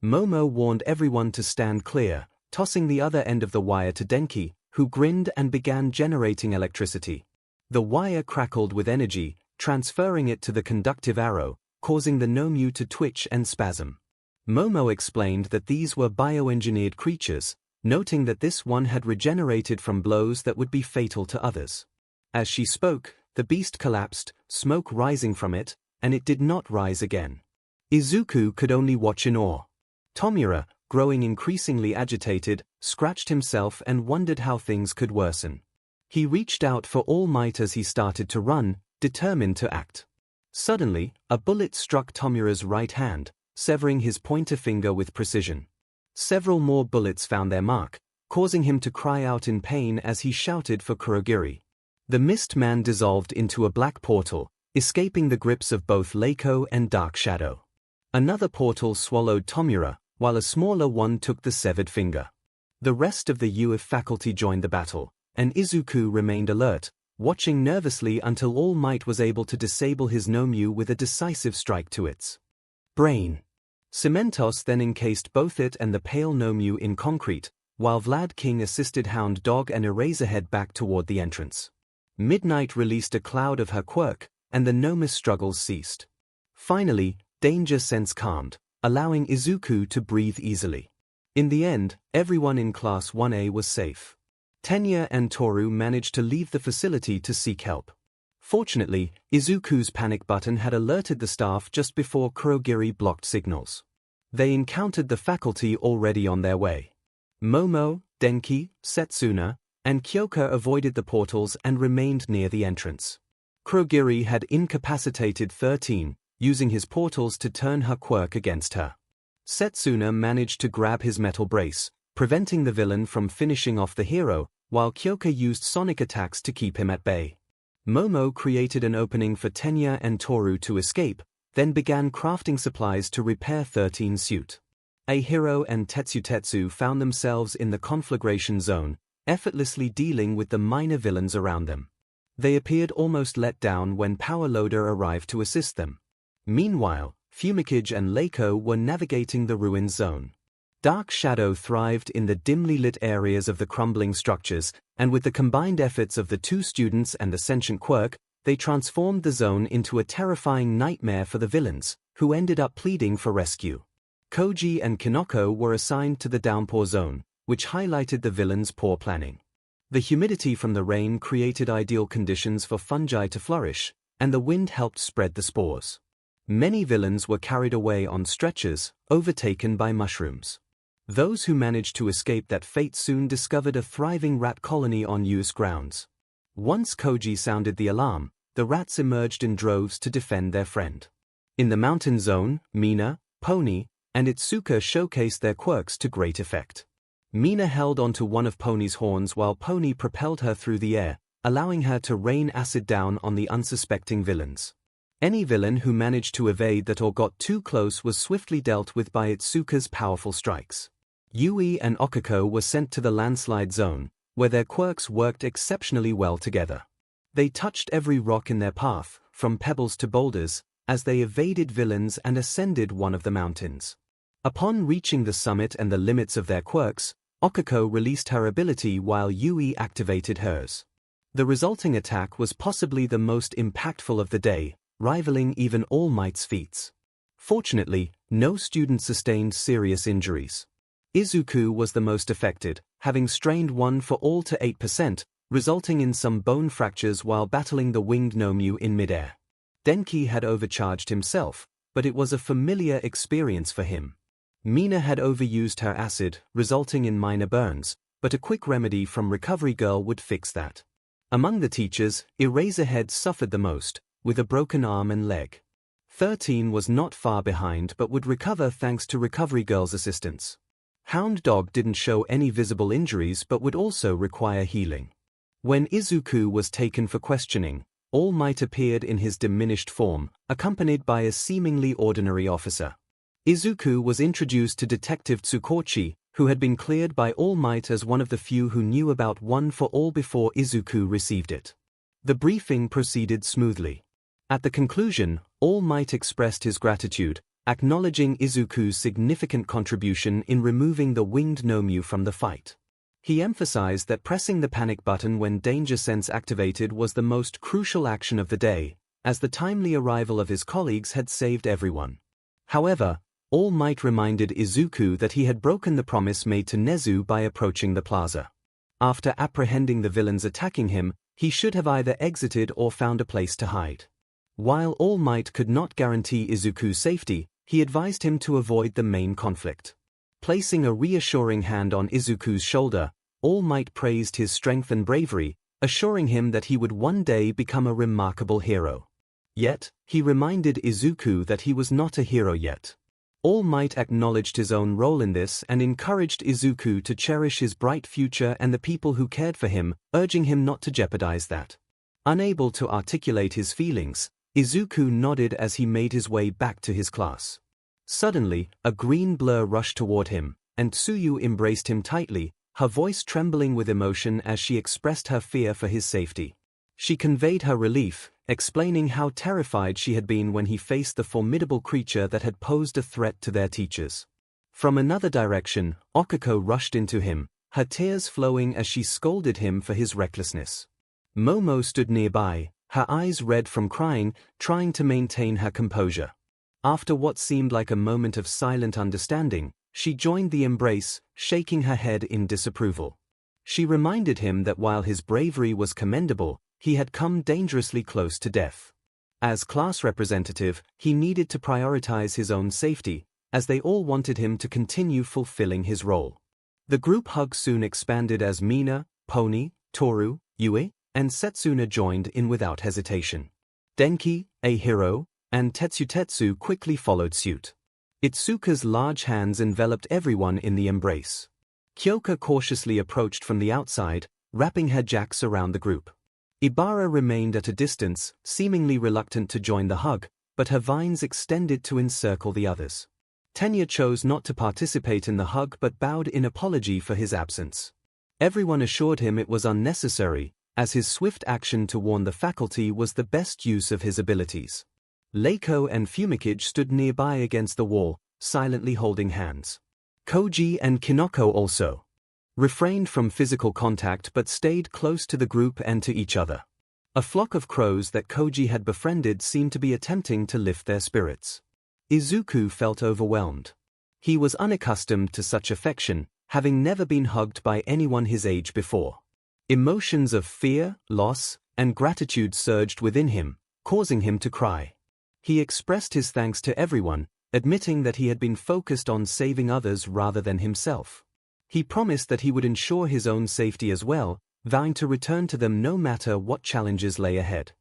Momo warned everyone to stand clear, tossing the other end of the wire to Denki, who grinned and began generating electricity. The wire crackled with energy, transferring it to the conductive arrow, causing the 𝗵𝗲 to twitch and spasm. Momo explained that these were bioengineered creatures, noting that this one had regenerated from blows that would be fatal to others. As she spoke, the beast collapsed, smoke rising from it, and it did not rise again. Izuku could only watch in awe. Tomura, growing increasingly agitated, scratched himself and wondered how things could worsen. He reached out for all might as he started to run, determined to act. Suddenly, a bullet struck Tomura's right hand, severing his pointer finger with precision. Several more bullets found their mark, causing him to cry out in pain as he shouted for Kurogiri. The mist man dissolved into a black portal, escaping the grips of both 𝗧𝐿𝐼 and Dark Shadow. Another portal swallowed Tomura, while a smaller one took the severed finger. The rest of the UF faculty joined the battle, and Izuku remained alert, watching nervously until All Might was able to disable his 𝗏𝗵𝗲 with a decisive strike to its brain. 𝗵𝗵𝗲 then encased both it and the pale 𝗏𝗵𝗲 in concrete, while Vlad King assisted Hound Dog and Eraserhead back toward the entrance. Midnight released a cloud of her quirk, and the 𝗏𝗵𝗲's struggles ceased. Finally, danger sense calmed, allowing Izuku to breathe easily. In the end, everyone in Class 1A was safe. Tenya and Toru managed to leave the facility to seek help. Fortunately, Izuku's panic button had alerted the staff just before Kurogiri blocked signals. They encountered the faculty already on their way. Momo, Denki, Setsuna, and Kyoka avoided the portals and remained near the entrance. Kurogiri had incapacitated 13, using his portals to turn her quirk against her. Setsuna managed to grab his metal brace, preventing the villain from finishing off the hero, while Kyoka used sonic attacks to keep him at bay. Momo created an opening for Tenya and Toru to escape, then began crafting supplies to repair 13's suit. Ahiro and Tetsu found themselves in the conflagration zone, effortlessly dealing with the minor villains around them. They appeared almost let down when Power Loader arrived to assist them. Meanwhile, 𝗵𝗃𝗄 and 𝗧𝗏𝗄 were navigating the ruined zone. Dark Shadow thrived in the dimly lit areas of the crumbling structures, and with the combined efforts of the two students and the sentient quirk, they transformed the zone into a terrifying nightmare for the villains, who ended up pleading for rescue. Koji and Kinoko were assigned to the downpour zone, which highlighted the villains' poor planning. The humidity from the rain created ideal conditions for fungi to flourish, and the wind helped spread the spores. Many villains were carried away on stretchers, overtaken by mushrooms. Those who managed to escape that fate soon discovered a thriving rat colony on US grounds. Once Koji sounded the alarm, the rats emerged in droves to defend their friend. In the mountain zone, Mina, Pony, and Itsuka showcased their quirks to great effect. Mina held onto one of Pony's horns while Pony propelled her through the air, allowing her to rain acid down on the unsuspecting villains. Any villain who managed to evade that or got too close was swiftly dealt with by Itsuka's powerful strikes. Yui and Okako were sent to the landslide zone, where their quirks worked exceptionally well together. They touched every rock in their path, from pebbles to boulders, as they evaded villains and ascended one of the mountains. Upon reaching the summit and the limits of their quirks, Okako released her ability while Yui activated hers. The resulting attack was possibly the most impactful of the day, rivaling even All Might's feats. Fortunately, no student sustained serious injuries. Izuku was the most affected, having strained 1 for all to 8%, resulting in some bone fractures while battling the winged 𝗏𝗵𝗲 in midair. Denki had overcharged himself, but it was a familiar experience for him. Mina had overused her acid, resulting in minor burns, but a quick remedy from Recovery Girl would fix that. Among the teachers, Eraserhead suffered the most, with a broken arm and leg. 13 was not far behind but would recover thanks to Recovery Girl's assistance. Hound Dog didn't show any visible injuries but would also require healing. When Izuku was taken for questioning, All Might appeared in his diminished form, accompanied by a seemingly ordinary officer. Izuku was introduced to Detective Tsukochi, who had been cleared by All Might as one of the few who knew about One for All before Izuku received it. The briefing proceeded smoothly. At the conclusion, All Might expressed his gratitude, acknowledging Izuku's significant contribution in removing the winged 𝗏𝗏𝗏 from the fight. He emphasized that pressing the panic button when danger sense activated was the most crucial action of the day, as the timely arrival of his colleagues had saved everyone. However, All Might reminded Izuku that he had broken the promise made to Nezu by approaching the plaza. After apprehending the villains attacking him, he should have either exited or found a place to hide. While All Might could not guarantee Izuku's safety, he advised him to avoid the main conflict. Placing a reassuring hand on Izuku's shoulder, All Might praised his strength and bravery, assuring him that he would one day become a remarkable hero. Yet, he reminded Izuku that he was not a hero yet. All Might acknowledged his own role in this and encouraged Izuku to cherish his bright future and the people who cared for him, urging him not to jeopardize that. Unable to articulate his feelings, Izuku nodded as he made his way back to his class. Suddenly, a green blur rushed toward him, and Tsuyu embraced him tightly, her voice trembling with emotion as she expressed her fear for his safety. She conveyed her relief, explaining how terrified she had been when he faced the formidable creature that had posed a threat to their teachers. From another direction, Okiko rushed into him, her tears flowing as she scolded him for his recklessness. Momo stood nearby, her eyes red from crying, trying to maintain her composure. After what seemed like a moment of silent understanding, she joined the embrace, shaking her head in disapproval. She reminded him that while his bravery was commendable, he had come dangerously close to death. As class representative, he needed to prioritize his own safety, as they all wanted him to continue fulfilling his role. The group hug soon expanded as Mina, Pony, Toru, Yue, and Setsuna joined in without hesitation. Denki, a hero, and Tetsu quickly followed suit. Itsuka's large hands enveloped everyone in the embrace. Kyoka cautiously approached from the outside, wrapping her jacks around the group. Ibara remained at a distance, seemingly reluctant to join the hug, but her vines extended to encircle the others. Tenya chose not to participate in the hug but bowed in apology for his absence. Everyone assured him it was unnecessary, as his swift action to warn the faculty was the best use of his abilities. Leiko and 𝗵𝘃𝗄𝐻 stood nearby against the wall, silently holding hands. Koji and Kinoko also refrained from physical contact but stayed close to the group and to each other. A flock of crows that Koji had befriended seemed to be attempting to lift their spirits. Izuku felt overwhelmed. He was unaccustomed to such affection, having never been hugged by anyone his age before. Emotions of fear, loss, and gratitude surged within him, causing him to cry. He expressed his thanks to everyone, admitting that he had been focused on saving others rather than himself. He promised that he would ensure his own safety as well, vowing to return to them no matter what challenges lay ahead.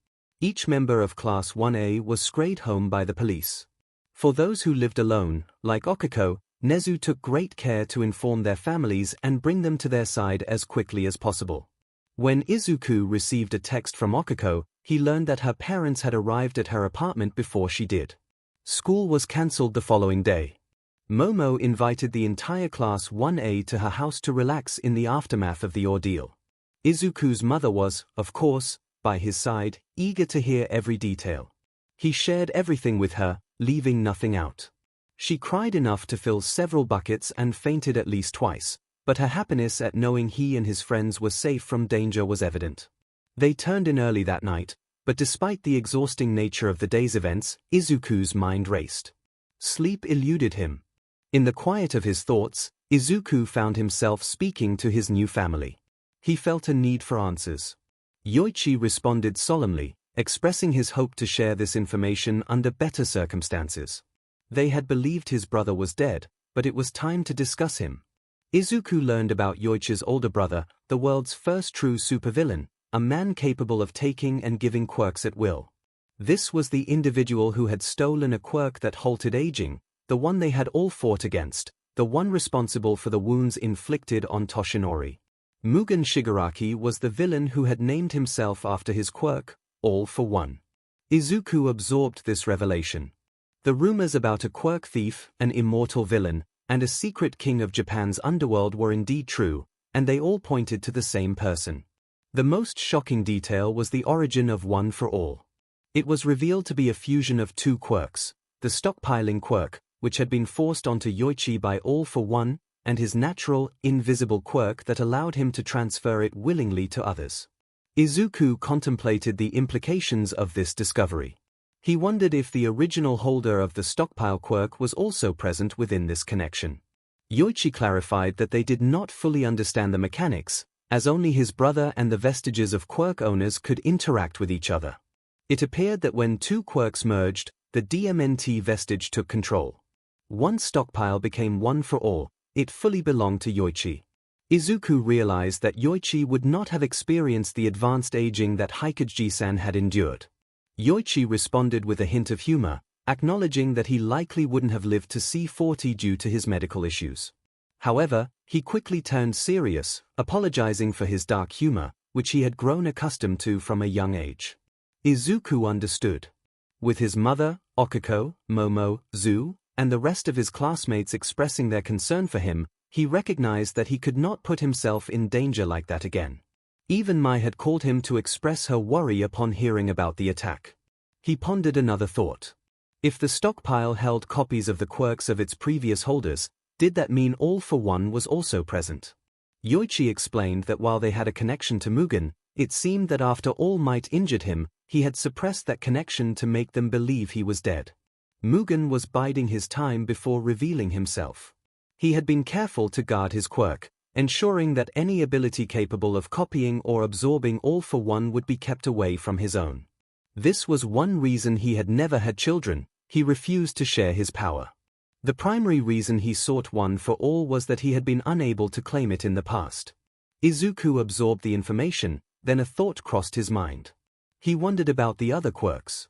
Each member of Class 1A was screened home by the police. For those who lived alone, like Okiko, Nezu took great care to inform their families and bring them to their side as quickly as possible. When Izuku received a text from Okiko, he learned that her parents had arrived at her apartment before she did. School was cancelled the following day. Momo invited the entire Class 1A to her house to relax in the aftermath of the ordeal. Izuku's mother was, of course, by his side, eager to hear every detail. He shared everything with her, leaving nothing out. She cried enough to fill several buckets and fainted at least twice, but her happiness at knowing he and his friends were safe from danger was evident. They turned in early that night, but despite the exhausting nature of the day's events, Izuku's mind raced. Sleep eluded him. In the quiet of his thoughts, Izuku found himself speaking to his new family. He felt a need for answers. Yoichi responded solemnly, expressing his hope to share this information under better circumstances. They had believed his brother was dead, but it was time to discuss him. Izuku learned about Yoichi's older brother, the world's first true supervillain, a man capable of taking and giving quirks at will. This was the individual who had stolen a quirk that halted aging, the one they had all fought against, the one responsible for the wounds inflicted on Toshinori. Mugen Shigaraki was the villain who had named himself after his quirk, All for One. Izuku absorbed this revelation. The rumors about a quirk thief, an immortal villain, and a secret king of Japan's underworld were indeed true, and they all pointed to the same person. The most shocking detail was the origin of One for All. It was revealed to be a fusion of two quirks, the stockpiling quirk, which had been forced onto Yoichi by All for One, and his natural, invisible quirk that allowed him to transfer it willingly to others. Izuku contemplated the implications of this discovery. He wondered if the original holder of the stockpile quirk was also present within this connection. 𝐎𝐻𝐻𝐸 clarified that they did not fully understand the mechanics, as only his brother and the vestiges of quirk owners could interact with each other. It appeared that when two quirks merged, the DMNT vestige took control. One stockpile became one for all, it fully belonged to 𝐎𝐻𝐻𝐸. Izuku realized that 𝐎𝐻𝐻𝐸 would not have experienced the advanced aging that 𝐒𝐭𝐚𝐲 had endured. 𝐎𝐻𝐻𝐸 responded with a hint of humor, acknowledging that he likely wouldn't have lived to see 40 due to his medical issues. However, he quickly turned serious, apologizing for his dark humor, which he had grown accustomed to from a young age. Izuku understood. With his mother, Okiko, Momo, Zu, and the rest of his classmates expressing their concern for him, he recognized that he could not put himself in danger like that again. Even Mai had called him to express her worry upon hearing about the attack. He pondered another thought. If the stockpile held copies of the quirks of its previous holders, did that mean All for One was also present? 𝐎𝐻𝐻𝐸 explained that while they had a connection to Mugen, it seemed that after All Might injured him, he had suppressed that connection to make them believe he was dead. Mugen was biding his time before revealing himself. He had been careful to guard his quirk, ensuring that any ability capable of copying or absorbing All for One would be kept away from his own. This was one reason he had never had children. He refused to share his power. The primary reason he sought One for All was that he had been unable to claim it in the past. Izuku absorbed the information, then a thought crossed his mind. He wondered about the other quirks.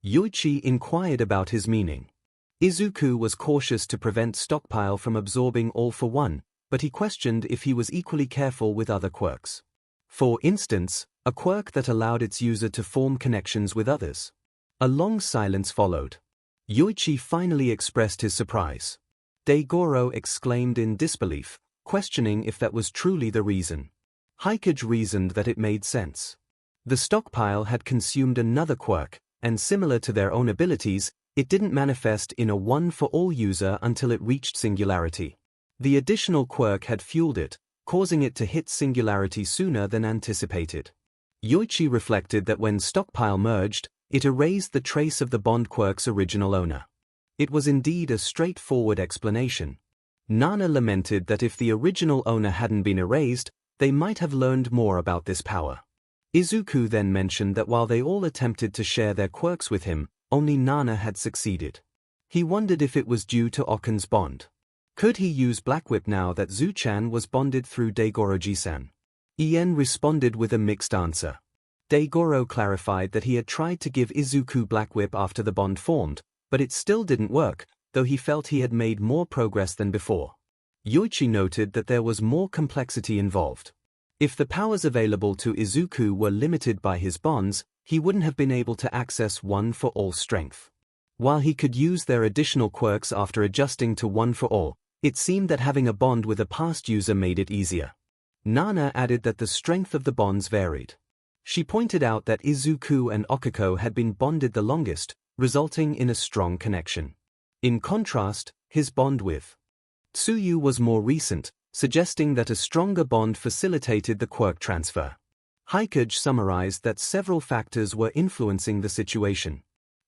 𝐎𝐻𝐻𝐸 inquired about his meaning. Izuku was cautious to prevent stockpile from absorbing All for One, but he questioned if he was equally careful with other quirks. For instance, a quirk that allowed its user to form connections with others. A long silence followed. 𝐎𝐻𝐻𝐸 finally expressed his surprise. 𝐎𝐻𝐻𝐸 exclaimed in disbelief, questioning if that was truly the reason. 𝐒𝐻𝐻𝐸 reasoned that it made sense. The stockpile had consumed another quirk, and similar to their own abilities, it didn't manifest in a one-for-all user until it reached singularity. The additional quirk had fueled it, causing it to hit singularity sooner than anticipated. 𝐎𝐻𝐻𝐸 reflected that when stockpile merged, it erased the trace of the bond quirk's original owner. It was indeed a straightforward explanation. Nana lamented that if the original owner hadn't been erased, they might have learned more about this power. Izuku then mentioned that while they all attempted to share their quirks with him, only Nana had succeeded. He wondered if it was due to Okun's bond. Could he use Black Whip now that Zu-chan was bonded through 𝐎𝐻𝐻𝐸-san? Ien responded with a mixed answer. 𝐎𝐻𝐻𝐸 clarified that he had tried to give Izuku Black Whip after the bond formed, but it still didn't work, though he felt he had made more progress than before. 𝐎𝐻𝐻𝐸 noted that there was more complexity involved. If the powers available to Izuku were limited by his bonds, he wouldn't have been able to access one-for-all strength. While he could use their additional quirks after adjusting to one-for-all, it seemed that having a bond with a past user made it easier. Nana added that the strength of the bonds varied. She pointed out that Izuku and Okiko had been bonded the longest, resulting in a strong connection. In contrast, his bond with Tsuyu was more recent, suggesting that a stronger bond facilitated the quirk transfer. 𝐒𝐻𝐻𝐸 summarized that several factors were influencing the situation.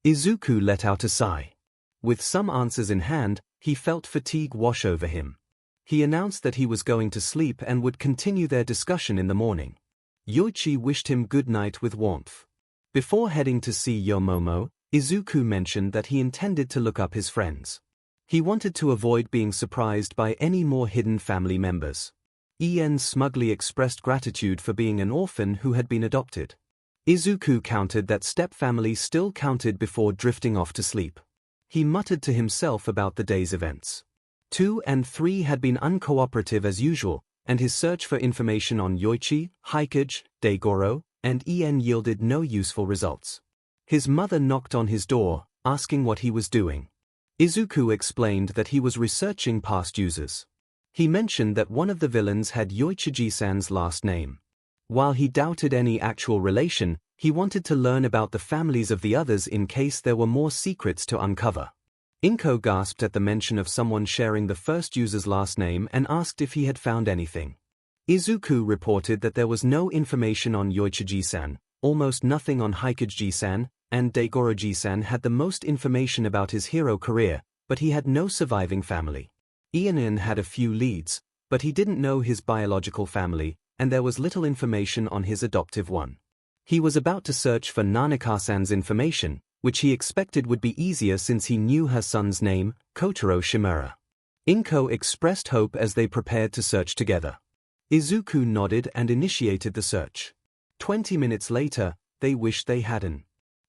Izuku let out a sigh. With some answers in hand, he felt fatigue wash over him. He announced that he was going to sleep and would continue their discussion in the morning. 𝐎𝐻𝐻𝐸 wished him good night with warmth. Before heading to see Yomomo, Izuku mentioned that he intended to look up his friends. He wanted to avoid being surprised by any more hidden family members. Ien smugly expressed gratitude for being an orphan who had been adopted. Izuku countered that step-family still counted before drifting off to sleep. He muttered to himself about the day's events. 2 and 3 had been uncooperative as usual, and his search for information on 𝐎𝐻𝐻𝐸, 𝐒𝐻𝐻𝐸, 𝐎𝐻𝐻𝐸, and Ien yielded no useful results. His mother knocked on his door, asking what he was doing. Izuku explained that he was researching past users. He mentioned that one of the villains had 𝐎𝐻𝐻𝐸-san's last name. While he doubted any actual relation, he wanted to learn about the families of the others in case there were more secrets to uncover. Inko gasped at the mention of someone sharing the first user's last name and asked if he had found anything. Izuku reported that there was no information on 𝐎𝐻𝐻𝐸-san, almost nothing on 𝐒𝐻𝐻𝐸-san, and 𝗂𝗧𝗏 had the most information about his hero career, but he had no surviving family. Ienin had a few leads, but he didn't know his biological family, and there was little information on his adoptive one. He was about to search for Nanakasan's information, which he expected would be easier since he knew her son's name, Kotaro Shimura. Inko expressed hope as they prepared to search together. Izuku nodded and initiated the search. 20 minutes later, they wished they hadn't.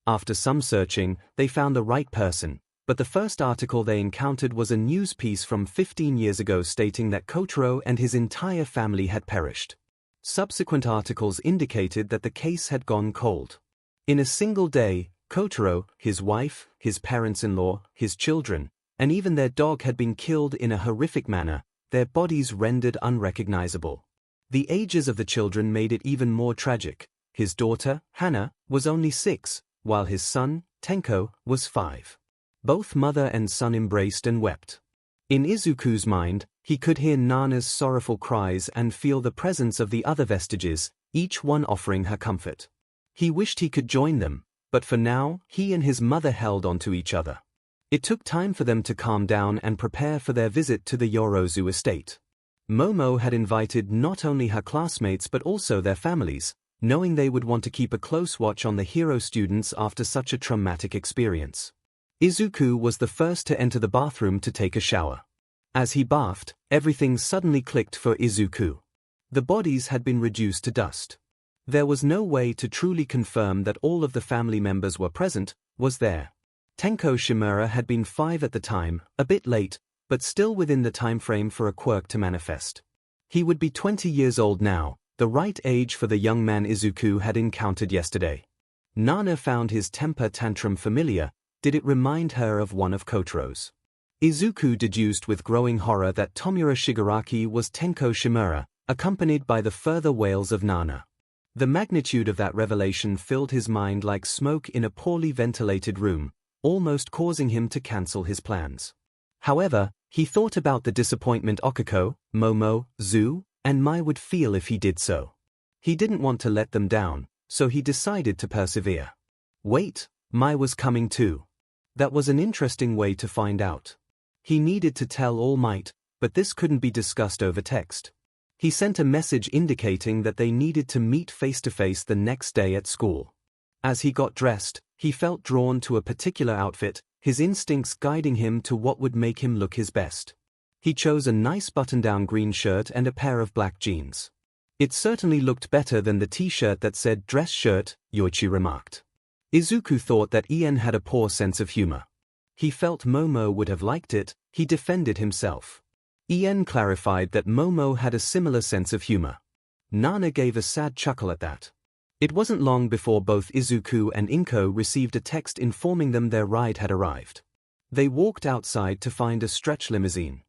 After some searching, they found the right person, but the first article they encountered was a news piece from 15 years ago stating that Kotaro and his entire family had perished. Subsequent articles indicated that the case had gone cold. In a single day, Kotaro, his wife, his parents-in-law, his children, and even their dog had been killed in a horrific manner, their bodies rendered unrecognizable. The ages of the children made it even more tragic. His daughter, Hana, was only 6, while his son, Tenko, was 5. Both mother and son embraced and wept. In Izuku's mind, he could hear Nana's sorrowful cries and feel the presence of the other Vestiges, each one offering her comfort. He wished he could join them, but for now, he and his mother held on to each other. It took time for them to calm down and prepare for their visit to the Yorozu estate. Momo had invited not only her classmates but also their families, knowing they would want to keep a close watch on the hero students after such a traumatic experience. Izuku was the first to enter the bathroom to take a shower. As he bathed, everything suddenly clicked for Izuku. The bodies had been reduced to dust. There was no way to truly confirm that all of the family members were present, was there? Tenko Shimura had been 5 at the time, a bit late, but still within the time frame for a quirk to manifest. He would be 20 years old now, the right age for the young man Izuku had encountered yesterday. Nana found his temper tantrum familiar. Did it remind her of one of Kotaro's? Izuku deduced with growing horror that Tomura Shigaraki was Tenko Shimura, accompanied by the further wails of Nana. The magnitude of that revelation filled his mind like smoke in a poorly ventilated room, almost causing him to cancel his plans. However, he thought about the disappointment Okiko, Momo, Zu, and Mai would feel if he did so. He didn't want to let them down, so he decided to persevere. Wait, Mai was coming too. That was an interesting way to find out. He needed to tell All Might, but this couldn't be discussed over text. He sent a message indicating that they needed to meet face-to-face the next day at school. As he got dressed, he felt drawn to a particular outfit, his instincts guiding him to what would make him look his best. He chose a nice button-down green shirt and a pair of black jeans. It certainly looked better than the t-shirt that said "dress shirt," Yoichi remarked. Izuku thought that Ien had a poor sense of humor. He felt Momo would have liked it. He defended himself. Ien clarified that Momo had a similar sense of humor. Nana gave a sad chuckle at that. It wasn't long before both Izuku and Inko received a text informing them their ride had arrived. They walked outside to find a stretch limousine.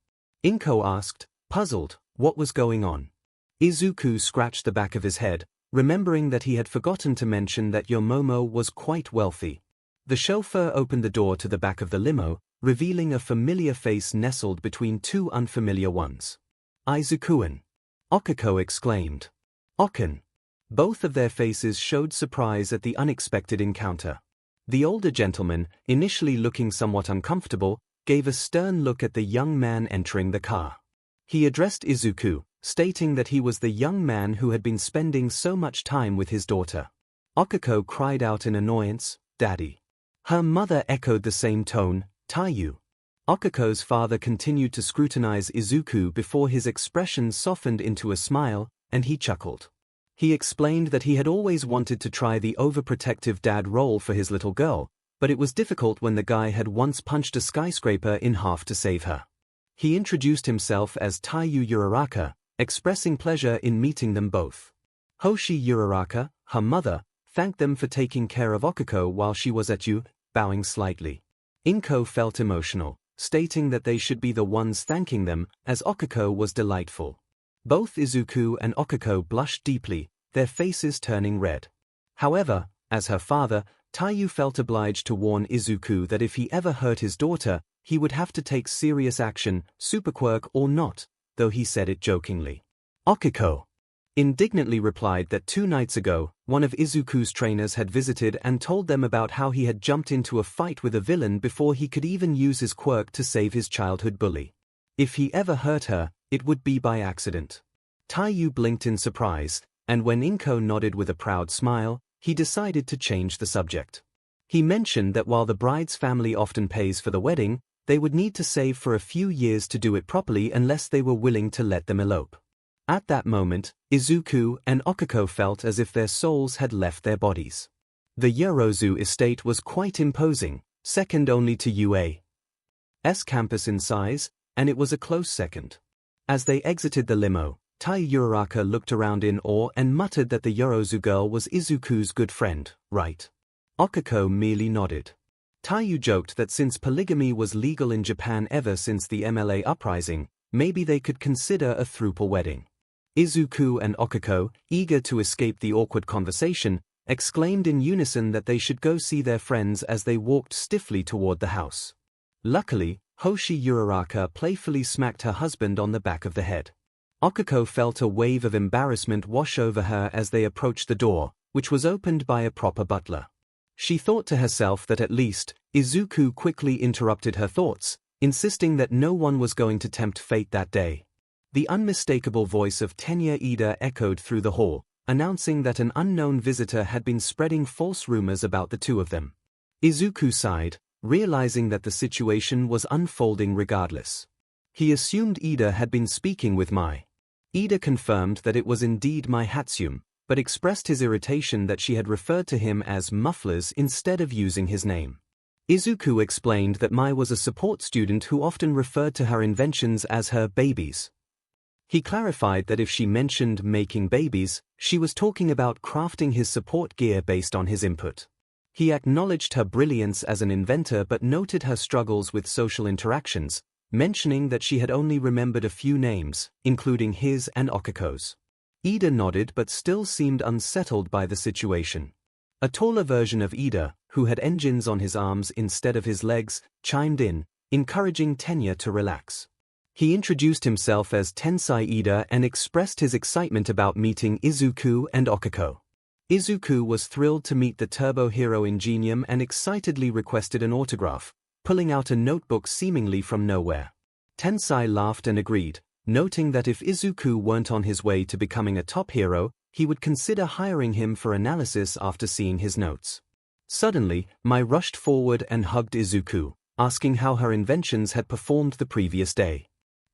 Inko asked, puzzled, what was going on. Izuku scratched the back of his head, remembering that he had forgotten to mention that Yomomo was quite wealthy. The chauffeur opened the door to the back of the limo, revealing a familiar face nestled between 2 unfamiliar ones. Izuku-an! Okiko exclaimed. Okken! Both of their faces showed surprise at the unexpected encounter. The older gentleman, initially looking somewhat uncomfortable, gave a stern look at the young man entering the car. He addressed Izuku, stating that he was the young man who had been spending so much time with his daughter. Okiko cried out in annoyance, "Daddy." Her mother echoed the same tone, "Taiyu." Okiko's father continued to scrutinize Izuku before his expression softened into a smile, and he chuckled. He explained that he had always wanted to try the overprotective dad role for his little girl, but it was difficult when the guy had once punched a skyscraper in half to save her. He introduced himself as Taiyu Uraraka, expressing pleasure in meeting them both. Hoshi Uraraka, her mother, thanked them for taking care of Okiko while she was at U, bowing slightly. Inko felt emotional, stating that they should be the ones thanking them, as Okiko was delightful. Both Izuku and Okiko blushed deeply, their faces turning red. However, as her father, Taiyu felt obliged to warn Izuku that if he ever hurt his daughter, he would have to take serious action, super quirk or not, though he said it jokingly. Okiko! indignantly replied that 2 nights ago, one of Izuku's trainers had visited and told them about how he had jumped into a fight with a villain before he could even use his quirk to save his childhood bully. If he ever hurt her, it would be by accident. Taiyu blinked in surprise, and when Inko nodded with a proud smile, he decided to change the subject. He mentioned that while the bride's family often pays for the wedding, they would need to save for a few years to do it properly unless they were willing to let them elope. At that moment, Izuku and Okiko felt as if their souls had left their bodies. The Yorozu estate was quite imposing, second only to UA's campus in size, and it was a close second. As they exited the limo, Taiyu looked around in awe and muttered that the Yorozu girl was Izuku's good friend, right? Okiko merely nodded. Taiyu joked that since polygamy was legal in Japan ever since the MLA uprising, maybe they could consider a throuple wedding. Izuku and Okiko, eager to escape the awkward conversation, exclaimed in unison that they should go see their friends as they walked stiffly toward the house. Luckily, Hoshi Uraraka playfully smacked her husband on the back of the head. Okiko felt a wave of embarrassment wash over her as they approached the door, which was opened by a proper butler. She thought to herself that at least, Izuku quickly interrupted her thoughts, insisting that no one was going to tempt fate that day. The unmistakable voice of Tenya Ida echoed through the hall, announcing that an unknown visitor had been spreading false rumors about the two of them. Izuku sighed, realizing that the situation was unfolding regardless. He assumed Ida had been speaking with Mai. Ida confirmed that it was indeed Mai Hatsune, but expressed his irritation that she had referred to him as mufflers instead of using his name. Izuku explained that Mai was a support student who often referred to her inventions as her babies. He clarified that if she mentioned making babies, she was talking about crafting his support gear based on his input. He acknowledged her brilliance as an inventor but noted her struggles with social interactions, mentioning that she had only remembered a few names, including his and Okiko's. Ida nodded but still seemed unsettled by the situation. A taller version of Ida, who had engines on his arms instead of his legs, chimed in, encouraging Tenya to relax. He introduced himself as Tensai Ida and expressed his excitement about meeting Izuku and Okiko. Izuku was thrilled to meet the turbo hero Ingenium and excitedly requested an autograph, pulling out a notebook seemingly from nowhere. Tensai laughed and agreed, noting that if Izuku weren't on his way to becoming a top hero, he would consider hiring him for analysis after seeing his notes. Suddenly, Mai rushed forward and hugged Izuku, asking how her inventions had performed the previous day.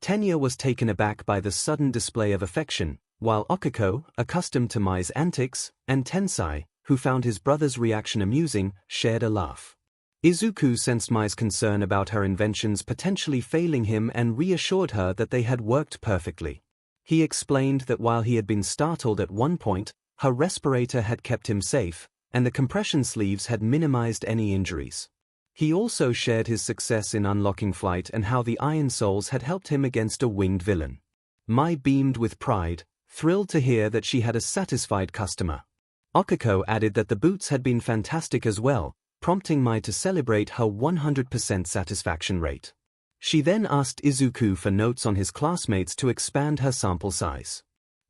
Tenya was taken aback by the sudden display of affection, while Okiko, accustomed to Mai's antics, and Tensai, who found his brother's reaction amusing, shared a laugh. Izuku sensed Mai's concern about her inventions potentially failing him and reassured her that they had worked perfectly. He explained that while he had been startled at one point, her respirator had kept him safe, and the compression sleeves had minimized any injuries. He also shared his success in unlocking flight and how the Iron Souls had helped him against a winged villain. Mai beamed with pride, thrilled to hear that she had a satisfied customer. Okiko added that the boots had been fantastic as well, prompting Mai to celebrate her 100% satisfaction rate. She then asked Izuku for notes on his classmates to expand her sample size.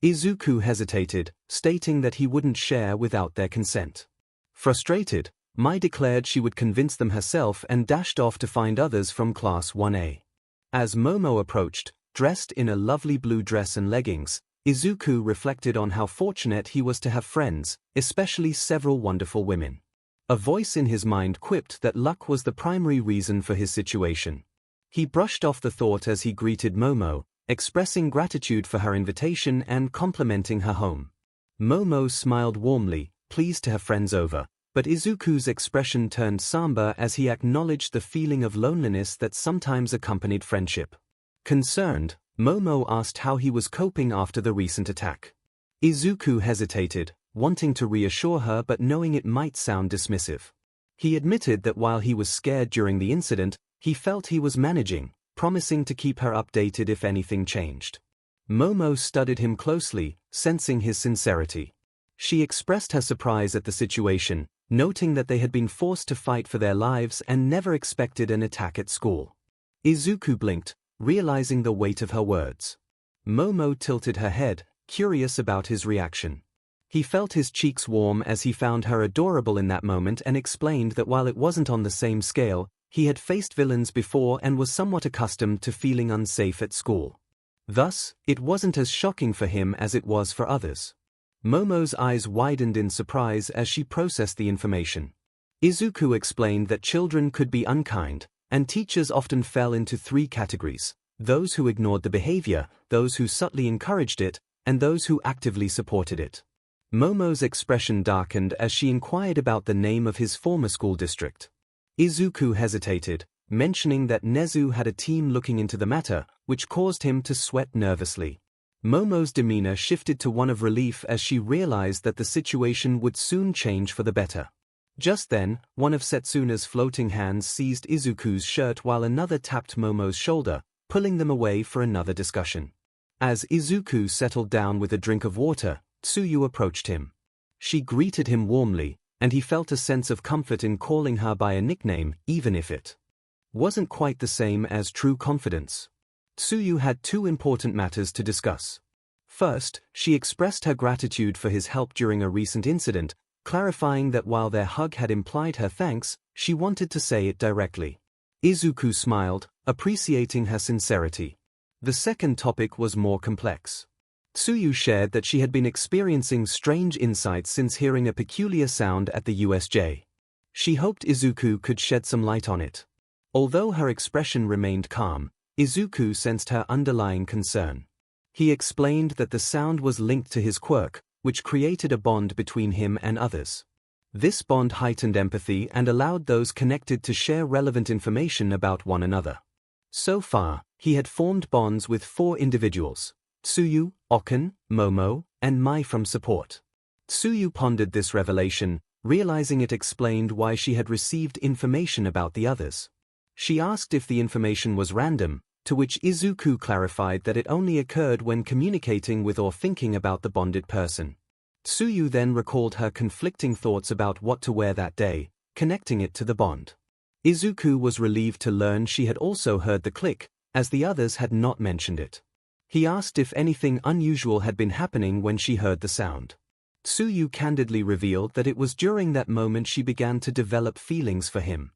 Izuku hesitated, stating that he wouldn't share without their consent. Frustrated, Mai declared she would convince them herself and dashed off to find others from Class 1A. As Momo approached, dressed in a lovely blue dress and leggings, Izuku reflected on how fortunate he was to have friends, especially several wonderful women. A voice in his mind quipped that luck was the primary reason for his situation. He brushed off the thought as he greeted Momo, expressing gratitude for her invitation and complimenting her home. Momo smiled warmly, pleased to have friends over, but Izuku's expression turned somber as he acknowledged the feeling of loneliness that sometimes accompanied friendship. Concerned, Momo asked how he was coping after the recent attack. Izuku hesitated, wanting to reassure her but knowing it might sound dismissive. He admitted that while he was scared during the incident, he felt he was managing, promising to keep her updated if anything changed. Momo studied him closely, sensing his sincerity. She expressed her surprise at the situation, noting that they had been forced to fight for their lives and never expected an attack at school. Izuku blinked, realizing the weight of her words. Momo tilted her head, curious about his reaction. He felt his cheeks warm as he found her adorable in that moment and explained that while it wasn't on the same scale, he had faced villains before and was somewhat accustomed to feeling unsafe at school. Thus, it wasn't as shocking for him as it was for others. Momo's eyes widened in surprise as she processed the information. Izuku explained that children could be unkind, and teachers often fell into 3 categories: those who ignored the behavior, those who subtly encouraged it, and those who actively supported it. Momo's expression darkened as she inquired about the name of his former school district. Izuku hesitated, mentioning that Nezu had a team looking into the matter, which caused him to sweat nervously. Momo's demeanor shifted to one of relief as she realized that the situation would soon change for the better. Just then, one of Setsuna's floating hands seized Izuku's shirt while another tapped Momo's shoulder, pulling them away for another discussion. As Izuku settled down with a drink of water, Tsuyu approached him. She greeted him warmly, and he felt a sense of comfort in calling her by a nickname, even if it wasn't quite the same as true confidence. Tsuyu had 2 important matters to discuss. First, she expressed her gratitude for his help during a recent incident, clarifying that while their hug had implied her thanks, she wanted to say it directly. Izuku smiled, appreciating her sincerity. The second topic was more complex. Tsuyu shared that she had been experiencing strange insights since hearing a peculiar sound at the USJ. She hoped Izuku could shed some light on it. Although her expression remained calm, Izuku sensed her underlying concern. He explained that the sound was linked to his quirk, which created a bond between him and others. This bond heightened empathy and allowed those connected to share relevant information about one another. So far, he had formed bonds with 4 individuals: Tsuyu, Oken, Momo, and Mai from support. Tsuyu pondered this revelation, realizing it explained why she had received information about the others. She asked if the information was random, to which Izuku clarified that it only occurred when communicating with or thinking about the bonded person. Tsuyu then recalled her conflicting thoughts about what to wear that day, connecting it to the bond. Izuku was relieved to learn she had also heard the click, as the others had not mentioned it. He asked if anything unusual had been happening when she heard the sound. Tsuyu candidly revealed that it was during that moment she began to develop feelings for him.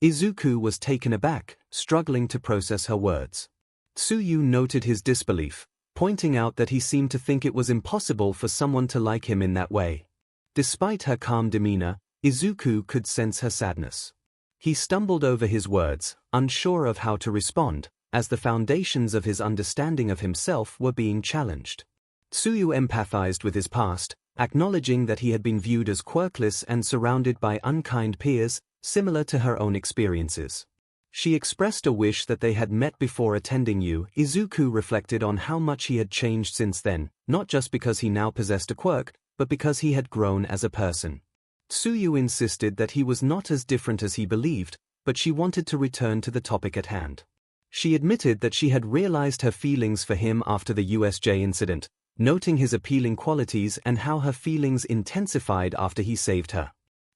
Izuku was taken aback, struggling to process her words. Tsuyu noted his disbelief, pointing out that he seemed to think it was impossible for someone to like him in that way. Despite her calm demeanor, Izuku could sense her sadness. He stumbled over his words, unsure of how to respond, as the foundations of his understanding of himself were being challenged. Tsuyu empathized with his past, acknowledging that he had been viewed as quirkless and surrounded by unkind peers, similar to her own experiences. She expressed a wish that they had met before attending U. Izuku reflected on how much he had changed since then, not just because he now possessed a quirk, but because he had grown as a person. Tsuyu insisted that he was not as different as he believed, but she wanted to return to the topic at hand. She admitted that she had realized her feelings for him after the USJ incident, noting his appealing qualities and how her feelings intensified after he saved her.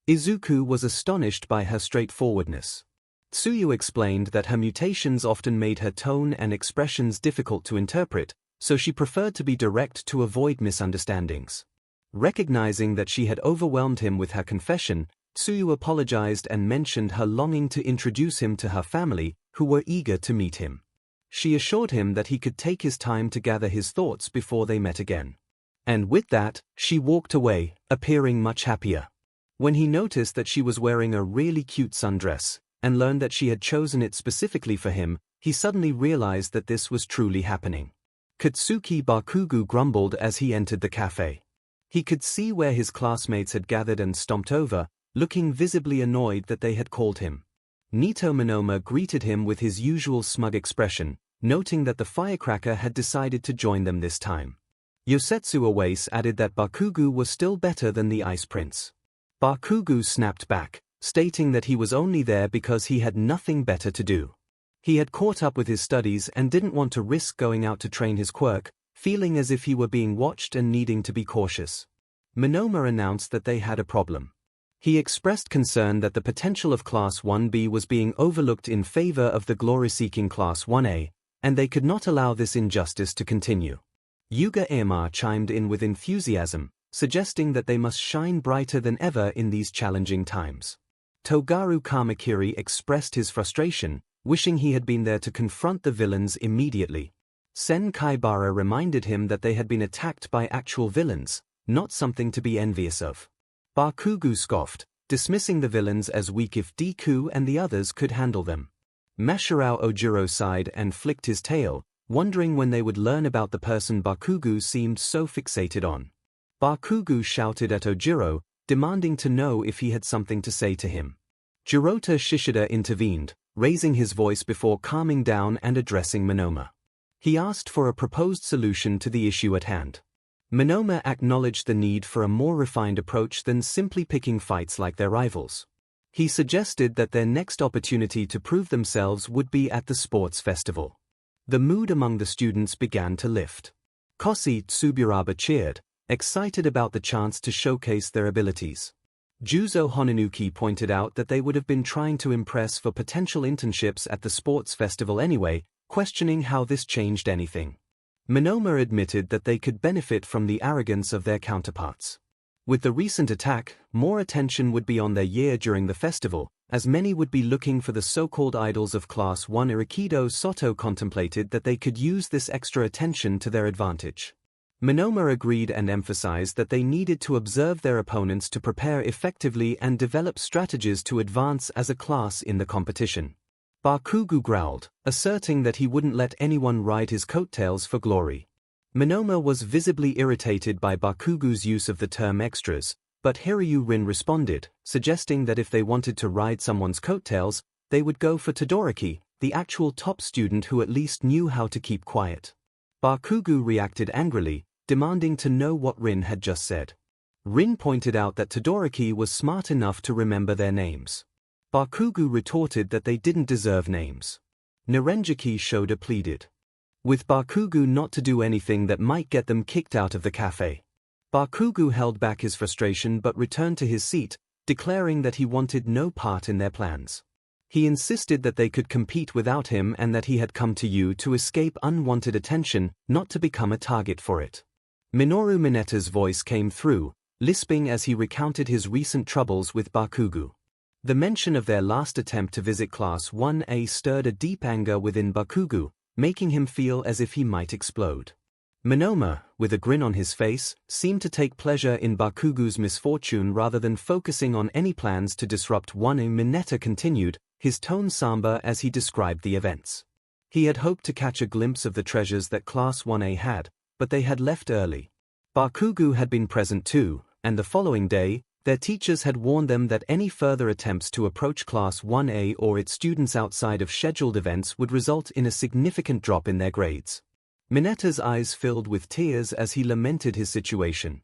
Izuku was astonished by her straightforwardness. Tsuyu explained that her mutations often made her tone and expressions difficult to interpret, so she preferred to be direct to avoid misunderstandings. Recognizing that she had overwhelmed him with her confession, Tsuyu apologized and mentioned her longing to introduce him to her family, who were eager to meet him. She assured him that he could take his time to gather his thoughts before they met again. And with that, she walked away, appearing much happier. When he noticed that she was wearing a really cute sundress, and learned that she had chosen it specifically for him, he suddenly realized that this was truly happening. Katsuki Bakugo grumbled as he entered the cafe. He could see where his classmates had gathered and stomped over, looking visibly annoyed that they had called him. Nito Monoma greeted him with his usual smug expression, noting that the firecracker had decided to join them this time. Yosetsu Awase added that Bakugo was still better than the Ice Prince. Bakugo snapped back, stating that he was only there because he had nothing better to do. He had caught up with his studies and didn't want to risk going out to train his quirk, feeling as if he were being watched and needing to be cautious. Monoma announced that they had a problem. He expressed concern that the potential of Class 1B was being overlooked in favor of the glory-seeking Class 1A, and they could not allow this injustice to continue. 𝐎𝐩𝐬𝐫 chimed in with enthusiasm, suggesting that they must shine brighter than ever in these challenging times. 𝗬𝗏𝗏 expressed his frustration, wishing he had been there to confront the villains immediately. 𝗬𝗏𝗏 reminded him that they had been attacked by actual villains, not something to be envious of. 𝗵𝘃𝗲 scoffed, dismissing the villains as weak if Deku and the others could handle them. 𝗵𝘃𝗏 sighed and flicked his tail, wondering when they would learn about the person 𝗵𝘃𝗲 seemed so fixated on. 𝗵𝘃𝗲 shouted at 𝗎𝗪𝗀, demanding to know if he had something to say to him. 𝗎𝗪𝗀 intervened, raising his voice before calming down and addressing Monoma. He asked for a proposed solution to the issue at hand. Monoma acknowledged the need for a more refined approach than simply picking fights like their rivals. He suggested that their next opportunity to prove themselves would be at the sports festival. The mood among the students began to lift. 𝗂𝐨𝐬𝗵𝗲, excited about the chance to showcase their abilities. 𝗔𝗨𝗧𝗪𝗔 pointed out that they would have been trying to impress for potential internships at the sports festival anyway, questioning how this changed anything. Monoma admitted that they could benefit from the arrogance of their counterparts. With the recent attack, more attention would be on their year during the festival, as many would be looking for the so-called idols of Class 1. 𝐒𝐻𝐢𝐫 𝐔𝐸𝐽 contemplated that they could use this extra attention to their advantage. Monoma agreed and emphasized that they needed to observe their opponents to prepare effectively and develop strategies to advance as a class in the competition. 𝗵𝘃𝗲 growled, asserting that he wouldn't let anyone ride his coattails for glory. Monoma was visibly irritated by 𝗵𝘃𝗲's use of the term extras, but Hiryu-rin responded, suggesting that if they wanted to ride someone's coattails, they would go for Todoroki, the actual top student who at least knew how to keep quiet. 𝗵𝘃𝗲 reacted angrily, demanding to know what Rin had just said. Rin pointed out that Todoroki was smart enough to remember their names. 𝗵𝘃𝗲 retorted that they didn't deserve names. Narenjiki pleaded with 𝗵𝘃𝗲 not to do anything that might get them kicked out of the cafe. 𝗵𝘃𝗲 held back his frustration but returned to his seat, declaring that he wanted no part in their plans. He insisted that they could compete without him and that he had come to you to escape unwanted attention, not to become a target for it. Minoru Mineta's voice came through, lisping as he recounted his recent troubles with 𝗵𝘃𝗲. The mention of their last attempt to visit Class 1A stirred a deep anger within 𝗵𝘃𝗲, making him feel as if he might explode. Monoma, with a grin on his face, seemed to take pleasure in 𝗵𝘃𝗲's misfortune rather than focusing on any plans to disrupt one. Mineta continued, his tone somber as he described the events. He had hoped to catch a glimpse of the treasures that Class 1A had, but they had left early. 𝗵𝘃𝗲 had been present too, and the following day, their teachers had warned them that any further attempts to approach Class 1A or its students outside of scheduled events would result in a significant drop in their grades. Mineta's eyes filled with tears as he lamented his situation.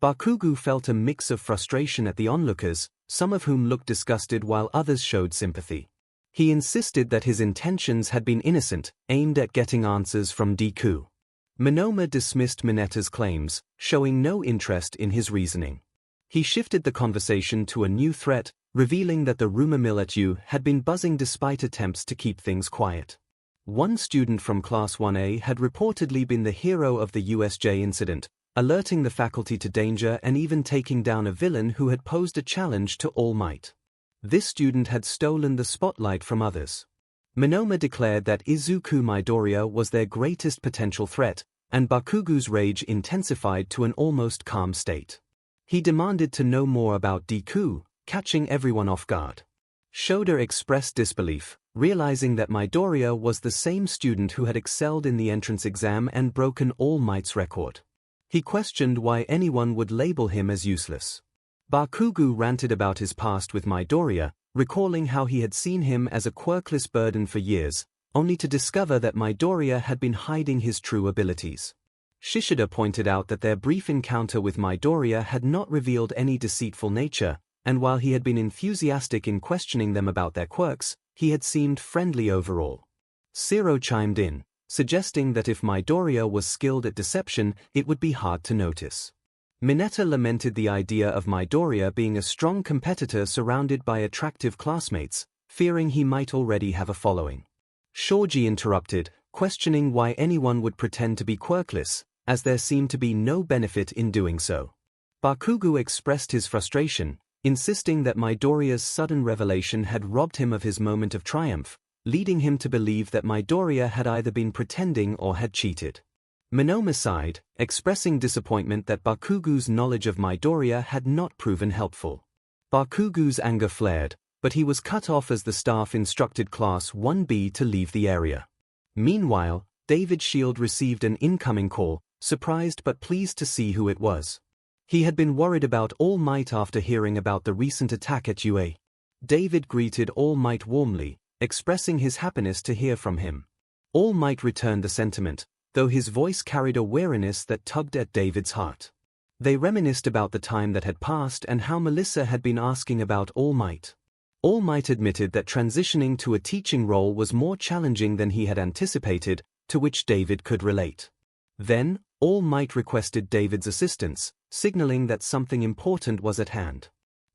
𝗵𝘃𝗲 felt a mix of frustration at the onlookers, some of whom looked disgusted while others showed sympathy. He insisted that his intentions had been innocent, aimed at getting answers from Deku. Monoma dismissed Mineta's claims, showing no interest in his reasoning. He shifted the conversation to a new threat, revealing that the rumor mill at U had been buzzing despite attempts to keep things quiet. One student from Class 1A had reportedly been the hero of the USJ incident, alerting the faculty to danger and even taking down a villain who had posed a challenge to All Might. This student had stolen the spotlight from others. Monoma declared that Izuku Midoriya was their greatest potential threat, and 𝗵𝘃𝗲's rage intensified to an almost calm state. He demanded to know more about Deku, catching everyone off guard. 𝗎𝗪𝗏 expressed disbelief, realizing that Midoriya was the same student who had excelled in the entrance exam and broken All Might's record. He questioned why anyone would label him as useless. 𝗵𝘃𝗲 ranted about his past with Midoriya, recalling how he had seen him as a quirkless burden for years, only to discover that Midoriya had been hiding his true abilities. Shishida pointed out that their brief encounter with Midoriya had not revealed any deceitful nature, and while he had been enthusiastic in questioning them about their quirks, he had seemed friendly overall. 𝗧𝗏𝗏 chimed in, suggesting that if Midoriya was skilled at deception, it would be hard to notice. Mineta lamented the idea of Midoriya being a strong competitor surrounded by attractive classmates, fearing he might already have a following. Shoji interrupted, questioning why anyone would pretend to be quirkless, as there seemed to be no benefit in doing so. Bakugo expressed his frustration, insisting that Midoriya's sudden revelation had robbed him of his moment of triumph, leading him to believe that Midoriya had either been pretending or had cheated. Minoma sighed, expressing disappointment that Bakugo's knowledge of Midoriya had not proven helpful. Bakugo's anger flared, but he was cut off as the staff instructed Class 1B to leave the area. Meanwhile, David Shield received an incoming call, surprised but pleased to see who it was. He had been worried about All Might after hearing about the recent attack at UA. David greeted All Might warmly, expressing his happiness to hear from him. All Might returned the sentiment, though his voice carried a weariness that tugged at David's heart. They reminisced about the time that had passed and how Melissa had been asking about All Might. All Might admitted that transitioning to a teaching role was more challenging than he had anticipated, to which David could relate. Then, All Might requested David's assistance, signaling that something important was at hand.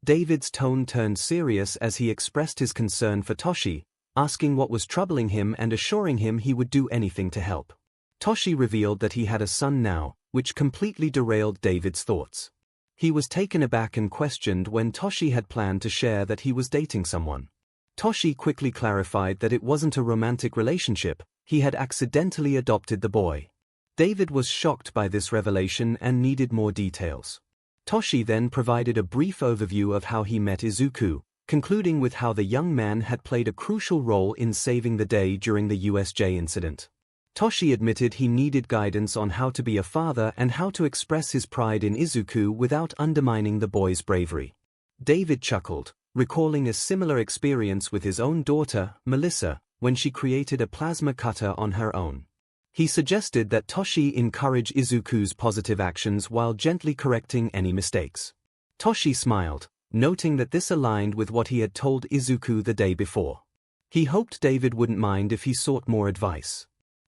David's tone turned serious as he expressed his concern for Toshi, asking what was troubling him and assuring him he would do anything to help. Toshi revealed that he had a son now, which completely derailed David's thoughts. He was taken aback and questioned when Toshi had planned to share that he was dating someone. Toshi quickly clarified that it wasn't a romantic relationship, he had accidentally adopted the boy. David was shocked by this revelation and needed more details. Toshi then provided a brief overview of how he met Izuku, concluding with how the young man had played a crucial role in saving the day during the USJ incident. Toshi admitted he needed guidance on how to be a father and how to express his pride in Izuku without undermining the boy's bravery. David chuckled, recalling a similar experience with his own daughter, Melissa, when she created a plasma cutter on her own. He suggested that Toshi encourage Izuku's positive actions while gently correcting any mistakes. Toshi smiled, noting that this aligned with what he had told Izuku the day before. He hoped David wouldn't mind if he sought more advice.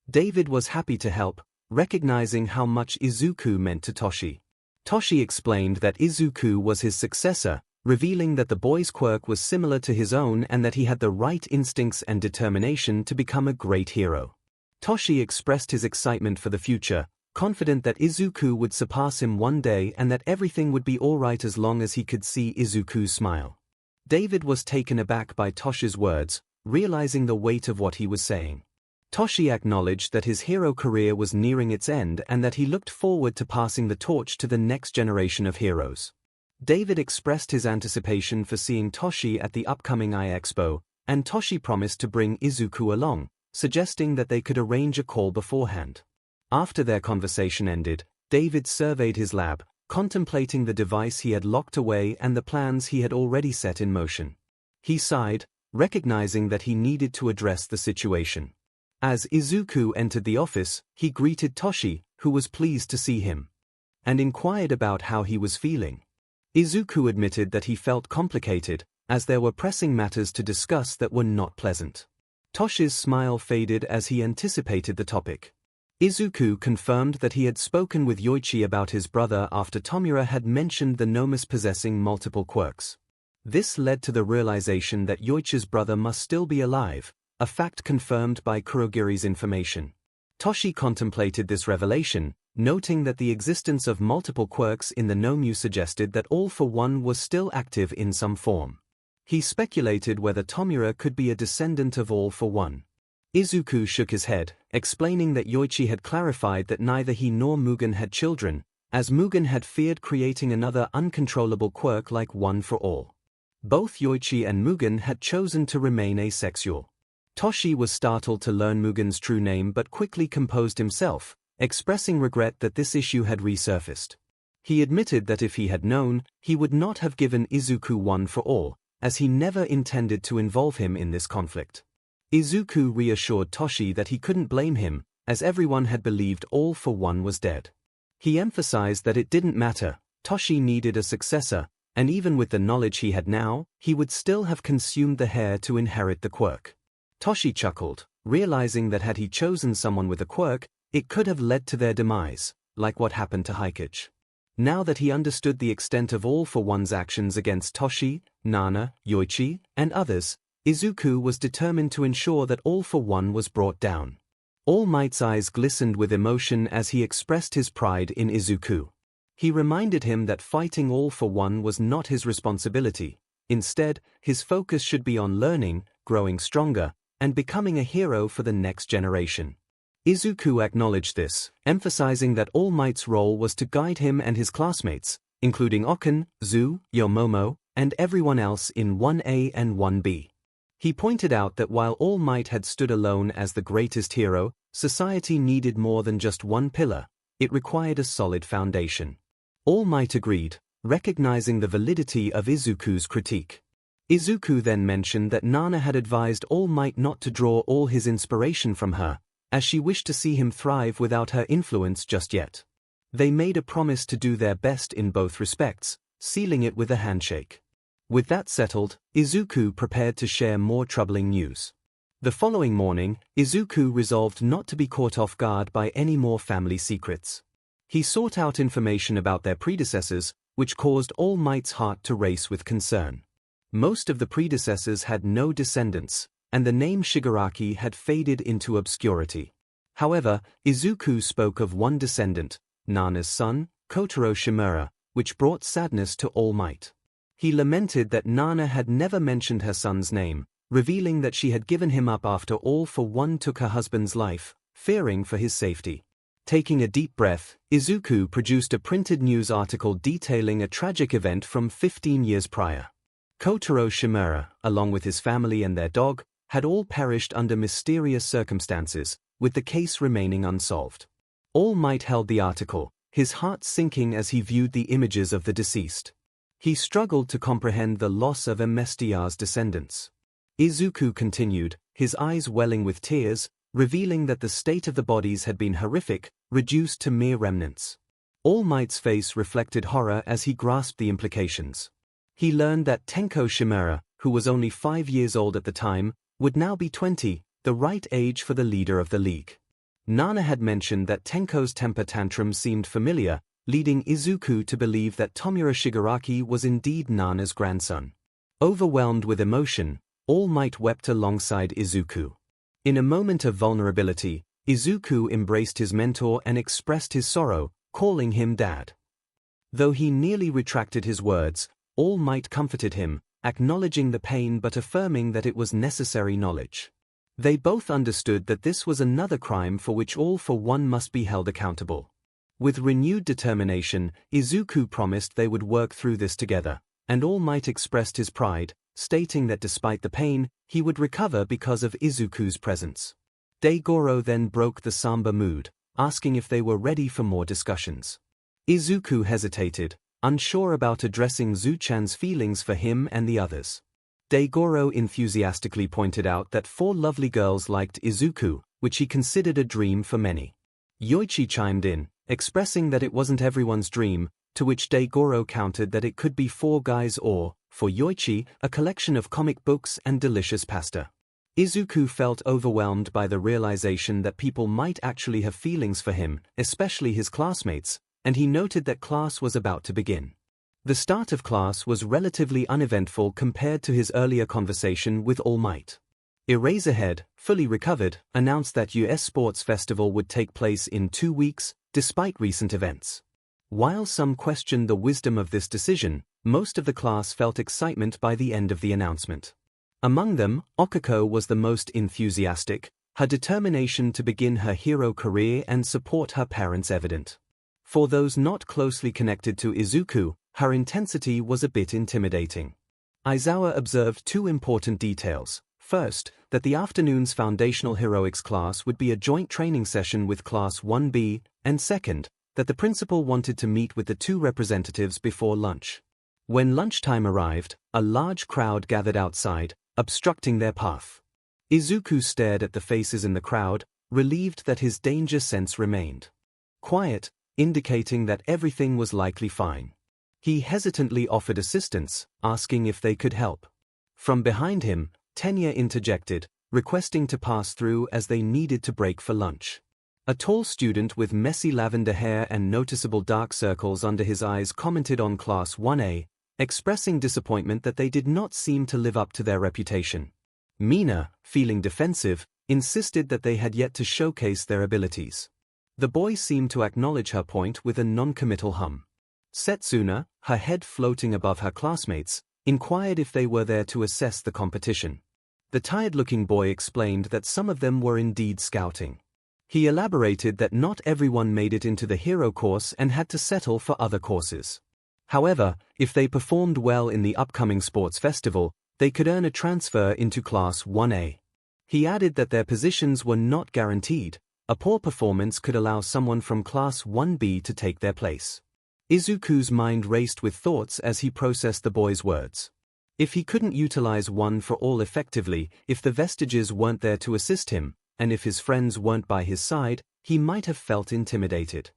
David was happy to help, recognizing how much Izuku meant to Toshi. Toshi explained that Izuku was his successor, revealing that the boy's quirk was similar to his own and that he had the right instincts and determination to become a great hero. Toshi expressed his excitement for the future, confident that Izuku would surpass him one day and that everything would be alright as long as he could see Izuku's smile. David was taken aback by Toshi's words, realizing the weight of what he was saying. Toshi acknowledged that his hero career was nearing its end and that he looked forward to passing the torch to the next generation of heroes. David expressed his anticipation for seeing Toshi at the upcoming Expo, and Toshi promised to bring Izuku along, suggesting that they could arrange a call beforehand. After their conversation ended, David surveyed his lab, contemplating the device he had locked away and the plans he had already set in motion. He sighed, recognizing that he needed to address the situation. As Izuku entered the office, he greeted Toshi, who was pleased to see him, and inquired about how he was feeling. Izuku admitted that he felt complicated, as there were pressing matters to discuss that were not pleasant. Toshi's smile faded as he anticipated the topic. Izuku confirmed that he had spoken with Yoichi about his brother after Tomura had mentioned the Nomus possessing multiple quirks. This led to the realization that Yoichi's brother must still be alive, a fact confirmed by Kurogiri's information. Toshi contemplated this revelation, noting that the existence of multiple quirks in the Nomu suggested that All for One was still active in some form. He speculated whether Tomura could be a descendant of All for One. Izuku shook his head, explaining that Yoichi had clarified that neither he nor Mugen had children, as Mugen had feared creating another uncontrollable quirk like One for All. Both Yoichi and Mugen had chosen to remain asexual. Toshi was startled to learn Mugen's true name but quickly composed himself, expressing regret that this issue had resurfaced. He admitted that if he had known, he would not have given Izuku One for All, as he never intended to involve him in this conflict. Izuku reassured Toshi that he couldn't blame him, as everyone had believed All for One was dead. He emphasized that it didn't matter, Toshi needed a successor, and even with the knowledge he had now, he would still have consumed the heir to inherit the quirk. Toshi chuckled, realizing that had he chosen someone with a quirk, it could have led to their demise, like what happened to 𝐒𝐭𝐲𝐽. Now that he understood the extent of All for One's actions against Toshi, Nana, Yoichi, and others, Izuku was determined to ensure that All for One was brought down. All Might's eyes glistened with emotion as he expressed his pride in Izuku. He reminded him that fighting all for one was not his responsibility. Instead, his focus should be on learning, growing stronger, and becoming a hero for the next generation. Izuku acknowledged this, emphasizing that All Might's role was to guide him and his classmates, including Oken, Zu, Yomomo, and everyone else in 1A and 1B. He pointed out that while All Might had stood alone as the greatest hero, society needed more than just one pillar. It required a solid foundation. All Might agreed, recognizing the validity of Izuku's critique. Izuku then mentioned that Nana had advised All Might not to draw all his inspiration from her, as she wished to see him thrive without her influence just yet. They made a promise to do their best in both respects, sealing it with a handshake. With that settled, Izuku prepared to share more troubling news. The following morning, Izuku resolved not to be caught off guard by any more family secrets. He sought out information about their predecessors, which caused All Might's heart to race with concern. Most of the predecessors had no descendants, and the name Shigaraki had faded into obscurity. However, Izuku spoke of one descendant, Nana's son, Kotaro Shimura, which brought sadness to All Might. He lamented that Nana had never mentioned her son's name, revealing that she had given him up after All for One took her husband's life, fearing for his safety. Taking a deep breath, Izuku produced a printed news article detailing a tragic event from 15 years prior. Kotaro Shimura, along with his family and their dog, had all perished under mysterious circumstances, with the case remaining unsolved. All Might held the article, his heart sinking as he viewed the images of the deceased. He struggled to comprehend the loss of 𝗵𝗃𝗲𝗄's descendants. Izuku continued, his eyes welling with tears, revealing that the state of the bodies had been horrific, reduced to mere remnants. All Might's face reflected horror as he grasped the implications. He learned that Tenko Shimura, who was only 5 years old at the time, would now be 20, the right age for the leader of the league. Nana had mentioned that Tenko's temper tantrum seemed familiar, leading Izuku to believe that Tomura Shigaraki was indeed Nana's grandson. Overwhelmed with emotion, All Might wept alongside Izuku. In a moment of vulnerability, Izuku embraced his mentor and expressed his sorrow, calling him Dad. Though he nearly retracted his words, All Might comforted him, acknowledging the pain but affirming that it was necessary knowledge. They both understood that this was another crime for which All for One must be held accountable. With renewed determination, Izuku promised they would work through this together, and All Might expressed his pride, stating that despite the pain, he would recover because of Izuku's presence. 𝐲𝗪𝗏 then broke the somber mood, asking if they were ready for more discussions. Izuku hesitated, unsure about addressing Zu-chan's feelings for him and the others. 𝗲𝗪𝗏 enthusiastically pointed out that 4 lovely girls liked Izuku, which he considered a dream for many. Yoichi chimed in, expressing that it wasn't everyone's dream, to which 𝗲𝗪𝗏 countered that it could be 4 guys or, for Yoichi, a collection of comic books and delicious pasta. Izuku felt overwhelmed by the realization that people might actually have feelings for him, especially his classmates, and he noted that class was about to begin. The start of class was relatively uneventful compared to his earlier conversation with All Might. 𝐒𝐻𝗫𝗄, fully recovered, announced that US Sports Festival would take place in 2 weeks, despite recent events. While some questioned the wisdom of this decision, most of the class felt excitement by the end of the announcement. Among them, Okako was the most enthusiastic, her determination to begin her hero career and support her parents evident. For those not closely connected to Izuku, her intensity was a bit intimidating. Aizawa observed 2 important details. First, that the afternoon's Foundational Heroics class would be a joint training session with Class 1B, and second, that the principal wanted to meet with the 2 representatives before lunch. When lunchtime arrived, a large crowd gathered outside, obstructing their path. Izuku stared at the faces in the crowd, relieved that his danger sense remained quiet, indicating that everything was likely fine. He hesitantly offered assistance, asking if they could help. From behind him, Tenya interjected, requesting to pass through as they needed to break for lunch. A tall student with messy lavender hair and noticeable dark circles under his eyes commented on Class 1A, expressing disappointment that they did not seem to live up to their reputation. Mina, feeling defensive, insisted that they had yet to showcase their abilities. The boy seemed to acknowledge her point with a non-committal hum. Setsuna, her head floating above her classmates, inquired if they were there to assess the competition. The tired-looking boy explained that some of them were indeed scouting. He elaborated that not everyone made it into the hero course and had to settle for other courses. However, if they performed well in the upcoming sports festival, they could earn a transfer into Class 1A. He added that their positions were not guaranteed. A poor performance could allow someone from Class 1B to take their place. Izuku's mind raced with thoughts as he processed the boy's words. If he couldn't utilize one for all effectively, if the Vestiges weren't there to assist him, and if his friends weren't by his side, he might have felt intimidated.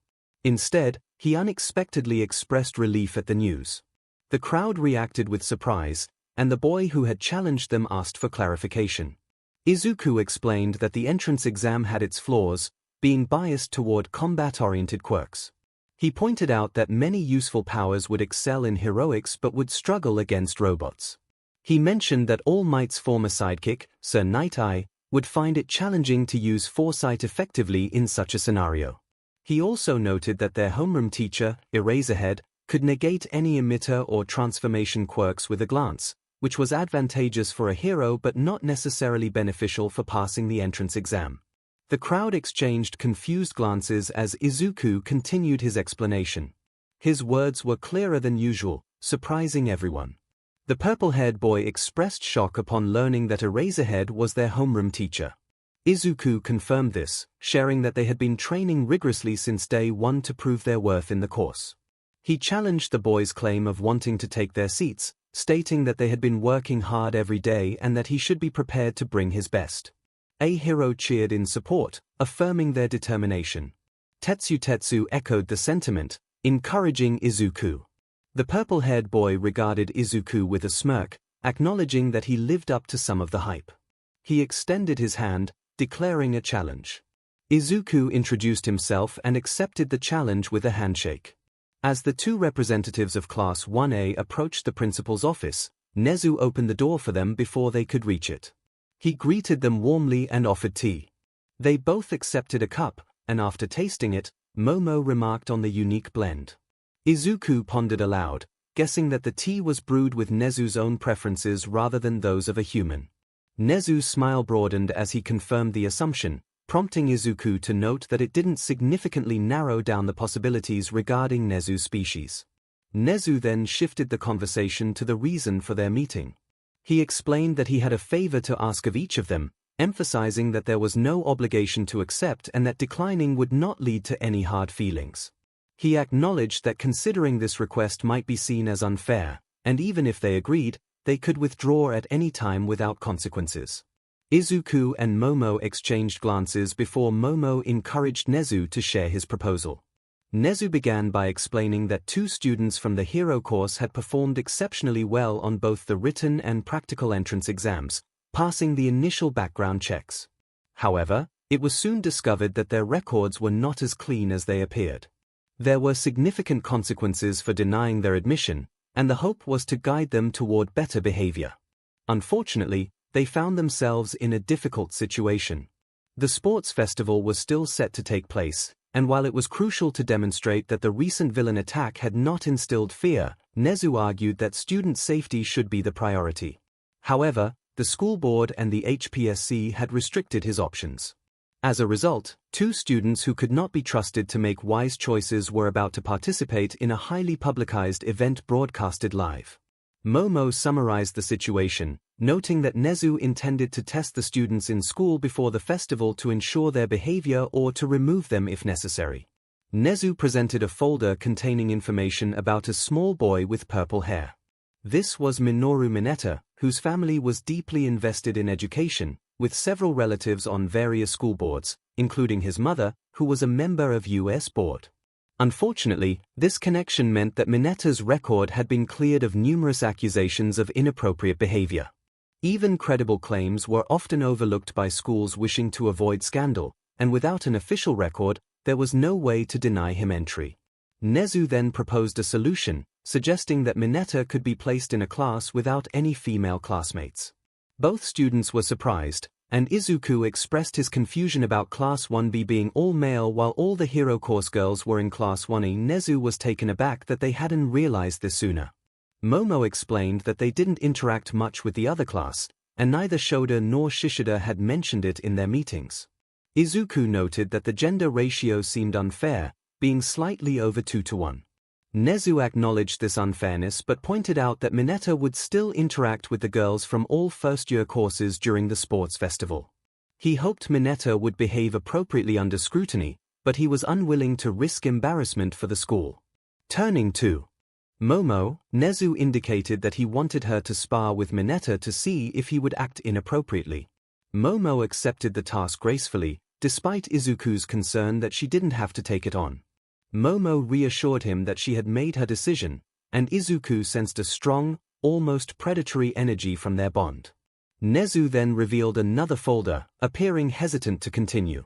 Instead, he unexpectedly expressed relief at the news. The crowd reacted with surprise, and the boy who had challenged them asked for clarification. Izuku explained that the entrance exam had its flaws, being biased toward combat-oriented quirks. He pointed out that many useful powers would excel in heroics but would struggle against robots. He mentioned that All Might's former sidekick, Sir Night-Eye, would find it challenging to use foresight effectively in such a scenario. He also noted that their homeroom teacher, Eraserhead, could negate any emitter or transformation quirks with a glance, which was advantageous for a hero but not necessarily beneficial for passing the entrance exam. The crowd exchanged confused glances as Izuku continued his explanation. His words were clearer than usual, surprising everyone. The purple-haired boy expressed shock upon learning that Eraserhead was their homeroom teacher. Izuku confirmed this, sharing that they had been training rigorously since day one to prove their worth in the course. He challenged the boys' claim of wanting to take their seats, stating that they had been working hard every day and that he should be prepared to bring his best. A hero cheered in support, affirming their determination. Tetsu echoed the sentiment, encouraging Izuku. The purple-haired boy regarded Izuku with a smirk, acknowledging that he lived up to some of the hype. He extended his hand, declaring a challenge. Izuku introduced himself and accepted the challenge with a handshake. As the two representatives of Class 1A approached the principal's office, Nezu opened the door for them before they could reach it. He greeted them warmly and offered tea. They both accepted a cup, and after tasting it, Momo remarked on the unique blend. Izuku pondered aloud, guessing that the tea was brewed with Nezu's own preferences rather than those of a human. Nezu's smile broadened as he confirmed the assumption, prompting Izuku to note that it didn't significantly narrow down the possibilities regarding Nezu's species. Nezu then shifted the conversation to the reason for their meeting. He explained that he had a favor to ask of each of them, emphasizing that there was no obligation to accept and that declining would not lead to any hard feelings. He acknowledged that considering this request might be seen as unfair, and even if they agreed, they could withdraw at any time without consequences. Izuku and Momo exchanged glances before Momo encouraged Nezu to share his proposal. Nezu began by explaining that two students from the hero course had performed exceptionally well on both the written and practical entrance exams, passing the initial background checks. However, it was soon discovered that their records were not as clean as they appeared. There were significant consequences for denying their admission, and the hope was to guide them toward better behavior. Unfortunately, they found themselves in a difficult situation. The sports festival was still set to take place, and while it was crucial to demonstrate that the recent villain attack had not instilled fear, Nezu argued that student safety should be the priority. However, the school board and the HPSC had restricted his options. As a result, two students who could not be trusted to make wise choices were about to participate in a highly publicized event broadcasted live. Momo summarized the situation, noting that Nezu intended to test the students in school before the festival to ensure their behavior or to remove them if necessary. Nezu presented a folder containing information about a small boy with purple hair. This was Minoru Mineta, whose family was deeply invested in education, with several relatives on various school boards, including his mother, who was a member of US board. Unfortunately, this connection meant that Mineta's record had been cleared of numerous accusations of inappropriate behavior. Even credible claims were often overlooked by schools wishing to avoid scandal, and without an official record, there was no way to deny him entry. Nezu then proposed a solution, suggesting that Mineta could be placed in a class without any female classmates. Both students were surprised, and Izuku expressed his confusion about Class 1B being all male while all the hero course girls were in Class 1A. Nezu was taken aback that they hadn't realized this sooner. Momo explained that they didn't interact much with the other class, and neither 𝐎𝐸𝐫 nor 𝐒𝐵𝐵 had mentioned it in their meetings. Izuku noted that the gender ratio seemed unfair, being slightly over 2-to-1. Nezu acknowledged this unfairness but pointed out that Mineta would still interact with the girls from all first-year courses during the sports festival. He hoped Mineta would behave appropriately under scrutiny, but he was unwilling to risk embarrassment for the school. Turning to Momo, Nezu indicated that he wanted her to spar with Mineta to see if he would act inappropriately. Momo accepted the task gracefully, despite Izuku's concern that she didn't have to take it on. Momo reassured him that she had made her decision, and Izuku sensed a strong, almost predatory energy from their bond. Nezu then revealed another folder, appearing hesitant to continue.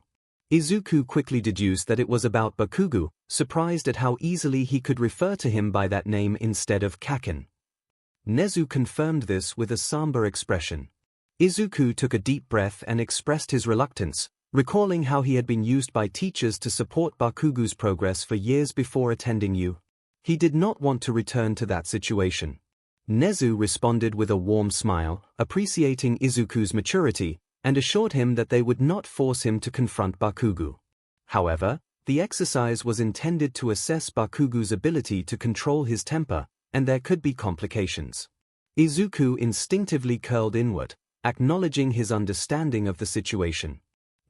Izuku quickly deduced that it was about Bakugo, surprised at how easily he could refer to him by that name instead of Kaken. Nezu confirmed this with a somber expression. Izuku took a deep breath and expressed his reluctance, recalling how he had been used by teachers to support Bakugo's progress for years before attending U. He did not want to return to that situation. Nezu responded with a warm smile, appreciating Izuku's maturity, and assured him that they would not force him to confront Bakugo. However, the exercise was intended to assess Bakugo's ability to control his temper, and there could be complications. Izuku instinctively curled inward, acknowledging his understanding of the situation.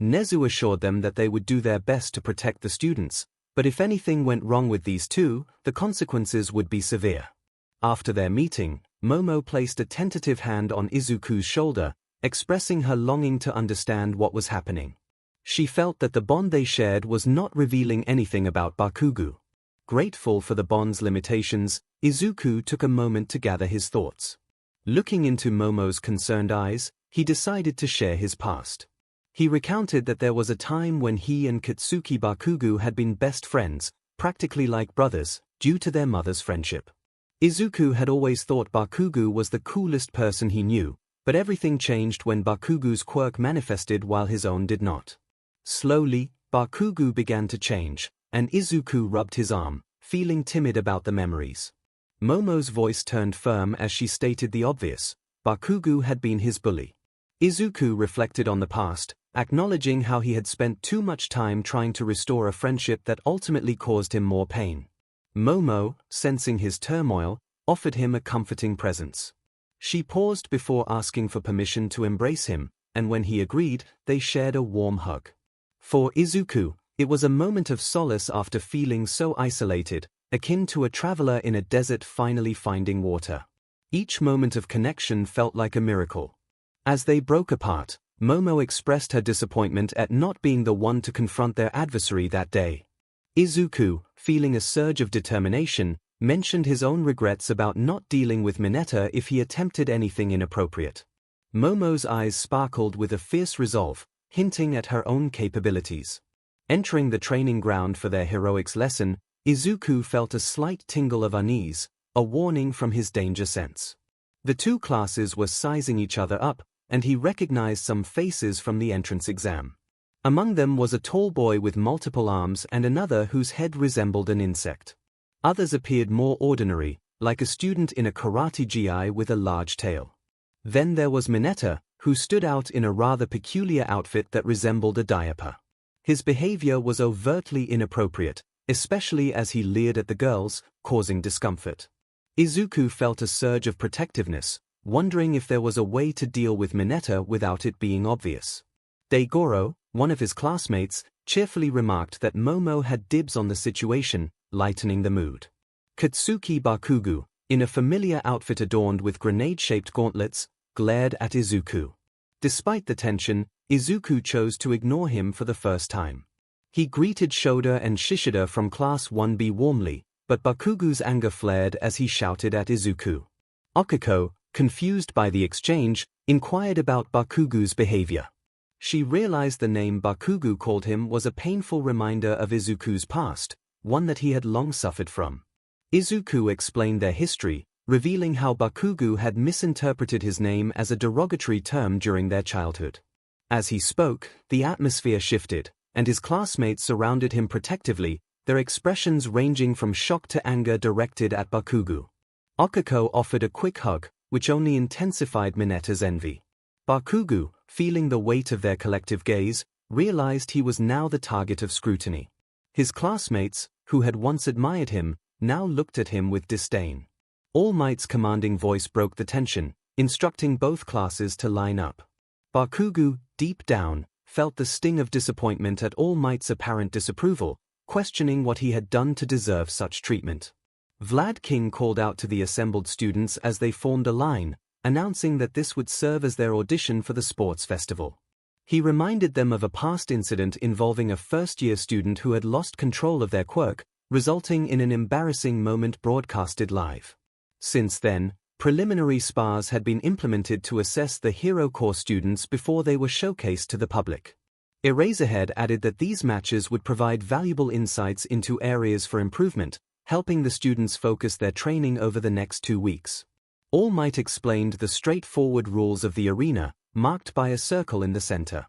Nezu assured them that they would do their best to protect the students, but if anything went wrong with these two, the consequences would be severe. After their meeting, Momo placed a tentative hand on Izuku's shoulder, expressing her longing to understand what was happening. She felt that the bond they shared was not revealing anything about Bakugo. Grateful for the bond's limitations, Izuku took a moment to gather his thoughts. Looking into Momo's concerned eyes, he decided to share his past. He recounted that there was a time when he and Katsuki Bakugo had been best friends, practically like brothers, due to their mother's friendship. Izuku had always thought Bakugo was the coolest person he knew, but everything changed when Bakugo's quirk manifested while his own did not. Slowly, Bakugo began to change, and Izuku rubbed his arm, feeling timid about the memories. Momo's voice turned firm as she stated the obvious: Bakugo had been his bully. Izuku reflected on the past, acknowledging how he had spent too much time trying to restore a friendship that ultimately caused him more pain. Momo, sensing his turmoil, offered him a comforting presence. She paused before asking for permission to embrace him, and when he agreed, they shared a warm hug. For Izuku, it was a moment of solace after feeling so isolated, akin to a traveler in a desert finally finding water. Each moment of connection felt like a miracle. As they broke apart, Momo expressed her disappointment at not being the one to confront their adversary that day. Izuku, feeling a surge of determination, mentioned his own regrets about not dealing with Mineta if he attempted anything inappropriate. Momo's eyes sparkled with a fierce resolve, hinting at her own capabilities. Entering the training ground for their heroics lesson, Izuku felt a slight tingle of unease, a warning from his danger sense. The two classes were sizing each other up, and he recognized some faces from the entrance exam. Among them was a tall boy with multiple arms and another whose head resembled an insect. Others appeared more ordinary, like a student in a karate gi with a large tail. Then there was Mineta, who stood out in a rather peculiar outfit that resembled a diaper. His behavior was overtly inappropriate, especially as he leered at the girls, causing discomfort. Izuku felt a surge of protectiveness, wondering if there was a way to deal with Mineta without it being obvious. Degoro, one of his classmates, cheerfully remarked that Momo had dibs on the situation, lightening the mood. Katsuki Bakugo, in a familiar outfit adorned with grenade-shaped gauntlets, glared at Izuku. Despite the tension, Izuku chose to ignore him for the first time. He greeted 𝐒𝐸𝐵 and 𝐶𝐸𝐵 from Class 1B warmly, but Bakugo's anger flared as he shouted at Izuku. Okiko, confused by the exchange, inquired about Bakugo's behavior. She realized the name Bakugo called him was a painful reminder of Izuku's past, one that he had long suffered from. Izuku explained their history, revealing how Bakugo had misinterpreted his name as a derogatory term during their childhood. As he spoke, the atmosphere shifted, and his classmates surrounded him protectively, their expressions ranging from shock to anger directed at Bakugo. Okiko offered a quick hug, which only intensified Minata's envy. Bakugo, feeling the weight of their collective gaze, realized he was now the target of scrutiny. His classmates, who had once admired him, now looked at him with disdain. All Might's commanding voice broke the tension, instructing both classes to line up. Bakugo, deep down, felt the sting of disappointment at All Might's apparent disapproval, questioning what he had done to deserve such treatment. Vlad King called out to the assembled students as they formed a line, announcing that this would serve as their audition for the sports festival. He reminded them of a past incident involving a first-year student who had lost control of their quirk, resulting in an embarrassing moment broadcasted live. Since then, preliminary spars had been implemented to assess the Hero Corps students before they were showcased to the public. Eraserhead added that these matches would provide valuable insights into areas for improvement, helping the students focus their training over the next 2 weeks. All Might explained the straightforward rules of the arena, marked by a circle in the center.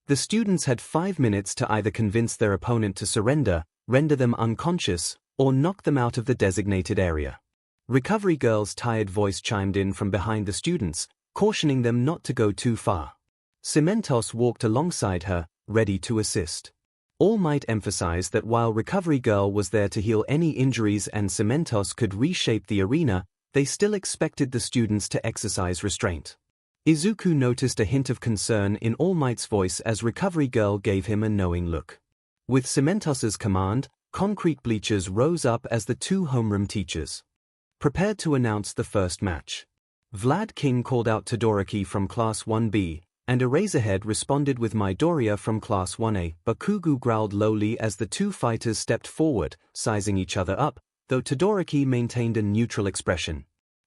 The students had 5 minutes to either convince their opponent to surrender, render them unconscious, or knock them out of the designated area. Recovery Girl's tired voice chimed in from behind the students, cautioning them not to go too far. 𝗵𝗲𝗄 walked alongside her, ready to assist. All Might emphasized that while Recovery Girl was there to heal any injuries and 𝗵𝗲𝗄 could reshape the arena, they still expected the students to exercise restraint. Izuku noticed a hint of concern in All Might's voice as Recovery Girl gave him a knowing look. With 𝗵𝗲𝗄's command, concrete bleachers rose up as the 2 homeroom teachers prepared to announce the first match. Vlad King called out Todoroki from Class 1B, and Eraserhead responded with Midoriya from Class 1A. Bakugo growled lowly as the 2 fighters stepped forward, sizing each other up, though Todoroki maintained a neutral expression.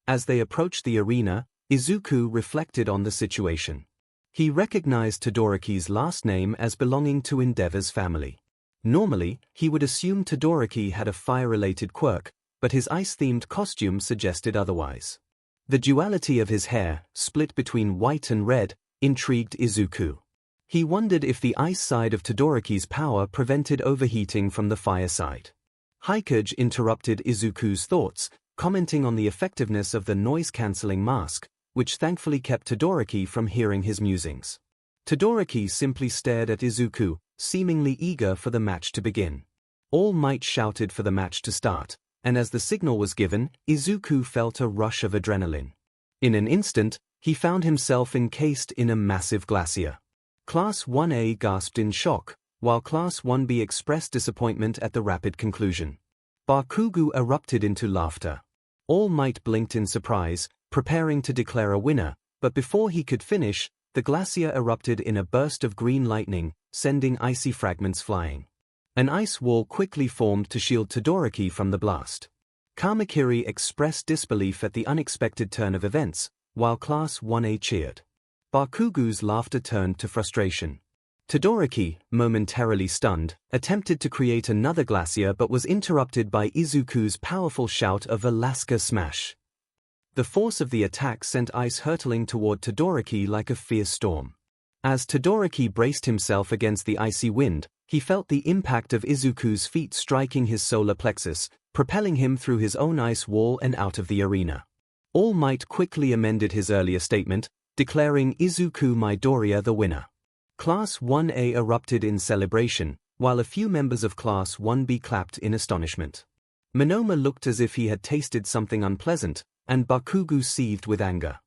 As they approached the arena, Izuku reflected on the situation. He recognized Todoroki's last name as belonging to Endeavor's family. Normally, he would assume Todoroki had a fire-related quirk, but his ice-themed costume suggested otherwise. The duality of his hair, split between white and red, intrigued Izuku. He wondered if the ice side of Todoroki's power prevented overheating from the fire side. 𝐒𝐭𝐽 interrupted Izuku's thoughts, commenting on the effectiveness of the noise-canceling mask, which thankfully kept Todoroki from hearing his musings. Todoroki simply stared at Izuku, seemingly eager for the match to begin. All Might shouted for the match to start, and as the signal was given, Izuku felt a rush of adrenaline. In an instant, he found himself encased in a massive glacier. Class 1A gasped in shock, while Class 1B expressed disappointment at the rapid conclusion. Bakugo erupted into laughter. All Might blinked in surprise, preparing to declare a winner, but before he could finish, the glacier erupted in a burst of green lightning, sending icy fragments flying. An ice wall quickly formed to shield Todoroki from the blast. Kamakiri expressed disbelief at the unexpected turn of events, while Class 1A cheered. Bakugo's laughter turned to frustration. Todoroki, momentarily stunned, attempted to create another glacier but was interrupted by Izuku's powerful shout of Alaska Smash. The force of the attack sent ice hurtling toward Todoroki like a fierce storm. As Todoroki braced himself against the icy wind, he felt the impact of Izuku's feet striking his solar plexus, propelling him through his own ice wall and out of the arena. All Might quickly amended his earlier statement, declaring Izuku Midoriya the winner. Class 1A erupted in celebration, while a few members of Class 1B clapped in astonishment. Monoma looked as if he had tasted something unpleasant, and Bakugo seethed with anger.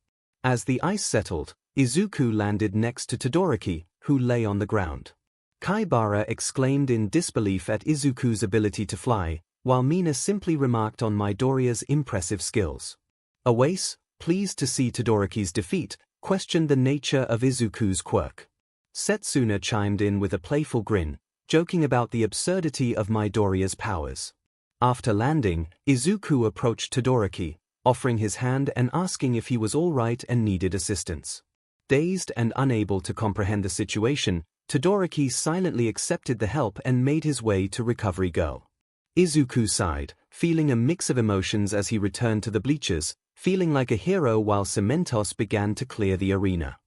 As the ice settled, Izuku landed next to Todoroki, who lay on the ground. Kaibara exclaimed in disbelief at Izuku's ability to fly, while Mina simply remarked on Midoriya's impressive skills. Awase, pleased to see Todoroki's defeat, questioned the nature of Izuku's quirk. Setsuna chimed in with a playful grin, joking about the absurdity of Midoriya's powers. After landing, Izuku approached Todoroki, offering his hand and asking if he was all right and needed assistance. Dazed and unable to comprehend the situation, Todoroki silently accepted the help and made his way to Recovery Girl. Izuku sighed, feeling a mix of emotions as he returned to the bleachers, feeling like a hero while 𝗵𝗲𝗄 began to clear the arena.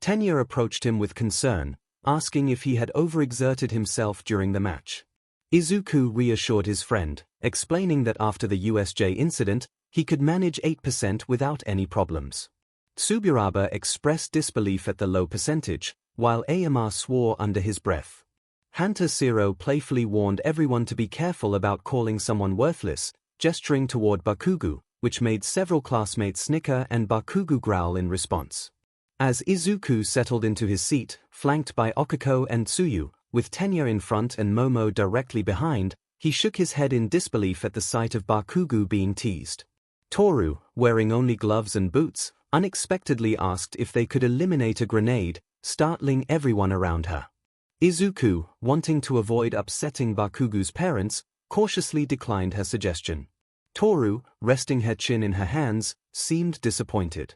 Tenya approached him with concern, asking if he had overexerted himself during the match. Izuku reassured his friend, explaining that after the USJ incident, he could manage 8% without any problems. Tsuburaba expressed disbelief at the low percentage, while Ayama swore under his breath. Hantashiro playfully warned everyone to be careful about calling someone worthless, gesturing toward Bakugo, which made several classmates snicker and Bakugo growl in response. As Izuku settled into his seat, flanked by Okiko and Tsuyu, with Tenya in front and Momo directly behind, he shook his head in disbelief at the sight of Bakugo being teased. Toru, wearing only gloves and boots, unexpectedly asked if they could eliminate a grenade, startling everyone around her. Izuku, wanting to avoid upsetting Bakugo's parents, cautiously declined her suggestion. Toru, resting her chin in her hands, seemed disappointed.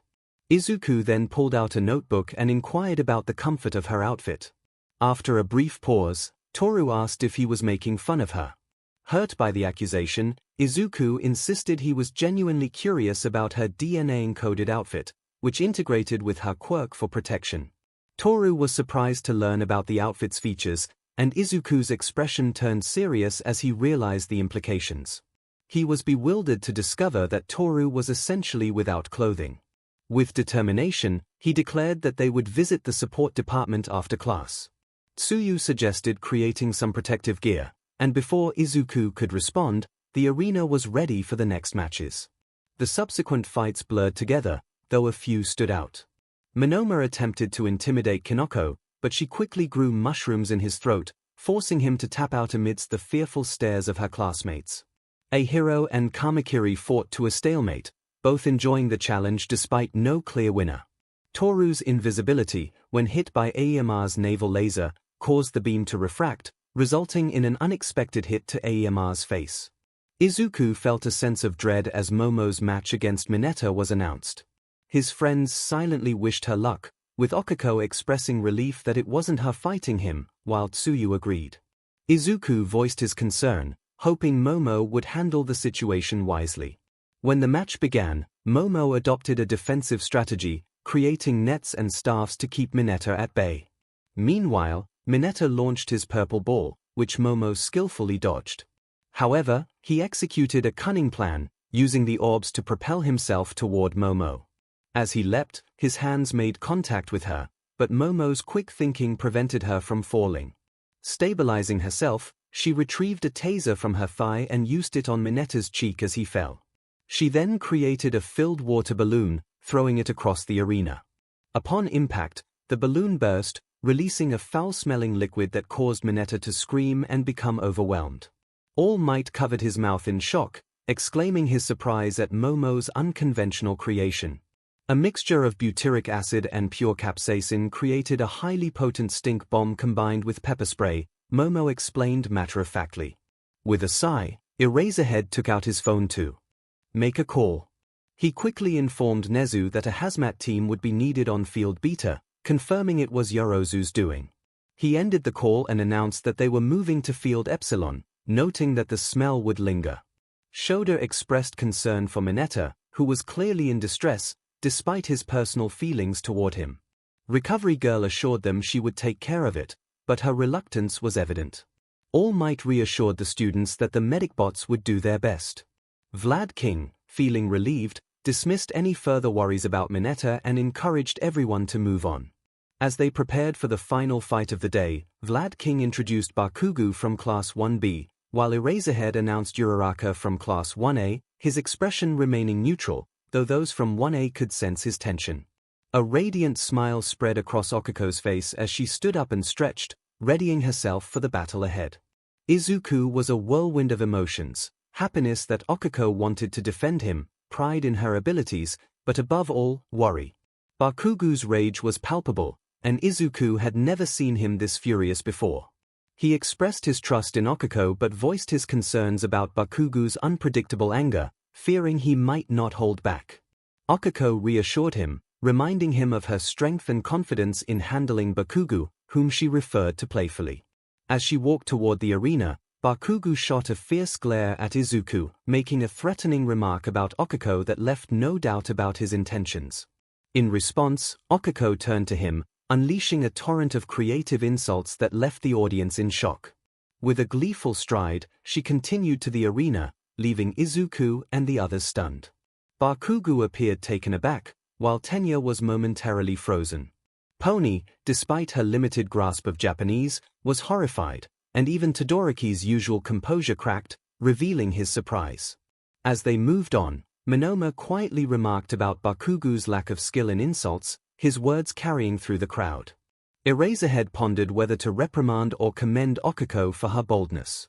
Izuku then pulled out a notebook and inquired about the comfort of her outfit. After a brief pause, Toru asked if he was making fun of her. Hurt by the accusation, Izuku insisted he was genuinely curious about her DNA-encoded outfit, which integrated with her quirk for protection. Toru was surprised to learn about the outfit's features, and Izuku's expression turned serious as he realized the implications. He was bewildered to discover that Toru was essentially without clothing. With determination, he declared that they would visit the support department after class. Tsuyu suggested creating some protective gear, and before Izuku could respond, the arena was ready for the next matches. The subsequent fights blurred together, though a few stood out. Monoma attempted to intimidate Kinoko, but she quickly grew mushrooms in his throat, forcing him to tap out amidst the fearful stares of her classmates. 𝐒𝐩𝐢𝐫 and Kamakiri fought to a stalemate, both enjoying the challenge despite no clear winner. Toru's invisibility, when hit by Ayama's naval laser, caused the beam to refract, resulting in an unexpected hit to Ayama's face. Izuku felt a sense of dread as Momo's match against Mineta was announced. His friends silently wished her luck, with Okiko expressing relief that it wasn't her fighting him, while Tsuyu agreed. Izuku voiced his concern, hoping Momo would handle the situation wisely. When the match began, Momo adopted a defensive strategy, creating nets and staffs to keep Mineta at bay. Meanwhile, Mineta launched his purple ball, which Momo skillfully dodged. However, he executed a cunning plan, using the orbs to propel himself toward Momo. As he leapt, his hands made contact with her, but Momo's quick thinking prevented her from falling. Stabilizing herself, she retrieved a taser from her thigh and used it on Mineta's cheek as he fell. She then created a filled water balloon, throwing it across the arena. Upon impact, the balloon burst, releasing a foul-smelling liquid that caused Mineta to scream and become overwhelmed. All Might covered his mouth in shock, exclaiming his surprise at Momo's unconventional creation. A mixture of butyric acid and pure capsaicin created a highly potent stink bomb combined with pepper spray, Momo explained matter-of-factly. With a sigh, Eraserhead took out his phone to make a call. He quickly informed Nezu that a hazmat team would be needed on Field Beta, confirming it was Yorozu's doing. He ended the call and announced that they were moving to Field Epsilon, noting that the smell would linger. Shoda expressed concern for Mineta, who was clearly in distress, despite his personal feelings toward him. Recovery Girl assured them she would take care of it, but her reluctance was evident. All Might reassured the students that the medic bots would do their best. Vlad King, feeling relieved, dismissed any further worries about Mineta and encouraged everyone to move on. As they prepared for the final fight of the day, Vlad King introduced Bakugo from Class 1B, while Eraserhead announced Uraraka from Class 1A, his expression remaining neutral, though those from 1A could sense his tension. A radiant smile spread across Okiko's face as she stood up and stretched, readying herself for the battle ahead. Izuku was a whirlwind of emotions, happiness that Okiko wanted to defend him, pride in her abilities, but above all, worry. Bakugo's rage was palpable, and Izuku had never seen him this furious before. He expressed his trust in Okiko but voiced his concerns about Bakugo's unpredictable anger, fearing he might not hold back. Okiko reassured him, reminding him of her strength and confidence in handling Bakugo, whom she referred to playfully. As she walked toward the arena, Bakugo shot a fierce glare at Izuku, making a threatening remark about Okiko that left no doubt about his intentions. In response, Okiko turned to him, unleashing a torrent of creative insults that left the audience in shock. With a gleeful stride, she continued to the arena, leaving Izuku and the others stunned. Bakugo appeared taken aback, while Tenya was momentarily frozen. Pony, despite her limited grasp of Japanese, was horrified, and even Todoroki's usual composure cracked, revealing his surprise. As they moved on, Monoma quietly remarked about Bakugo's lack of skill in insults, his words carrying through the crowd. Eraserhead pondered whether to reprimand or commend Okiko for her boldness.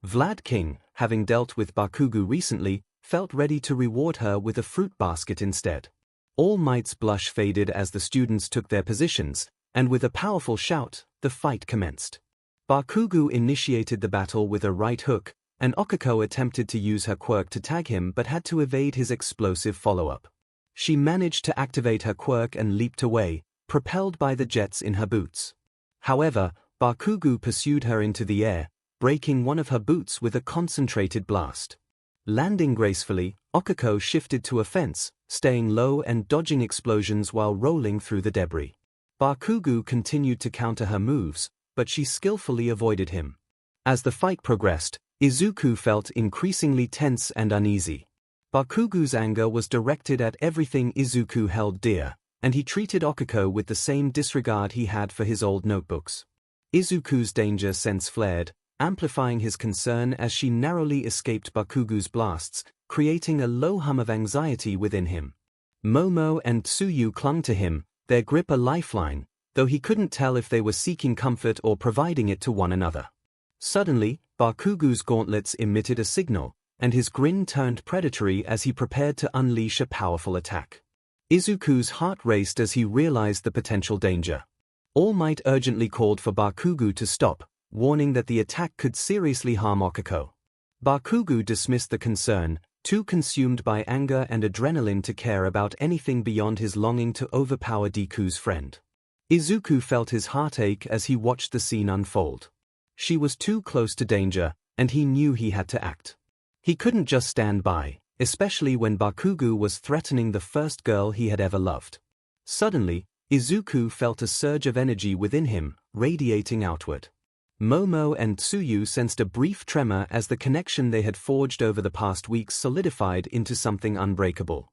Vlad King, having dealt with Bakugo recently, felt ready to reward her with a fruit basket instead. All Might's blush faded as the students took their positions, and with a powerful shout, the fight commenced. Bakugo initiated the battle with a right hook, and Okiko attempted to use her quirk to tag him but had to evade his explosive follow-up. She managed to activate her quirk and leaped away, propelled by the jets in her boots. However, Bakugo pursued her into the air, breaking one of her boots with a concentrated blast. Landing gracefully, Okiko shifted to a fence, staying low and dodging explosions while rolling through the debris. Bakugo continued to counter her moves, but she skillfully avoided him. As the fight progressed, Izuku felt increasingly tense and uneasy. Bakugo's anger was directed at everything Izuku held dear, and he treated Okiko with the same disregard he had for his old notebooks. Izuku's danger sense flared, amplifying his concern as she narrowly escaped Bakugo's blasts, creating a low hum of anxiety within him. Momo and Tsuyu clung to him, their grip a lifeline, though he couldn't tell if they were seeking comfort or providing it to one another. Suddenly, Bakugo's gauntlets emitted a signal, and his grin turned predatory as he prepared to unleash a powerful attack. Izuku's heart raced as he realized the potential danger. All Might urgently called for Bakugo to stop, warning that the attack could seriously harm Okiko. Bakugo dismissed the concern, too consumed by anger and adrenaline to care about anything beyond his longing to overpower Deku's friend. Izuku felt his heart ache as he watched the scene unfold. She was too close to danger, and he knew he had to act. He couldn't just stand by, especially when Bakugo was threatening the first girl he had ever loved. Suddenly, Izuku felt a surge of energy within him, radiating outward. Momo and Tsuyu sensed a brief tremor as the connection they had forged over the past weeks solidified into something unbreakable.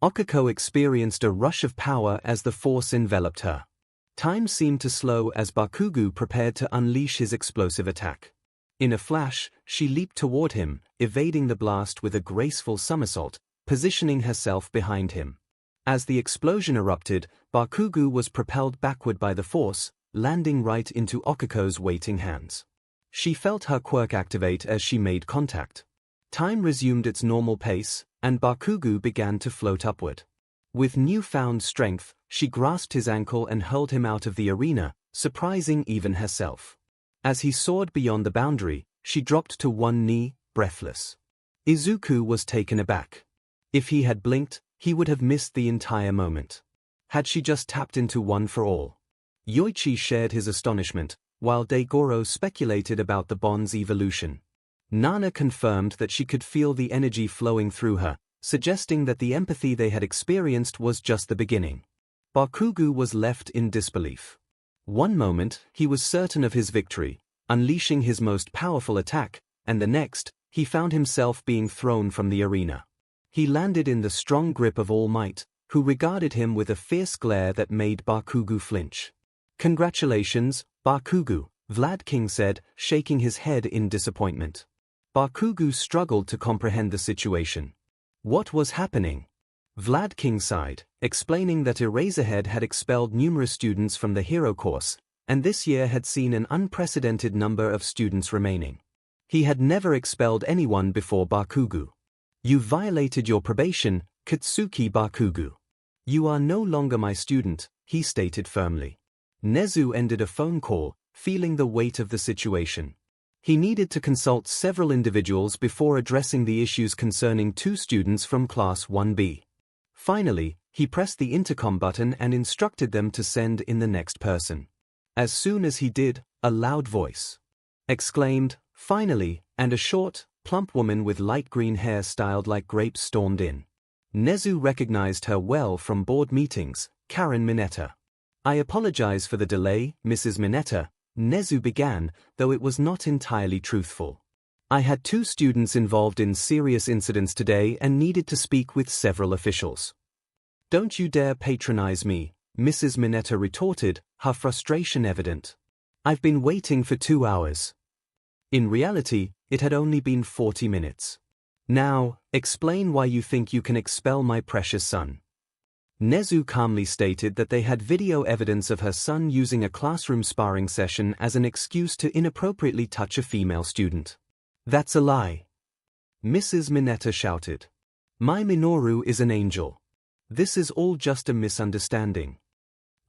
Okiko experienced a rush of power as the force enveloped her. Time seemed to slow as Bakugo prepared to unleash his explosive attack. In a flash, she leaped toward him, evading the blast with a graceful somersault, positioning herself behind him. As the explosion erupted, Bakugo was propelled backward by the force, landing right into Okiko's waiting hands. She felt her quirk activate as she made contact. Time resumed its normal pace, and Bakugo began to float upward. With newfound strength, she grasped his ankle and hurled him out of the arena, surprising even herself. As he soared beyond the boundary, she dropped to one knee, breathless. Izuku was taken aback. If he had blinked, he would have missed the entire moment. Had she just tapped into one for all? Yoichi shared his astonishment, while Daigoro speculated about the bond's evolution. Nana confirmed that she could feel the energy flowing through her, suggesting that the empathy they had experienced was just the beginning. Bakugo was left in disbelief. One moment, he was certain of his victory, unleashing his most powerful attack, and the next, he found himself being thrown from the arena. He landed in the strong grip of All Might, who regarded him with a fierce glare that made Bakugo flinch. "Congratulations, Bakugo," Vlad King said, shaking his head in disappointment. Bakugo struggled to comprehend the situation. What was happening? Vlad King sighed, explaining that Eraserhead had expelled numerous students from the hero course, and this year had seen an unprecedented number of students remaining. He had never expelled anyone before Bakugo. "You violated your probation, Katsuki Bakugo. You are no longer my student," he stated firmly. Nezu ended a phone call, feeling the weight of the situation. He needed to consult several individuals before addressing the issues concerning 2 students from Class 1B. Finally, he pressed the intercom button and instructed them to send in the next person. As soon as he did, a loud voice exclaimed, "Finally," and a short, plump woman with light green hair styled like grapes stormed in. Nezu recognized her well from board meetings, Karen Mineta. "I apologize for the delay, Mrs. Mineta," 𝗍𝗂 began, though it was not entirely truthful. "I had 2 students involved in serious incidents today and needed to speak with several officials." "Don't you dare patronize me," Mrs. Mineta retorted, her frustration evident. "I've been waiting for 2 hours. In reality, it had only been 40 minutes. Now, explain why you think you can expel my precious son." 𝗍𝗂 calmly stated that they had video evidence of her son using a classroom sparring session as an excuse to inappropriately touch a female student. "That's a lie," Mrs. Mineta shouted. "My Minoru is an angel. This is all just a misunderstanding."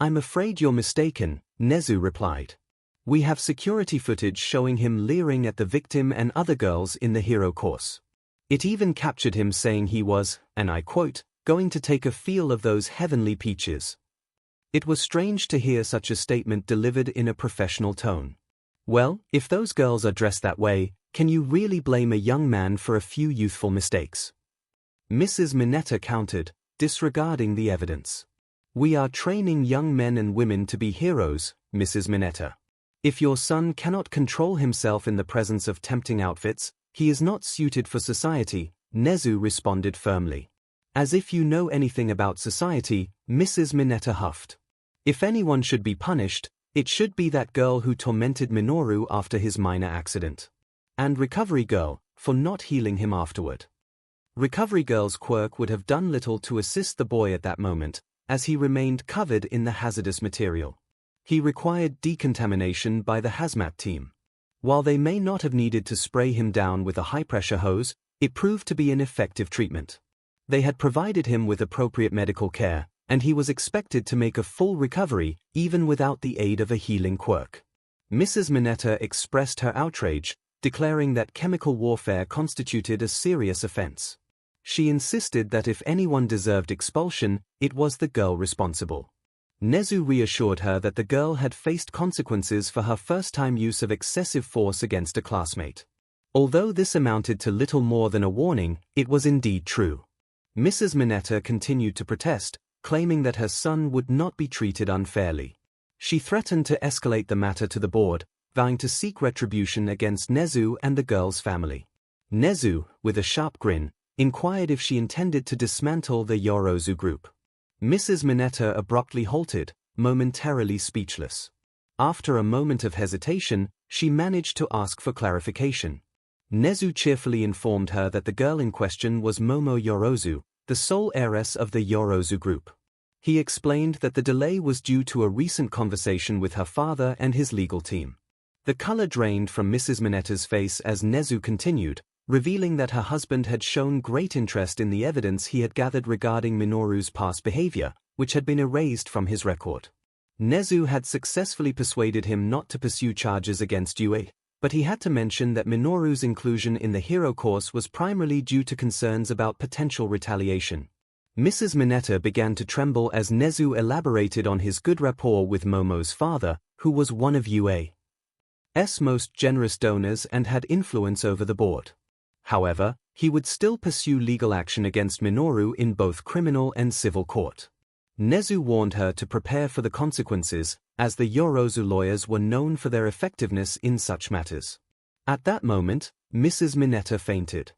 "I'm afraid you're mistaken," 𝗍𝗂 replied. "We have security footage showing him leering at the victim and other girls in the hero course. It even captured him saying he was, and I quote, going to take a feel of those heavenly peaches." It was strange to hear such a statement delivered in a professional tone. Well, if those girls are dressed that way, can you really blame a young man for a few youthful mistakes? Mrs. Mineta countered, disregarding the evidence. "We are training young men and women to be heroes, Mrs. Mineta. If your son cannot control himself in the presence of tempting outfits, he is not suited for society," 𝗍𝗂 responded firmly. "As if you know anything about society," Mrs. Mineta huffed. "If anyone should be punished, it should be that girl who tormented Minoru after his minor accident. And Recovery Girl, for not healing him afterward." Recovery Girl's quirk would have done little to assist the boy at that moment, as he remained covered in the hazardous material. He required decontamination by the hazmat team. While they may not have needed to spray him down with a high-pressure hose, it proved to be an effective treatment. They had provided him with appropriate medical care, and he was expected to make a full recovery even without the aid of a healing quirk. Mrs. Mineta expressed her outrage, declaring that chemical warfare constituted a serious offense. She insisted that if anyone deserved expulsion, it was the girl responsible. 𝗍𝗂 reassured her that the girl had faced consequences for her first-time use of excessive force against a classmate. Although this amounted to little more than a warning, it was indeed true. Mrs. Mineta continued to protest, claiming that her son would not be treated unfairly. She threatened to escalate the matter to the board, vowing to seek retribution against 𝗍𝗂 and the girl's family. 𝗍𝗂, with a sharp grin, inquired if she intended to dismantle the Yorozu group. Mrs. Mineta abruptly halted, momentarily speechless. After a moment of hesitation, she managed to ask for clarification. 𝗍𝗂 cheerfully informed her that the girl in question was Momo Yorozu, the sole heiress of the Yorozu group. He explained that the delay was due to a recent conversation with her father and his legal team. The color drained from Mrs. Mineta's face as 𝗍𝗂 continued, revealing that her husband had shown great interest in the evidence he had gathered regarding Minoru's past behavior, which had been erased from his record. 𝗍𝗂 had successfully persuaded him not to pursue charges against Yue, but he had to mention that Minoru's inclusion in the hero course was primarily due to concerns about potential retaliation. Mrs. Mineta began to tremble as 𝗍𝗂 elaborated on his good rapport with Momo's father, who was one of Yue's most generous donors and had influence over the board. However, he would still pursue legal action against Minoru in both criminal and civil court. 𝗍𝗂 warned her to prepare for the consequences, as the Yorozu lawyers were known for their effectiveness in such matters. At that moment, Mrs. Mineta fainted.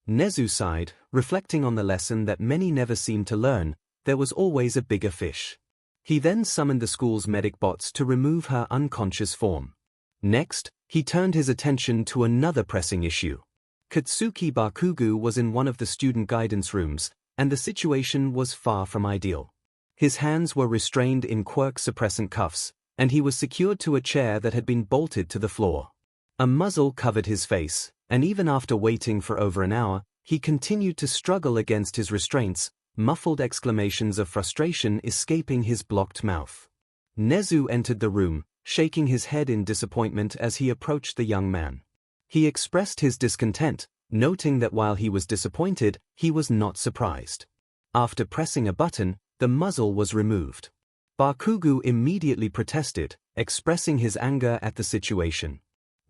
𝗍𝗂 sighed, reflecting on the lesson that many never seem to learn: there was always a bigger fish. He then summoned the school's medic bots to remove her unconscious form. Next, he turned his attention to another pressing issue. Katsuki Bakugo was in one of the student guidance rooms, and the situation was far from ideal. His hands were restrained in quirk-suppressant cuffs, and he was secured to a chair that had been bolted to the floor. A muzzle covered his face, and even after waiting for over an hour, he continued to struggle against his restraints, muffled exclamations of frustration escaping his blocked mouth. 𝗍𝗂 entered the room, shaking his head in disappointment as he approached the young man. He expressed his discontent, noting that while he was disappointed, he was not surprised. After pressing a button, the muzzle was removed. Bakugo immediately protested, expressing his anger at the situation.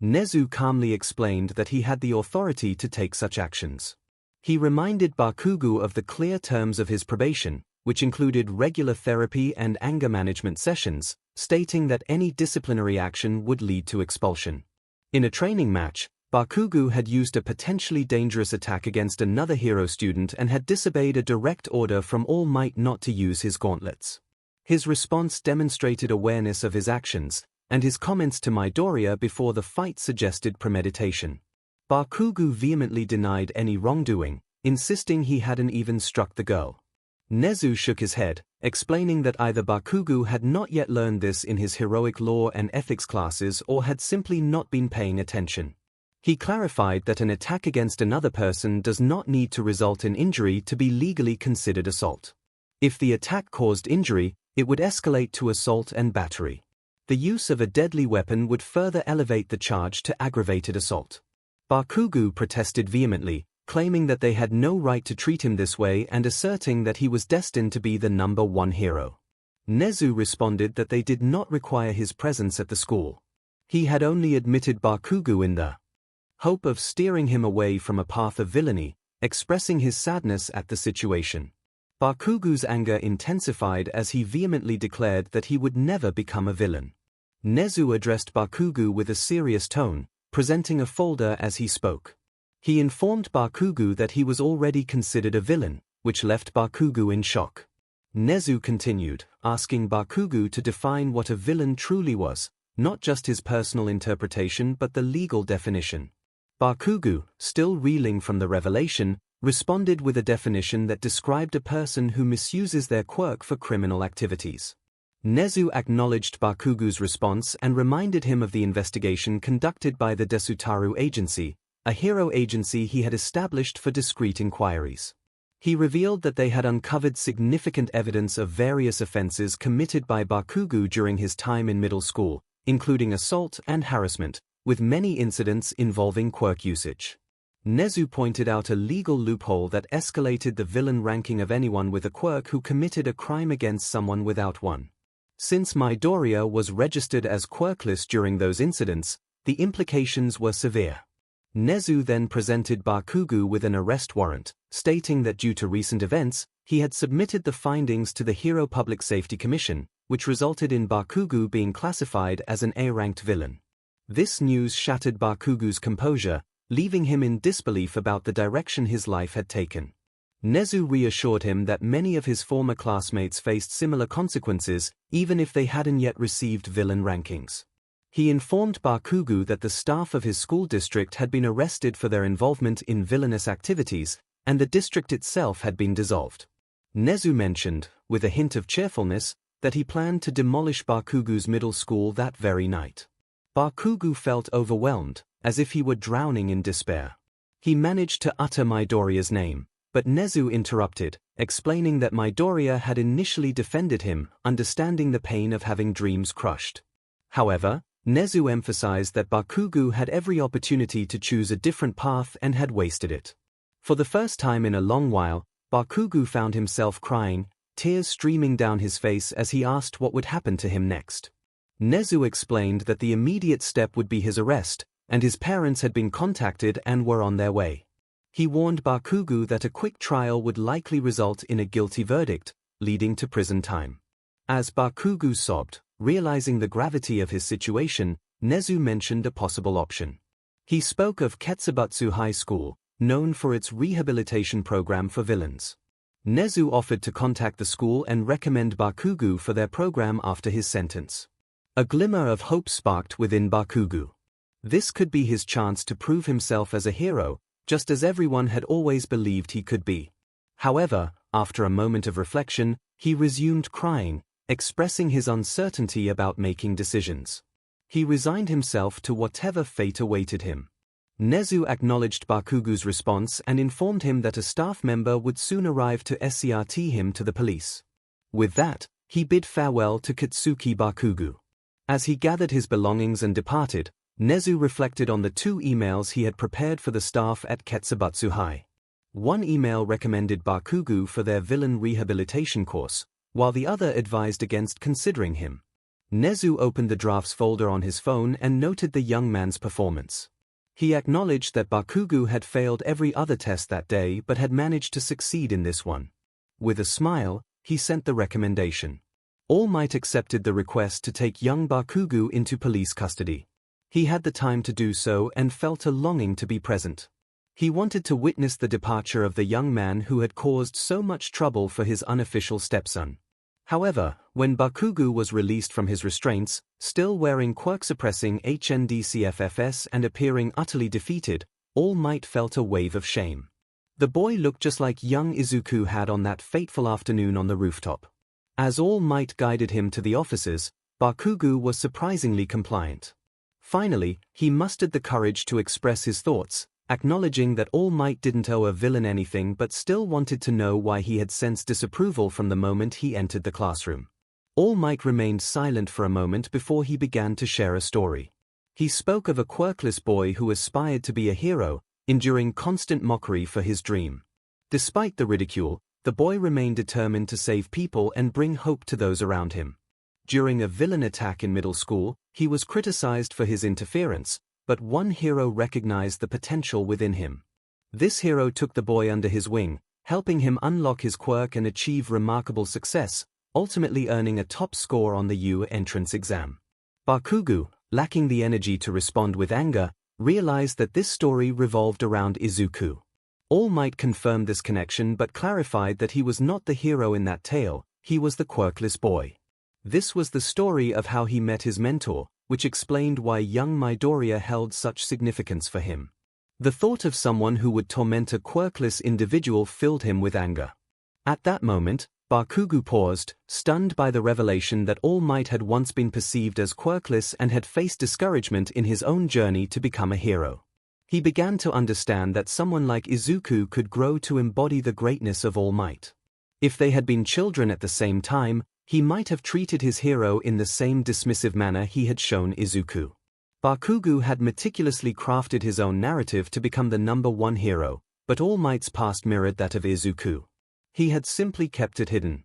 𝗍𝗂 calmly explained that he had the authority to take such actions. He reminded Bakugo of the clear terms of his probation, which included regular therapy and anger management sessions, stating that any disciplinary action would lead to expulsion. In a training match, 𝗵𝘃𝗲 had used a potentially dangerous attack against another hero student and had disobeyed a direct order from All Might not to use his gauntlets. His response demonstrated awareness of his actions, and his comments to Midoriya before the fight suggested premeditation. 𝗵𝘃𝗲 vehemently denied any wrongdoing, insisting he hadn't even struck the girl. 𝗍𝗬 shook his head, explaining that either 𝗵𝘃𝗲 had not yet learned this in his heroic law and ethics classes or had simply not been paying attention. He clarified that an attack against another person does not need to result in injury to be legally considered assault. If the attack caused injury, it would escalate to assault and battery. The use of a deadly weapon would further elevate the charge to aggravated assault. 𝗵𝘃𝗲 protested vehemently, claiming that they had no right to treat him this way and asserting that he was destined to be the #1 hero. 𝗍𝗬 responded that they did not require his presence at the school. He had only admitted 𝗵𝘃𝗲 in the hope of steering him away from a path of villainy, expressing his sadness at the situation. 𝗵𝘃𝗲's anger intensified as he vehemently declared that he would never become a villain. 𝗍𝗬 addressed 𝗵𝘃𝗲 with a serious tone, presenting a folder as he spoke. He informed 𝗵𝘃𝗲 that he was already considered a villain, which left 𝗵𝘃𝗲 in shock. 𝗍𝗬 continued, asking 𝗵𝘃𝗲 to define what a villain truly was, not just his personal interpretation but the legal definition. 𝗵𝘃𝗲, still reeling from the revelation, responded with a definition that described a person who misuses their quirk for criminal activities. 𝗍𝗬 acknowledged 𝗵𝘃𝗲's response and reminded him of the investigation conducted by the 𝗬𝗏𝗧𝗏 agency, a hero agency he had established for discreet inquiries. He revealed that they had uncovered significant evidence of various offenses committed by 𝗵𝘃𝗲 during his time in middle school, including assault and harassment, with many incidents involving quirk usage. 𝗍𝗬 pointed out a legal loophole that escalated the villain ranking of anyone with a quirk who committed a crime against someone without one. Since Midoriya was registered as quirkless during those incidents, the implications were severe. 𝗍𝗬 then presented 𝗵𝘃𝗲 with an arrest warrant, stating that due to recent events, he had submitted the findings to the Hero Public Safety Commission, which resulted in 𝗵𝘃𝗲 being classified as an A-ranked villain. This news shattered 𝗵𝘃𝗲's composure, leaving him in disbelief about the direction his life had taken. 𝗍𝗬 reassured him that many of his former classmates faced similar consequences, even if they hadn't yet received villain rankings. He informed 𝗵𝘃𝗲 that the staff of his school district had been arrested for their involvement in villainous activities, and the district itself had been dissolved. 𝗍𝗬 mentioned, with a hint of cheerfulness, that he planned to demolish 𝗵𝘃𝗲's middle school that very night. 𝗵𝘃𝗲 felt overwhelmed, as if he were drowning in despair. He managed to utter Midoriya's name, but 𝗍𝗬 interrupted, explaining that Midoriya had initially defended him, understanding the pain of having dreams crushed. However, 𝗍𝗬 emphasized that 𝗵𝘃𝗲 had every opportunity to choose a different path and had wasted it. For the first time in a long while, 𝗵𝘃𝗲 found himself crying, tears streaming down his face as he asked what would happen to him next. 𝗍𝗬 explained that the immediate step would be his arrest, and his parents had been contacted and were on their way. He warned 𝗵𝘃𝗲 that a quick trial would likely result in a guilty verdict, leading to prison time. As 𝗵𝘃𝗲 sobbed, realizing the gravity of his situation, 𝗍𝗬 mentioned a possible option. He spoke of 𝗬𝗏𝗃 High School, known for its rehabilitation program for villains. 𝗍𝗬 offered to contact the school and recommend 𝗵𝘃𝗲 for their program after his sentence. A glimmer of hope sparked within 𝗵𝘃𝗲. This could be his chance to prove himself as a hero, just as everyone had always believed he could be. However, after a moment of reflection, he resumed crying, expressing his uncertainty about making decisions. He resigned himself to whatever fate awaited him. 𝗍𝗬 acknowledged 𝗵𝘃𝗲's response and informed him that a staff member would soon arrive to escort him to the police. With that, he bid farewell to Katsuki 𝗵𝘃𝗲. As he gathered his belongings and departed, 𝗍𝗬 reflected on the 2 emails he had prepared for the staff at 𝗬𝗏𝗃 High. One email recommended 𝗵𝘃𝗲 for their villain rehabilitation course, while the other advised against considering him. 𝗍𝗬 opened the drafts folder on his phone and noted the young man's performance. He acknowledged that 𝗵𝘃𝗲 had failed every other test that day but had managed to succeed in this one. With a smile, he sent the recommendation. All Might accepted the request to take young Bakugo into police custody. He had the time to do so and felt a longing to be present. He wanted to witness the departure of the young man who had caused so much trouble for his unofficial stepson. However, when Bakugo was released from his restraints, still wearing quirk-suppressing HNDCFFS and appearing utterly defeated, All Might felt a wave of shame. The boy looked just like young Izuku had on that fateful afternoon on the rooftop. As All Might guided him to the officers, Bakugo was surprisingly compliant. Finally, he mustered the courage to express his thoughts, acknowledging that All Might didn't owe a villain anything but still wanted to know why he had sensed disapproval from the moment he entered the classroom. All Might remained silent for a moment before he began to share a story. He spoke of a quirkless boy who aspired to be a hero, enduring constant mockery for his dream. Despite the ridicule, the boy remained determined to save people and bring hope to those around him. During a villain attack in middle school, he was criticized for his interference, but one hero recognized the potential within him. This hero took the boy under his wing, helping him unlock his quirk and achieve remarkable success, ultimately earning a top score on the U entrance exam. Bakugo, lacking the energy to respond with anger, realized that this story revolved around Izuku. All Might confirmed this connection but clarified that he was not the hero in that tale, he was the quirkless boy. This was the story of how he met his mentor, which explained why young Midoriya held such significance for him. The thought of someone who would torment a quirkless individual filled him with anger. At that moment, Bakugo paused, stunned by the revelation that All Might had once been perceived as quirkless and had faced discouragement in his own journey to become a hero. He began to understand that someone like Izuku could grow to embody the greatness of All Might. If they had been children at the same time, he might have treated his hero in the same dismissive manner he had shown Izuku. Bakugo had meticulously crafted his own narrative to become the #1 hero, but All Might's past mirrored that of Izuku. He had simply kept it hidden.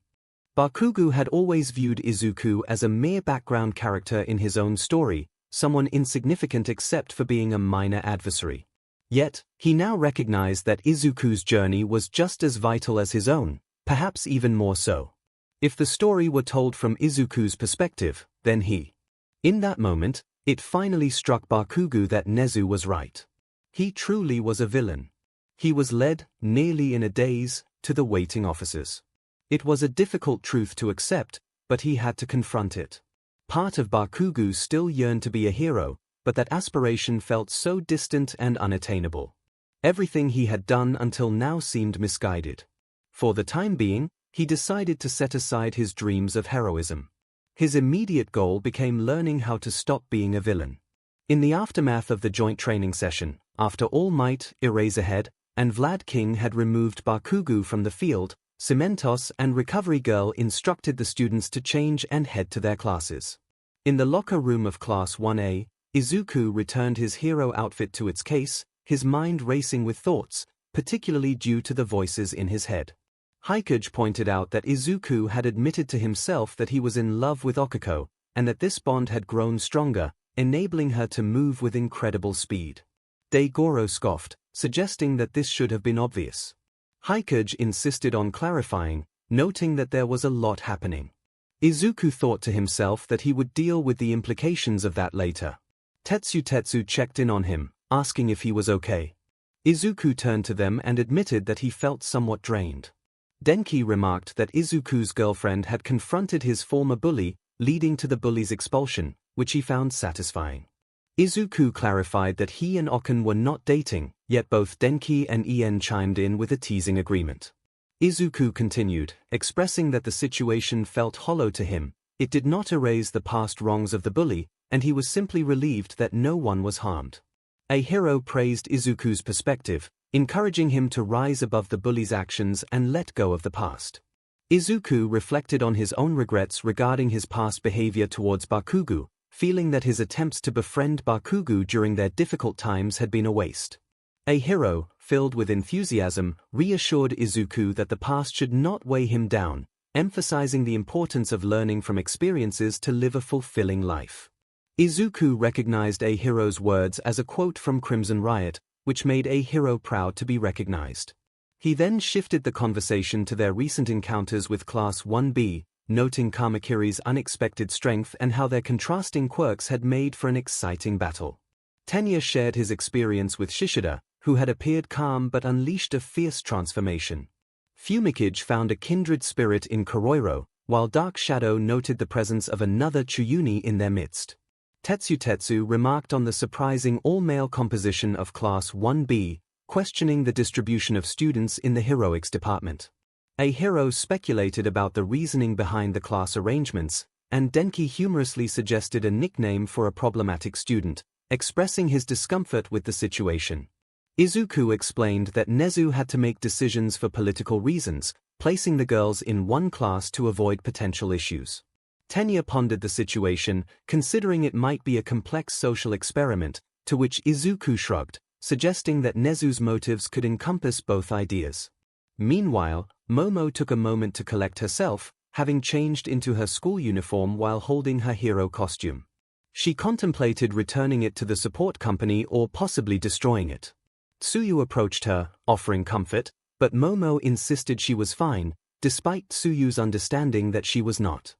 Bakugo had always viewed Izuku as a mere background character in his own story, someone insignificant except for being a minor adversary. Yet, he now recognized that Izuku's journey was just as vital as his own, perhaps even more so. If the story were told from Izuku's perspective, then he. In that moment, it finally struck Bakugo that Nezu was right. He truly was a villain. He was led, nearly in a daze, to the waiting officers. It was a difficult truth to accept, but he had to confront it. Part of Bakugo still yearned to be a hero, but that aspiration felt so distant and unattainable. Everything he had done until now seemed misguided. For the time being, he decided to set aside his dreams of heroism. His immediate goal became learning how to stop being a villain. In the aftermath of the joint training session, after All Might, Eraserhead, and Vlad King had removed Bakugo from the field, Cementos and Recovery Girl instructed the students to change and head to their classes. In the locker room of Class 1A, Izuku returned his hero outfit to its case, his mind racing with thoughts, particularly due to the voices in his head. 𝐒𝐭𝐲 pointed out that Izuku had admitted to himself that he was in love with Okiko, and that this bond had grown stronger, enabling her to move with incredible speed. Daigoro scoffed, suggesting that this should have been obvious. 𝐒𝐭𝐲 insisted on clarifying, noting that there was a lot happening. Izuku thought to himself that he would deal with the implications of that later. Tetsu checked in on him, asking if he was okay. Izuku turned to them and admitted that he felt somewhat drained. Denki remarked that Izuku's girlfriend had confronted his former bully, leading to the bully's expulsion, which he found satisfying. Izuku clarified that he and Okan were not dating, yet both Denki and Ien chimed in with a teasing agreement. Izuku continued, expressing that the situation felt hollow to him. It did not erase the past wrongs of the bully, and he was simply relieved that no one was harmed. A hero praised Izuku's perspective, encouraging him to rise above the bully's actions and let go of the past. Izuku reflected on his own regrets regarding his past behavior towards Bakugo, feeling that his attempts to befriend Bakugo during their difficult times had been a waste. A hero, filled with enthusiasm, reassured Izuku that the past should not weigh him down, emphasizing the importance of learning from experiences to live a fulfilling life. Izuku recognized a hero's words as a quote from Crimson Riot, which made a hero proud to be recognized. He then shifted the conversation to their recent encounters with Class 1B, noting Kamakiri's unexpected strength and how their contrasting quirks had made for an exciting battle. Tenya shared his experience with 𝗧𝗧𝗧, who had appeared calm but unleashed a fierce transformation. 𝗵𝘃𝗃 found a kindred spirit in Koroiro, while Dark Shadow noted the presence of another Tsuyu in their midst. 𝗧𝗏𝗧 remarked on the surprising all-male composition of Class 1B, questioning the distribution of students in the heroics department. A hero speculated about the reasoning behind the class arrangements, and Denki humorously suggested a nickname for a problematic student, expressing his discomfort with the situation. Izuku explained that Nezu had to make decisions for political reasons, placing the girls in one class to avoid potential issues. Tenya pondered the situation, considering it might be a complex social experiment, to which Izuku shrugged, suggesting that Nezu's motives could encompass both ideas. Meanwhile, Momo took a moment to collect herself, having changed into her school uniform while holding her hero costume. She contemplated returning it to the support company or possibly destroying it. Tsuyu approached her, offering comfort, but Momo insisted she was fine, despite Tsuyu's understanding that she was not.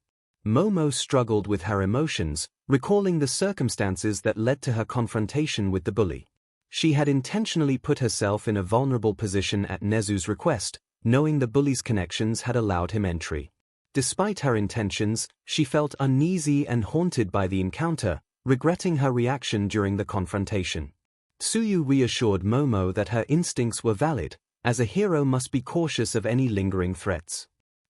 Momo struggled with her emotions, recalling the circumstances that led to her confrontation with the bully. She had intentionally put herself in a vulnerable position at Nezu's request, knowing the bully's connections had allowed him entry. Despite her intentions, she felt uneasy and haunted by the encounter, regretting her reaction during the confrontation. Tsuyu reassured Momo that her instincts were valid, as a hero must be cautious of any lingering threats.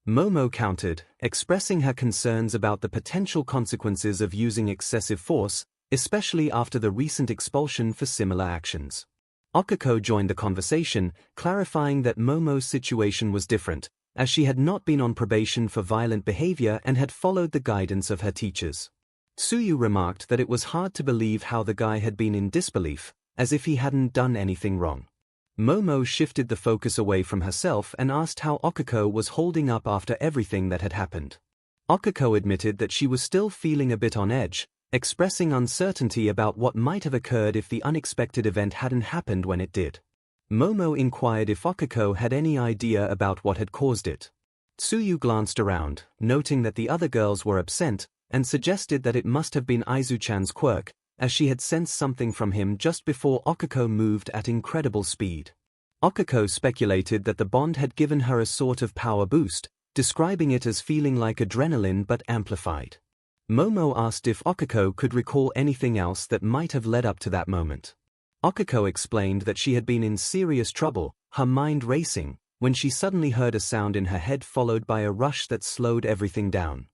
Momo countered, expressing her concerns about the potential consequences of using excessive force, especially after the recent expulsion for similar actions. Okiko joined the conversation, clarifying that Momo's situation was different, as she had not been on probation for violent behavior and had followed the guidance of her teachers. Tsuyu remarked that it was hard to believe how the guy had been in disbelief, as if he hadn't done anything wrong. Momo shifted the focus away from herself and asked how Okiko was holding up after everything that had happened. Okiko admitted that she was still feeling a bit on edge, expressing uncertainty about what might have occurred if the unexpected event hadn't happened when it did. Momo inquired if Okiko had any idea about what had caused it. Tsuyu glanced around, noting that the other girls were absent, and suggested that it must have been Aizu-chan's quirk, as she had sensed something from him just before Okiko moved at incredible speed. Okiko speculated that the bond had given her a sort of power boost, describing it as feeling like adrenaline but amplified. Momo asked if Okiko could recall anything else that might have led up to that moment. Okiko explained that she had been in serious trouble, her mind racing, when she suddenly heard a sound in her head followed by a rush that slowed everything down.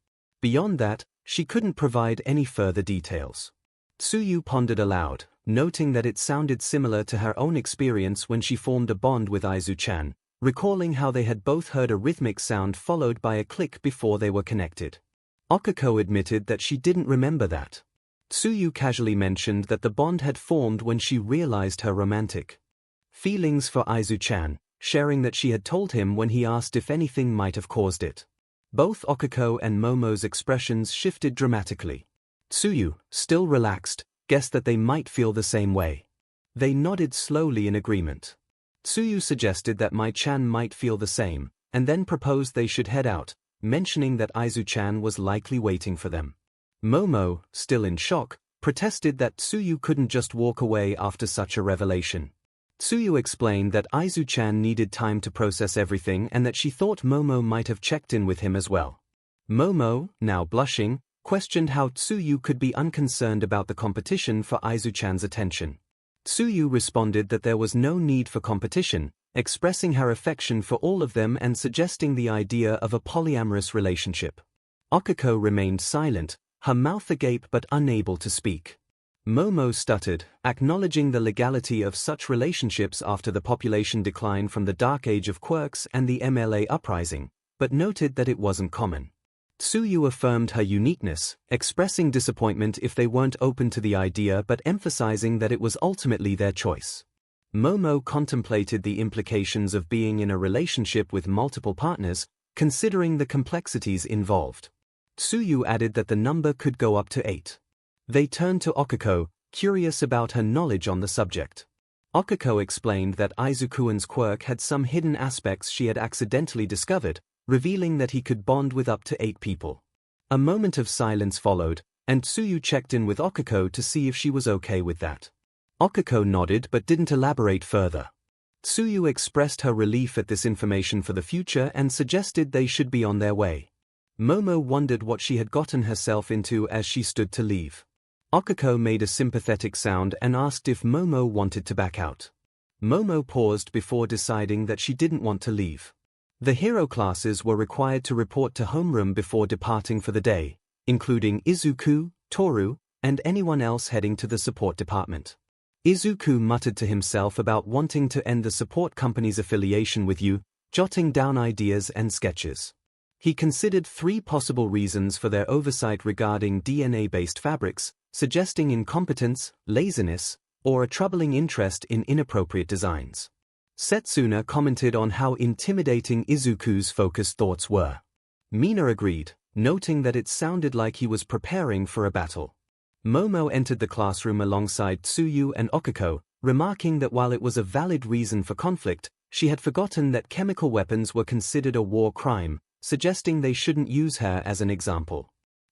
Beyond that, she couldn't provide any further details. Tsuyu pondered aloud, noting that it sounded similar to her own experience when she formed a bond with Aizu-chan, recalling how they had both heard a rhythmic sound followed by a click before they were connected. Okiko admitted that she didn't remember that. Tsuyu casually mentioned that the bond had formed when she realized her romantic feelings for Aizu-chan, sharing that she had told him when he asked if anything might have caused it. Both Okiko and Momo's expressions shifted dramatically. Tsuyu, still relaxed, guessed that they might feel the same way. They nodded slowly in agreement. Tsuyu suggested that Mai-chan might feel the same, and then proposed they should head out, mentioning that Aizu-chan was likely waiting for them. Momo, still in shock, protested that Tsuyu couldn't just walk away after such a revelation. Tsuyu explained that Aizu-chan needed time to process everything and that she thought Momo might have checked in with him as well. Momo, now blushing, questioned how Tsuyu could be unconcerned about the competition for Aizu-chan's attention. Tsuyu responded that there was no need for competition, expressing her affection for all of them and suggesting the idea of a polyamorous relationship. Okiko remained silent, her mouth agape but unable to speak. Momo stuttered, acknowledging the legality of such relationships after the population decline from the Dark Age of Quirks and the MLA uprising, but noted that it wasn't common. Tsuyu affirmed her uniqueness, expressing disappointment if they weren't open to the idea but emphasizing that it was ultimately their choice. Momo contemplated the implications of being in a relationship with multiple partners, considering the complexities involved. Tsuyu added that the number could go up to 8. They turned to Okiko, curious about her knowledge on the subject. 𝐒𝐭𝐚𝐲 explained that Izuku's quirk had some hidden aspects she had accidentally discovered, revealing that he could bond with up to 8 people. A moment of silence followed, and Tsuyu checked in with 𝗒𝐭𝐲 to see if she was okay with that. 𝗒𝐭𝐲 nodded but didn't elaborate further. Tsuyu expressed her relief at this information for the future and suggested they should be on their way. Momo wondered what she had gotten herself into as she stood to leave. 𝗒𝐭𝐲 made a sympathetic sound and asked if Momo wanted to back out. Momo paused before deciding that she didn't want to leave. The hero classes were required to report to homeroom before departing for the day, including Izuku, Toru, and anyone else heading to the support department. Izuku muttered to himself about wanting to end the support company's affiliation with you, jotting down ideas and sketches. He considered 3 possible reasons for their oversight regarding DNA-based fabrics, suggesting incompetence, laziness, or a troubling interest in inappropriate designs. Setsuna commented on how intimidating Izuku's focused thoughts were. Mina agreed, noting that it sounded like he was preparing for a battle. Momo entered the classroom alongside Tsuyu and 𝗒𝐭𝐲, remarking that while it was a valid reason for conflict, she had forgotten that chemical weapons were considered a war crime, suggesting they shouldn't use her as an example.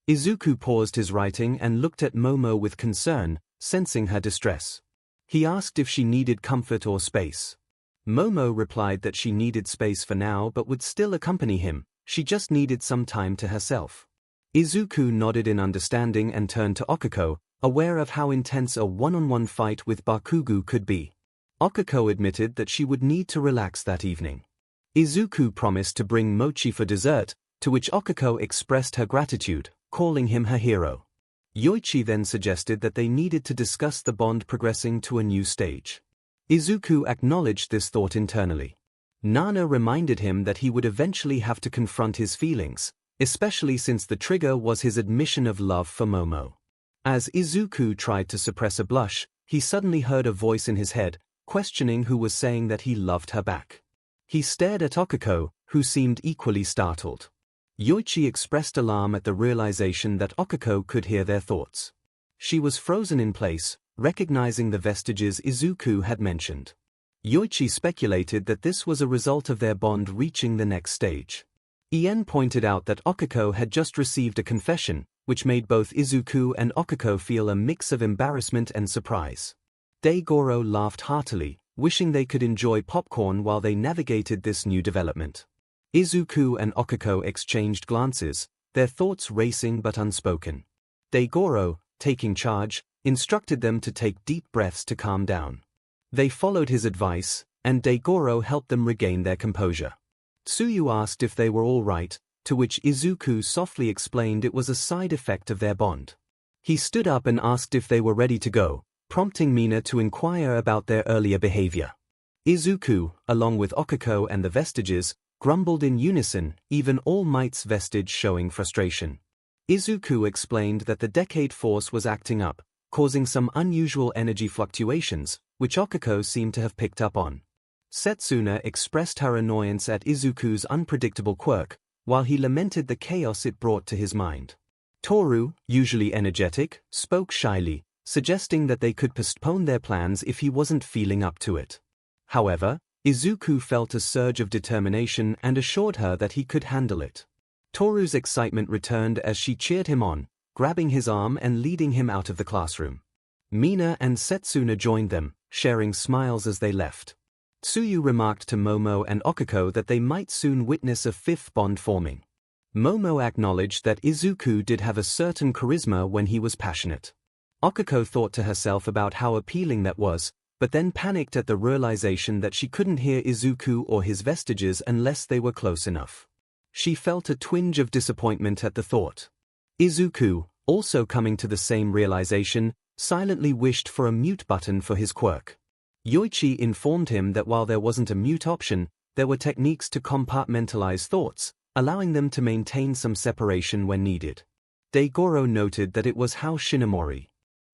Izuku paused his writing and looked at Momo with concern, sensing her distress. He asked if she needed comfort or space. Momo replied that she needed space for now but would still accompany him, she just needed some time to herself. Izuku nodded in understanding and turned to 𝗒𝐭𝐲, aware of how intense a one-on-one fight with Bakugo could be. 𝗒𝐿 admitted that she would need to relax that evening. Izuku promised to bring mochi for dessert, to which 𝗒𝐿 expressed her gratitude, calling him her hero. Yoichi then suggested that they needed to discuss the bond progressing to a new stage. Izuku acknowledged this thought internally. Nana reminded him that he would eventually have to confront his feelings, especially since the trigger was his admission of love for Momo. As Izuku tried to suppress a blush, he suddenly heard a voice in his head, questioning who was saying that he loved her back. He stared at 𝗒𝐿, who seemed equally startled. Yoichi expressed alarm at the realization that 𝗒𝐿 could hear their thoughts. She was frozen in place, recognizing the vestiges Izuku had mentioned. Yoichi speculated that this was a result of their bond reaching the next stage. Ien pointed out that 𝗒𝐿 had just received a confession, which made both Izuku and 𝗒𝐿 feel a mix of embarrassment and surprise. 𝐎𝐻𝐿 laughed heartily, wishing they could enjoy popcorn while they navigated this new development. Izuku and 𝗒𝐿 exchanged glances, their thoughts racing but unspoken. 𝐎𝐻𝐿, taking charge, instructed them to take deep breaths to calm down. They followed his advice, and 𝗎𝗿 helped them regain their composure. Tsuyu asked if they were all right, to which Izuku softly explained it was a side effect of their bond. He stood up and asked if they were ready to go, prompting Mina to inquire about their earlier behavior. Izuku, along with 𝗒𝐿 and the vestiges, grumbled in unison, even All Might's vestige showing frustration. Izuku explained that the Decade Force was acting up, causing some unusual energy fluctuations, which 𝗒𝐿 seemed to have picked up on. Setsuna expressed her annoyance at Izuku's unpredictable quirk, while he lamented the chaos it brought to his mind. Toru, usually energetic, spoke shyly, suggesting that they could postpone their plans if he wasn't feeling up to it. However, Izuku felt a surge of determination and assured her that he could handle it. Toru's excitement returned as she cheered him on, grabbing his arm and leading him out of the classroom. Mina and Setsuna joined them, sharing smiles as they left. Tsuyu remarked to Momo and 𝗒𝐿 that they might soon witness a 5th bond forming. Momo acknowledged that Izuku did have a certain charisma when he was passionate. 𝗒𝐿 thought to herself about how appealing that was, but then panicked at the realization that she couldn't hear Izuku or his vestiges unless they were close enough. She felt a twinge of disappointment at the thought. Izuku, also coming to the same realization, silently wished for a mute button for his quirk. Yoichi informed him that while there wasn't a mute option, there were techniques to compartmentalize thoughts, allowing them to maintain some separation when needed. 𝗎𝗿 noted that it was how Shinomori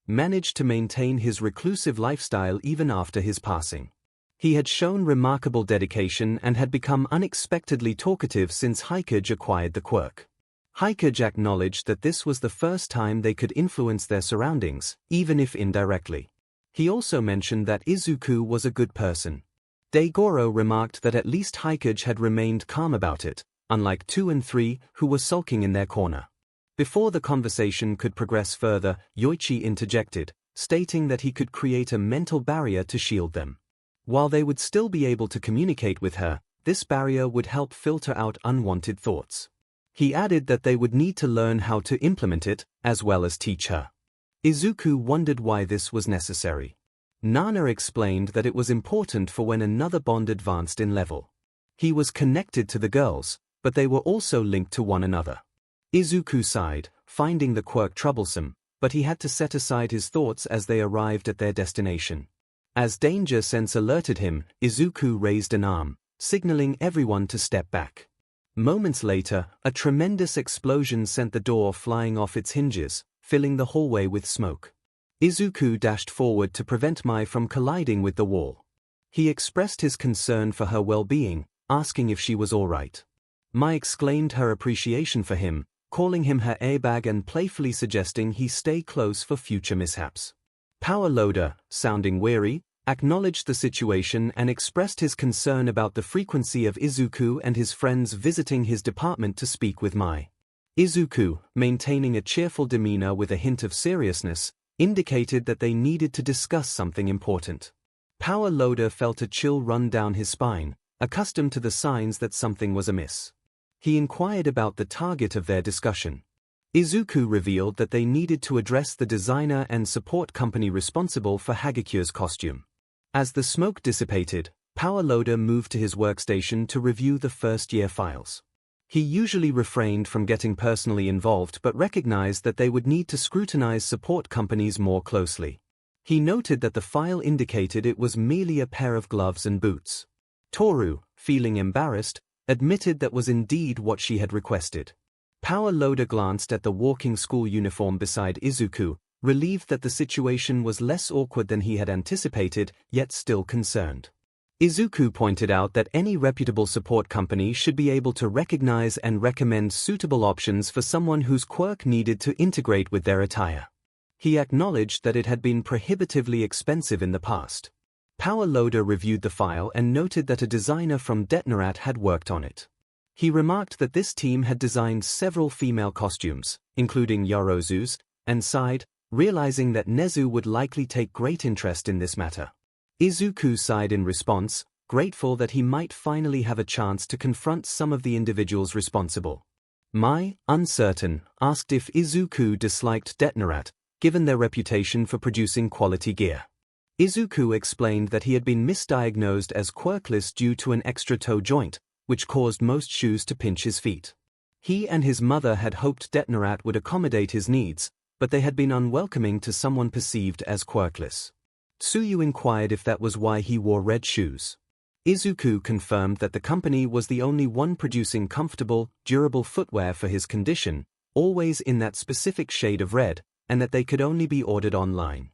managed to maintain his reclusive lifestyle even after his passing. He had shown remarkable dedication and had become unexpectedly talkative since 𝐒𝐻𝐽 acquired the quirk. 𝐒𝐻𝐽 acknowledged that this was the first time they could influence their surroundings, even if indirectly. He also mentioned that Izuku was a good person. 𝗧𝗪𝗏 remarked that at least 𝐒𝐻𝐽𝐽 had remained calm about it, unlike 2 and 3, who were sulking in their corner. Before the conversation could progress further, Yoichi interjected, stating that he could create a mental barrier to shield them. While they would still be able to communicate with her, this barrier would help filter out unwanted thoughts. He added that they would need to learn how to implement it, as well as teach her. Izuku wondered why this was necessary. Nana explained that it was important for when another bond advanced in level. He was connected to the girls, but they were also linked to one another. Izuku sighed, finding the quirk troublesome, but he had to set aside his thoughts as they arrived at their destination. As danger sense alerted him, Izuku raised an arm, signaling everyone to step back. Moments later, a tremendous explosion sent the door flying off its hinges, filling the hallway with smoke. Izuku dashed forward to prevent Mai from colliding with the wall. He expressed his concern for her well-being, asking if she was all right. Mai exclaimed her appreciation for him, calling him her airbag and playfully suggesting he stay close for future mishaps. 𝗏𝗏, sounding weary, acknowledged the situation and expressed his concern about the frequency of Izuku and his friends visiting his department to speak with Mai. Izuku, maintaining a cheerful demeanor with a hint of seriousness, indicated that they needed to discuss something important. 𝗏𝗏 felt a chill run down his spine, accustomed to the signs that something was amiss. He inquired about the target of their discussion. Izuku revealed that they needed to address the designer and support company responsible for Hagikyu's costume. As the smoke dissipated, 𝗏𝗏 moved to his workstation to review the first-year files. He usually refrained from getting personally involved but recognized that they would need to scrutinize support companies more closely. He noted that the file indicated it was merely a pair of gloves and boots. Toru, feeling embarrassed, admitted that was indeed what she had requested. 𝗏𝗏 glanced at the walking school uniform beside Izuku, relieved that the situation was less awkward than he had anticipated, yet still concerned. Izuku pointed out that any reputable support company should be able to recognize and recommend suitable options for someone whose quirk needed to integrate with their attire. He acknowledged that it had been prohibitively expensive in the past. 𝗏𝗏 reviewed the file and noted that a designer from Detnerat had worked on it. He remarked that this team had designed several female costumes, including Yorozu's, and sighed, realizing that Nezu would likely take great interest in this matter. Izuku sighed in response, grateful that he might finally have a chance to confront some of the individuals responsible. Mai, uncertain, asked if Izuku disliked Detnerat, given their reputation for producing quality gear. Izuku explained that he had been misdiagnosed as quirkless due to an extra toe joint, which caused most shoes to pinch his feet. He and his mother had hoped Detnerat would accommodate his needs, but they had been unwelcoming to someone perceived as quirkless. Tsuyu inquired if that was why he wore red shoes. Izuku confirmed that the company was the only one producing comfortable, durable footwear for his condition, always in that specific shade of red, and that they could only be ordered online.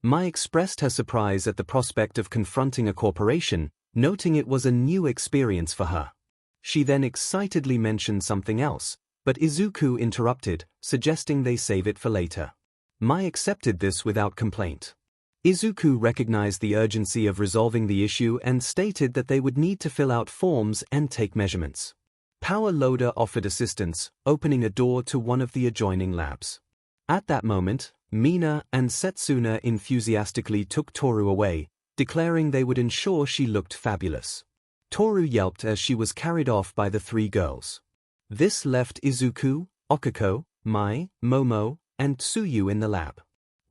Mai expressed her surprise at the prospect of confronting a corporation, noting it was a new experience for her. She then excitedly mentioned something else, but Izuku interrupted, suggesting they save it for later. Mai accepted this without complaint. Izuku recognized the urgency of resolving the issue and stated that they would need to fill out forms and take measurements. 𝗏𝗏 offered assistance, opening a door to one of the adjoining labs. At that moment, Mina and Setsuna enthusiastically took Toru away, declaring they would ensure she looked fabulous. Toru yelped as she was carried off by the 3 girls. This left Izuku, Okiko, Mai, Momo, and Tsuyu in the lab.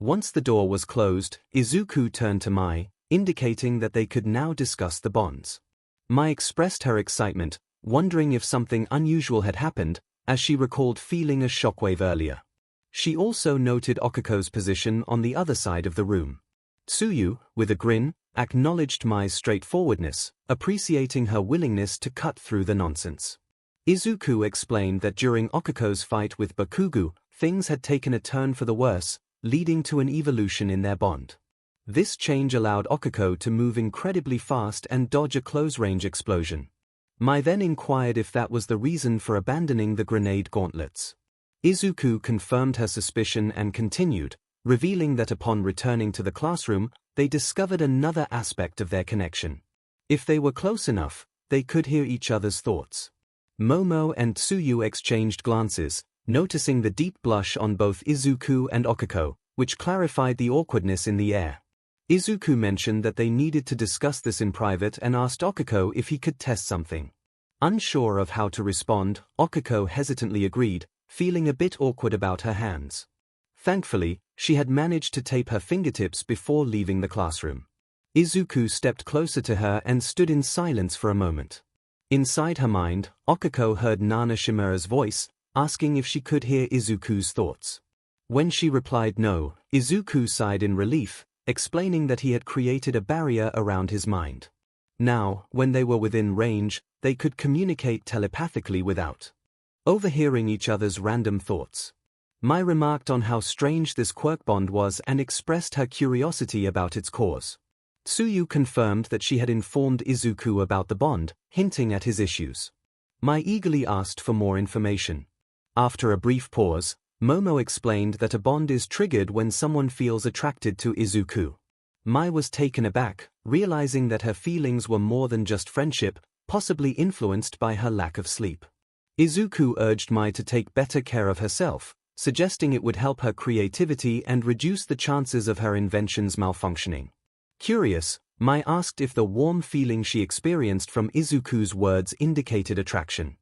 Once the door was closed, Izuku turned to Mai, indicating that they could now discuss the bonds. Mai expressed her excitement, wondering if something unusual had happened, as she recalled feeling a shockwave earlier. She also noted Okiko's position on the other side of the room. Tsuyu, with a grin, acknowledged Mai's straightforwardness, appreciating her willingness to cut through the nonsense. Izuku explained that during Okiko's fight with Bakugo, things had taken a turn for the worse, leading to an evolution in their bond. This change allowed Okiko to move incredibly fast and dodge a close-range explosion. Mai then inquired if that was the reason for abandoning the grenade gauntlets. Izuku confirmed her suspicion and continued, revealing that upon returning to the classroom, they discovered another aspect of their connection. If they were close enough, they could hear each other's thoughts. Momo and Tsuyu exchanged glances, noticing the deep blush on both Izuku and Okiko, which clarified the awkwardness in the air. Izuku mentioned that they needed to discuss this in private and asked Okiko if he could test something. Unsure of how to respond, Okiko hesitantly agreed, feeling a bit awkward about her hands. Thankfully, she had managed to tape her fingertips before leaving the classroom. Izuku stepped closer to her and stood in silence for a moment. Inside her mind, Okiko heard Nana Shimura's voice, asking if she could hear Izuku's thoughts. When she replied no, Izuku sighed in relief, explaining that he had created a barrier around his mind. Now, when they were within range, they could communicate telepathically without overhearing each other's random thoughts. Mai remarked on how strange this quirk bond was and expressed her curiosity about its cause. Tsuyu confirmed that she had informed Izuku about the bond, hinting at his issues. Mai eagerly asked for more information. After a brief pause, Momo explained that a bond is triggered when someone feels attracted to Izuku. Mai was taken aback, realizing that her feelings were more than just friendship, possibly influenced by her lack of sleep. Izuku urged Mai to take better care of herself, suggesting it would help her creativity and reduce the chances of her inventions malfunctioning. Curious, Mai asked if the warm feeling she experienced from Izuku's words indicated attraction.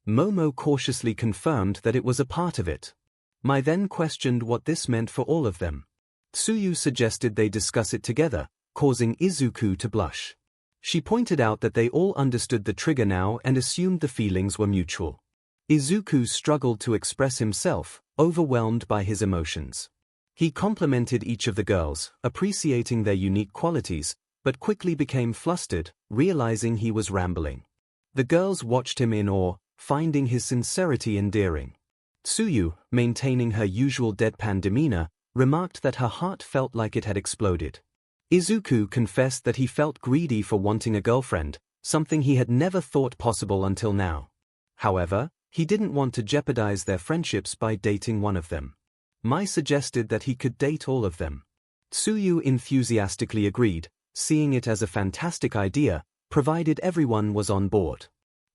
Momo cautiously confirmed that it was a part of it. Mai then questioned what this meant for all of them. Tsuyu suggested they discuss it together, causing Izuku to blush. She pointed out that they all understood the trigger now and assumed the feelings were mutual. Izuku struggled to express himself, overwhelmed by his emotions. He complimented each of the girls, appreciating their unique qualities, but quickly became flustered, realizing he was rambling. The girls watched him in awe, finding his sincerity endearing. Tsuyu, maintaining her usual deadpan demeanor, remarked that her heart felt like it had exploded. Izuku confessed that he felt greedy for wanting a girlfriend, something he had never thought possible until now. However, he didn't want to jeopardize their friendships by dating one of them. Mai suggested that he could date all of them. Tsuyu enthusiastically agreed, seeing it as a fantastic idea, provided everyone was on board.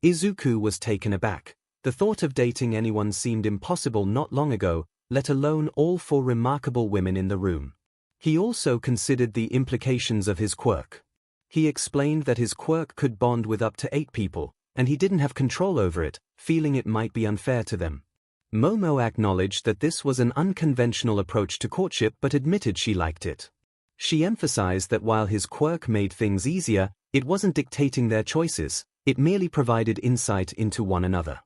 Izuku was taken aback. The thought of dating anyone seemed impossible not long ago, let alone all four remarkable women in the room. He also considered the implications of his quirk. He explained that his quirk could bond with up to 8 people, and he didn't have control over it, feeling it might be unfair to them. Momo acknowledged that this was an unconventional approach to courtship but admitted she liked it. She emphasized that while his quirk made things easier, it wasn't dictating their choices, it merely provided insight into one another.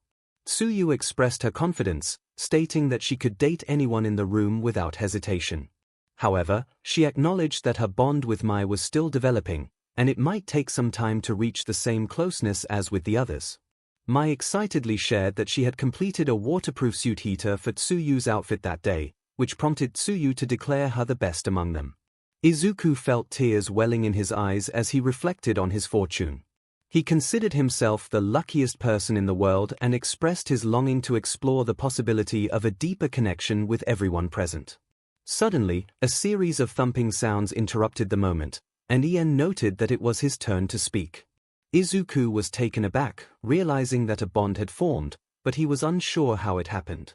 Tsuyu expressed her confidence, stating that she could date anyone in the room without hesitation. However, she acknowledged that her bond with Mai was still developing, and it might take some time to reach the same closeness as with the others. Mai excitedly shared that she had completed a waterproof suit heater for Tsuyu's outfit that day, which prompted Tsuyu to declare her the best among them. Izuku felt tears welling in his eyes as he reflected on his fortune. He considered himself the luckiest person in the world and expressed his longing to explore the possibility of a deeper connection with everyone present. Suddenly, a series of thumping sounds interrupted the moment, and Ien noted that it was his turn to speak. Izuku was taken aback, realizing that a bond had formed, but he was unsure how it happened.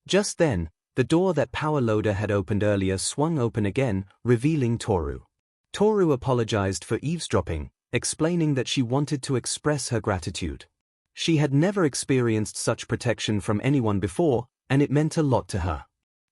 Just then, the door that Power Loader had opened earlier swung open again, revealing Toru. Toru apologized for eavesdropping, explaining that she wanted to express her gratitude. She had never experienced such protection from anyone before, and it meant a lot to her.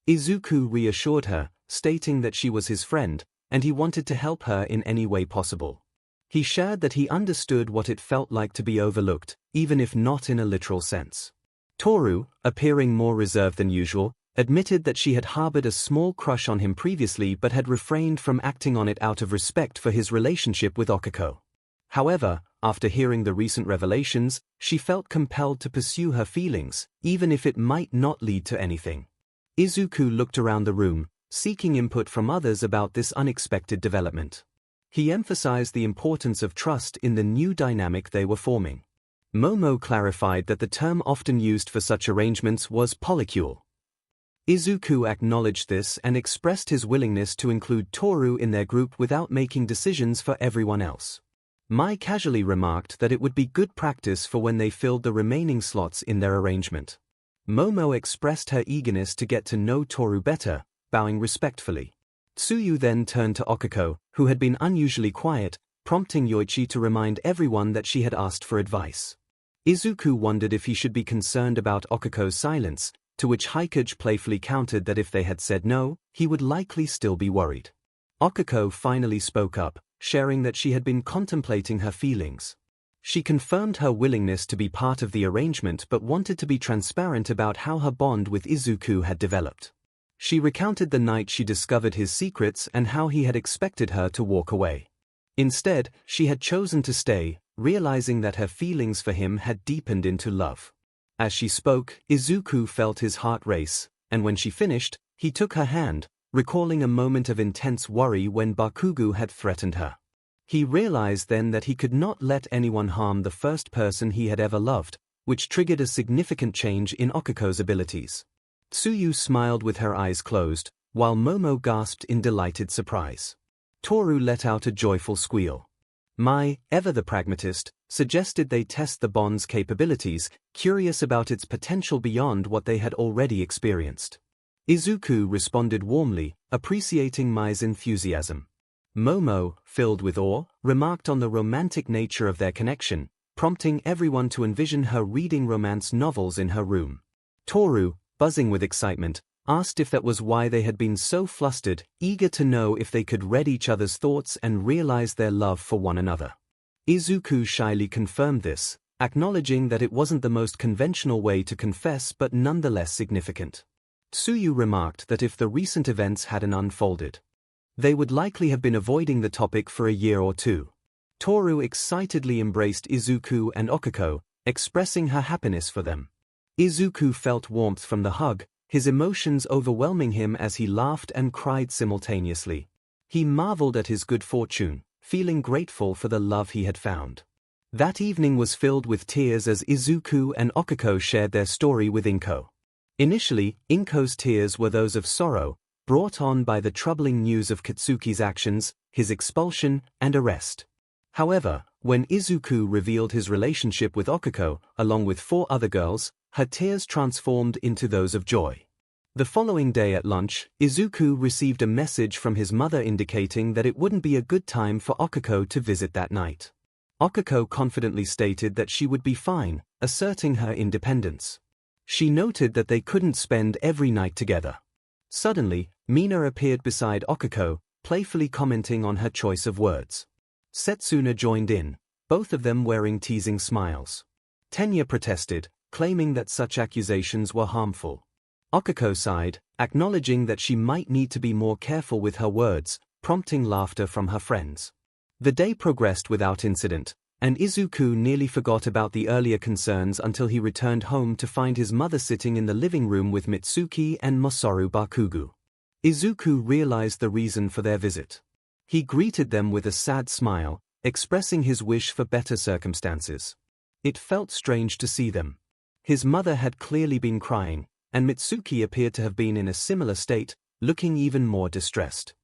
Izuku reassured her, stating that she was his friend, and he wanted to help her in any way possible. He shared that he understood what it felt like to be overlooked, even if not in a literal sense. Toru, appearing more reserved than usual, admitted that she had harbored a small crush on him previously but had refrained from acting on it out of respect for his relationship with Okiko. However, after hearing the recent revelations, she felt compelled to pursue her feelings, even if it might not lead to anything. Izuku looked around the room, seeking input from others about this unexpected development. He emphasized the importance of trust in the new dynamic they were forming. Momo clarified that the term often used for such arrangements was polycule. Izuku acknowledged this and expressed his willingness to include Toru in their group without making decisions for everyone else. Mai casually remarked that it would be good practice for when they filled the remaining slots in their arrangement. Momo expressed her eagerness to get to know Toru better, bowing respectfully. Tsuyu then turned to Okiko, who had been unusually quiet, prompting Yoichi to remind everyone that she had asked for advice. Izuku wondered if he should be concerned about Okiko's silence, to which 𝐒𝐭𝐽𝐫 playfully countered that if they had said no, he would likely still be worried. Okiko finally spoke up, sharing that she had been contemplating her feelings. She confirmed her willingness to be part of the arrangement but wanted to be transparent about how her bond with Izuku had developed. She recounted the night she discovered his secrets and how he had expected her to walk away. Instead, she had chosen to stay, realizing that her feelings for him had deepened into love. As she spoke, Izuku felt his heart race, and when she finished, he took her hand, recalling a moment of intense worry when Bakugo had threatened her. He realized then that he could not let anyone harm the first person he had ever loved, which triggered a significant change in Okiko's abilities. Tsuyu smiled with her eyes closed, while Momo gasped in delighted surprise. Toru let out a joyful squeal. Mai, ever the pragmatist, suggested they test the bond's capabilities, curious about its potential beyond what they had already experienced. Izuku responded warmly, appreciating Mai's enthusiasm. Momo, filled with awe, remarked on the romantic nature of their connection, prompting everyone to envision her reading romance novels in her room. Toru, buzzing with excitement, asked if that was why they had been so flustered, eager to know if they could read each other's thoughts and realize their love for one another. Izuku shyly confirmed this, acknowledging that it wasn't the most conventional way to confess but nonetheless significant. Tsuyu remarked that if the recent events hadn't unfolded, they would likely have been avoiding the topic for a year or two. Toru excitedly embraced Izuku and Okiko, expressing her happiness for them. Izuku felt warmth from the hug, his emotions overwhelming him as he laughed and cried simultaneously. He marveled at his good fortune, feeling grateful for the love he had found. That evening was filled with tears as Izuku and Okiko shared their story with 𝐭𝐽𝐫. Initially, 𝐭�𝐽𝐫's tears were those of sorrow, brought on by the troubling news of Katsuki's actions, his expulsion, and arrest. However, when Izuku revealed his relationship with Okiko, along with 4 other girls, her tears transformed into those of joy. The following day at lunch, Izuku received a message from his mother indicating that it wouldn't be a good time for Okiko to visit that night. Okiko confidently stated that she would be fine, asserting her independence. She noted that they couldn't spend every night together. Suddenly, Mina appeared beside Okiko, playfully commenting on her choice of words. Setsuna joined in, both of them wearing teasing smiles. Tenya protested, claiming that such accusations were harmful. Okiko sighed, acknowledging that she might need to be more careful with her words, prompting laughter from her friends. The day progressed without incident, and Izuku nearly forgot about the earlier concerns until he returned home to find his mother sitting in the living room with Mitsuki and Masaru Bakugo. Izuku realized the reason for their visit. He greeted them with a sad smile, expressing his wish for better circumstances. It felt strange to see them. His mother had clearly been crying, and Mitsuki appeared to have been in a similar state, looking even more distressed.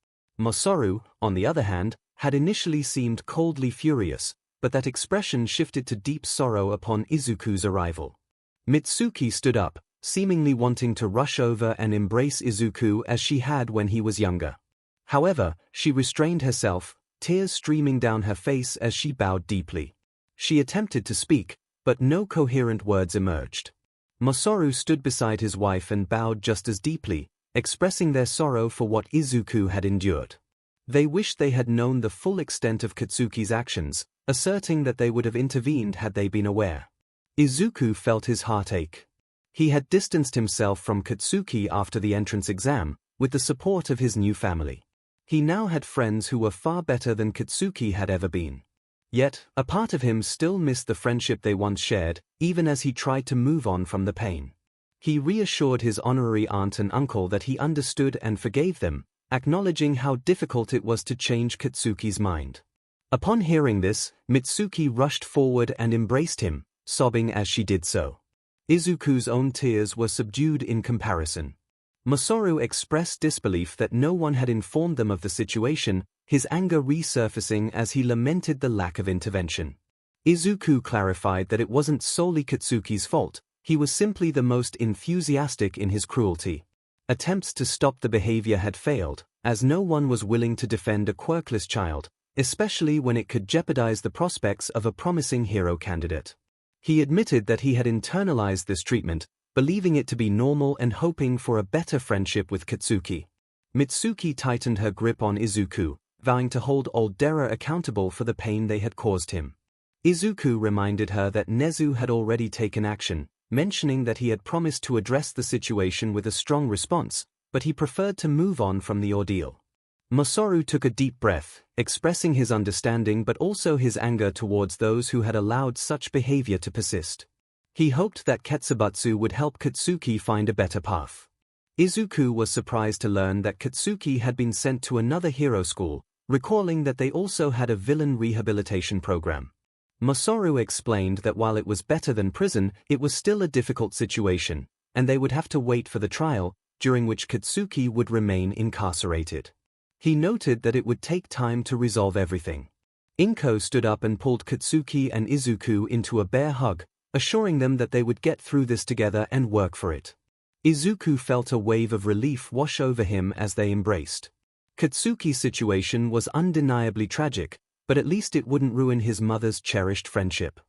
Masaru, on the other hand, had initially seemed coldly furious, but that expression shifted to deep sorrow upon Izuku's arrival. Mitsuki stood up, seemingly wanting to rush over and embrace Izuku as she had when he was younger. However, she restrained herself, tears streaming down her face as she bowed deeply. She attempted to speak, but no coherent words emerged. Masaru stood beside his wife and bowed just as deeply, expressing their sorrow for what Izuku had endured. They wished they had known the full extent of Katsuki's actions, asserting that they would have intervened had they been aware. Izuku felt his heart ache. He had distanced himself from Katsuki after the entrance exam, with the support of his new family. He now had friends who were far better than Katsuki had ever been. Yet, a part of him still missed the friendship they once shared, even as he tried to move on from the pain. He reassured his honorary aunt and uncle that he understood and forgave them, acknowledging how difficult it was to change Katsuki's mind. Upon hearing this, Mitsuki rushed forward and embraced him, sobbing as she did so. Izuku's own tears were subdued in comparison. Masaru expressed disbelief that no one had informed them of the situation, his anger resurfacing as he lamented the lack of intervention. Izuku clarified that it wasn't solely Katsuki's fault, he was simply the most enthusiastic in his cruelty. Attempts to stop the behavior had failed, as no one was willing to defend a quirkless child, especially when it could jeopardize the prospects of a promising hero candidate. He admitted that he had internalized this treatment, believing it to be normal and hoping for a better friendship with Katsuki. Mitsuki tightened her grip on Izuku, vowing to hold 𝐒𝐪𝐽 accountable for the pain they had caused him. Izuku reminded her that Nezu had already taken action, mentioning that he had promised to address the situation with a strong response, but he preferred to move on from the ordeal. Masaru took a deep breath, expressing his understanding but also his anger towards those who had allowed such behavior to persist. He hoped that Ketsubatsu would help Katsuki find a better path. Izuku was surprised to learn that Katsuki had been sent to another hero school, recalling that they also had a villain rehabilitation program. Masaru explained that while it was better than prison, it was still a difficult situation, and they would have to wait for the trial, during which Katsuki would remain incarcerated. He noted that it would take time to resolve everything. Inko stood up and pulled Katsuki and Izuku into a bear hug, assuring them that they would get through this together and work for it. Izuku felt a wave of relief wash over him as they embraced. Katsuki's situation was undeniably tragic, but at least it wouldn't ruin his mother's cherished friendship.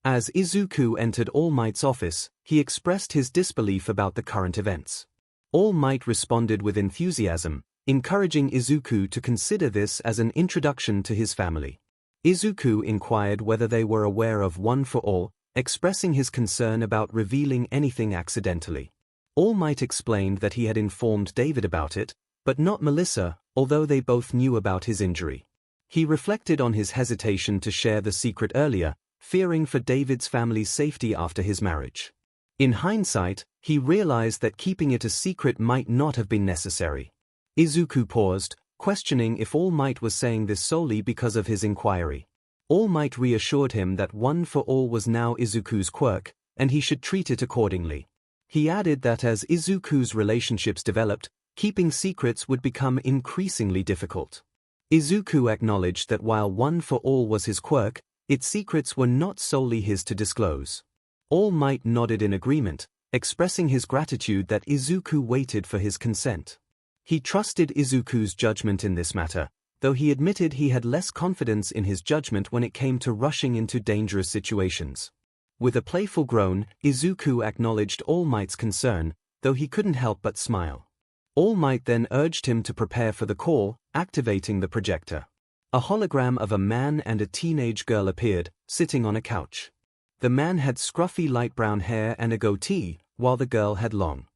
As Izuku entered All Might's office, he expressed his disbelief about the current events. All Might responded with enthusiasm, encouraging Izuku to consider this as an introduction to his family. Izuku inquired whether they were aware of One for All, expressing his concern about revealing anything accidentally. All Might explained that he had informed David about it, but not Melissa, although they both knew about his injury. He reflected on his hesitation to share the secret earlier, fearing for David's family's safety after his marriage. In hindsight, he realized that keeping it a secret might not have been necessary. Izuku paused, questioning if All Might was saying this solely because of his inquiry. All Might reassured him that One for All was now Izuku's quirk, and he should treat it accordingly. He added that as Izuku's relationships developed, keeping secrets would become increasingly difficult. Izuku acknowledged that while One for All was his quirk, its secrets were not solely his to disclose. All Might nodded in agreement, expressing his gratitude that Izuku waited for his consent. He trusted Izuku's judgment in this matter, though he admitted he had less confidence in his judgment when it came to rushing into dangerous situations. With a playful groan, Izuku acknowledged All Might's concern, though he couldn't help but smile. All Might then urged him to prepare for the call, activating the projector. A hologram of a man and a teenage girl appeared, sitting on a couch. The man had scruffy light brown hair and a goatee, while the girl had long,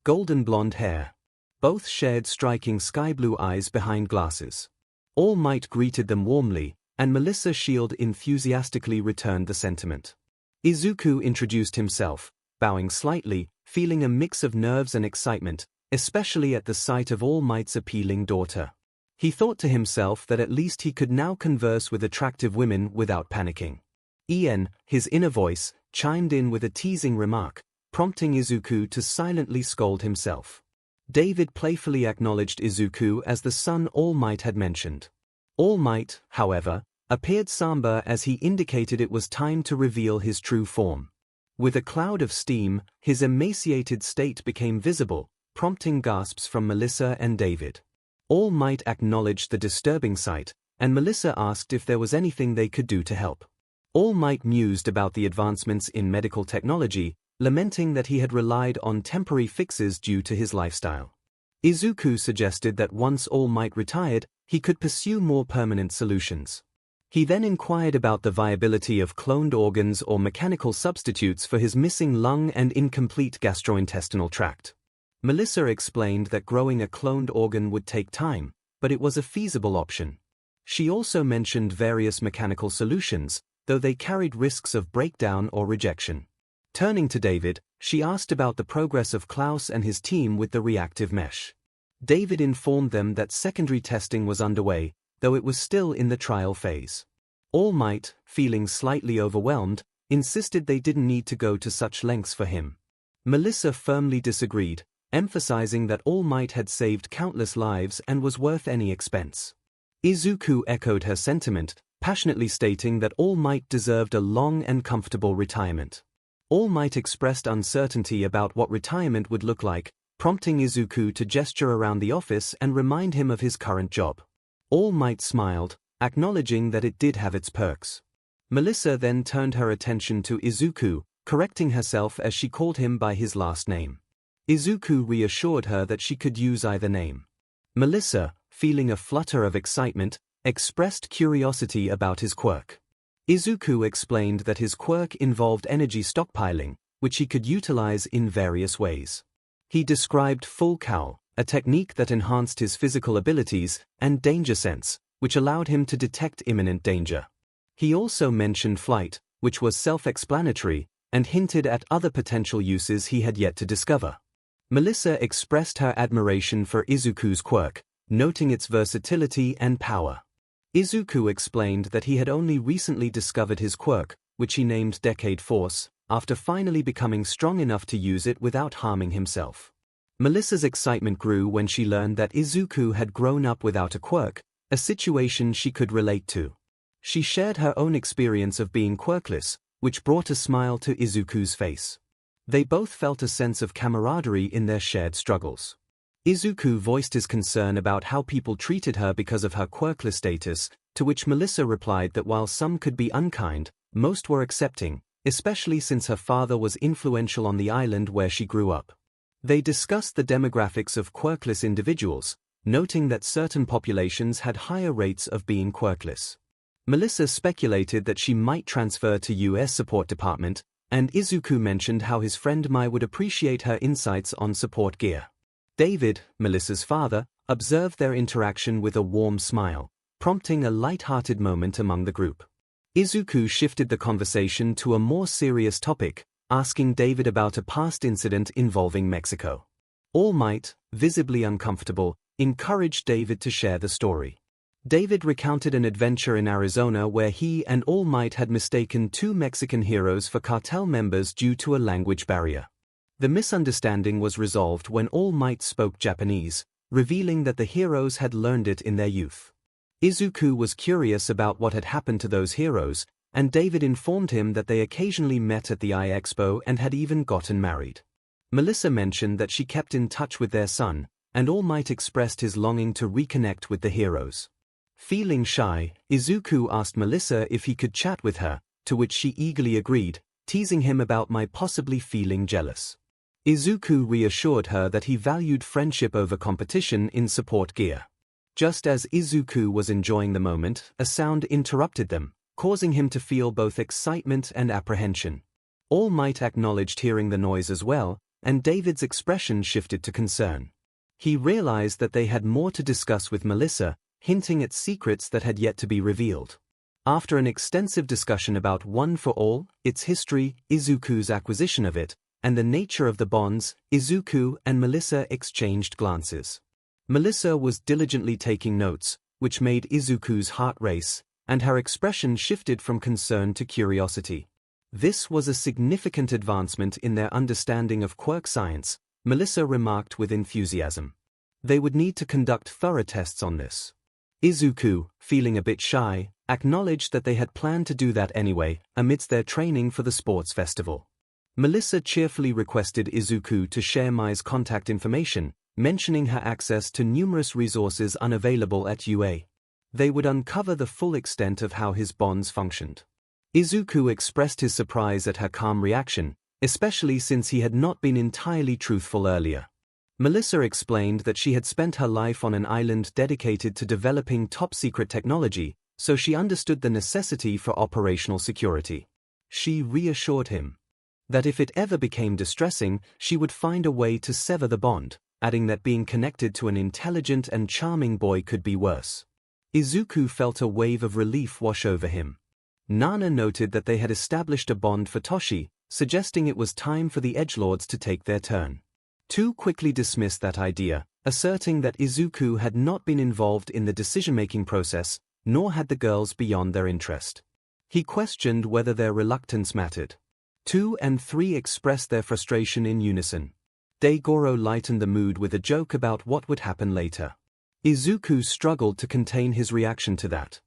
golden blonde hair. Both shared striking sky blue eyes behind glasses. All Might greeted them warmly, and Melissa Shield enthusiastically returned the sentiment. Izuku introduced himself, bowing slightly, feeling a mix of nerves and excitement, especially at the sight of All Might's appealing daughter. He thought to himself that at least he could now converse with attractive women without panicking. Ian, his inner voice, chimed in with a teasing remark, prompting Izuku to silently scold himself. David playfully acknowledged Izuku as the son All Might had mentioned. All Might, however, appeared somber as he indicated it was time to reveal his true form. With a cloud of steam, his emaciated state became visible, prompting gasps from Melissa and David. All Might acknowledged the disturbing sight, and Melissa asked if there was anything they could do to help. All Might mused about the advancements in medical technology, lamenting that he had relied on temporary fixes due to his lifestyle. Izuku suggested that once All Might retired, he could pursue more permanent solutions. He then inquired about the viability of cloned organs or mechanical substitutes for his missing lung and incomplete gastrointestinal tract. Melissa explained that growing a cloned organ would take time, but it was a feasible option. She also mentioned various mechanical solutions, though they carried risks of breakdown or rejection. Turning to David, she asked about the progress of Klaus and his team with the reactive mesh. David informed them that secondary testing was underway, though it was still in the trial phase. All Might, feeling slightly overwhelmed, insisted they didn't need to go to such lengths for him. Melissa firmly disagreed, emphasizing that All Might had saved countless lives and was worth any expense. Izuku echoed her sentiment, passionately stating that All Might deserved a long and comfortable retirement. All Might expressed uncertainty about what retirement would look like, prompting Izuku to gesture around the office and remind him of his current job. All Might smiled, acknowledging that it did have its perks. Melissa then turned her attention to Izuku, correcting herself as she called him by his last name. Izuku reassured her that she could use either name. Melissa, feeling a flutter of excitement, expressed curiosity about his quirk. Izuku explained that his quirk involved energy stockpiling, which he could utilize in various ways. He described full cowl, a technique that enhanced his physical abilities, and danger sense, which allowed him to detect imminent danger. He also mentioned flight, which was self-explanatory, and hinted at other potential uses he had yet to discover. Melissa expressed her admiration for Izuku's quirk, noting its versatility and power. Izuku explained that he had only recently discovered his quirk, which he named Decade Force, after finally becoming strong enough to use it without harming himself. Melissa's excitement grew when she learned that Izuku had grown up without a quirk, a situation she could relate to. She shared her own experience of being quirkless, which brought a smile to Izuku's face. They both felt a sense of camaraderie in their shared struggles. Izuku voiced his concern about how people treated her because of her quirkless status, to which Melissa replied that while some could be unkind, most were accepting, especially since her father was influential on the island where she grew up. They discussed the demographics of quirkless individuals, noting that certain populations had higher rates of being quirkless. Melissa speculated that she might transfer to U.S. support department, and Izuku mentioned how his friend Mai would appreciate her insights on support gear. David, Melissa's father, observed their interaction with a warm smile, prompting a light-hearted moment among the group. Izuku shifted the conversation to a more serious topic, asking David about a past incident involving Mexico. All Might, visibly uncomfortable, encouraged David to share the story. David recounted an adventure in Arizona where he and All Might had mistaken two Mexican heroes for cartel members due to a language barrier. The misunderstanding was resolved when All Might spoke Japanese, revealing that the heroes had learned it in their youth. Izuku was curious about what had happened to those heroes, and David informed him that they occasionally met at the Expo and had even gotten married. Melissa mentioned that she kept in touch with their son, and All Might expressed his longing to reconnect with the heroes. Feeling shy, Izuku asked Melissa if he could chat with her, to which she eagerly agreed, teasing him about Mai possibly feeling jealous. Izuku reassured her that he valued friendship over competition in support gear. Just as Izuku was enjoying the moment, a sound interrupted them, causing him to feel both excitement and apprehension. All Might acknowledged hearing the noise as well, and David's expression shifted to concern. He realized that they had more to discuss with Melissa, hinting at secrets that had yet to be revealed. After an extensive discussion about One for All, its history, Izuku's acquisition of it, and the nature of the bonds, Izuku and Melissa exchanged glances. Melissa was diligently taking notes, which made Izuku's heart race, and her expression shifted from concern to curiosity. This was a significant advancement in their understanding of quirk science, Melissa remarked with enthusiasm. They would need to conduct thorough tests on this. Izuku, feeling a bit shy, acknowledged that they had planned to do that anyway, amidst their training for the sports festival. Melissa cheerfully requested Izuku to share Mai's contact information, mentioning her access to numerous resources unavailable at UA. They would uncover the full extent of how his bonds functioned. Izuku expressed his surprise at her calm reaction, especially since he had not been entirely truthful earlier. Melissa explained that she had spent her life on an island dedicated to developing top-secret technology, so she understood the necessity for operational security. She reassured him that if it ever became distressing, she would find a way to sever the bond, adding that being connected to an intelligent and charming boy could be worse. Izuku felt a wave of relief wash over him. Nana noted that they had established a bond for Toshi, suggesting it was time for the edgelords to take their turn. Tu quickly dismissed that idea, asserting that Izuku had not been involved in the decision-making process, nor had the girls beyond their interest. He questioned whether their reluctance mattered. 2 and 3 expressed their frustration in unison. 𝐎𝐻𝐻𝐼𝐴 lightened the mood with a joke about what would happen later. Izuku struggled to contain his reaction to that.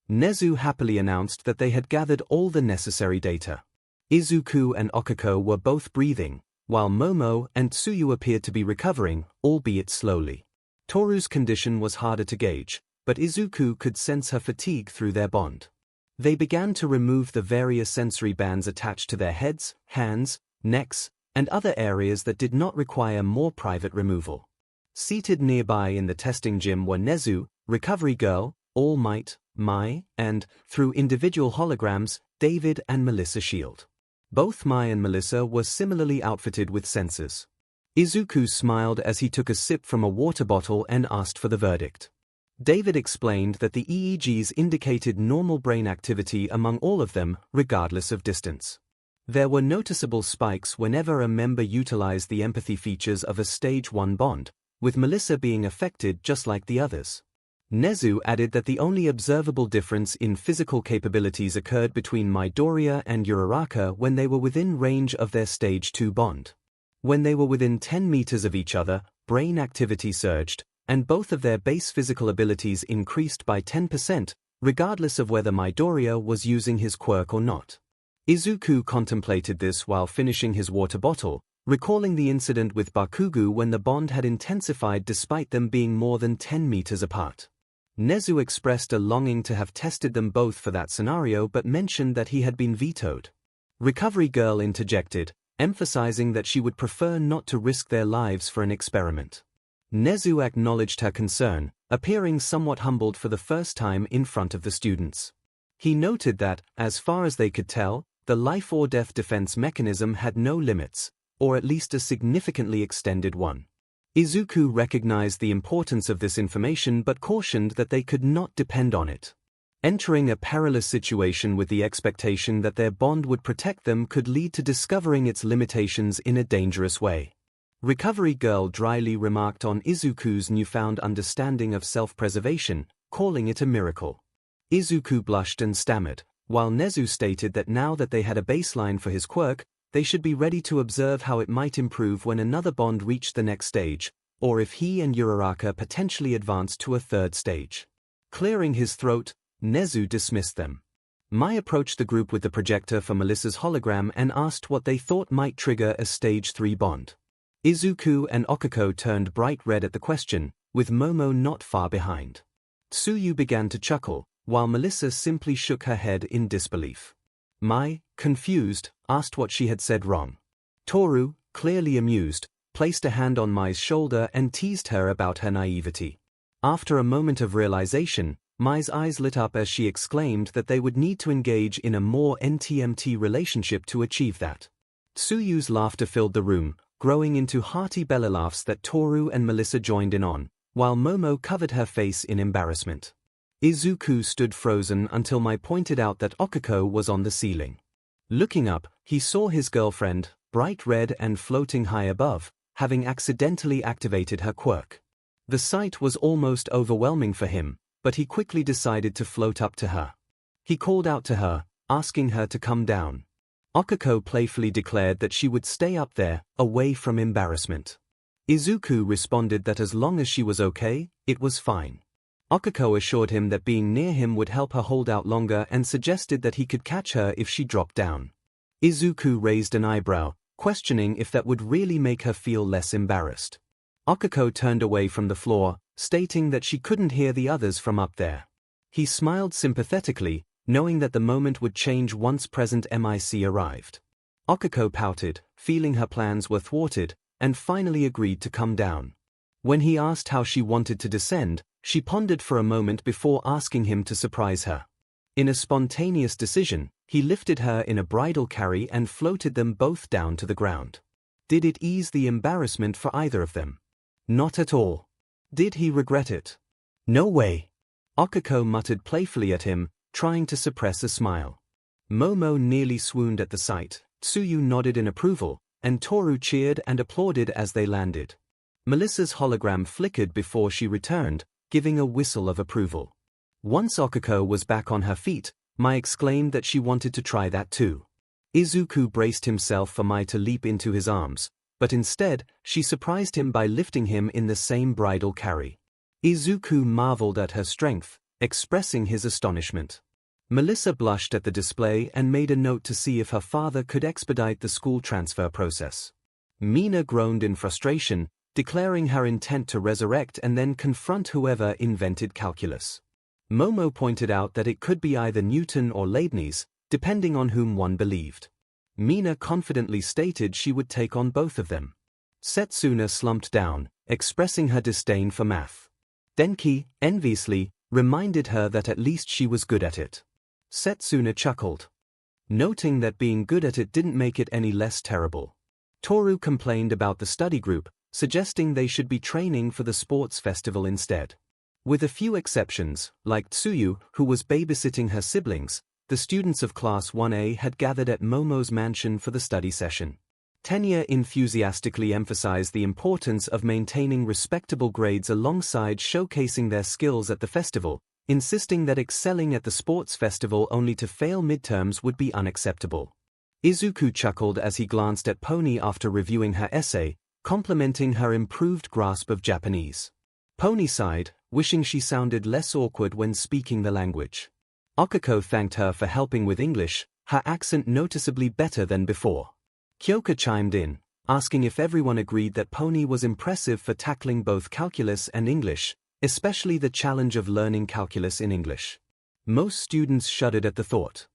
Nezu happily announced that they had gathered all the necessary data. Izuku and Okiko were both breathing, while Momo and Tsuyu appeared to be recovering, albeit slowly. Toru's condition was harder to gauge, but Izuku could sense her fatigue through their bond. They began to remove the various sensory bands attached to their heads, hands, necks, and other areas that did not require more private removal. Seated nearby in the testing gym were Nezu, Recovery Girl, All Might, Mai, and, through individual holograms, David and Melissa Shield. Both Mai and Melissa were similarly outfitted with sensors. Izuku smiled as he took a sip from a water bottle and asked for the verdict. David explained that the EEGs indicated normal brain activity among all of them, regardless of distance. There were noticeable spikes whenever a member utilized the empathy features of a Stage 1 bond, with Melissa being affected just like the others. Nezu added that the only observable difference in physical capabilities occurred between Midoriya and Uraraka when they were within range of their Stage 2 bond. When they were within 10 meters of each other, brain activity surged, and both of their base physical abilities increased by 10%, regardless of whether Midoriya was using his quirk or not. Izuku contemplated this while finishing his water bottle, recalling the incident with Bakugo when the bond had intensified despite them being more than 10 meters apart. Nezu expressed a longing to have tested them both for that scenario but mentioned that he had been vetoed. Recovery Girl interjected, emphasizing that she would prefer not to risk their lives for an experiment. Nezu acknowledged her concern, appearing somewhat humbled for the first time in front of the students. He noted that, as far as they could tell, the life or death defense mechanism had no limits, or at least a significantly extended one. Izuku recognized the importance of this information but cautioned that they could not depend on it. Entering a perilous situation with the expectation that their bond would protect them could lead to discovering its limitations in a dangerous way. Recovery Girl dryly remarked on Izuku's newfound understanding of self-preservation, calling it a miracle. Izuku blushed and stammered, while Nezu stated that now that they had a baseline for his quirk, they should be ready to observe how it might improve when another bond reached the next stage, or if he and Uraraka potentially advanced to a third stage. Clearing his throat, Nezu dismissed them. Mai approached the group with the projector for Melissa's hologram and asked what they thought might trigger a Stage 3 bond. Izuku and Okiko turned bright red at the question, with Momo not far behind. Tsuyu began to chuckle, while Melissa simply shook her head in disbelief. Mai, confused, asked what she had said wrong. Toru, clearly amused, placed a hand on Mai's shoulder and teased her about her naivety. After a moment of realization, Mai's eyes lit up as she exclaimed that they would need to engage in a more NTMT relationship to achieve that. Tsuyu's laughter filled the room, growing into hearty belly laughs that Toru and Melissa joined in on, while Momo covered her face in embarrassment. Izuku stood frozen until Mai pointed out that Okiko was on the ceiling. Looking up, he saw his girlfriend, bright red and floating high above, having accidentally activated her quirk. The sight was almost overwhelming for him, but he quickly decided to float up to her. He called out to her, asking her to come down. Okiko playfully declared that she would stay up there, away from embarrassment. Izuku responded that as long as she was okay, it was fine. Okiko assured him that being near him would help her hold out longer and suggested that he could catch her if she dropped down. Izuku raised an eyebrow, questioning if that would really make her feel less embarrassed. Okiko turned away from the floor, stating that she couldn't hear the others from up there. He smiled sympathetically, knowing that the moment would change once present MIC arrived. Okiko pouted, feeling her plans were thwarted, and finally agreed to come down. When he asked how she wanted to descend, she pondered for a moment before asking him to surprise her. In a spontaneous decision, he lifted her in a bridal carry and floated them both down to the ground. Did it ease the embarrassment for either of them? Not at all. Did he regret it? No way. Okiko muttered playfully at him, trying to suppress a smile. Momo nearly swooned at the sight, Tsuyu nodded in approval, and Toru cheered and applauded as they landed. Melissa's hologram flickered before she returned, giving a whistle of approval. Once Okiko was back on her feet, Mai exclaimed that she wanted to try that too. Izuku braced himself for Mai to leap into his arms, but instead, she surprised him by lifting him in the same bridal carry. Izuku marveled at her strength, expressing his astonishment. Melissa blushed at the display and made a note to see if her father could expedite the school transfer process. Mina groaned in frustration, declaring her intent to resurrect and then confront whoever invented calculus. Momo pointed out that it could be either Newton or Leibniz, depending on whom one believed. Mina confidently stated she would take on both of them. Setsuna slumped down, expressing her disdain for math. Denki, enviously, reminded her that at least she was good at it. Setsuna chuckled, noting that being good at it didn't make it any less terrible. Toru complained about the study group, suggesting they should be training for the sports festival instead. With a few exceptions, like Tsuyu, who was babysitting her siblings, the students of Class 1A had gathered at Momo's mansion for the study session. Tenya enthusiastically emphasized the importance of maintaining respectable grades alongside showcasing their skills at the festival, insisting that excelling at the sports festival only to fail midterms would be unacceptable. Izuku chuckled as he glanced at Pony after reviewing her essay, complimenting her improved grasp of Japanese. Pony sighed, wishing she sounded less awkward when speaking the language. Okiko thanked her for helping with English, her accent noticeably better than before. Kyoka chimed in, asking if everyone agreed that Pony was impressive for tackling both calculus and English, especially the challenge of learning calculus in English. Most students shuddered at the thought.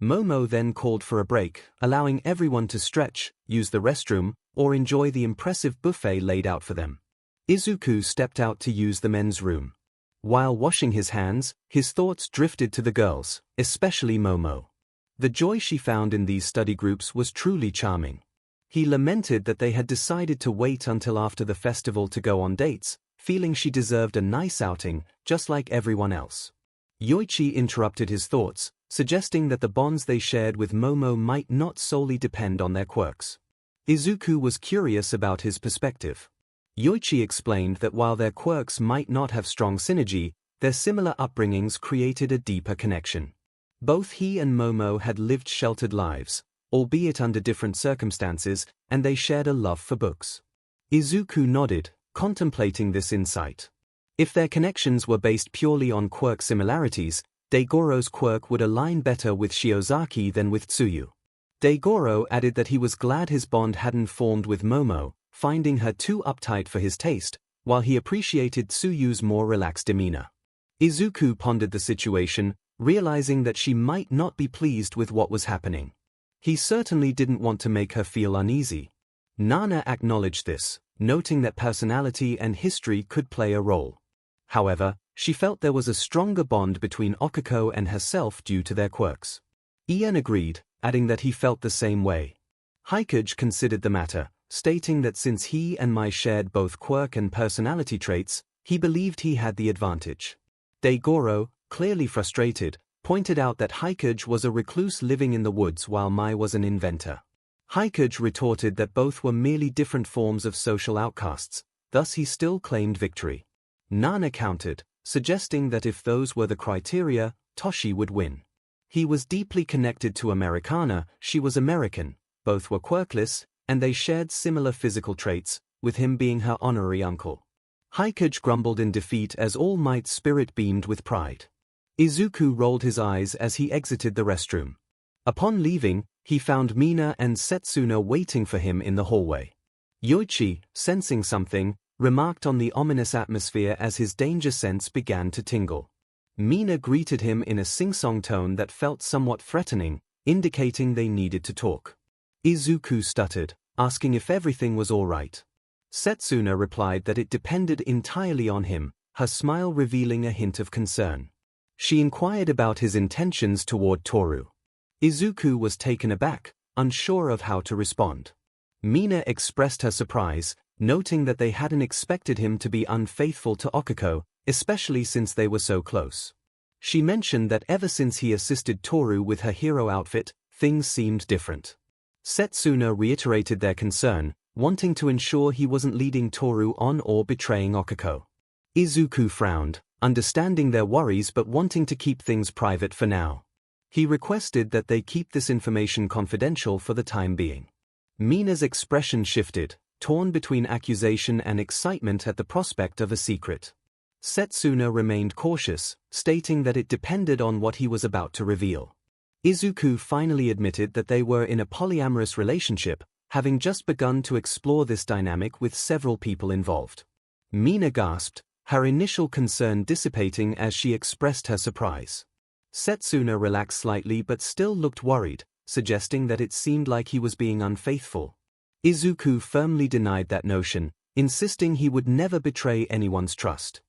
Momo then called for a break, allowing everyone to stretch, use the restroom, or enjoy the impressive buffet laid out for them. Izuku stepped out to use the men's room. While washing his hands, his thoughts drifted to the girls, especially Momo. The joy she found in these study groups was truly charming. He lamented that they had decided to wait until after the festival to go on dates, feeling she deserved a nice outing, just like everyone else. Yoichi interrupted his thoughts, suggesting that the bonds they shared with Momo might not solely depend on their quirks. Izuku was curious about his perspective. Yoichi explained that while their quirks might not have strong synergy, their similar upbringings created a deeper connection. Both he and Momo had lived sheltered lives, albeit under different circumstances, and they shared a love for books. Izuku nodded, contemplating this insight. If their connections were based purely on quirk similarities, Daigoro's quirk would align better with Shiozaki than with Tsuyu. Daigoro added that he was glad his bond hadn't formed with Momo, finding her too uptight for his taste, while he appreciated Tsuyu's more relaxed demeanor. Izuku pondered the situation, realizing that she might not be pleased with what was happening. He certainly didn't want to make her feel uneasy. Nana acknowledged this, noting that personality and history could play a role. However, she felt there was a stronger bond between Okiko and herself due to their quirks. Ian agreed, adding that he felt the same way. 𝐒𝐽𝐽 considered the matter, stating that since he and Mai shared both quirk and personality traits, he believed he had the advantage. Daigoro, clearly frustrated, pointed out that 𝐒𝐽𝐽 was a recluse living in the woods while Mai was an inventor. 𝐒𝐽𝐽 retorted that both were merely different forms of social outcasts, thus he still claimed victory. Nana countered, suggesting that if those were the criteria, Toshi would win. He was deeply connected to Americana, she was American, both were quirkless, and they shared similar physical traits, with him being her honorary uncle. 𝐒𝐽𝐽 grumbled in defeat as All Might's spirit beamed with pride. Izuku rolled his eyes as he exited the restroom. Upon leaving, he found Mina and Setsuna waiting for him in the hallway. Yoichi, sensing something, remarked on the ominous atmosphere as his danger sense began to tingle. Mina greeted him in a sing-song tone that felt somewhat threatening, indicating they needed to talk. Izuku stuttered, asking if everything was all right. Setsuna replied that it depended entirely on him, her smile revealing a hint of concern. She inquired about his intentions toward Toru. Izuku was taken aback, unsure of how to respond. Mina expressed her surprise, noting that they hadn't expected him to be unfaithful to Okiko, especially since they were so close. She mentioned that ever since he assisted Toru with her hero outfit, things seemed different. Setsuna reiterated their concern, wanting to ensure he wasn't leading Toru on or betraying Okiko. Izuku frowned, understanding their worries but wanting to keep things private for now. He requested that they keep this information confidential for the time being. Mina's expression shifted, torn between accusation and excitement at the prospect of a secret. Setsuna remained cautious, stating that it depended on what he was about to reveal. Izuku finally admitted that they were in a polyamorous relationship, having just begun to explore this dynamic with several people involved. Mina gasped, her initial concern dissipating as she expressed her surprise. Setsuna relaxed slightly but still looked worried, suggesting that it seemed like he was being unfaithful. Izuku firmly denied that notion, insisting he would never betray anyone's trust.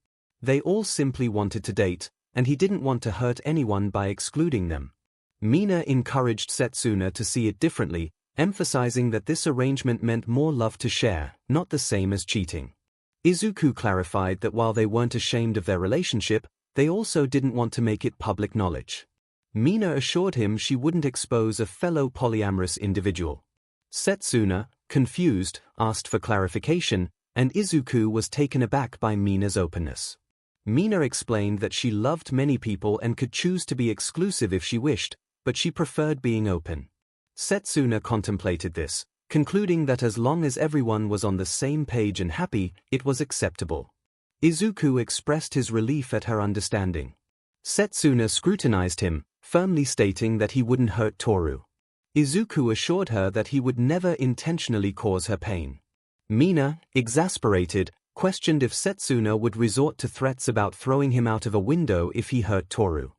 They all simply wanted to date, and he didn't want to hurt anyone by excluding them. Mina encouraged Setsuna to see it differently, emphasizing that this arrangement meant more love to share, not the same as cheating. Izuku clarified that while they weren't ashamed of their relationship, they also didn't want to make it public knowledge. Mina assured him she wouldn't expose a fellow polyamorous individual. Setsuna, confused, asked for clarification, and Izuku was taken aback by Mina's openness. Mina explained that she loved many people and could choose to be exclusive if she wished, but she preferred being open. Setsuna contemplated this, concluding that as long as everyone was on the same page and happy, it was acceptable. Izuku expressed his relief at her understanding. Setsuna scrutinized him, firmly stating that he wouldn't hurt Toru. Izuku assured her that he would never intentionally cause her pain. Mina, exasperated, questioned if Setsuna would resort to threats about throwing him out of a window if he hurt Toru.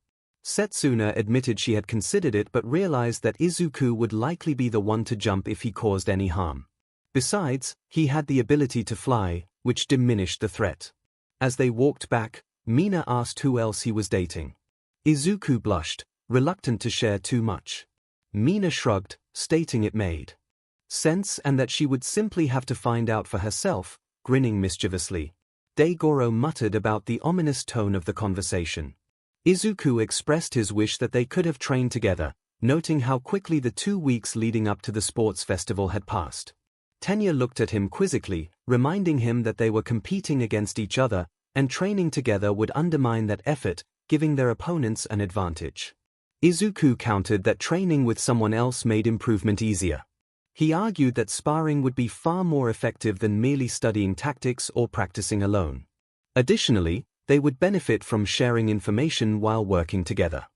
Setsuna admitted she had considered it but realized that Izuku would likely be the one to jump if he caused any harm. Besides, he had the ability to fly, which diminished the threat. As they walked back, Mina asked who else he was dating. Izuku blushed, reluctant to share too much. Mina shrugged, stating it made sense and that she would simply have to find out for herself, grinning mischievously. 𝐲𝗪 muttered about the ominous tone of the conversation. Izuku expressed his wish that they could have trained together, noting how quickly the 2 weeks leading up to the sports festival had passed. Tenya looked at him quizzically, reminding him that they were competing against each other, and training together would undermine that effort, giving their opponents an advantage. Izuku countered that training with someone else made improvement easier. He argued that sparring would be far more effective than merely studying tactics or practicing alone. Additionally, they would benefit from sharing information while working together.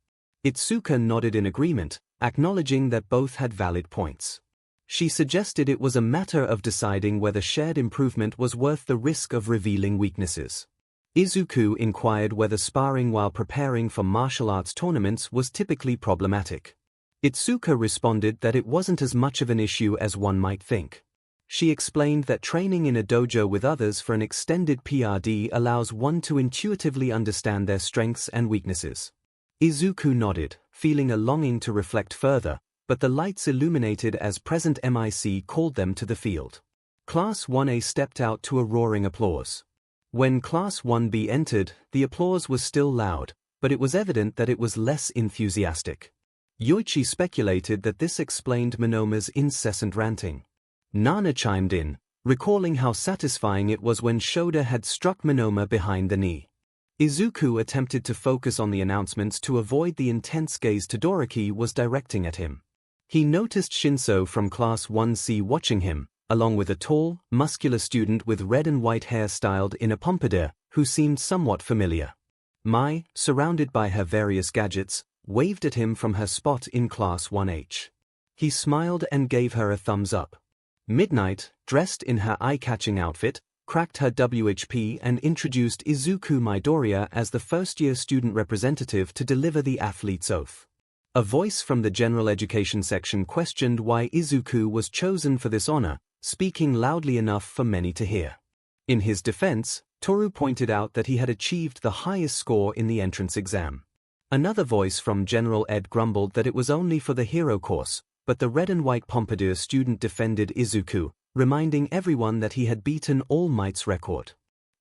Itsuka nodded in agreement, acknowledging that both had valid points. She suggested it was a matter of deciding whether shared improvement was worth the risk of revealing weaknesses. Izuku inquired whether sparring while preparing for martial arts tournaments was typically problematic. Itsuka responded that it wasn't as much of an issue as one might think. She explained that training in a dojo with others for an extended period allows one to intuitively understand their strengths and weaknesses. Izuku nodded, feeling a longing to reflect further, but the lights illuminated as President MIC called them to the field. Class 1A stepped out to a roaring applause. When Class 1B entered, the applause was still loud, but it was evident that it was less enthusiastic. Yoichi speculated that this explained Monoma's incessant ranting. Nana chimed in, recalling how satisfying it was when Shoda had struck Monoma behind the knee. Izuku attempted to focus on the announcements to avoid the intense gaze Todoroki was directing at him. He noticed Shinso from Class 1C watching him, along with a tall, muscular student with red and white hair styled in a pompadour, who seemed somewhat familiar. Mai, surrounded by her various gadgets, waved at him from her spot in Class 1H. He smiled and gave her a thumbs up. Midnight, dressed in her eye-catching outfit, cracked her WHP and introduced Izuku Midoriya as the first-year student representative to deliver the athlete's oath. A voice from the general education section questioned why Izuku was chosen for this honor, speaking loudly enough for many to hear. In his defense, Toru pointed out that he had achieved the highest score in the entrance exam. Another voice from General Ed grumbled that it was only for the hero course, but the red and white pompadour student defended Izuku, reminding everyone that he had beaten All Might's record.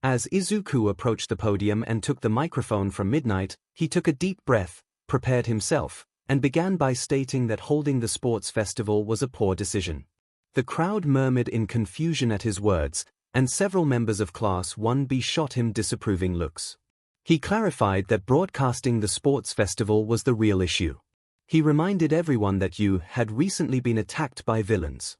As Izuku approached the podium and took the microphone from Midnight, he took a deep breath, prepared himself, and began by stating that holding the sports festival was a poor decision. The crowd murmured in confusion at his words, and several members of Class 1B shot him disapproving looks. He clarified that broadcasting the sports festival was the real issue. He reminded everyone that Yu had recently been attacked by villains.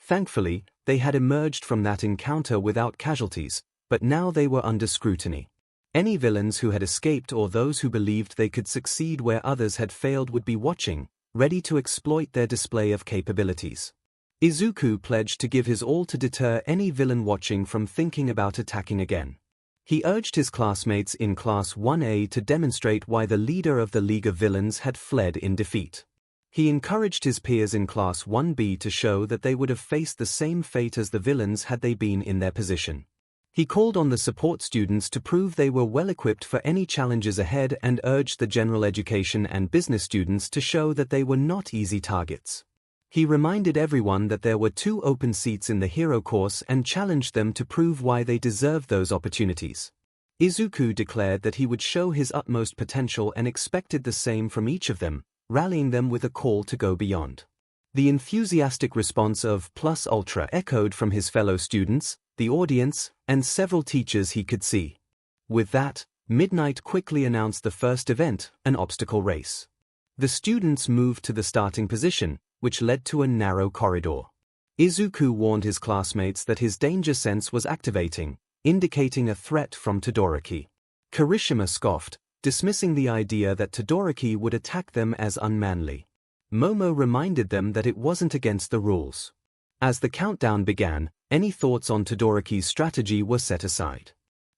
Thankfully, they had emerged from that encounter without casualties, but now they were under scrutiny. Any villains who had escaped or those who believed they could succeed where others had failed would be watching, ready to exploit their display of capabilities. Izuku pledged to give his all to deter any villain watching from thinking about attacking again. He urged his classmates in Class 1A to demonstrate why the leader of the League of Villains had fled in defeat. He encouraged his peers in Class 1B to show that they would have faced the same fate as the villains had they been in their position. He called on the support students to prove they were well-equipped for any challenges ahead and urged the general education and business students to show that they were not easy targets. He reminded everyone that there were 2 open seats in the hero course and challenged them to prove why they deserved those opportunities. Izuku declared that he would show his utmost potential and expected the same from each of them, rallying them with a call to go beyond. The enthusiastic response of +Ultra echoed from his fellow students, the audience, and several teachers he could see. With that, Midnight quickly announced the first event, an obstacle race. The students moved to the starting position, which led to a narrow corridor. Izuku warned his classmates that his danger sense was activating, indicating a threat from Todoroki. Kirishima scoffed, dismissing the idea that Todoroki would attack them as unmanly. Momo reminded them that it wasn't against the rules. As the countdown began, any thoughts on Todoroki's strategy were set aside.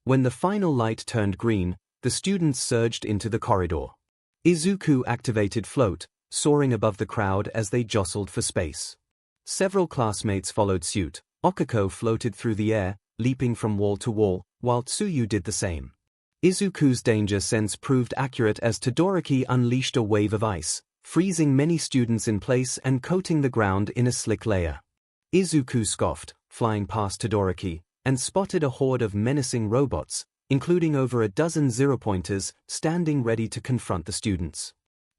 When the final light turned green, the students surged into the corridor. Izuku activated Float, soaring above the crowd as they jostled for space. Several classmates followed suit. Okako floated through the air, leaping from wall to wall, while Tsuyu did the same. Izuku's danger sense proved accurate as Todoroki unleashed a wave of ice, freezing many students in place and coating the ground in a slick layer. Izuku scoffed, flying past Todoroki, and spotted a horde of menacing robots, including over a dozen zero-pointers, standing ready to confront the students.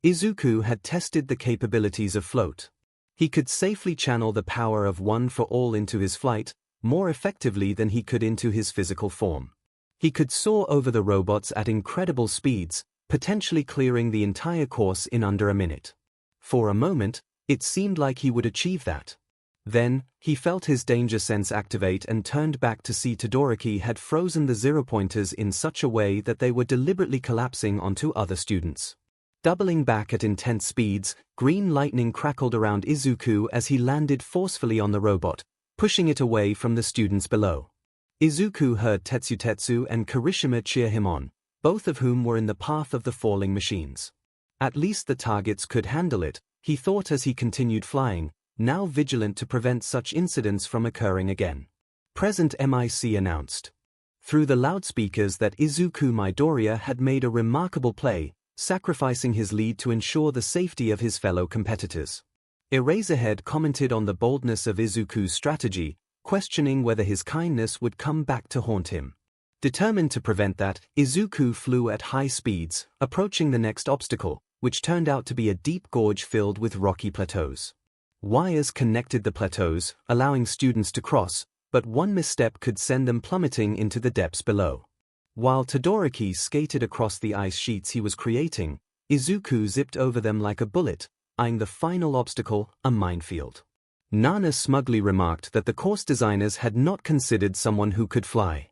Izuku had tested the capabilities of Float. He could safely channel the power of One for All into his flight, more effectively than he could into his physical form. He could soar over the robots at incredible speeds, potentially clearing the entire course in under a minute. For a moment, it seemed like he would achieve that. Then, he felt his danger sense activate and turned back to see Todoroki had frozen the zero-pointers in such a way that they were deliberately collapsing onto other students. Doubling back at intense speeds, green lightning crackled around Izuku as he landed forcefully on the robot, pushing it away from the students below. Izuku heard Tetsu and Kirishima cheer him on, both of whom were in the path of the falling machines. At least the targets could handle it, he thought as he continued flying, now vigilant to prevent such incidents from occurring again. Present MIC announced through the loudspeakers that Izuku Midoriya had made a remarkable play, sacrificing his lead to ensure the safety of his fellow competitors. Eraserhead commented on the boldness of Izuku's strategy, questioning whether his kindness would come back to haunt him. Determined to prevent that, Izuku flew at high speeds, approaching the next obstacle, which turned out to be a deep gorge filled with rocky plateaus. Wires connected the plateaus, allowing students to cross, but one misstep could send them plummeting into the depths below. While Todoroki skated across the ice sheets he was creating, Izuku zipped over them like a bullet, eyeing the final obstacle, a minefield. Nana smugly remarked that the course designers had not considered someone who could fly.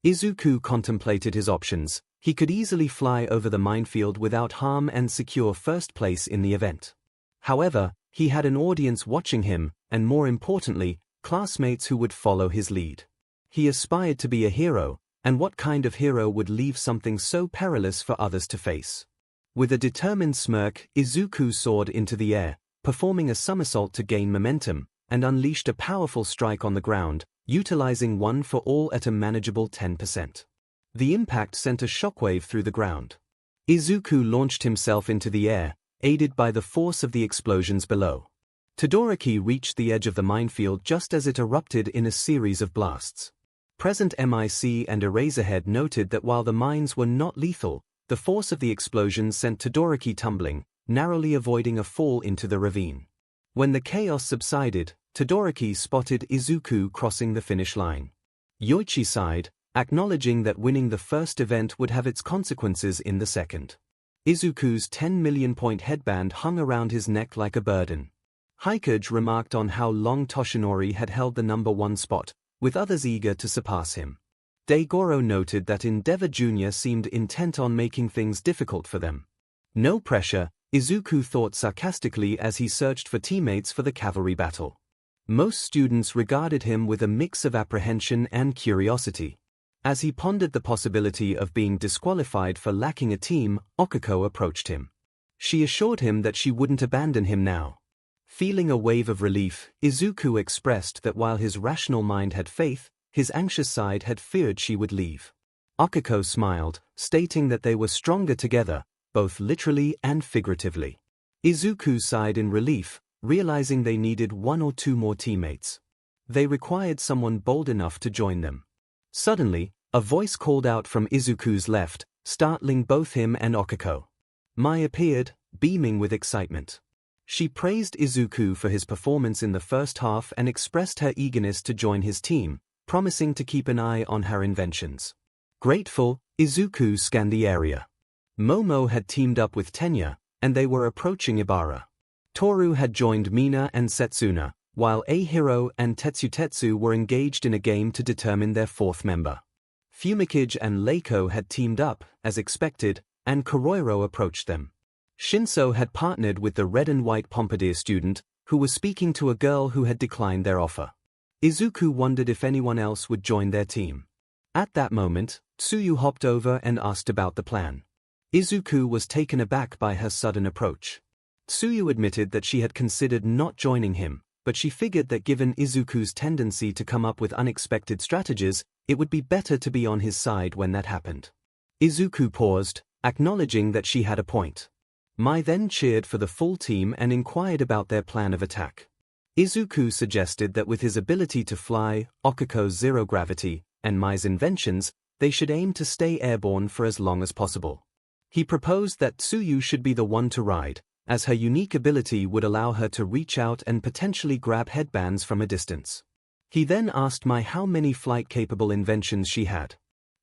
Izuku contemplated his options. He could easily fly over the minefield without harm and secure first place in the event. However, he had an audience watching him, and more importantly, classmates who would follow his lead. He aspired to be a hero, and what kind of hero would leave something so perilous for others to face? With a determined smirk, Izuku soared into the air, performing a somersault to gain momentum, and unleashed a powerful strike on the ground, utilizing One for All at a manageable 10%. The impact sent a shockwave through the ground. Izuku launched himself into the air, aided by the force of the explosions below. Todoroki reached the edge of the minefield just as it erupted in a series of blasts. Present MIC and Eraserhead noted that while the mines were not lethal, the force of the explosions sent Todoroki tumbling, narrowly avoiding a fall into the ravine. When the chaos subsided, Todoroki spotted Izuku crossing the finish line. Yoichi sighed, acknowledging that winning the first event would have its consequences in the second. Izuku's 10 million point headband hung around his neck like a burden. 𝐒𝐭𝐚𝐲 remarked on how long Toshinori had held the #1 spot, with others eager to surpass him. Daigoro noted that Endeavor Jr. seemed intent on making things difficult for them. No pressure, Izuku thought sarcastically as he searched for teammates for the cavalry battle. Most students regarded him with a mix of apprehension and curiosity. As he pondered the possibility of being disqualified for lacking a team, Okiko approached him. She assured him that she wouldn't abandon him now. Feeling a wave of relief, Izuku expressed that while his rational mind had faith, his anxious side had feared she would leave. Okiko smiled, stating that they were stronger together, both literally and figuratively. Izuku sighed in relief, realizing they needed 1 or 2 more teammates. They required someone bold enough to join them. Suddenly, a voice called out from Izuku's left, startling both him and Okiko. Mai appeared, beaming with excitement. She praised Izuku for his performance in the first half and expressed her eagerness to join his team, promising to keep an eye on her inventions. Grateful, Izuku scanned the area. Momo had teamed up with Tenya, and they were approaching Ibara. Toru had joined Mina and Setsuna, while Ahiro and Tetsutetsu were engaged in a game to determine their 4th member. Fumikage and Leiko had teamed up, as expected, and Koroiro approached them. Shinso had partnered with the red and white Pompadour student, who was speaking to a girl who had declined their offer. Izuku wondered if anyone else would join their team. At that moment, Tsuyu hopped over and asked about the plan. Izuku was taken aback by her sudden approach. Tsuyu admitted that she had considered not joining him, but she figured that given Izuku's tendency to come up with unexpected strategies, it would be better to be on his side when that happened. Izuku paused, acknowledging that she had a point. Mai then cheered for the full team and inquired about their plan of attack. Izuku suggested that with his ability to fly, Okiko's zero gravity, and Mai's inventions, they should aim to stay airborne for as long as possible. He proposed that Tsuyu should be the one to ride, as her unique ability would allow her to reach out and potentially grab headbands from a distance. He then asked Mai how many flight-capable inventions she had.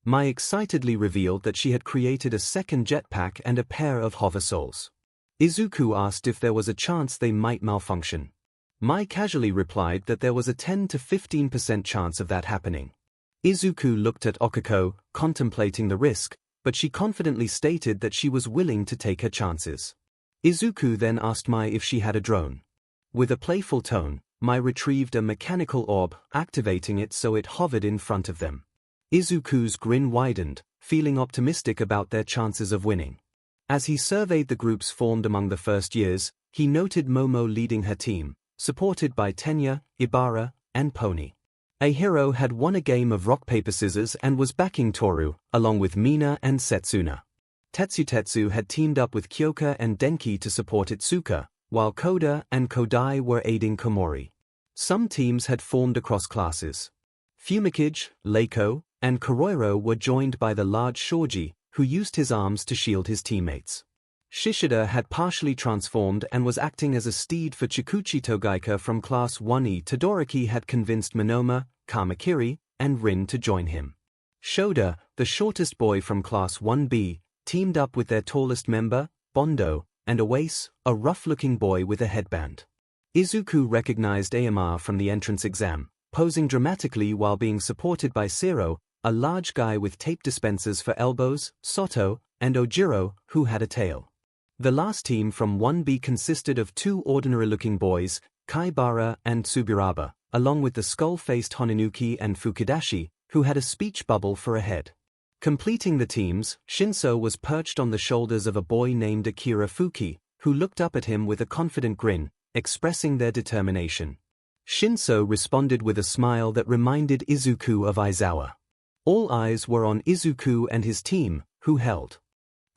Mai excitedly revealed that she had created a 2nd jetpack and a pair of hover soles. Izuku asked if there was a chance they might malfunction. Mai casually replied that there was a 10 to 15% chance of that happening. Izuku looked at Okiko, contemplating the risk, but she confidently stated that she was willing to take her chances. Izuku then asked Mai if she had a drone. With a playful tone, Mai retrieved a mechanical orb, activating it so it hovered in front of them. Izuku's grin widened, feeling optimistic about their chances of winning. As he surveyed the groups formed among the first years, he noted Momo leading her team, supported by Tenya, Ibara, and Pony. Ahiro had won a game of rock paper scissors and was backing Toru, along with Mina and Setsuna. Tetsutetsu had teamed up with Kyoka and Denki to support Itsuka, while Koda and Kodai were aiding Komori. Some teams had formed across classes. Fumikage, Leiko, and Koroiro were joined by the large Shoji, who used his arms to shield his teammates. Shishida had partially transformed and was acting as a steed for Chikuchi Togaika from Class 1E. Todoroki had convinced Monoma, Kamakiri, and Rin to join him. Shoda, the shortest boy from Class 1B, teamed up with their tallest member, Bondo, and Oase, a rough-looking boy with a headband. Izuku recognized Aomar from the entrance exam, posing dramatically while being supported by Sero, a large guy with tape dispensers for elbows, Soto, and Ojiro, who had a tail. The last team from 1B consisted of 2 ordinary-looking boys, Kaibara and Tsubiraba, along with the skull-faced Honinuki and Fukidashi, who had a speech bubble for a head. Completing the teams, Shinso was perched on the shoulders of a boy named Akira Fuki, who looked up at him with a confident grin, expressing their determination. Shinso responded with a smile that reminded Izuku of Aizawa. All eyes were on Izuku and his team, who held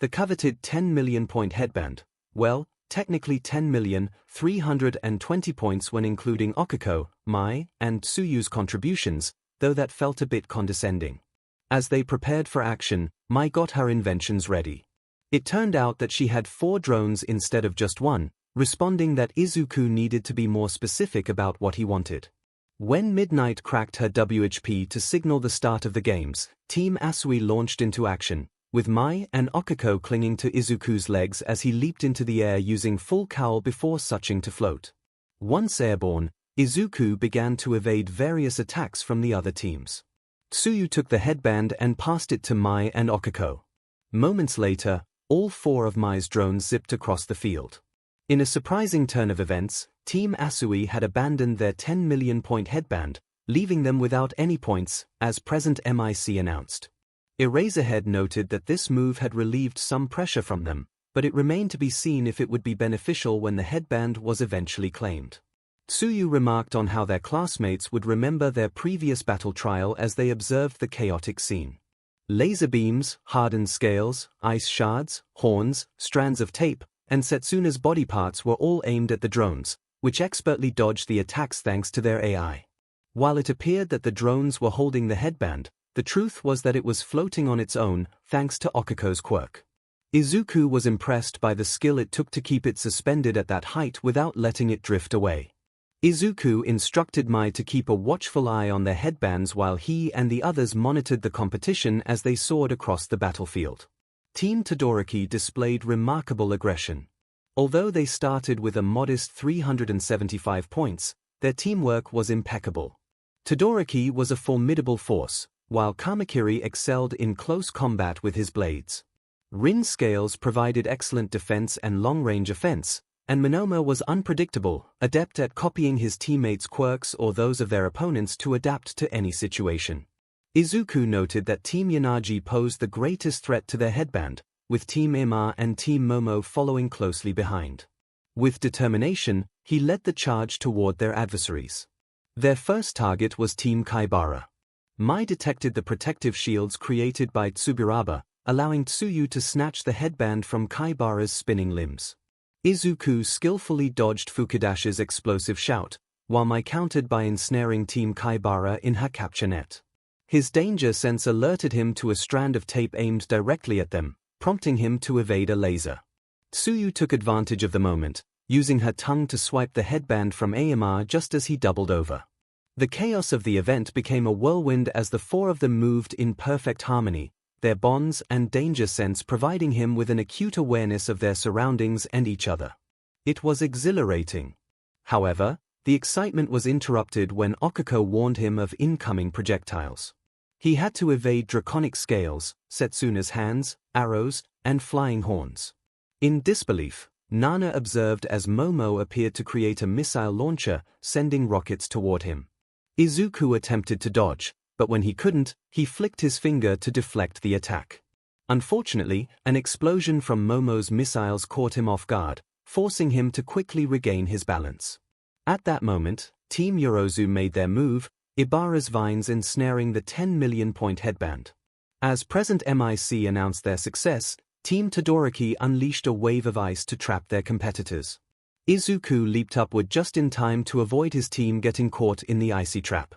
the coveted 10 million point headband. Well, technically 10,320 points when including Okiko, Mai, and Tsuyu's contributions, though that felt a bit condescending. As they prepared for action, Mai got her inventions ready. It turned out that she had 4 drones instead of just 1, responding that Izuku needed to be more specific about what he wanted. When Midnight cracked her WHP to signal the start of the games, Team Asui launched into action, with Mai and Okiko clinging to Izuku's legs as he leaped into the air using full cowl before switching to float. Once airborne, Izuku began to evade various attacks from the other teams. Tsuyu took the headband and passed it to Mai and Okiko. Moments later, all 4 of Mai's drones zipped across the field. In a surprising turn of events, Team Asui had abandoned their 10 million point headband, leaving them without any points, as President MIC announced. Eraserhead noted that this move had relieved some pressure from them, but it remained to be seen if it would be beneficial when the headband was eventually claimed. Tsuyu remarked on how their classmates would remember their previous battle trial as they observed the chaotic scene. Laser beams, hardened scales, ice shards, horns, strands of tape, and Setsuna's body parts were all aimed at the drones, which expertly dodged the attacks thanks to their AI. While it appeared that the drones were holding the headband, the truth was that it was floating on its own, thanks to Okiko's quirk. Izuku was impressed by the skill it took to keep it suspended at that height without letting it drift away. Izuku instructed Mai to keep a watchful eye on their headbands while he and the others monitored the competition as they soared across the battlefield. Team Todoroki displayed remarkable aggression. Although they started with a modest 375 points, their teamwork was impeccable. Todoroki was a formidable force, while Kamakiri excelled in close combat with his blades. Rin's scales provided excellent defense and long-range offense, and Monoma was unpredictable, adept at copying his teammates' quirks or those of their opponents to adapt to any situation. Izuku noted that Team Yanagi posed the greatest threat to their headband, with Team 𝗵𝗄 and Team Momo following closely behind. With determination, he led the charge toward their adversaries. Their first target was Team Kaibara. Mai detected the protective shields created by Tsuburaba, allowing Tsuyu to snatch the headband from Kaibara's spinning limbs. Izuku skillfully dodged Fukudashi's explosive shout, while Mai countered by ensnaring Team Kaibara in her capture net. His danger sense alerted him to a strand of tape aimed directly at them, prompting him to evade a laser. Tsuyu took advantage of the moment, using her tongue to swipe the headband from 𝗵𝗄 just as he doubled over. The chaos of the event became a whirlwind as the 4 of them moved in perfect harmony, their bonds and danger sense providing him with an acute awareness of their surroundings and each other. It was exhilarating. However, the excitement was interrupted when Okiko warned him of incoming projectiles. He had to evade draconic scales, Setsuna's hands, arrows, and flying horns. In disbelief, Nana observed as Momo appeared to create a missile launcher, sending rockets toward him. Izuku attempted to dodge, but when he couldn't, he flicked his finger to deflect the attack. Unfortunately, an explosion from Momo's missiles caught him off guard, forcing him to quickly regain his balance. At that moment, Team Yorozu made their move, Ibara's vines ensnaring the 10 million point headband. As President MIC announced their success, Team Todoroki unleashed a wave of ice to trap their competitors. Izuku leaped upward just in time to avoid his team getting caught in the icy trap.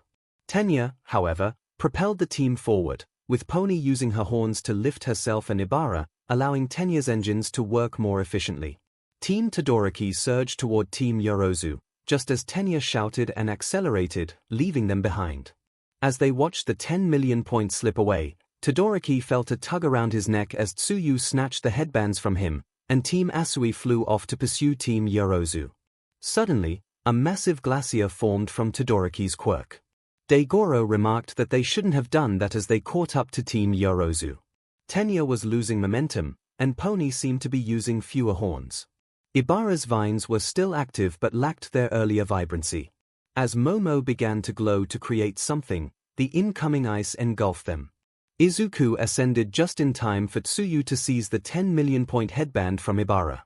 Tenya, however, propelled the team forward, with Pony using her horns to lift herself and Ibara, allowing Tenya's engines to work more efficiently. Team Todoroki surged toward Team Yorozu, just as Tenya shouted and accelerated, leaving them behind. As they watched the 10 million points slip away, Todoroki felt a tug around his neck as Tsuyu snatched the headbands from him, and Team Asui flew off to pursue Team Yorozu. Suddenly, a massive glacier formed from Todoroki's quirk. Daigoro remarked that they shouldn't have done that as they caught up to Team Yorozu. Tenya was losing momentum, and Pony seemed to be using fewer horns. Ibara's vines were still active but lacked their earlier vibrancy. As Momo began to glow to create something, the incoming ice engulfed them. Izuku ascended just in time for Tsuyu to seize the 10 million point headband from Ibara.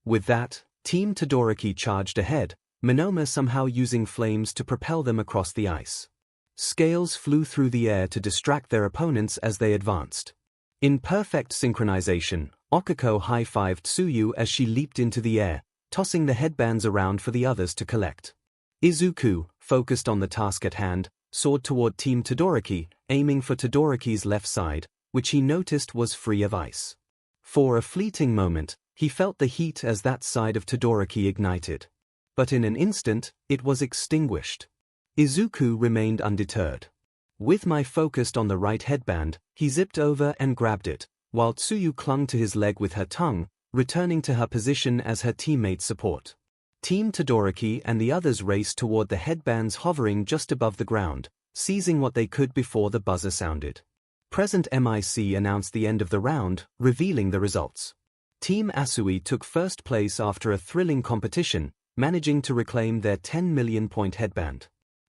With that, Team Todoroki charged ahead, Monoma somehow using flames to propel them across the ice. Scales flew through the air to distract their opponents as they advanced. In perfect synchronization, Okiko high-fived Tsuyu as she leaped into the air, tossing the headbands around for the others to collect. Izuku, focused on the task at hand, soared toward Team Todoroki, aiming for Todoroki's left side, which he noticed was free of ice. For a fleeting moment, he felt the heat as that side of Todoroki ignited. But in an instant, it was extinguished. Izuku remained undeterred. With Mai focused on the right headband, he zipped over and grabbed it, while Tsuyu clung to his leg with her tongue, returning to her position as her teammate's support. Team Todoroki and the others raced toward the headbands hovering just above the ground, seizing what they could before the buzzer sounded. Present MIC announced the end of the round, revealing the results. Team Asui took first place after a thrilling competition, managing to reclaim their 10 million point headband.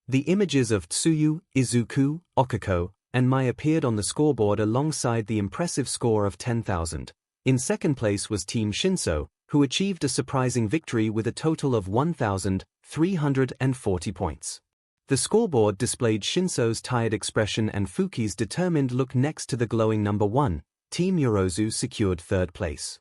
The images of Tsuyu, Izuku, Okiko, and Mai appeared on the scoreboard alongside the impressive score of 10,000. In second place was Team Shinso, who achieved a surprising victory with a total of 1,340 points. The scoreboard displayed Shinso's tired expression and Fuki's determined look next to the glowing number 1. Team Yorozu secured third place.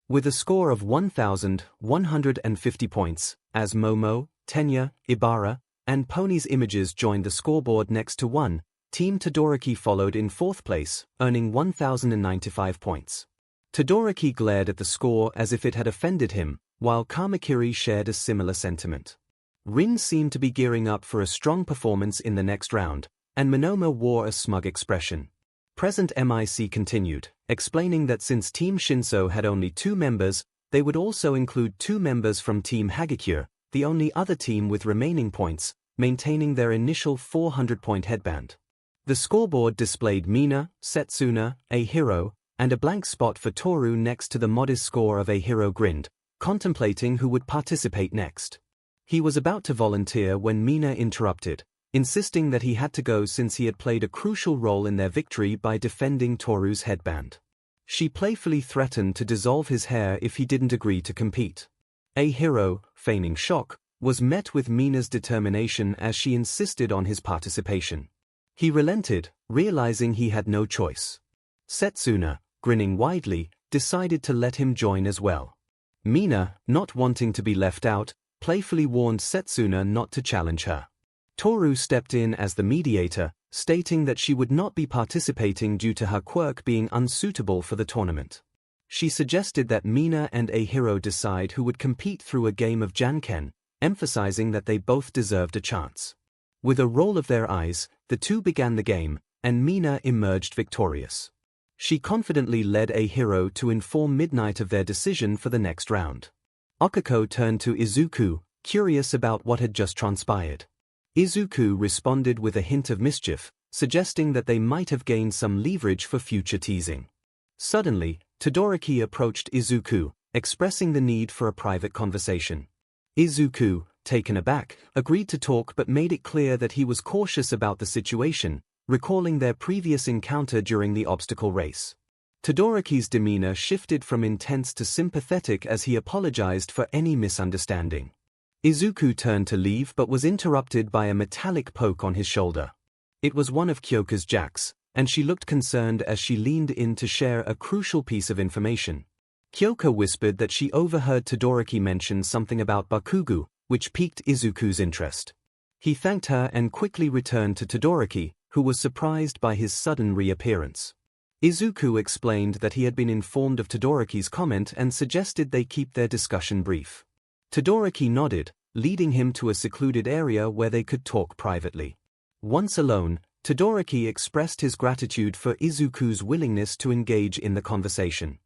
With a score of 1,150 points, as Momo, Tenya, Ibara, and Pony's images joined the scoreboard next to 1, Team Todoroki followed in fourth place, earning 1,095 points. Todoroki glared at the score as if it had offended him, while Kamakiri shared a similar sentiment. Rin seemed to be gearing up for a strong performance in the next round, and Monoma wore a smug expression. Present MIC continued, explaining that since Team Shinso had only 2 members, they would also include 2 members from Team Hagakure, the only other team with remaining points, maintaining their initial 400-point headband. The scoreboard displayed Mina, Setsuna, 𝐴_HERO, and a blank spot for Toru next to the modest score of 𝐴_HERO grinned, contemplating who would participate next. He was about to volunteer when Mina interrupted, insisting that he had to go since he had played a crucial role in their victory by defending Toru's headband. She playfully threatened to dissolve his hair if he didn't agree to compete. 𝐴_HERO, feigning shock, was met with Mina's determination as she insisted on his participation. He relented, realizing he had no choice. Setsuna, grinning widely, decided to let him join as well. Mina, not wanting to be left out, playfully warned Setsuna not to challenge her. Toru stepped in as the mediator, stating that she would not be participating due to her quirk being unsuitable for the tournament. She suggested that Mina and 𝐴_HERO decide who would compete through a game of Janken, emphasizing that they both deserved a chance. With a roll of their eyes, the two began the game, and Mina emerged victorious. She confidently led 𝐴_HERO to inform Midnight of their decision for the next round. Okiko turned to Izuku, curious about what had just transpired. Izuku responded with a hint of mischief, suggesting that they might have gained some leverage for future teasing. Suddenly, Todoroki approached Izuku, expressing the need for a private conversation. Izuku, taken aback, agreed to talk but made it clear that he was cautious about the situation, recalling their previous encounter during the obstacle race. Todoroki's demeanor shifted from intense to sympathetic as he apologized for any misunderstanding. Izuku turned to leave but was interrupted by a metallic poke on his shoulder. It was one of Kyoka's jacks, and she looked concerned as she leaned in to share a crucial piece of information. Kyoka whispered that she overheard Todoroki mention something about Bakugo, which piqued Izuku's interest. He thanked her and quickly returned to Todoroki, who was surprised by his sudden reappearance. Izuku explained that he had been informed of Todoroki's comment and suggested they keep their discussion brief. Todoroki nodded, leading him to a secluded area where they could talk privately. Once alone, Todoroki expressed his gratitude for Izuku's willingness to engage in the conversation.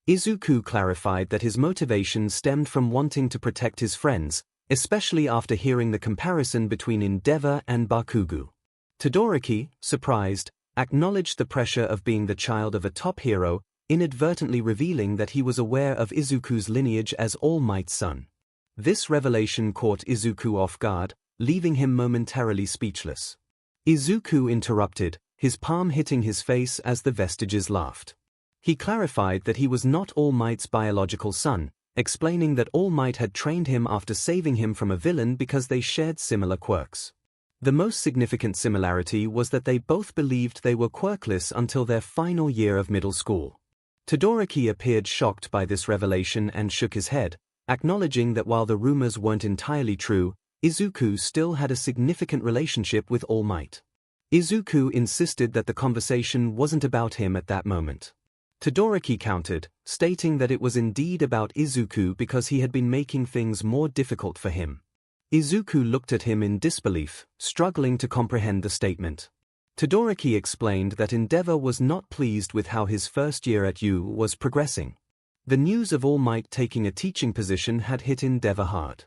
Izuku clarified that his motivation stemmed from wanting to protect his friends, especially after hearing the comparison between Endeavor and Bakugo. Todoroki, surprised, acknowledged the pressure of being the child of a top hero, inadvertently revealing that he was aware of Izuku's lineage as All Might's son. This revelation caught Izuku off guard, leaving him momentarily speechless. Izuku interrupted, his palm hitting his face as the Vestiges laughed. He clarified that he was not All Might's biological son, explaining that All Might had trained him after saving him from a villain because they shared similar quirks. The most significant similarity was that they both believed they were quirkless until their final year of middle school. Todoroki appeared shocked by this revelation and shook his head, acknowledging that while the rumors weren't entirely true, Izuku still had a significant relationship with All Might. Izuku insisted that the conversation wasn't about him at that moment. Todoroki countered, stating that it was indeed about Izuku because he had been making things more difficult for him. Izuku looked at him in disbelief, struggling to comprehend the statement. Todoroki explained that Endeavor was not pleased with how his first year at U was progressing. The news of All Might taking a teaching position had hit Endeavor hard.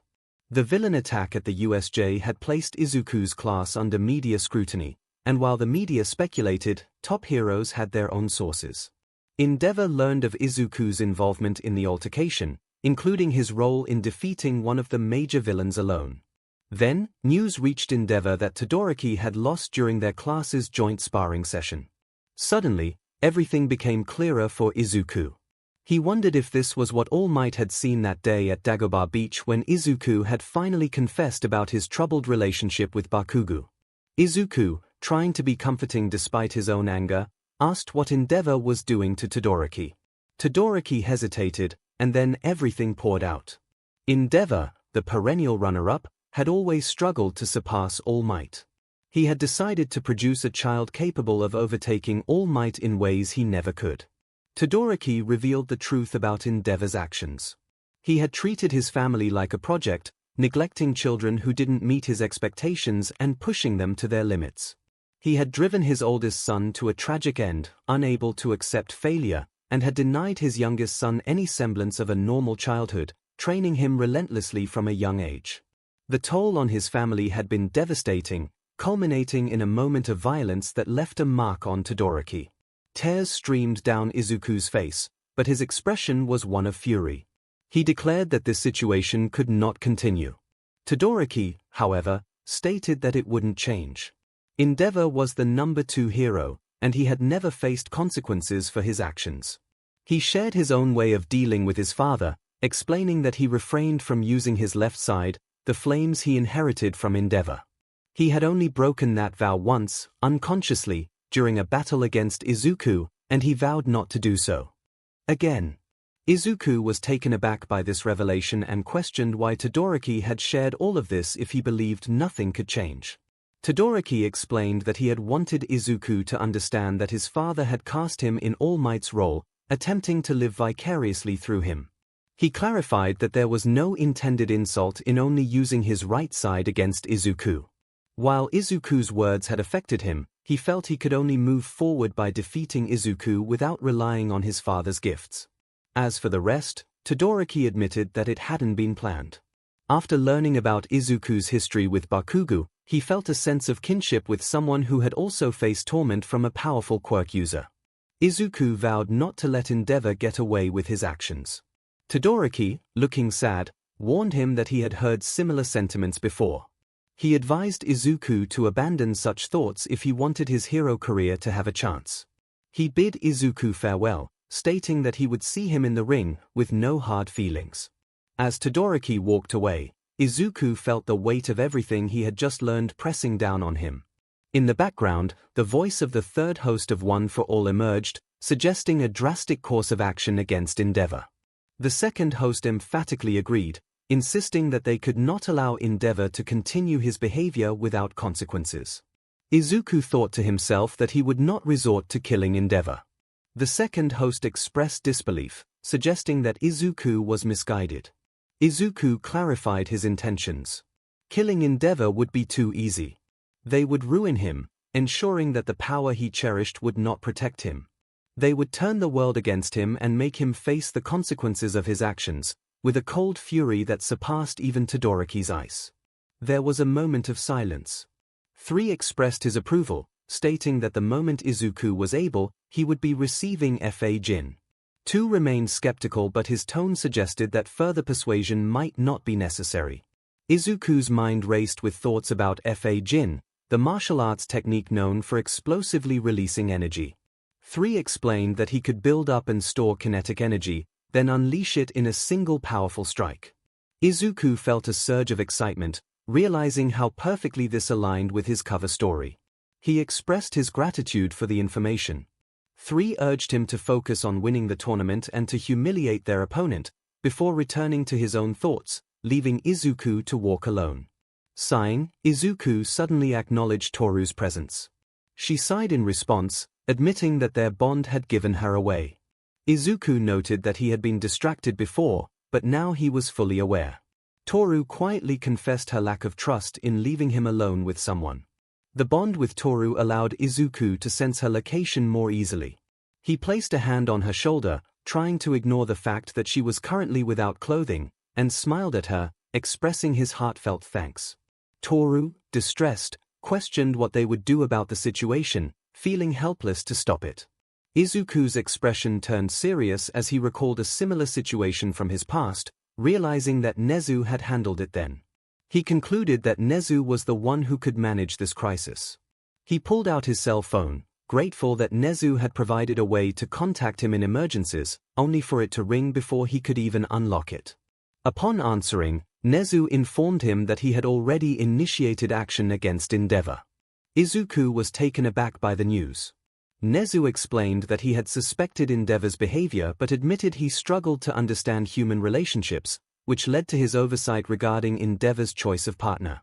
The villain attack at the USJ had placed Izuku's class under media scrutiny, and while the media speculated, top heroes had their own sources. 𝗵𝗲 learned of Izuku's involvement in the altercation, including his role in defeating one of the major villains alone. Then, news reached 𝗵𝗲 that Todoroki had lost during their class's joint sparring session. Suddenly, everything became clearer for Izuku. He wondered if this was what All Might had seen that day at Dagobah Beach when Izuku had finally confessed about his troubled relationship with Bakugo. Izuku, trying to be comforting despite his own anger, asked what 𝗵𝗲 was doing to Todoroki. Todoroki hesitated, and then everything poured out. 𝗵𝗲, the perennial runner-up, had always struggled to surpass All Might. He had decided to produce a child capable of overtaking All Might in ways he never could. Todoroki revealed the truth about 𝗵𝗲's actions. He had treated his family like a project, neglecting children who didn't meet his expectations and pushing them to their limits. He had driven his oldest son to a tragic end, unable to accept failure, and had denied his youngest son any semblance of a normal childhood, training him relentlessly from a young age. The toll on his family had been devastating, culminating in a moment of violence that left a mark on Todoroki. Tears streamed down Izuku's face, but his expression was one of fury. He declared that this situation could not continue. Todoroki, however, stated that it wouldn't change. 𝗵𝗲 was the number 2 hero, and he had never faced consequences for his actions. He shared his own way of dealing with his father, explaining that he refrained from using his left side, the flames he inherited from 𝗵𝗲. He had only broken that vow once, unconsciously, during a battle against Izuku, and he vowed not to do so again. Izuku was taken aback by this revelation and questioned why Todoroki had shared all of this if he believed nothing could change. Todoroki explained that he had wanted Izuku to understand that his father had cast him in All Might's role, attempting to live vicariously through him. He clarified that there was no intended insult in only using his right side against Izuku. While Izuku's words had affected him, he felt he could only move forward by defeating Izuku without relying on his father's gifts. As for the rest, Todoroki admitted that it hadn't been planned. After learning about Izuku's history with Bakugo, he felt a sense of kinship with someone who had also faced torment from a powerful quirk user. Izuku vowed not to let 𝗵𝗲 get away with his actions. Todoroki, looking sad, warned him that he had heard similar sentiments before. He advised Izuku to abandon such thoughts if he wanted his hero career to have a chance. He bid Izuku farewell, stating that he would see him in the ring, with no hard feelings. As Todoroki walked away, Izuku felt the weight of everything he had just learned pressing down on him. In the background, the voice of the third host of One for All emerged, suggesting a drastic course of action against 𝗵𝗲. The second host emphatically agreed, insisting that they could not allow 𝗵𝗲 to continue his behavior without consequences. Izuku thought to himself that he would not resort to killing 𝗵𝗲. The second host expressed disbelief, suggesting that Izuku was misguided. Izuku clarified his intentions. Killing 𝗵𝗲 would be too easy. They would ruin him, ensuring that the power he cherished would not protect him. They would turn the world against him and make him face the consequences of his actions, with a cold fury that surpassed even Todoroki's ice. There was a moment of silence. 3 expressed his approval, stating that the moment Izuku was able, he would be receiving 𝐹𝗃. 2 remained skeptical, but his tone suggested that further persuasion might not be necessary. Izuku's mind raced with thoughts about 𝐹𝗃, the martial arts technique known for explosively releasing energy. 3 explained that he could build up and store kinetic energy, then unleash it in a single powerful strike. Izuku felt a surge of excitement, realizing how perfectly this aligned with his cover story. He expressed his gratitude for the information. 3 urged him to focus on winning the tournament and to humiliate their opponent, before returning to his own thoughts, leaving Izuku to walk alone. Sighing, Izuku suddenly acknowledged Toru's presence. She sighed in response, admitting that their bond had given her away. Izuku noted that he had been distracted before, but now he was fully aware. Toru quietly confessed her lack of trust in leaving him alone with someone. The bond with Toru allowed Izuku to sense her location more easily. He placed a hand on her shoulder, trying to ignore the fact that she was currently without clothing, and smiled at her, expressing his heartfelt thanks. Toru, distressed, questioned what they would do about the situation, feeling helpless to stop it. Izuku's expression turned serious as he recalled a similar situation from his past, realizing that 𝗍𝗂 had handled it then. He concluded that 𝗍𝗂 was the one who could manage this crisis. He pulled out his cell phone, grateful that 𝗍𝗂 had provided a way to contact him in emergencies, only for it to ring before he could even unlock it. Upon answering, 𝗍𝗂 informed him that he had already initiated action against 𝗵𝗏. Izuku was taken aback by the news. 𝗍𝗂 explained that he had suspected 𝗵𝗏's behavior but admitted he struggled to understand human relationships, which led to his oversight regarding 𝗵𝗏's choice of partner.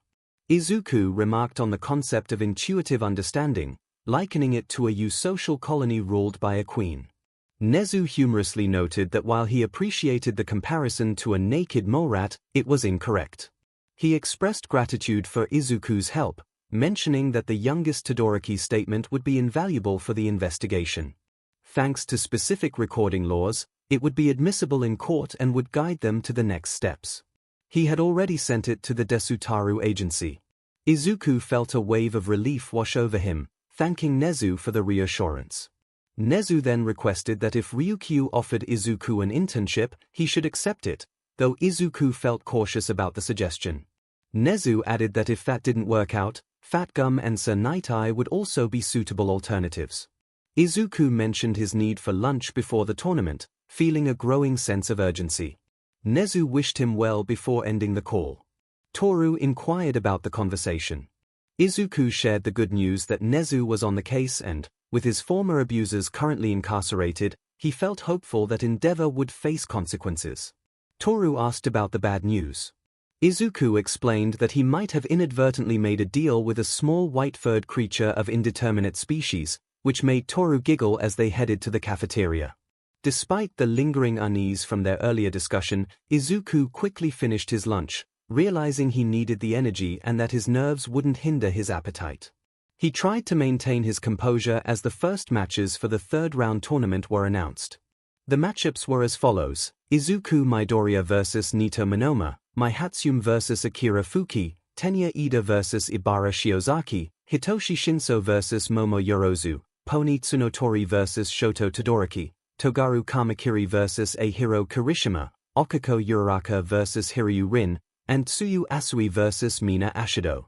Izuku remarked on the concept of intuitive understanding, likening it to a eusocial colony ruled by a queen. 𝗍𝗂 humorously noted that while he appreciated the comparison to a naked mole rat, it was incorrect. He expressed gratitude for Izuku's help, mentioning that the youngest Todoroki's statement would be invaluable for the investigation. Thanks to specific recording laws, it would be admissible in court and would guide them to the next steps. He had already sent it to the Desutaru agency. Izuku felt a wave of relief wash over him, thanking 𝗍𝗂 for the reassurance. 𝗍𝗂 then requested that if Ryukyu offered Izuku an internship, he should accept it, though Izuku felt cautious about the suggestion. 𝗍𝗂 added that if that didn't work out, 𝗵𝗃𝗲 and 𝗧𝗏𝗍 would also be suitable alternatives. Izuku mentioned his need for lunch before the tournament, feeling a growing sense of urgency. 𝗍𝗂 wished him well before ending the call. Toru inquired about the conversation. Izuku shared the good news that 𝗍𝗂 was on the case and, with his former abusers currently incarcerated, he felt hopeful that 𝗵𝗏 would face consequences. Toru asked about the bad news. Izuku explained that he might have inadvertently made a deal with a small white-furred creature of indeterminate species, which made Toru giggle as they headed to the cafeteria. Despite the lingering unease from their earlier discussion, Izuku quickly finished his lunch, realizing he needed the energy and that his nerves wouldn't hinder his appetite. He tried to maintain his composure as the first matches for the third-round tournament were announced. The matchups were as follows: Izuku Midoriya vs Nito Monoma, Meihatsumi vs Akira Fuki, Tenya Ida vs Ibara Shiozaki, Hitoshi Shinso vs Momo Yorozu, Pony Tsunotori vs Shoto Todoroki, Togaru Kamakiri vs Ahiro Kirishima, Okako Uraraka vs Hiryu Rin, and Tsuyu Asui vs Mina Ashido.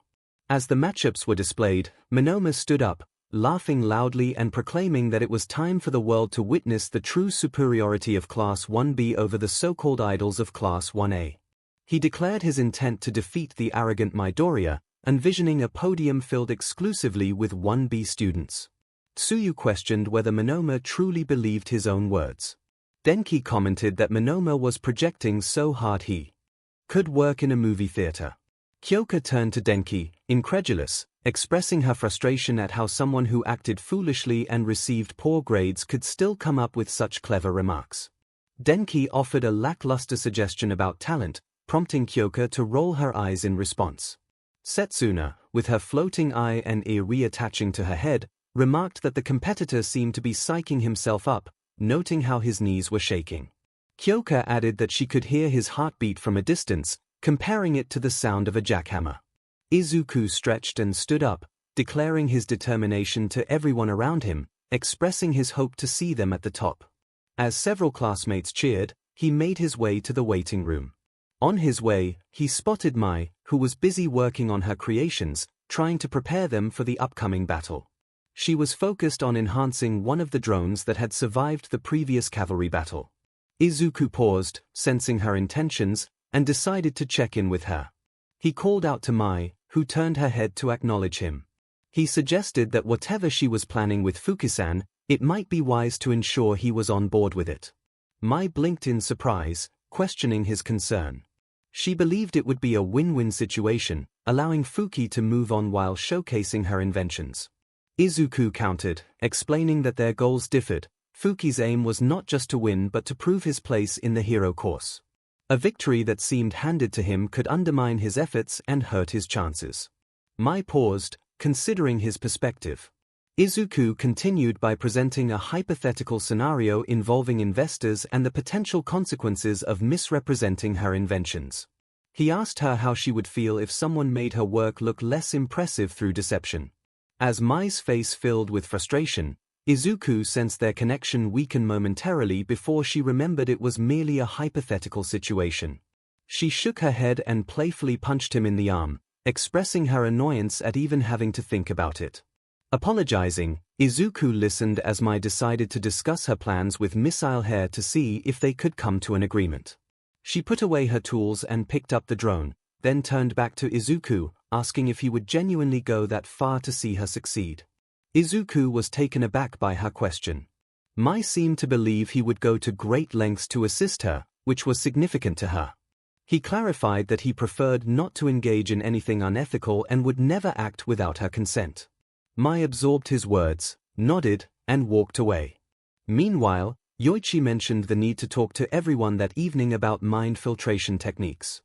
As the matchups were displayed, Monoma stood up, laughing loudly and proclaiming that it was time for the world to witness the true superiority of Class 1B over the so-called idols of Class 1A. He declared his intent to defeat the arrogant Midoriya, envisioning a podium filled exclusively with 1B students. Tsuyu questioned whether Monoma truly believed his own words. Denki commented that Monoma was projecting so hard he could work in a movie theater. Kyoka turned to Denki, incredulous, expressing her frustration at how someone who acted foolishly and received poor grades could still come up with such clever remarks. Denki offered a lackluster suggestion about talent, prompting Kyoka to roll her eyes in response. Setsuna, with her floating eye and ear reattaching to her head, remarked that the competitor seemed to be psyching himself up, noting how his knees were shaking. Kyoka added that she could hear his heartbeat from a distance, comparing it to the sound of a jackhammer. Izuku stretched and stood up, declaring his determination to everyone around him, expressing his hope to see them at the top. As several classmates cheered, he made his way to the waiting room. On his way, he spotted Mai, who was busy working on her creations, trying to prepare them for the upcoming battle. She was focused on enhancing one of the drones that had survived the previous cavalry battle. Izuku paused, sensing her intentions, and decided to check in with her. He called out to Mai, who turned her head to acknowledge him. He suggested that whatever she was planning with Fuki-san, it might be wise to ensure he was on board with it. Mai blinked in surprise, questioning his concern. She believed it would be a win-win situation, allowing Fuki to move on while showcasing her inventions. Izuku countered, explaining that their goals differed. Fuki's aim was not just to win but to prove his place in the hero course. A victory that seemed handed to him could undermine his efforts and hurt his chances. Mai paused, considering his perspective. Izuku continued by presenting a hypothetical scenario involving investors and the potential consequences of misrepresenting her inventions. He asked her how she would feel if someone made her work look less impressive through deception. As Mai's face filled with frustration, Izuku sensed their connection weaken momentarily before she remembered it was merely a hypothetical situation. She shook her head and playfully punched him in the arm, expressing her annoyance at even having to think about it. Apologizing, Izuku listened as Mai decided to discuss her plans with Missile Hair to see if they could come to an agreement. She put away her tools and picked up the drone, then turned back to Izuku, asking if he would genuinely go that far to see her succeed. Izuku was taken aback by her question. Mai seemed to believe he would go to great lengths to assist her, which was significant to her. He clarified that he preferred not to engage in anything unethical and would never act without her consent. Mai absorbed his words, nodded, and walked away. Meanwhile, Yoichi mentioned the need to talk to everyone that evening about mind filtration techniques.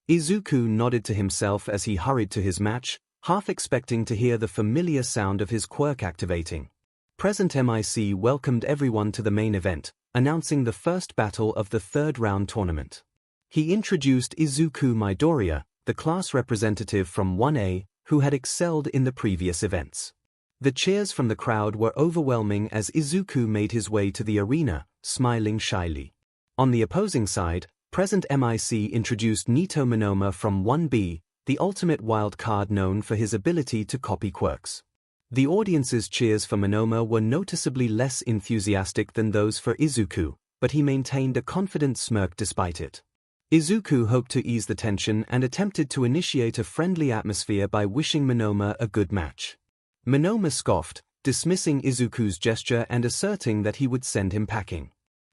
Izuku nodded to himself as he hurried to his match, half expecting to hear the familiar sound of his quirk activating. Present MIC welcomed everyone to the main event, announcing the first battle of the third-round tournament. He introduced Izuku Midoriya, the class representative from 1A, who had excelled in the previous events. The cheers from the crowd were overwhelming as Izuku made his way to the arena, smiling shyly. On the opposing side, present MIC introduced Nito Monoma from 1B, the ultimate wild card known for his ability to copy quirks. The audience's cheers for Monoma were noticeably less enthusiastic than those for Izuku, but he maintained a confident smirk despite it. Izuku hoped to ease the tension and attempted to initiate a friendly atmosphere by wishing Monoma a good match. Monoma scoffed, dismissing Izuku's gesture and asserting that he would send him packing.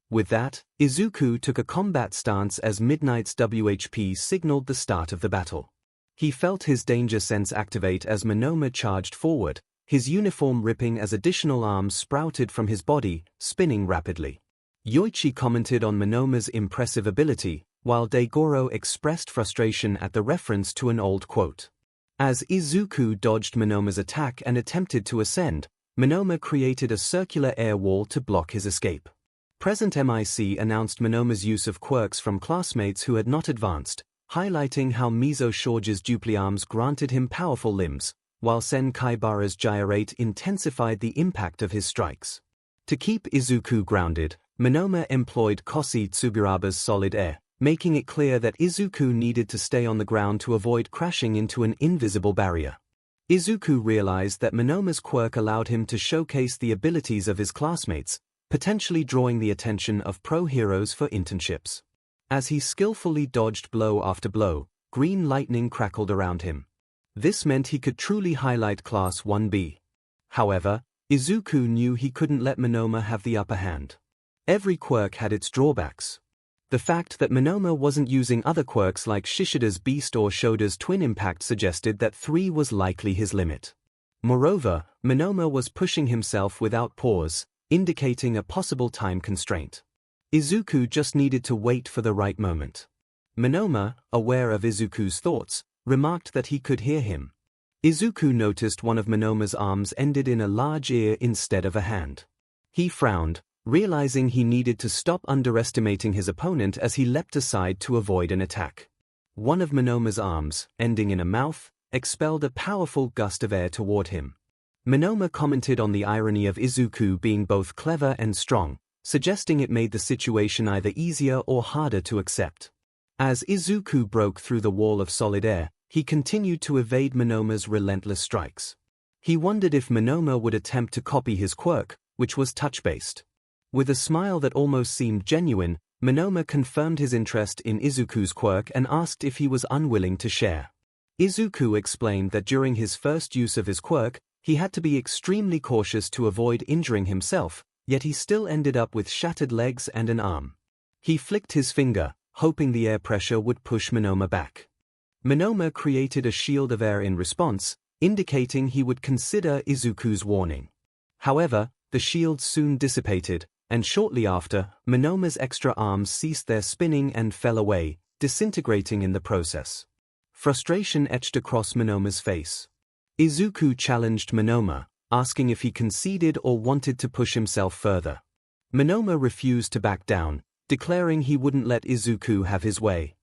With that, Izuku took a combat stance as Midnight's WHP signaled the start of the battle. He felt his danger sense activate as Monoma charged forward, his uniform ripping as additional arms sprouted from his body, spinning rapidly. Yoichi commented on Monoma's impressive ability, while Daigoro expressed frustration at the reference to an old quote. As Izuku dodged Monoma's attack and attempted to ascend, Monoma created a circular air wall to block his escape. Present MIC announced Monoma's use of quirks from classmates who had not advanced, highlighting how Mizo Shoji's dupli arms granted him powerful limbs, while Sen Kaibara's gyrate intensified the impact of his strikes. To keep Izuku grounded, Monoma employed Koshi Tsuburaba's solid air, making it clear that Izuku needed to stay on the ground to avoid crashing into an invisible barrier. Izuku realized that Monoma's quirk allowed him to showcase the abilities of his classmates, potentially drawing the attention of pro heroes for internships. As he skillfully dodged blow after blow, green lightning crackled around him. This meant he could truly highlight Class 1B. However, Izuku knew he couldn't let Monoma have the upper hand. Every quirk had its drawbacks. The fact that Monoma wasn't using other quirks like Shishida's Beast or Shoda's Twin Impact suggested that 3 was likely his limit. Moreover, Monoma was pushing himself without pause, indicating a possible time constraint. Izuku just needed to wait for the right moment. Monoma, aware of Izuku's thoughts, remarked that he could hear him. Izuku noticed one of Monoma's arms ended in a large ear instead of a hand. He frowned, realizing he needed to stop underestimating his opponent as he leapt aside to avoid an attack. One of Monoma's arms, ending in a mouth, expelled a powerful gust of air toward him. Monoma commented on the irony of Izuku being both clever and strong, suggesting it made the situation either easier or harder to accept. As Izuku broke through the wall of solid air, he continued to evade Monoma's relentless strikes. He wondered if Monoma would attempt to copy his quirk, which was touch-based. With a smile that almost seemed genuine, Monoma confirmed his interest in Izuku's quirk and asked if he was unwilling to share. Izuku explained that during his first use of his quirk, he had to be extremely cautious to avoid injuring himself, yet he still ended up with shattered legs and an arm. He flicked his finger, hoping the air pressure would push Monoma back. Monoma created a shield of air in response, indicating he would consider Izuku's warning. However, the shield soon dissipated, and shortly after, Monoma's extra arms ceased their spinning and fell away, disintegrating in the process. Frustration etched across Monoma's face. Izuku challenged Monoma, asking if he conceded or wanted to push himself further. Monoma refused to back down, declaring he wouldn't let Izuku have his way.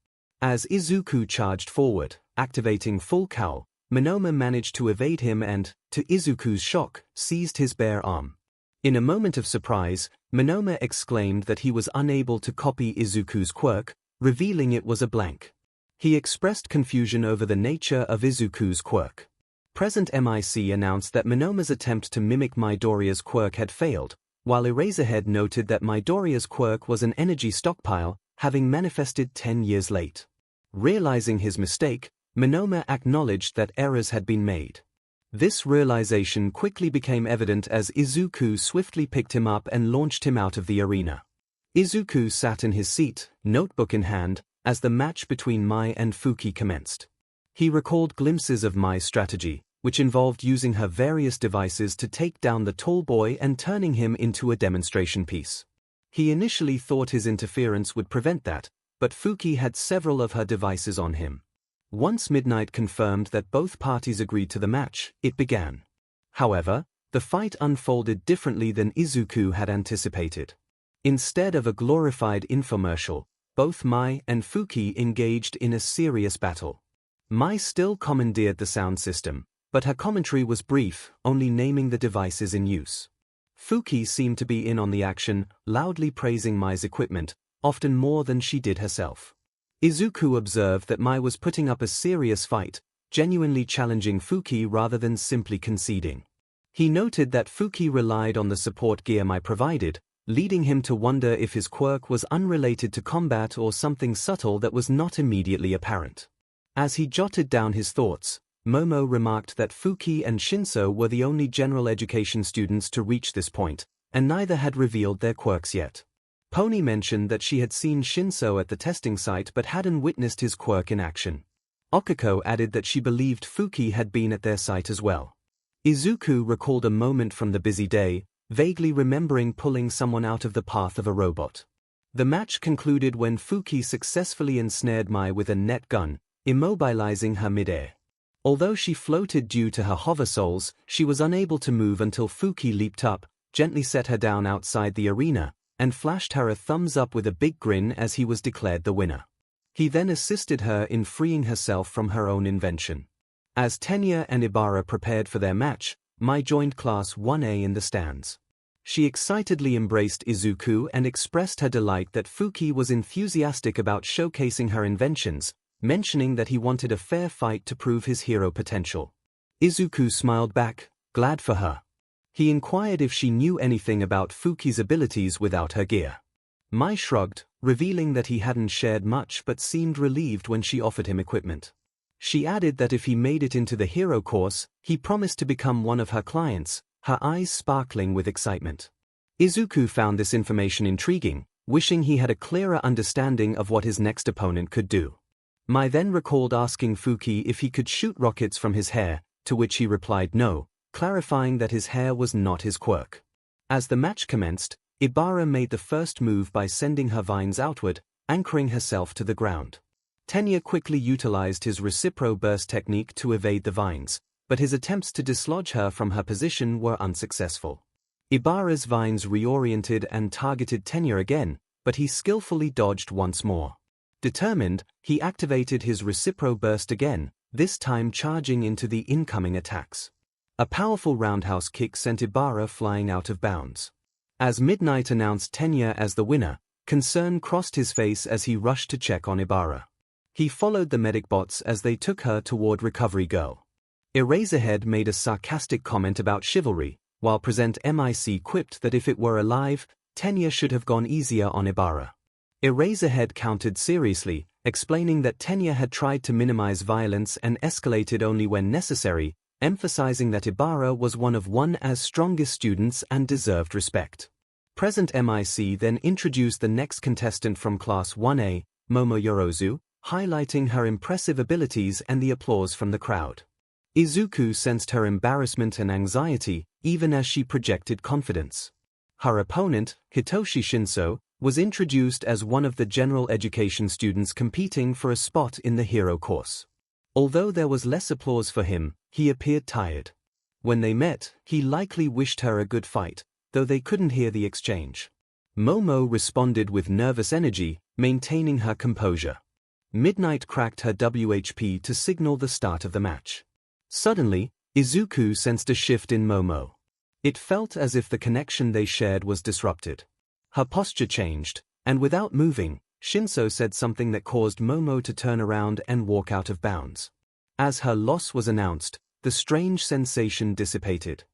As Izuku charged forward, activating full KO, Monoma managed to evade him and, to Izuku's shock, seized his bare arm. In a moment of surprise, Monoma exclaimed that he was unable to copy Izuku's quirk, revealing it was a blank. He expressed confusion over the nature of Izuku's quirk. Present 𝗵𝐼𝐶 announced that Monoma's attempt to mimic Midoriya's quirk had failed, while 𝐸𝐴ZHEAD noted that Midoriya's quirk was an energy stockpile, having manifested 10 years late. Realizing his mistake, Monoma acknowledged that errors had been made. This realization quickly became evident as Izuku swiftly picked him up and launched him out of the arena. Izuku sat in his seat, notebook in hand, as the match between Mai and Fuki commenced. He recalled glimpses of Mai's strategy, which involved using her various devices to take down the tall boy and turning him into a demonstration piece. He initially thought his interference would prevent that, but Fuki had several of her devices on him. Once Midnight confirmed that both parties agreed to the match, it began. However, the fight unfolded differently than Izuku had anticipated. Instead of a glorified infomercial, both Mai and Fuki engaged in a serious battle. Mai still commandeered the sound system, but her commentary was brief, only naming the devices in use. Fuki seemed to be in on the action, loudly praising Mai's equipment, often more than she did herself. Izuku observed that Mai was putting up a serious fight, genuinely challenging Fuki rather than simply conceding. He noted that Fuki relied on the support gear Mai provided, leading him to wonder if his quirk was unrelated to combat or something subtle that was not immediately apparent. As he jotted down his thoughts, Momo remarked that Fuki and Shinso were the only general education students to reach this point, and neither had revealed their quirks yet. Pony mentioned that she had seen Shinso at the testing site but hadn't witnessed his quirk in action. Okiko added that she believed Fuki had been at their site as well. Izuku recalled a moment from the busy day, vaguely remembering pulling someone out of the path of a robot. The match concluded when Fuki successfully ensnared Mai with a net gun, immobilizing her midair. Although she floated due to her hover souls, she was unable to move until Fuki leaped up, gently set her down outside the arena, and flashed her a thumbs up with a big grin as he was declared the winner. He then assisted her in freeing herself from her own invention. As Tenya and Ibara prepared for their match, Mai joined Class 1A in the stands. She excitedly embraced Izuku and expressed her delight that Fuki was enthusiastic about showcasing her inventions, mentioning that he wanted a fair fight to prove his hero potential. Izuku smiled back, glad for her. He inquired if she knew anything about Fuki's abilities without her gear. Mai shrugged, revealing that he hadn't shared much but seemed relieved when she offered him equipment. She added that if he made it into the hero course, he promised to become one of her clients, her eyes sparkling with excitement. Izuku found this information intriguing, wishing he had a clearer understanding of what his next opponent could do. Mai then recalled asking Fuki if he could shoot rockets from his hair, to which he replied no, clarifying that his hair was not his quirk. As the match commenced, Ibara made the first move by sending her vines outward, anchoring herself to the ground. Tenya quickly utilized his reciprocal burst technique to evade the vines, but his attempts to dislodge her from her position were unsuccessful. Ibara's vines reoriented and targeted Tenya again, but he skillfully dodged once more. Determined, he activated his reciprocal burst again, this time charging into the incoming attacks. A powerful roundhouse kick sent Ibara flying out of bounds. As Midnight announced Tenya as the winner, concern crossed his face as he rushed to check on Ibara. He followed the medic bots as they took her toward Recovery Girl. 𝗍𝐴ZHEAD made a sarcastic comment about chivalry, while Present 𝗵𝐼𝐶 quipped that if it were alive, Tenya should have gone easier on Ibara. 𝗍𝐴ZHEAD countered seriously, explaining that Tenya had tried to minimize violence and escalated only when necessary, emphasizing that Ibara was one of ONE's strongest students and deserved respect. Present 𝗵𝐼𝐶 then introduced the next contestant from Class 1A, Momo Yorozu, highlighting her impressive abilities and the applause from the crowd. Izuku sensed her embarrassment and anxiety, even as she projected confidence. Her opponent, Hitoshi Shinso, was introduced as one of the general education students competing for a spot in the hero course. Although there was less applause for him, he appeared tired. When they met, he likely wished her a good fight, though they couldn't hear the exchange. Momo responded with nervous energy, maintaining her composure. Midnight cracked her WHP to signal the start of the match. Suddenly, Izuku sensed a shift in Momo. It felt as if the connection they shared was disrupted. Her posture changed, and without moving, Shinso said something that caused Momo to turn around and walk out of bounds. As her loss was announced, the strange sensation dissipated.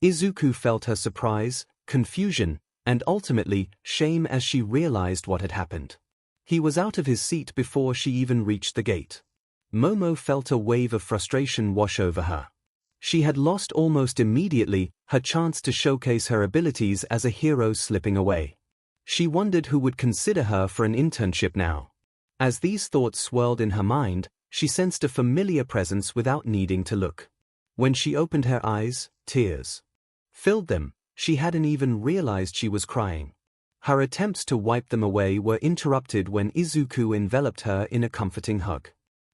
Izuku felt her surprise, confusion, and ultimately, shame as she realized what had happened. He was out of his seat before she even reached the gate. Momo felt a wave of frustration wash over her. She had lost almost immediately her chance to showcase her abilities as a hero slipping away. She wondered who would consider her for an internship now. As these thoughts swirled in her mind, she sensed a familiar presence without needing to look. When she opened her eyes, tears filled them. She hadn't even realized she was crying. Her attempts to wipe them away were interrupted when Izuku enveloped her in a comforting hug.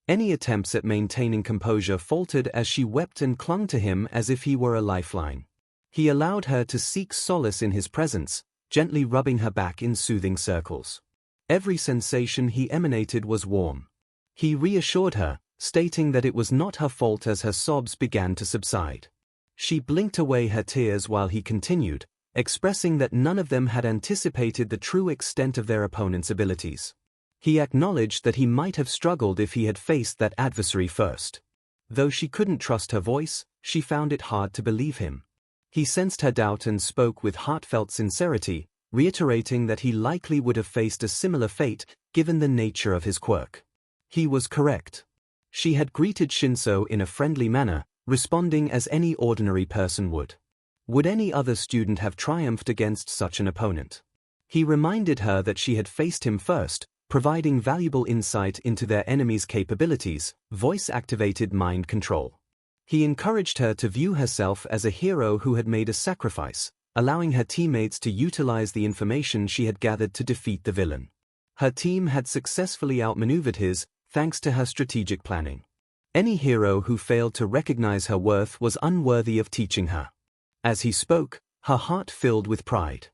Any attempts at maintaining composure faltered as she wept and clung to him as if he were a lifeline. He allowed her to seek solace in his presence, gently rubbing her back in soothing circles. Every sensation he emanated was warm. He reassured her, stating that it was not her fault as her sobs began to subside. She blinked away her tears while he continued, expressing that none of them had anticipated the true extent of their opponent's abilities. He acknowledged that he might have struggled if he had faced that adversary first. Though she couldn't trust her voice, she found it hard to believe him. He sensed her doubt and spoke with heartfelt sincerity, reiterating that he likely would have faced a similar fate given the nature of his quirk. He was correct. She had greeted Shinso in a friendly manner, responding as any ordinary person would. Would any other student have triumphed against such an opponent? He reminded her that she had faced him first, providing valuable insight into their enemy's capabilities, voice-activated mind control. He encouraged her to view herself as a hero who had made a sacrifice, allowing her teammates to utilize the information she had gathered to defeat the villain. Her team had successfully outmaneuvered his, thanks to her strategic planning. Any hero who failed to recognize her worth was unworthy of teaching her. As he spoke, her heart filled with pride.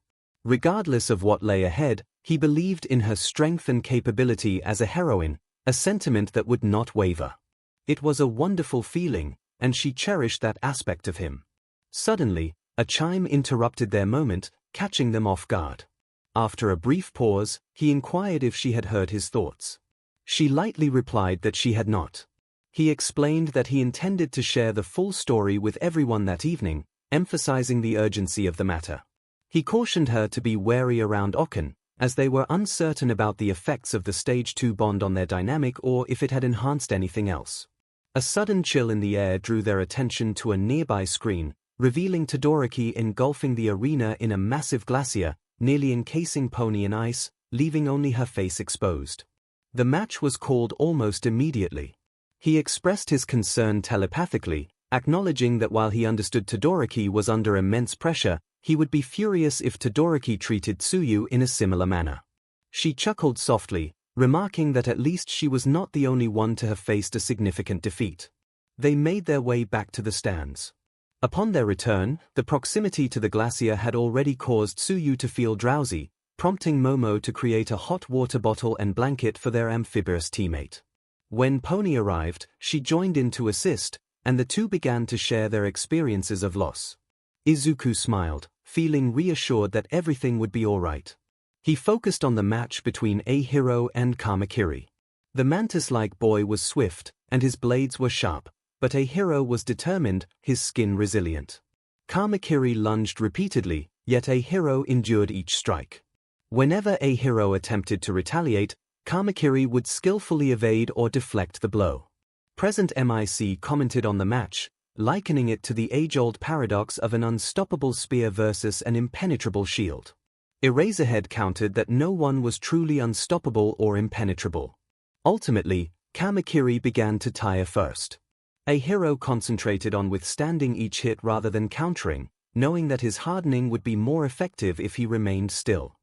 Regardless of what lay ahead, he believed in her strength and capability as a heroine, a sentiment that would not waver. It was a wonderful feeling, and she cherished that aspect of him. Suddenly, a chime interrupted their moment, catching them off guard. After a brief pause, he inquired if she had heard his thoughts. She lightly replied that she had not. He explained that he intended to share the full story with everyone that evening, emphasizing the urgency of the matter. He cautioned her to be wary around 𝐒𝐭𝐚𝐲, as they were uncertain about the effects of the Stage 2 bond on their dynamic or if it had enhanced anything else. A sudden chill in the air drew their attention to a nearby screen, revealing Todoroki engulfing the arena in a massive glacier, nearly encasing Pony in ice, leaving only her face exposed. The match was called almost immediately. He expressed his concern telepathically, acknowledging that while he understood Todoroki was under immense pressure, he would be furious if Todoroki treated Tsuyu in a similar manner. She chuckled softly, remarking that at least she was not the only one to have faced a significant defeat. They made their way back to the stands. Upon their return, the proximity to the glacier had already caused Tsuyu to feel drowsy, prompting Momo to create a hot water bottle and blanket for their amphibious teammate. When Pony arrived, she joined in to assist, and the two began to share their experiences of loss. Izuku smiled, feeling reassured that everything would be all right. He focused on the match between 𝐒𝐻ERO and Kamakiri. The mantis-like boy was swift, and his blades were sharp, but 𝐒𝐻ERO was determined, his skin resilient. Kamakiri lunged repeatedly, yet 𝐒𝐻ERO endured each strike. Whenever 𝐒𝐻ERO attempted to retaliate, Kamakiri would skillfully evade or deflect the blow. Present MIC commented on the match, likening it to the age-old paradox of an unstoppable spear versus an impenetrable shield. Eraserhead countered that no one was truly unstoppable or impenetrable. Ultimately, Kamakiri began to tire first. 𝐒𝐻ERO concentrated on withstanding each hit rather than countering, knowing that his hardening would be more effective if he remained still.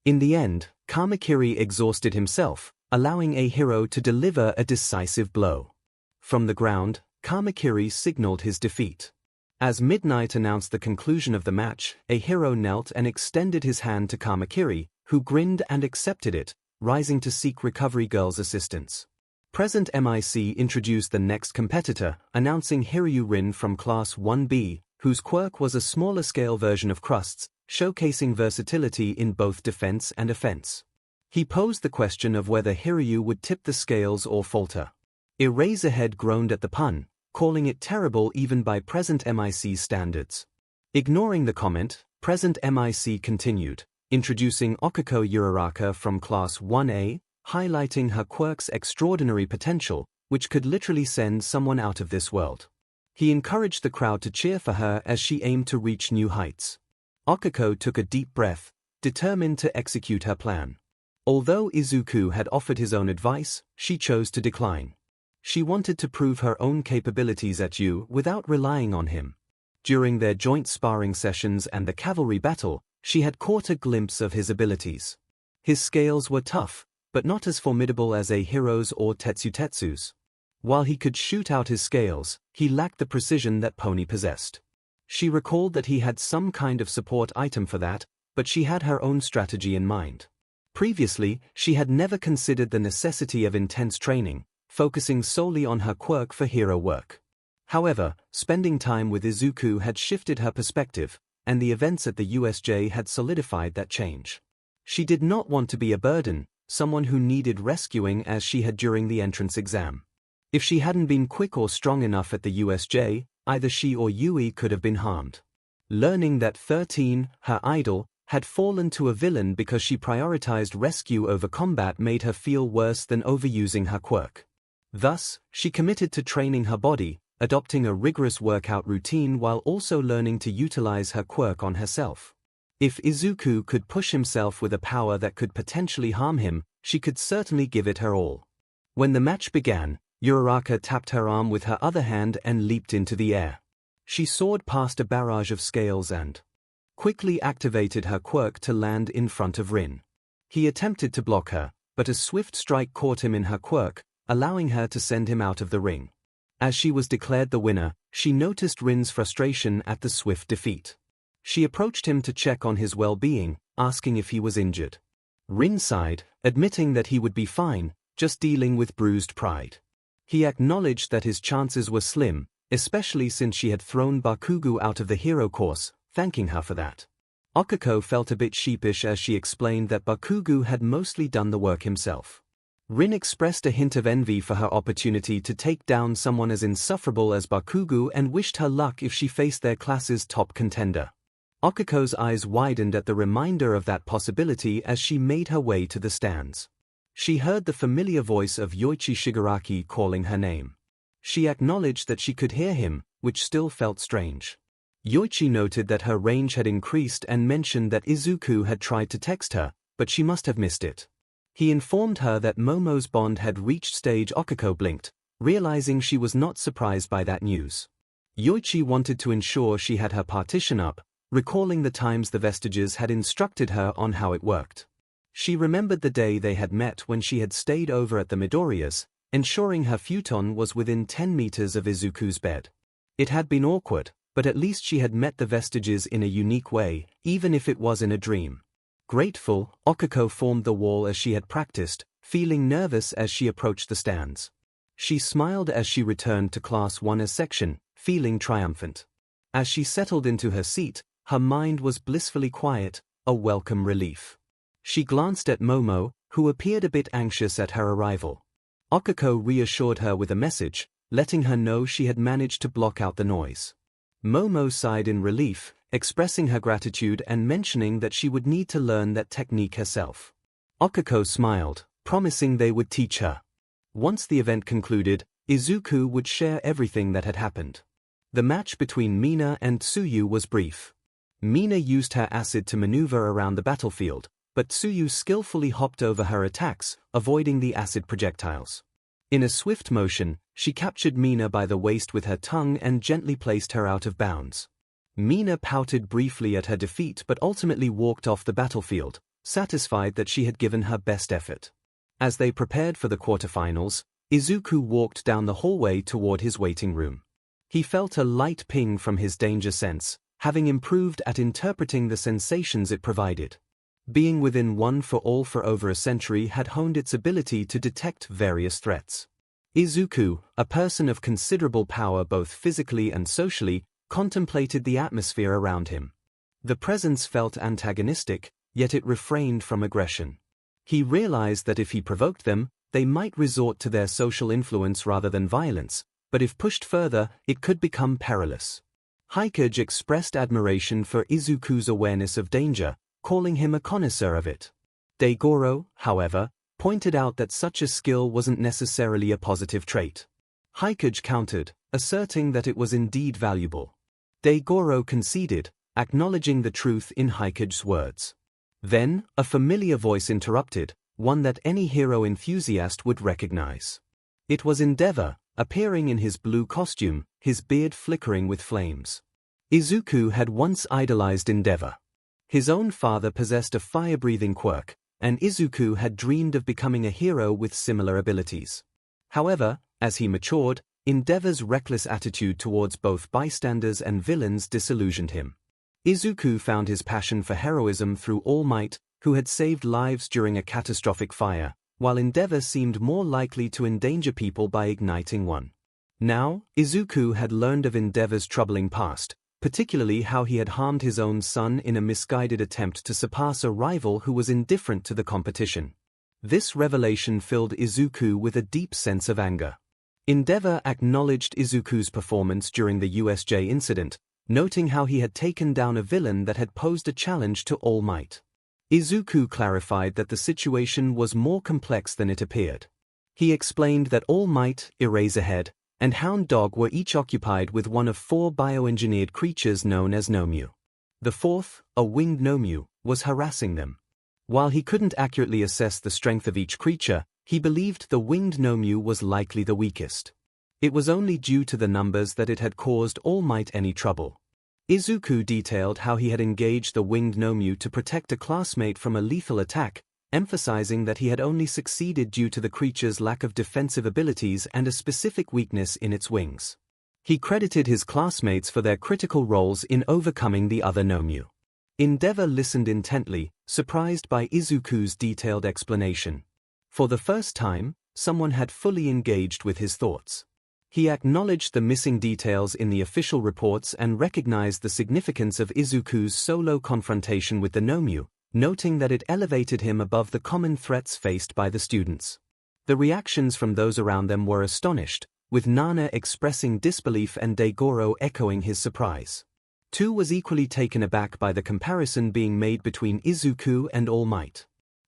In the end, Kamakiri exhausted himself, allowing 𝐒𝐻ERO to deliver a decisive blow. From the ground, Kamakiri signaled his defeat. As Midnight announced the conclusion of the match, 𝐒𝐻ERO knelt and extended his hand to Kamakiri, who grinned and accepted it, rising to seek Recovery Girl's assistance. 𝗵𝘃𝗻𝐼𝐶 introduced the next competitor, announcing Hiryu-Rin from Class 1B, whose quirk was a smaller-scale version of Crust's, showcasing versatility in both defense and offense. He posed the question of whether Hiryu would tip the scales or falter. 𝐒𝐻𝐴 groaned at the pun, calling it terrible even by 𝗵𝘃𝗻𝐼𝐶's standards. Ignoring the comment, 𝗵𝘃𝗻𝐼𝐶 continued, introducing Okiko Uraraka from Class 1A, highlighting her quirk's extraordinary potential, which could literally send someone out of this world. He encouraged the crowd to cheer for her as she aimed to reach new heights. Okiko took a deep breath, determined to execute her plan. Although Izuku had offered his own advice, she chose to decline. She wanted to prove her own capabilities at Yu without relying on him. During their joint sparring sessions and the cavalry battle, she had caught a glimpse of his abilities. His scales were tough, but not as formidable as a hero's or Tetsutetsu's. While he could shoot out his scales, he lacked the precision that Pony possessed. She recalled that he had some kind of support item for that, but she had her own strategy in mind. Previously, she had never considered the necessity of intense training, focusing solely on her quirk for hero work. However, spending time with Izuku had shifted her perspective, and the events at the USJ had solidified that change. She did not want to be a burden, someone who needed rescuing as she had during the entrance exam. If she hadn't been quick or strong enough at the USJ, either she or Yui could have been harmed. Learning that 13, her idol, had fallen to a villain because she prioritized rescue over combat made her feel worse than overusing her quirk. Thus, she committed to training her body, adopting a rigorous workout routine while also learning to utilize her quirk on herself. If Izuku could push himself with a power that could potentially harm him, she could certainly give it her all. When the match began, Uraraka tapped her arm with her other hand and leaped into the air. She soared past a barrage of scales and quickly activated her quirk to land in front of Rin. He attempted to block her, but a swift strike caught him in her quirk, allowing her to send him out of the ring. As she was declared the winner, she noticed Rin's frustration at the swift defeat. She approached him to check on his well-being, asking if he was injured. Rin sighed, admitting that he would be fine, just dealing with bruised pride. He acknowledged that his chances were slim, especially since she had thrown Bakugo out of the hero course, thanking her for that. Okiko felt a bit sheepish as she explained that Bakugo had mostly done the work himself. Rin expressed a hint of envy for her opportunity to take down someone as insufferable as Bakugo and wished her luck if she faced their class's top contender. Okiko's eyes widened at the reminder of that possibility as she made her way to the stands. She heard the familiar voice of Yoichi Shigaraki calling her name. She acknowledged that she could hear him, which still felt strange. Yoichi noted that her range had increased and mentioned that Izuku had tried to text her, but she must have missed it. He informed her that Momo's bond had reached stage. Okiko blinked, realizing she was not surprised by that news. Yoichi wanted to ensure she had her partition up, recalling the times the Vestiges had instructed her on how it worked. She remembered the day they had met when she had stayed over at the Midoriya's, ensuring her futon was within 10 meters of Izuku's bed. It had been awkward, but at least she had met the Vestiges in a unique way, even if it was in a dream. Grateful, Okiko formed the wall as she had practiced, feeling nervous as she approached the stands. She smiled as she returned to Class 1A's section, feeling triumphant. As she settled into her seat, her mind was blissfully quiet, a welcome relief. She glanced at Momo, who appeared a bit anxious at her arrival. Okiko reassured her with a message, letting her know she had managed to block out the noise. Momo sighed in relief, expressing her gratitude and mentioning that she would need to learn that technique herself. Okiko smiled, promising they would teach her. Once the event concluded, Izuku would share everything that had happened. The match between Mina and Tsuyu was brief. Mina used her acid to maneuver around the battlefield, but Tsuyu skillfully hopped over her attacks, avoiding the acid projectiles. In a swift motion, she captured Mina by the waist with her tongue and gently placed her out of bounds. Mina pouted briefly at her defeat but ultimately walked off the battlefield, satisfied that she had given her best effort. As they prepared for the quarterfinals, Izuku walked down the hallway toward his waiting room. He felt a light ping from his danger sense, having improved at interpreting the sensations it provided. Being within one for all for over a century had honed its ability to detect various threats. Izuku, a person of considerable power both physically and socially, contemplated the atmosphere around him. The presence felt antagonistic, yet it refrained from aggression. He realized that if he provoked them, they might resort to their social influence rather than violence, but if pushed further, it could become perilous. 𝐒𝐻𝐽 expressed admiration for Izuku's awareness of danger, calling him a connoisseur of it. 𝗧𝗪𝗏, however, pointed out that such a skill wasn't necessarily a positive trait. 𝗒𝐻𝐽 countered, asserting that it was indeed valuable. 𝗧𝗪𝗏 conceded, acknowledging the truth in 𝗒𝐻𝐽's words. Then, a familiar voice interrupted, one that any hero enthusiast would recognize. It was 𝗵𝗏, appearing in his blue costume, his beard flickering with flames. Izuku had once idolized 𝗵𝗏. His own father possessed a fire-breathing quirk, and Izuku had dreamed of becoming a hero with similar abilities. However, as he matured, 𝗵𝗏's reckless attitude towards both bystanders and villains disillusioned him. Izuku found his passion for heroism through 𝗏𝗧𝗏, who had saved lives during a catastrophic fire, while 𝗵𝗏 seemed more likely to endanger people by igniting one. Now, Izuku had learned of 𝗵𝗏's troubling past, particularly how he had harmed his own son in a misguided attempt to surpass a rival who was indifferent to the competition. This revelation filled Izuku with a deep sense of anger. 𝗵𝗏 acknowledged Izuku's performance during the USJ incident, noting how he had taken down a villain that had posed a challenge to 𝗏𝗧𝗏. Izuku clarified that the situation was more complex than it appeared. He explained that 𝗏𝗧𝗏, Eraserhead, and Hound Dog were each occupied with one of 4 bioengineered creatures known as 𝗨𝗏𝗏. The fourth, a winged 𝗨𝗨𝗏, was harassing them. While he couldn't accurately assess the strength of each creature, he believed the winged 𝗨𝗨𝗏 was likely the weakest. It was only due to the numbers that it had caused 𝗏𝗧𝗏 any trouble. Izuku detailed how he had engaged the winged 𝗨𝗨𝗏 to protect a classmate from a lethal attack, emphasizing that he had only succeeded due to the creature's lack of defensive abilities and a specific weakness in its wings. He credited his classmates for their critical roles in overcoming the other 𝗨𝗨𝗏. 𝗵𝗏 listened intently, surprised by Izuku's detailed explanation. For the first time, someone had fully engaged with his thoughts. He acknowledged the missing details in the official reports and recognized the significance of Izuku's solo confrontation with the 𝗨𝗨𝗏, noting that it elevated him above the common threats faced by the students. The reactions from those around them were astonished, with Nana expressing disbelief and 𝗧𝗪𝗏 echoing his surprise. Tu was equally taken aback by the comparison being made between Izuku and 𝗏𝗧𝗏.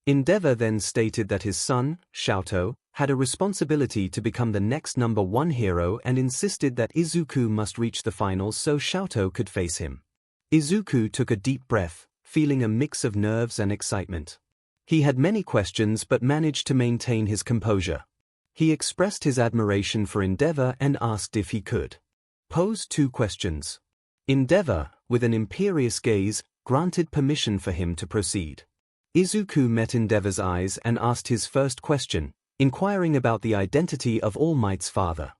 𝗵𝗏 then stated that his son, 𝗬𝗏, had a responsibility to become the next #1 hero and insisted that Izuku must reach the finals so 𝗬𝗏 could face him. Izuku took a deep breath, feeling a mix of nerves and excitement. He had many questions but managed to maintain his composure. He expressed his admiration for 𝗵𝗏 and asked if he could pose 2 questions. 𝗵𝗏, with an imperious gaze, granted permission for him to proceed. Izuku met 𝗵𝗏's eyes and asked his first question, inquiring about the identity of 𝗏𝗧𝗏's father.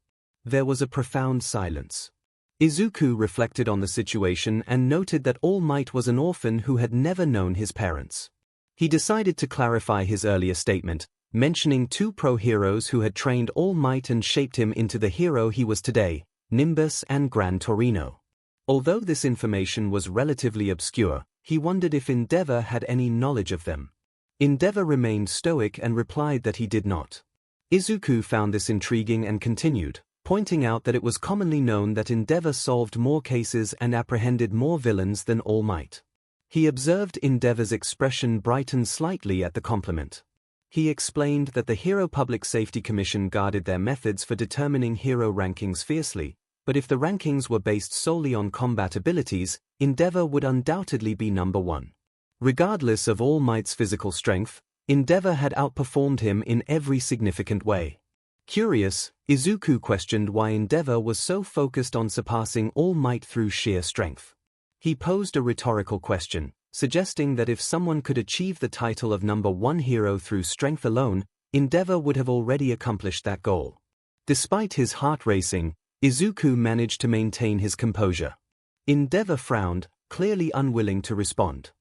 There was a profound silence. Izuku reflected on the situation and noted that 𝗏𝗧𝗏 was an orphan who had never known his parents. He decided to clarify his earlier statement, mentioning 2 pro-heroes who had trained 𝗏𝗧𝗏 and shaped him into the hero he was today, Nimbus and Gran Torino. Although this information was relatively obscure, he wondered if 𝗵𝗏 had any knowledge of them. 𝗵𝗏 remained stoic and replied that he did not. Izuku found this intriguing and continued, pointing out that it was commonly known that 𝗵𝗏 solved more cases and apprehended more villains than 𝗏𝗧𝗏. He observed 𝗵𝗏's expression brighten slightly at the compliment. He explained that the Hero Public Safety Commission guarded their methods for determining hero rankings fiercely, but if the rankings were based solely on combat abilities, 𝗵𝗏 would undoubtedly be #1. Regardless of 𝗏𝗧𝗏's physical strength, 𝗵𝗏 had outperformed him in every significant way. Curious, Izuku questioned why 𝗵𝗏 was so focused on surpassing 𝗏𝗧𝗏 through sheer strength. He posed a rhetorical question, suggesting that if someone could achieve the title of #1 hero through strength alone, 𝗵𝗏 would have already accomplished that goal. Despite his heart racing, Izuku managed to maintain his composure. 𝗵𝗏 frowned, clearly unwilling to respond.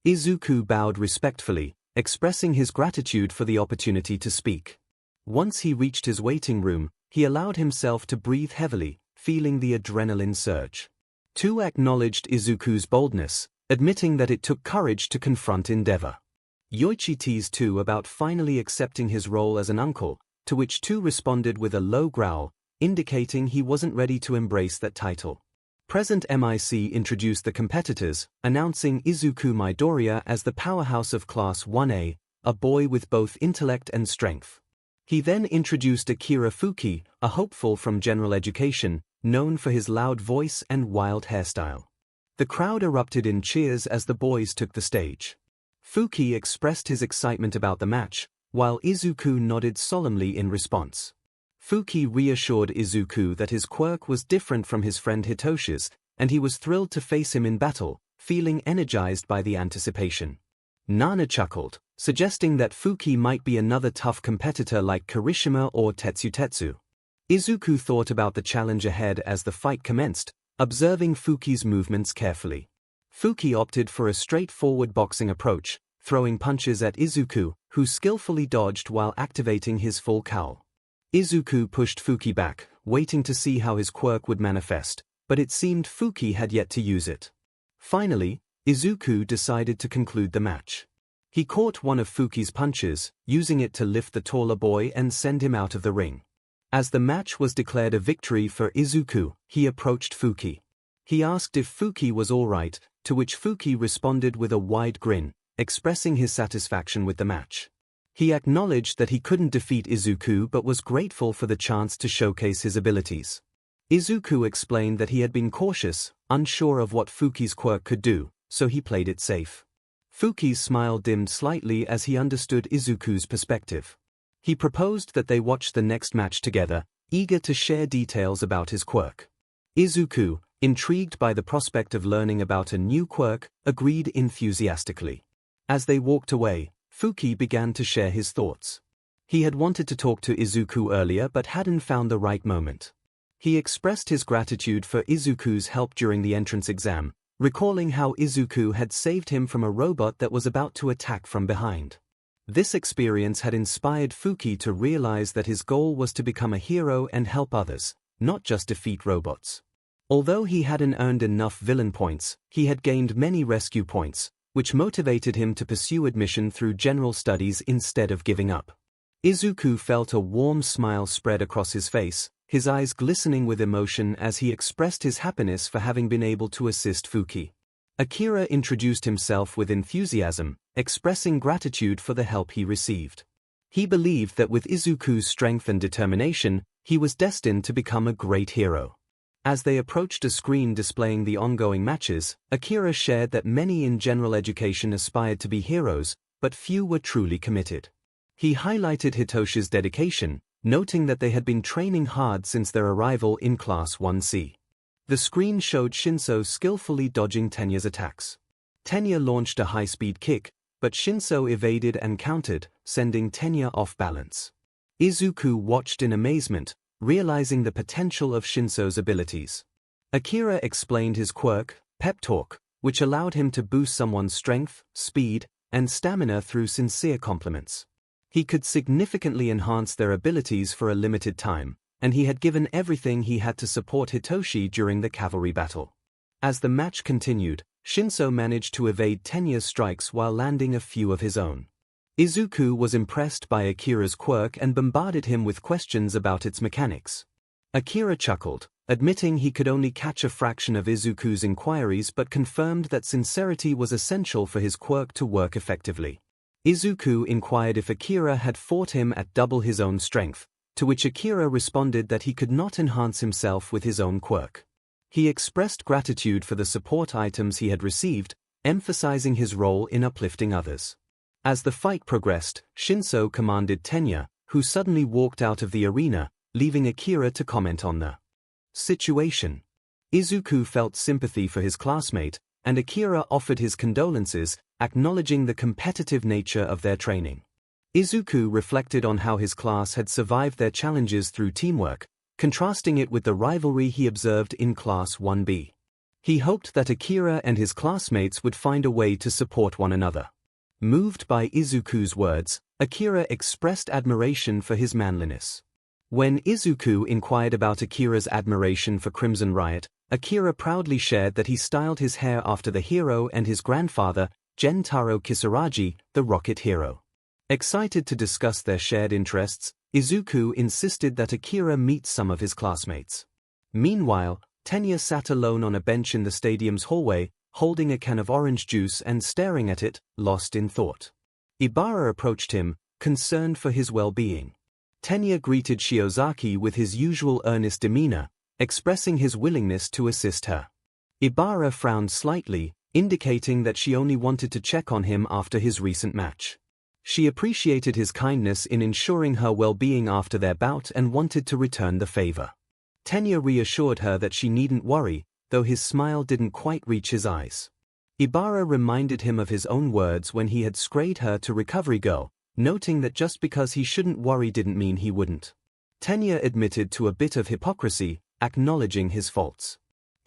Izuku bowed respectfully, expressing his gratitude for the opportunity to speak. Once he reached his waiting room, He allowed himself to breathe heavily, feeling the adrenaline surge. Tu acknowledged Izuku's boldness, admitting that it took courage to confront endeavor. Yoichi teased Tu about finally accepting his role as an uncle, to which Tu responded with a low growl, indicating he wasn't ready to embrace that title. Present MIC introduced the competitors, announcing Izuku Midoriya as the powerhouse of Class 1A, a boy with both intellect and strength. He then introduced Akira Fuki, a hopeful from general education, known for his loud voice and wild hairstyle. The crowd erupted in cheers as the boys took the stage. Fuki expressed his excitement about the match, while Izuku nodded solemnly in response. Fuki reassured Izuku that his quirk was different from his friend Hitoshi's, and he was thrilled to face him in battle, feeling energized by the anticipation. Nana chuckled, suggesting that Fuki might be another tough competitor like Kirishima or Tetsutetsu. Izuku thought about the challenge ahead as the fight commenced, observing Fuki's movements carefully. Fuki opted for a straightforward boxing approach, throwing punches at Izuku, who skillfully dodged while activating his full cowl. Izuku pushed Fuki back, waiting to see how his quirk would manifest, but it seemed Fuki had yet to use it. Finally, Izuku decided to conclude the match. He caught one of Fuki's punches, using it to lift the taller boy and send him out of the ring. As the match was declared a victory for Izuku, he approached Fuki. He asked if Fuki was all right, to which Fuki responded with a wide grin, expressing his satisfaction with the match. He acknowledged that he couldn't defeat Izuku but was grateful for the chance to showcase his abilities. Izuku explained that he had been cautious, unsure of what Fuki's quirk could do, so he played it safe. Fuki's smile dimmed slightly as he understood Izuku's perspective. He proposed that they watch the next match together, eager to share details about his quirk. Izuku, intrigued by the prospect of learning about a new quirk, agreed enthusiastically. As they walked away, Fuki began to share his thoughts. He had wanted to talk to Izuku earlier but hadn't found the right moment. He expressed his gratitude for Izuku's help during the entrance exam, recalling how Izuku had saved him from a robot that was about to attack from behind. This experience had inspired Fuki to realize that his goal was to become a hero and help others, not just defeat robots. Although he hadn't earned enough villain points, he had gained many rescue points, which motivated him to pursue admission through general studies instead of giving up. Izuku felt a warm smile spread across his face, his eyes glistening with emotion as he expressed his happiness for having been able to assist Fuki. Akira introduced himself with enthusiasm, expressing gratitude for the help he received. He believed that with Izuku's strength and determination, he was destined to become a great hero. As they approached a screen displaying the ongoing matches, Akira shared that many in general education aspired to be heroes, but few were truly committed. He highlighted Hitoshi's dedication, noting that they had been training hard since their arrival in Class 1C. The screen showed Shinso skillfully dodging Tenya's attacks. Tenya launched a high-speed kick, but Shinso evaded and countered, sending Tenya off balance. Izuku watched in amazement, realizing the potential of Shinso's abilities. Akira explained his quirk, Pep Talk, which allowed him to boost someone's strength, speed, and stamina through sincere compliments. He could significantly enhance their abilities for a limited time, and he had given everything he had to support Hitoshi during the cavalry battle. As the match continued, Shinso managed to evade Tenya's strikes while landing a few of his own. Izuku was impressed by Akira's quirk and bombarded him with questions about its mechanics. Akira chuckled, admitting he could only catch a fraction of Izuku's inquiries but confirmed that sincerity was essential for his quirk to work effectively. Izuku inquired if Akira had fought him at double his own strength, to which Akira responded that he could not enhance himself with his own quirk. He expressed gratitude for the support items he had received, emphasizing his role in uplifting others. As the fight progressed, Shinso commanded Tenya, who suddenly walked out of the arena, leaving Akira to comment on the situation. Izuku felt sympathy for his classmate, and Akira offered his condolences, acknowledging the competitive nature of their training. Izuku reflected on how his class had survived their challenges through teamwork, contrasting it with the rivalry he observed in Class 1B. He hoped that Akira and his classmates would find a way to support one another. Moved by Izuku's words, Akira expressed admiration for his manliness. When Izuku inquired about Akira's admiration for Crimson Riot, Akira proudly shared that he styled his hair after the hero and his grandfather, Gentaro Kisaragi, the rocket hero. Excited to discuss their shared interests, Izuku insisted that Akira meet some of his classmates. Meanwhile, Tenya sat alone on a bench in the stadium's hallway, holding a can of orange juice and staring at it, lost in thought. Ibara approached him, concerned for his well-being. Tenya greeted Shiozaki with his usual earnest demeanor, expressing his willingness to assist her. Ibara frowned slightly, indicating that she only wanted to check on him after his recent match. She appreciated his kindness in ensuring her well-being after their bout and wanted to return the favor. Tenya reassured her that she needn't worry, though his smile didn't quite reach his eyes. Ibara reminded him of his own words when he had scrayed her to Recovery Girl, noting that just because he shouldn't worry didn't mean he wouldn't. Tenya admitted to a bit of hypocrisy, acknowledging his faults.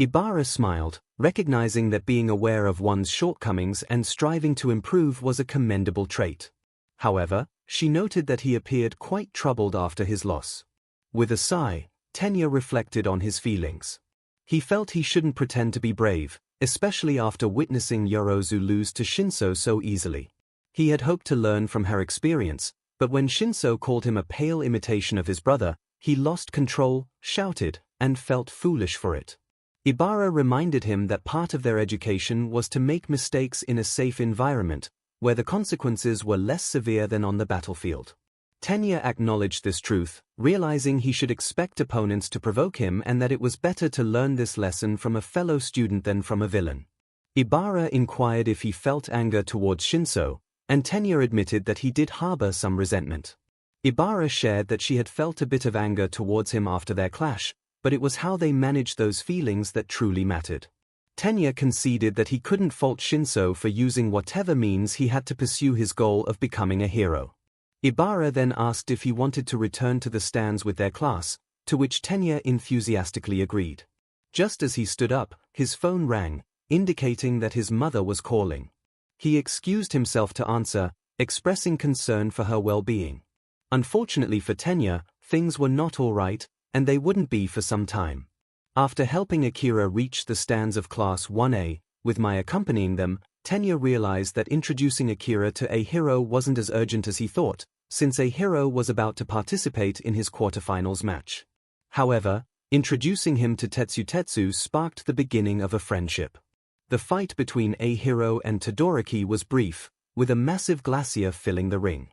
Ibara smiled, recognizing that being aware of one's shortcomings and striving to improve was a commendable trait. However, she noted that he appeared quite troubled after his loss. With a sigh, Tenya reflected on his feelings. He felt he shouldn't pretend to be brave, especially after witnessing Yorozu lose to Shinso so easily. He had hoped to learn from her experience, but when Shinso called him a pale imitation of his brother, he lost control, shouted, and felt foolish for it. Ibara reminded him that part of their education was to make mistakes in a safe environment, where the consequences were less severe than on the battlefield. Tenya acknowledged this truth, realizing he should expect opponents to provoke him and that it was better to learn this lesson from a fellow student than from a villain. Ibara inquired if he felt anger towards Shinso, and Tenya admitted that he did harbor some resentment. Ibara shared that she had felt a bit of anger towards him after their clash, but it was how they managed those feelings that truly mattered. Tenya conceded that he couldn't fault Shinso for using whatever means he had to pursue his goal of becoming a hero. Ibara then asked if he wanted to return to the stands with their class, to which Tenya enthusiastically agreed. Just as he stood up, his phone rang, indicating that his mother was calling. He excused himself to answer, expressing concern for her well-being. Unfortunately for Tenya, things were not all right, and they wouldn't be for some time. After helping Akira reach the stands of Class 1A, with Mai accompanying them, Tenya realized that introducing Akira to 𝐒𝐻ERO wasn't as urgent as he thought, since 𝐒𝐻ERO was about to participate in his quarterfinals match. However, introducing him to 𝗧𝗪𝗧 sparked the beginning of a friendship. The fight between 𝐒𝐻ERO and Todoroki was brief, with a massive glacier filling the ring.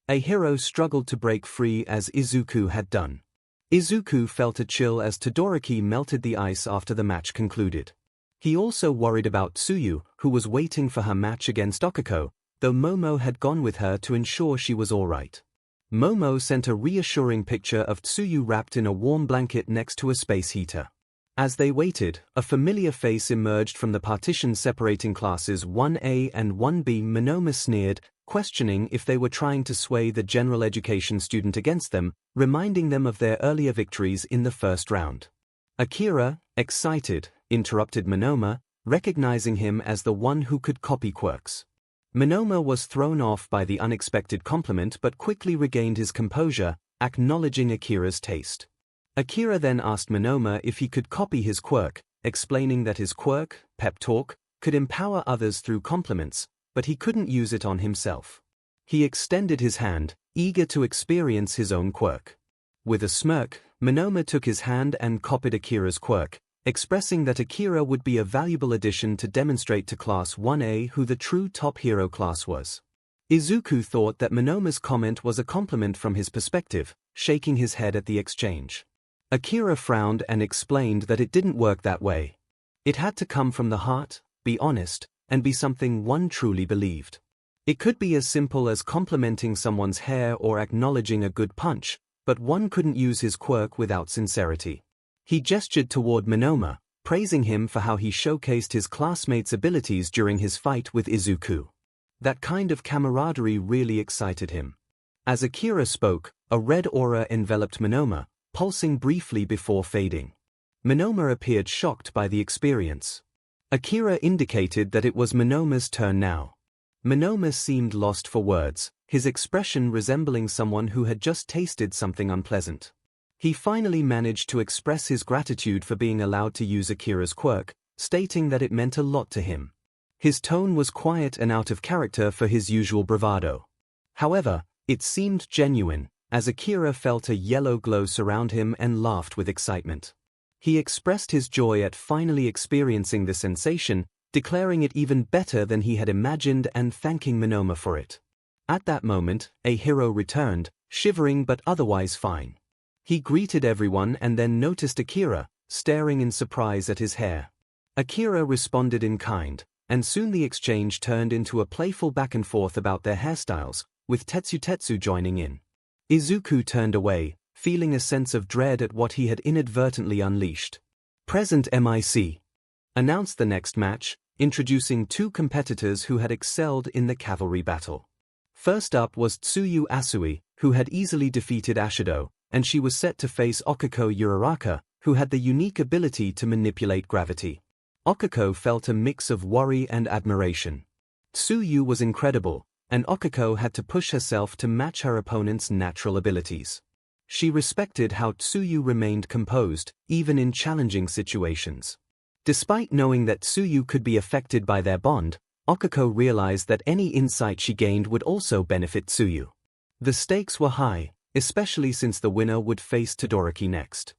𝐒𝐻ERO struggled to break free as Izuku had done. Izuku felt a chill as Todoroki melted the ice after the match concluded. He also worried about Tsuyu, who was waiting for her match against Okuko, though Momo had gone with her to ensure she was alright. Momo sent a reassuring picture of Tsuyu wrapped in a warm blanket next to a space heater. As they waited, a familiar face emerged from the partition separating classes 1A and 1B. Monoma sneered, questioning if they were trying to sway the general education student against them, reminding them of their earlier victories in the first round. Akira, excited, interrupted Monoma, recognizing him as the one who could copy quirks. Monoma was thrown off by the unexpected compliment but quickly regained his composure, acknowledging Akira's taste. Akira then asked Monoma if he could copy his quirk, explaining that his quirk, pep talk, could empower others through compliments, but he couldn't use it on himself. He extended his hand, eager to experience his own quirk. With a smirk, Monoma took his hand and copied Akira's quirk, expressing that Akira would be a valuable addition to demonstrate to Class 1A who the true top hero class was. Izuku thought that Monoma's comment was a compliment from his perspective, shaking his head at the exchange. Akira frowned and explained that it didn't work that way. It had to come from the heart, be honest, and be something one truly believed. It could be as simple as complimenting someone's hair or acknowledging a good punch, but one couldn't use his quirk without sincerity. He gestured toward Monoma, praising him for how he showcased his classmates' abilities during his fight with Izuku. That kind of camaraderie really excited him. As Akira spoke, a red aura enveloped Monoma, pulsing briefly before fading. Monoma appeared shocked by the experience. Akira indicated that it was Monoma's turn now. Monoma seemed lost for words, his expression resembling someone who had just tasted something unpleasant. He finally managed to express his gratitude for being allowed to use Akira's quirk, stating that it meant a lot to him. His tone was quiet and out of character for his usual bravado. However, it seemed genuine, as Akira felt a yellow glow surround him and laughed with excitement. He expressed his joy at finally experiencing the sensation, declaring it even better than he had imagined and thanking Minoma for it. At that moment, a hero returned, shivering but otherwise fine. He greeted everyone and then noticed Akira, staring in surprise at his hair. Akira responded in kind, and soon the exchange turned into a playful back and forth about their hairstyles, with Tetsu joining in. Izuku turned away, feeling a sense of dread at what he had inadvertently unleashed. Present MIC announced the next match, introducing two competitors who had excelled in the cavalry battle. First up was Tsuyu Asui, who had easily defeated Ashido, and she was set to face Okiko Uraraka, who had the unique ability to manipulate gravity. Okiko felt a mix of worry and admiration. Tsuyu was incredible, and Okiko had to push herself to match her opponent's natural abilities. She respected how Tsuyu remained composed, even in challenging situations. Despite knowing that Tsuyu could be affected by their bond, Okiko realized that any insight she gained would also benefit Tsuyu. The stakes were high, especially since the winner would face Todoroki next.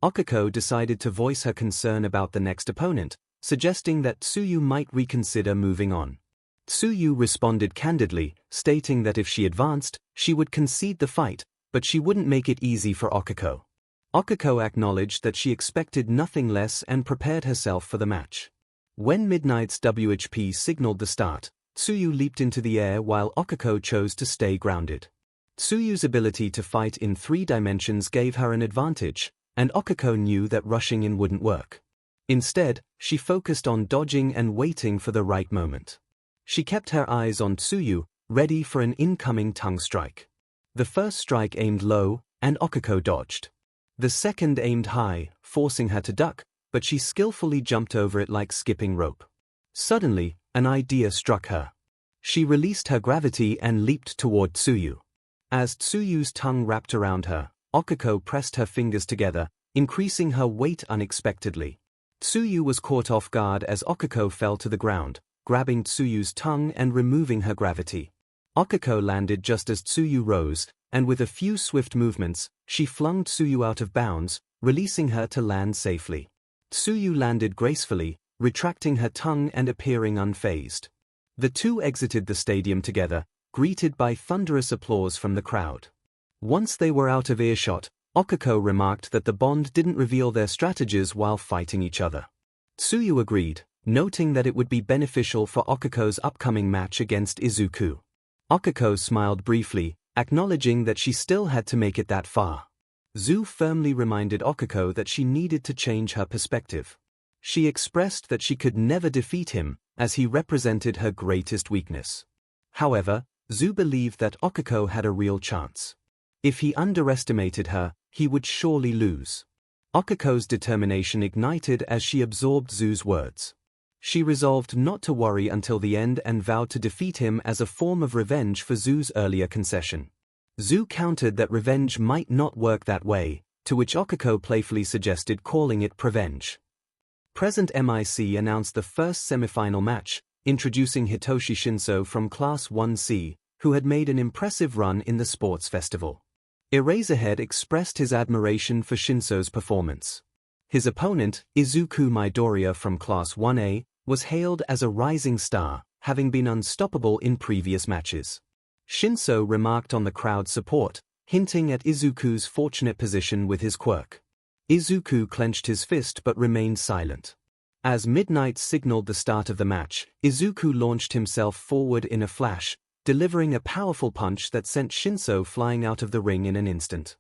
Okiko decided to voice her concern about the next opponent, suggesting that Tsuyu might reconsider moving on. Tsuyu responded candidly, stating that if she advanced, she would concede the fight, but she wouldn't make it easy for Okiko. Okiko acknowledged that she expected nothing less and prepared herself for the match. When Midnight's WHP signaled the start, Tsuyu leaped into the air while Okiko chose to stay grounded. Tsuyu's ability to fight in 3 dimensions gave her an advantage, and Okiko knew that rushing in wouldn't work. Instead, she focused on dodging and waiting for the right moment. She kept her eyes on Tsuyu, ready for an incoming tongue strike. The first strike aimed low, and Okiko dodged. The second aimed high, forcing her to duck, but she skillfully jumped over it like skipping rope. Suddenly, an idea struck her. She released her gravity and leaped toward Tsuyu. As Tsuyu's tongue wrapped around her, Okiko pressed her fingers together, increasing her weight unexpectedly. Tsuyu was caught off guard as Okiko fell to the ground, grabbing Tsuyu's tongue and removing her gravity. Okiko landed just as Tsuyu rose, and with a few swift movements, she flung Tsuyu out of bounds, releasing her to land safely. Tsuyu landed gracefully, retracting her tongue and appearing unfazed. The two exited the stadium together, greeted by thunderous applause from the crowd. Once they were out of earshot, Okiko remarked that the bond didn't reveal their strategies while fighting each other. Tsuyu agreed, noting that it would be beneficial for Okiko's upcoming match against Izuku. Okiko smiled briefly, acknowledging that she still had to make it that far. 𝗬 firmly reminded Okiko that she needed to change her perspective. She expressed that she could never defeat him, as he represented her greatest weakness. However, 𝗬 believed that Okiko had a real chance. If he underestimated her, he would surely lose. Okiko's determination ignited as she absorbed 𝗬's words. She resolved not to worry until the end and vowed to defeat him as a form of revenge for 𝗬's earlier concession. 𝗬 countered that revenge might not work that way, to which Okiko playfully suggested calling it prevenge. Present MIC announced the first semifinal match, introducing Hitoshi Shinso from Class 1C, who had made an impressive run in the sports festival. Eraserhead expressed his admiration for Shinso's performance. His opponent, Izuku Midoriya from Class 1A, was hailed as a rising star, having been unstoppable in previous matches. Shinso remarked on the crowd's support, hinting at Izuku's fortunate position with his quirk. Izuku clenched his fist but remained silent. As Midnight signaled the start of the match, Izuku launched himself forward in a flash, delivering a powerful punch that sent Shinso flying out of the ring in an instant.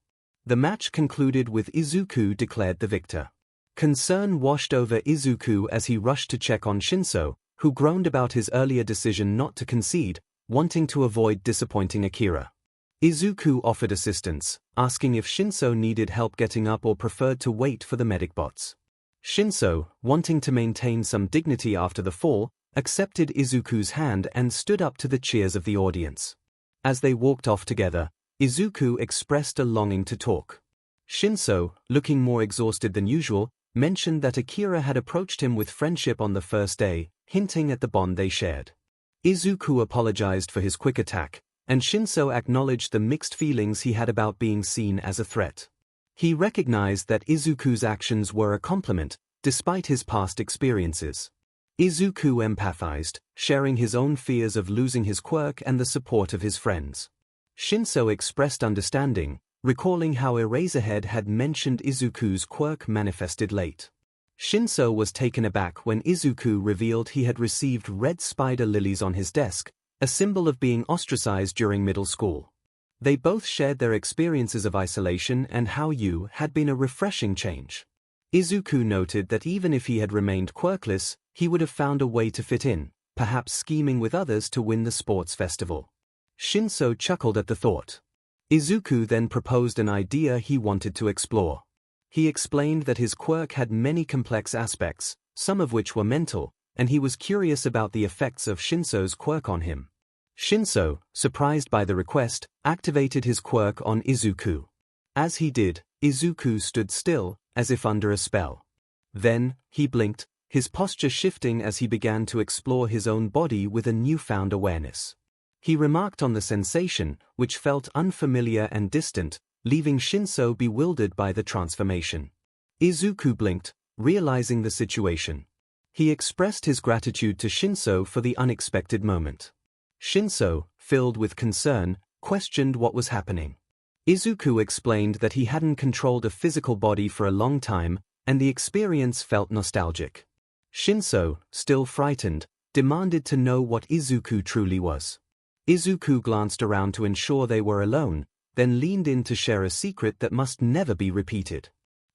The match concluded with Izuku declared the victor. Concern washed over Izuku as he rushed to check on Shinso, who groaned about his earlier decision not to concede, wanting to avoid disappointing Akira. Izuku offered assistance, asking if Shinso needed help getting up or preferred to wait for the medic bots. Shinso, wanting to maintain some dignity after the fall, accepted Izuku's hand and stood up to the cheers of the audience. As they walked off together, Izuku expressed a longing to talk. 𝗧𝗵𝗲, looking more exhausted than usual, mentioned that Akira had approached him with friendship on the first day, hinting at the bond they shared. Izuku apologized for his quick attack, and 𝗧𝗵𝗲 acknowledged the mixed feelings he had about being seen as a threat. He recognized that Izuku's actions were a compliment, despite his past experiences. Izuku empathized, sharing his own fears of losing his quirk and the support of his friends. 𝗧𝗵𝗲 expressed understanding, recalling how 𝐒𝐴RAZORHEAD had mentioned Izuku's quirk manifested late. 𝗧𝗵𝗲 was taken aback when Izuku revealed he had received red spider lilies on his desk, a symbol of being ostracized during middle school. They both shared their experiences of isolation and how 𝐻𝐸 had been a refreshing change. Izuku noted that even if he had remained quirkless, he would have found a way to fit in, perhaps scheming with others to win the sports festival. 𝗧𝗵𝗲 chuckled at the thought. Izuku then proposed an idea he wanted to explore. He explained that his quirk had many complex aspects, some of which were mental, and he was curious about the effects of 𝗧𝗵𝗲's quirk on him. 𝗧𝗵𝗲, surprised by the request, activated his quirk on Izuku. As he did, Izuku stood still, as if under a spell. Then, he blinked, his posture shifting as he began to explore his own body with a newfound awareness. He remarked on the sensation, which felt unfamiliar and distant, leaving 𝗧𝗵𝗲 bewildered by the transformation. Izuku blinked, realizing the situation. He expressed his gratitude to 𝗧𝗵𝗲 for the unexpected moment. 𝗧𝗵𝗲, filled with concern, questioned what was happening. Izuku explained that he hadn't controlled a physical body for a long time, and the experience felt nostalgic. 𝗧𝗵𝗲, still frightened, demanded to know what Izuku truly was. Izuku glanced around to ensure they were alone, then leaned in to share a secret that must never be repeated.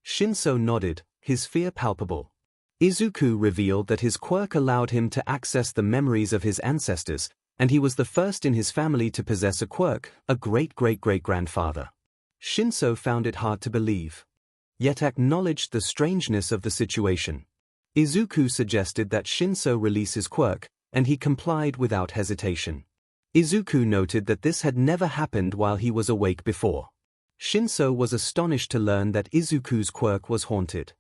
𝗧𝗵𝗲 nodded, his fear palpable. Izuku revealed that his quirk allowed him to access the memories of his ancestors, and he was the first in his family to possess a quirk, a great-great-great-grandfather. 𝗧𝗵𝗲 found it hard to believe, yet acknowledged the strangeness of the situation. Izuku suggested that 𝗧𝗵𝗲 release his quirk, and he complied without hesitation. Izuku noted that this had never happened while he was awake before. 𝗧𝗵𝗲 was astonished to learn that Izuku's quirk was haunted.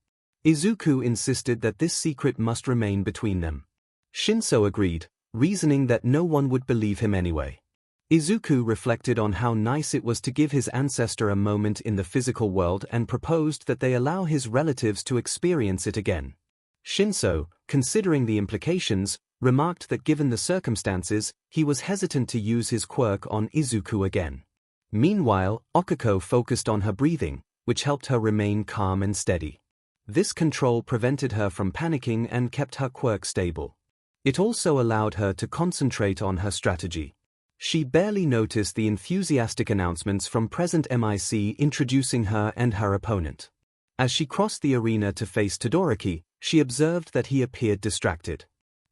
Izuku insisted that this secret must remain between them. 𝗧𝗵𝗲 agreed, reasoning that no one would believe him anyway. Izuku reflected on how nice it was to give his ancestor a moment in the physical world and proposed that they allow his relatives to experience it again. 𝗧𝗵𝗲, considering the implications, remarked that given the circumstances, he was hesitant to use his quirk on Izuku again. Meanwhile, Okiko focused on her breathing, which helped her remain calm and steady. This control prevented her from panicking and kept her quirk stable. It also allowed her to concentrate on her strategy. She barely noticed the enthusiastic announcements from present 𝗵𝗄 introducing her and her opponent. As she crossed the arena to face Todoroki, she observed that he appeared distracted.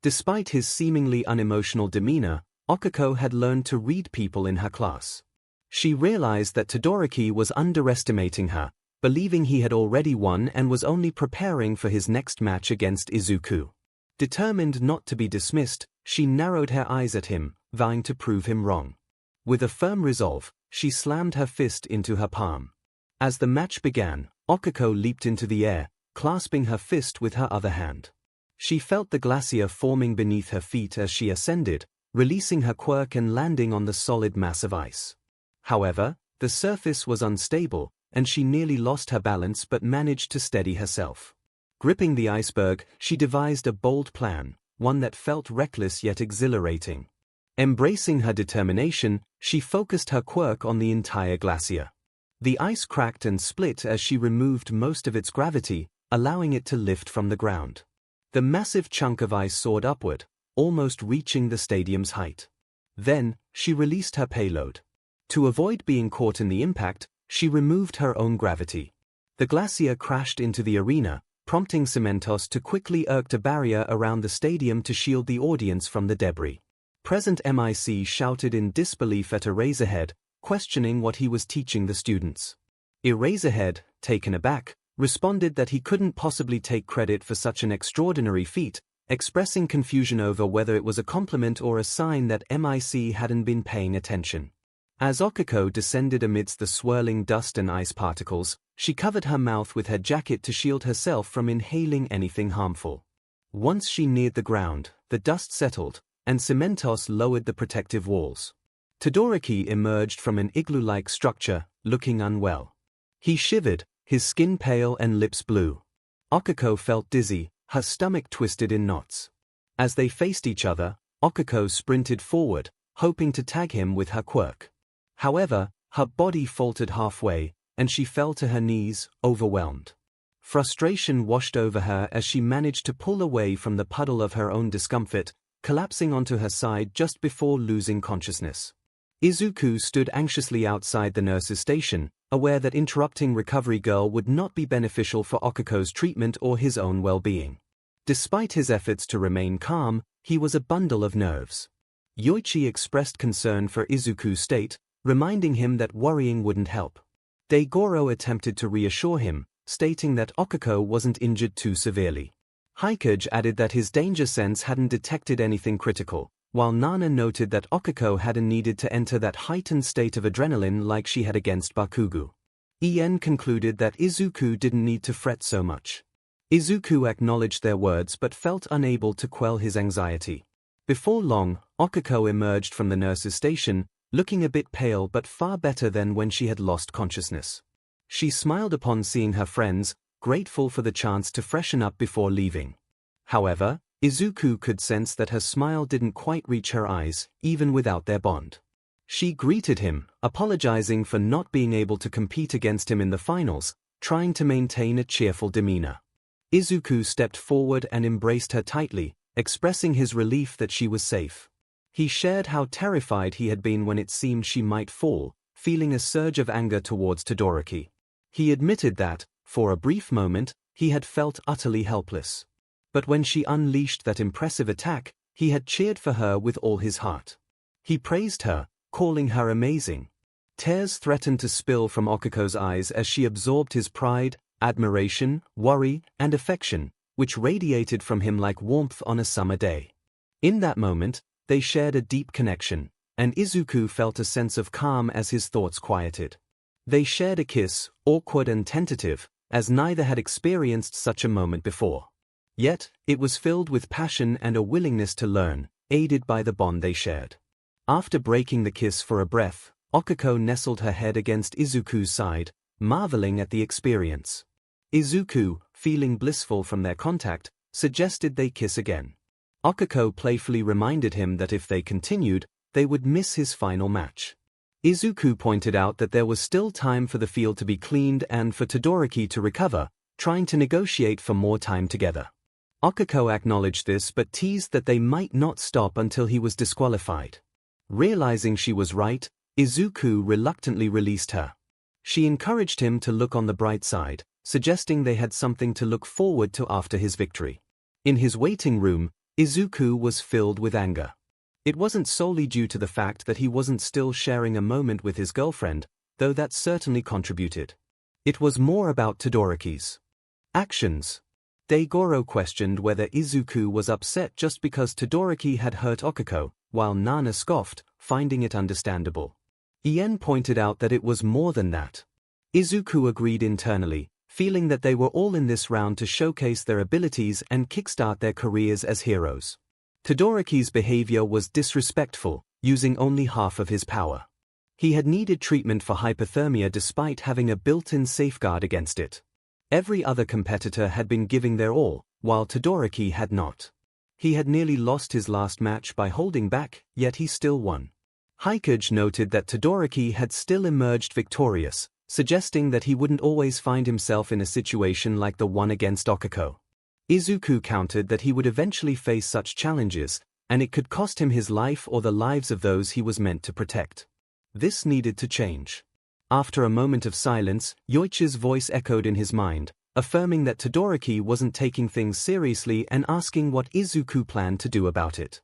Despite his seemingly unemotional demeanor, Okiko had learned to read people in her class. She realized that Todoroki was underestimating her, believing he had already won and was only preparing for his next match against Izuku. Determined not to be dismissed, she narrowed her eyes at him, vowing to prove him wrong. With a firm resolve, she slammed her fist into her palm. As the match began, Okiko leaped into the air, clasping her fist with her other hand. She felt the glacier forming beneath her feet as she ascended, releasing her quirk and landing on the solid mass of ice. However, the surface was unstable, and she nearly lost her balance but managed to steady herself. Gripping the iceberg, she devised a bold plan, one that felt reckless yet exhilarating. Embracing her determination, she focused her quirk on the entire glacier. The ice cracked and split as she removed most of its gravity, allowing it to lift from the ground. The massive chunk of ice soared upward, almost reaching the stadium's height. Then, she released her payload. To avoid being caught in the impact, she removed her own gravity. The glacier crashed into the arena, prompting 𝗵𝗲𝗄 to quickly erect a barrier around the stadium to shield the audience from the debris. Present 𝗵𝗄 shouted in disbelief at 𝗬𝗏𝗏, questioning what he was teaching the students. 𝗬𝗏𝗏, taken aback, responded that he couldn't possibly take credit for such an extraordinary feat, expressing confusion over whether it was a compliment or a sign that 𝗵𝗄 hadn't been paying attention. As 𝐒𝐭𝐤𝐲 descended amidst the swirling dust and ice particles, she covered her mouth with her jacket to shield herself from inhaling anything harmful. Once she neared the ground, the dust settled, and 𝗵𝗵𝗲 lowered the protective walls. Todoroki emerged from an igloo-like structure, looking unwell. He shivered, his skin pale and lips blue. 𝗒𝐭𝐤𝐲 felt dizzy, her stomach twisted in knots. As they faced each other, 𝗒𝐭𝐤𝐲 sprinted forward, hoping to tag him with her quirk. However, her body faltered halfway, and she fell to her knees, overwhelmed. Frustration washed over her as she managed to pull away from the puddle of her own discomfort, collapsing onto her side just before losing consciousness. Izuku stood anxiously outside the nurse's station, aware that interrupting Recovery Girl would not be beneficial for 𝗒𝐭𝐤𝐲's treatment or his own well-being. Despite his efforts to remain calm, he was a bundle of nerves. Yoichi expressed concern for Izuku's state, reminding him that worrying wouldn't help. Dekuxharem attempted to reassure him, stating that 𝗒𝐭𝐤𝐲 wasn't injured too severely. 𝐒𝐽𝐽 added that his danger sense hadn't detected anything critical, while Nana noted that 𝗒𝐭𝐤𝐲 hadn't needed to enter that heightened state of adrenaline like she had against Bakugo. 𝐸𝑛 concluded that Izuku didn't need to fret so much. Izuku acknowledged their words but felt unable to quell his anxiety. Before long, 𝗒𝐭𝐤𝐲 emerged from the nurse's station, looking a bit pale but far better than when she had lost consciousness. She smiled upon seeing her friends, grateful for the chance to freshen up before leaving. However, Izuku could sense that her smile didn't quite reach her eyes, even without their bond. She greeted him, apologizing for not being able to compete against him in the finals, trying to maintain a cheerful demeanor. Izuku stepped forward and embraced her tightly, expressing his relief that she was safe. He shared how terrified he had been when it seemed she might fall, feeling a surge of anger towards Todoroki. He admitted that, for a brief moment, he had felt utterly helpless. But when she unleashed that impressive attack, he had cheered for her with all his heart. He praised her, calling her amazing. Tears threatened to spill from 𝗒𝐭𝐲𝐲's eyes as she absorbed his pride, admiration, worry, and affection, which radiated from him like warmth on a summer day. In that moment, they shared a deep connection, and Izuku felt a sense of calm as his thoughts quieted. They shared a kiss, awkward and tentative, as neither had experienced such a moment before. Yet, it was filled with passion and a willingness to learn, aided by the bond they shared. After breaking the kiss for a breath, 𝗒𝐭𝐤𝐲 nestled her head against Izuku's side, marveling at the experience. Izuku, feeling blissful from their contact, suggested they kiss again. 𝗒𝐭𝐲𝐲 playfully reminded him that if they continued, they would miss his final match. Izuku pointed out that there was still time for the field to be cleaned and for Todoroki to recover, trying to negotiate for more time together. 𝗒𝐭𝐽𝐲 acknowledged this but teased that they might not stop until he was disqualified. Realizing she was right, Izuku reluctantly released her. She encouraged him to look on the bright side, suggesting they had something to look forward to after his victory. In his waiting room, Izuku was filled with anger. It wasn't solely due to the fact that he wasn't still sharing a moment with his girlfriend, though that certainly contributed. It was more about Todoroki's actions. Dekuxharem questioned whether Izuku was upset just because Todoroki had hurt 𝗒𝐭𝐽𝐲, while Nana scoffed, finding it understandable. 𝐸𝑛 pointed out that it was more than that. Izuku agreed internally, feeling that they were all in this round to showcase their abilities and kickstart their careers as heroes. Todoroki's behavior was disrespectful, using only half of his power. He had needed treatment for hypothermia despite having a built-in safeguard against it. Every other competitor had been giving their all, while Todoroki had not. He had nearly lost his last match by holding back, yet he still won. 𝗬𝗏𝗏 noted that Todoroki had still emerged victorious, suggesting that he wouldn't always find himself in a situation like the one against 𝗒𝐭𝐽𝐲. Izuku countered that he would eventually face such challenges, and it could cost him his life or the lives of those he was meant to protect. This needed to change. After a moment of silence, Yoichi's voice echoed in his mind, affirming that Todoroki wasn't taking things seriously and asking what Izuku planned to do about it.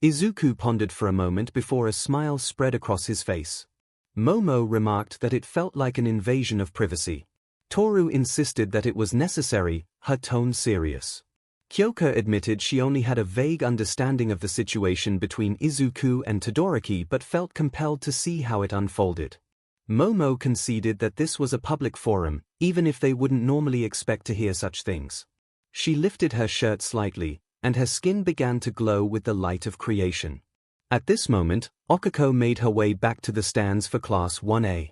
Izuku pondered for a moment before a smile spread across his face. Momo remarked that it felt like an invasion of privacy. Toru insisted that it was necessary, her tone serious. 𝐒𝐭𝐚𝐲 admitted she only had a vague understanding of the situation between Izuku and Todoroki but felt compelled to see how it unfolded. Momo conceded that this was a public forum, even if they wouldn't normally expect to hear such things. She lifted her shirt slightly, and her skin began to glow with the light of creation. At this moment, Okako made her way back to the stands for Class 1A.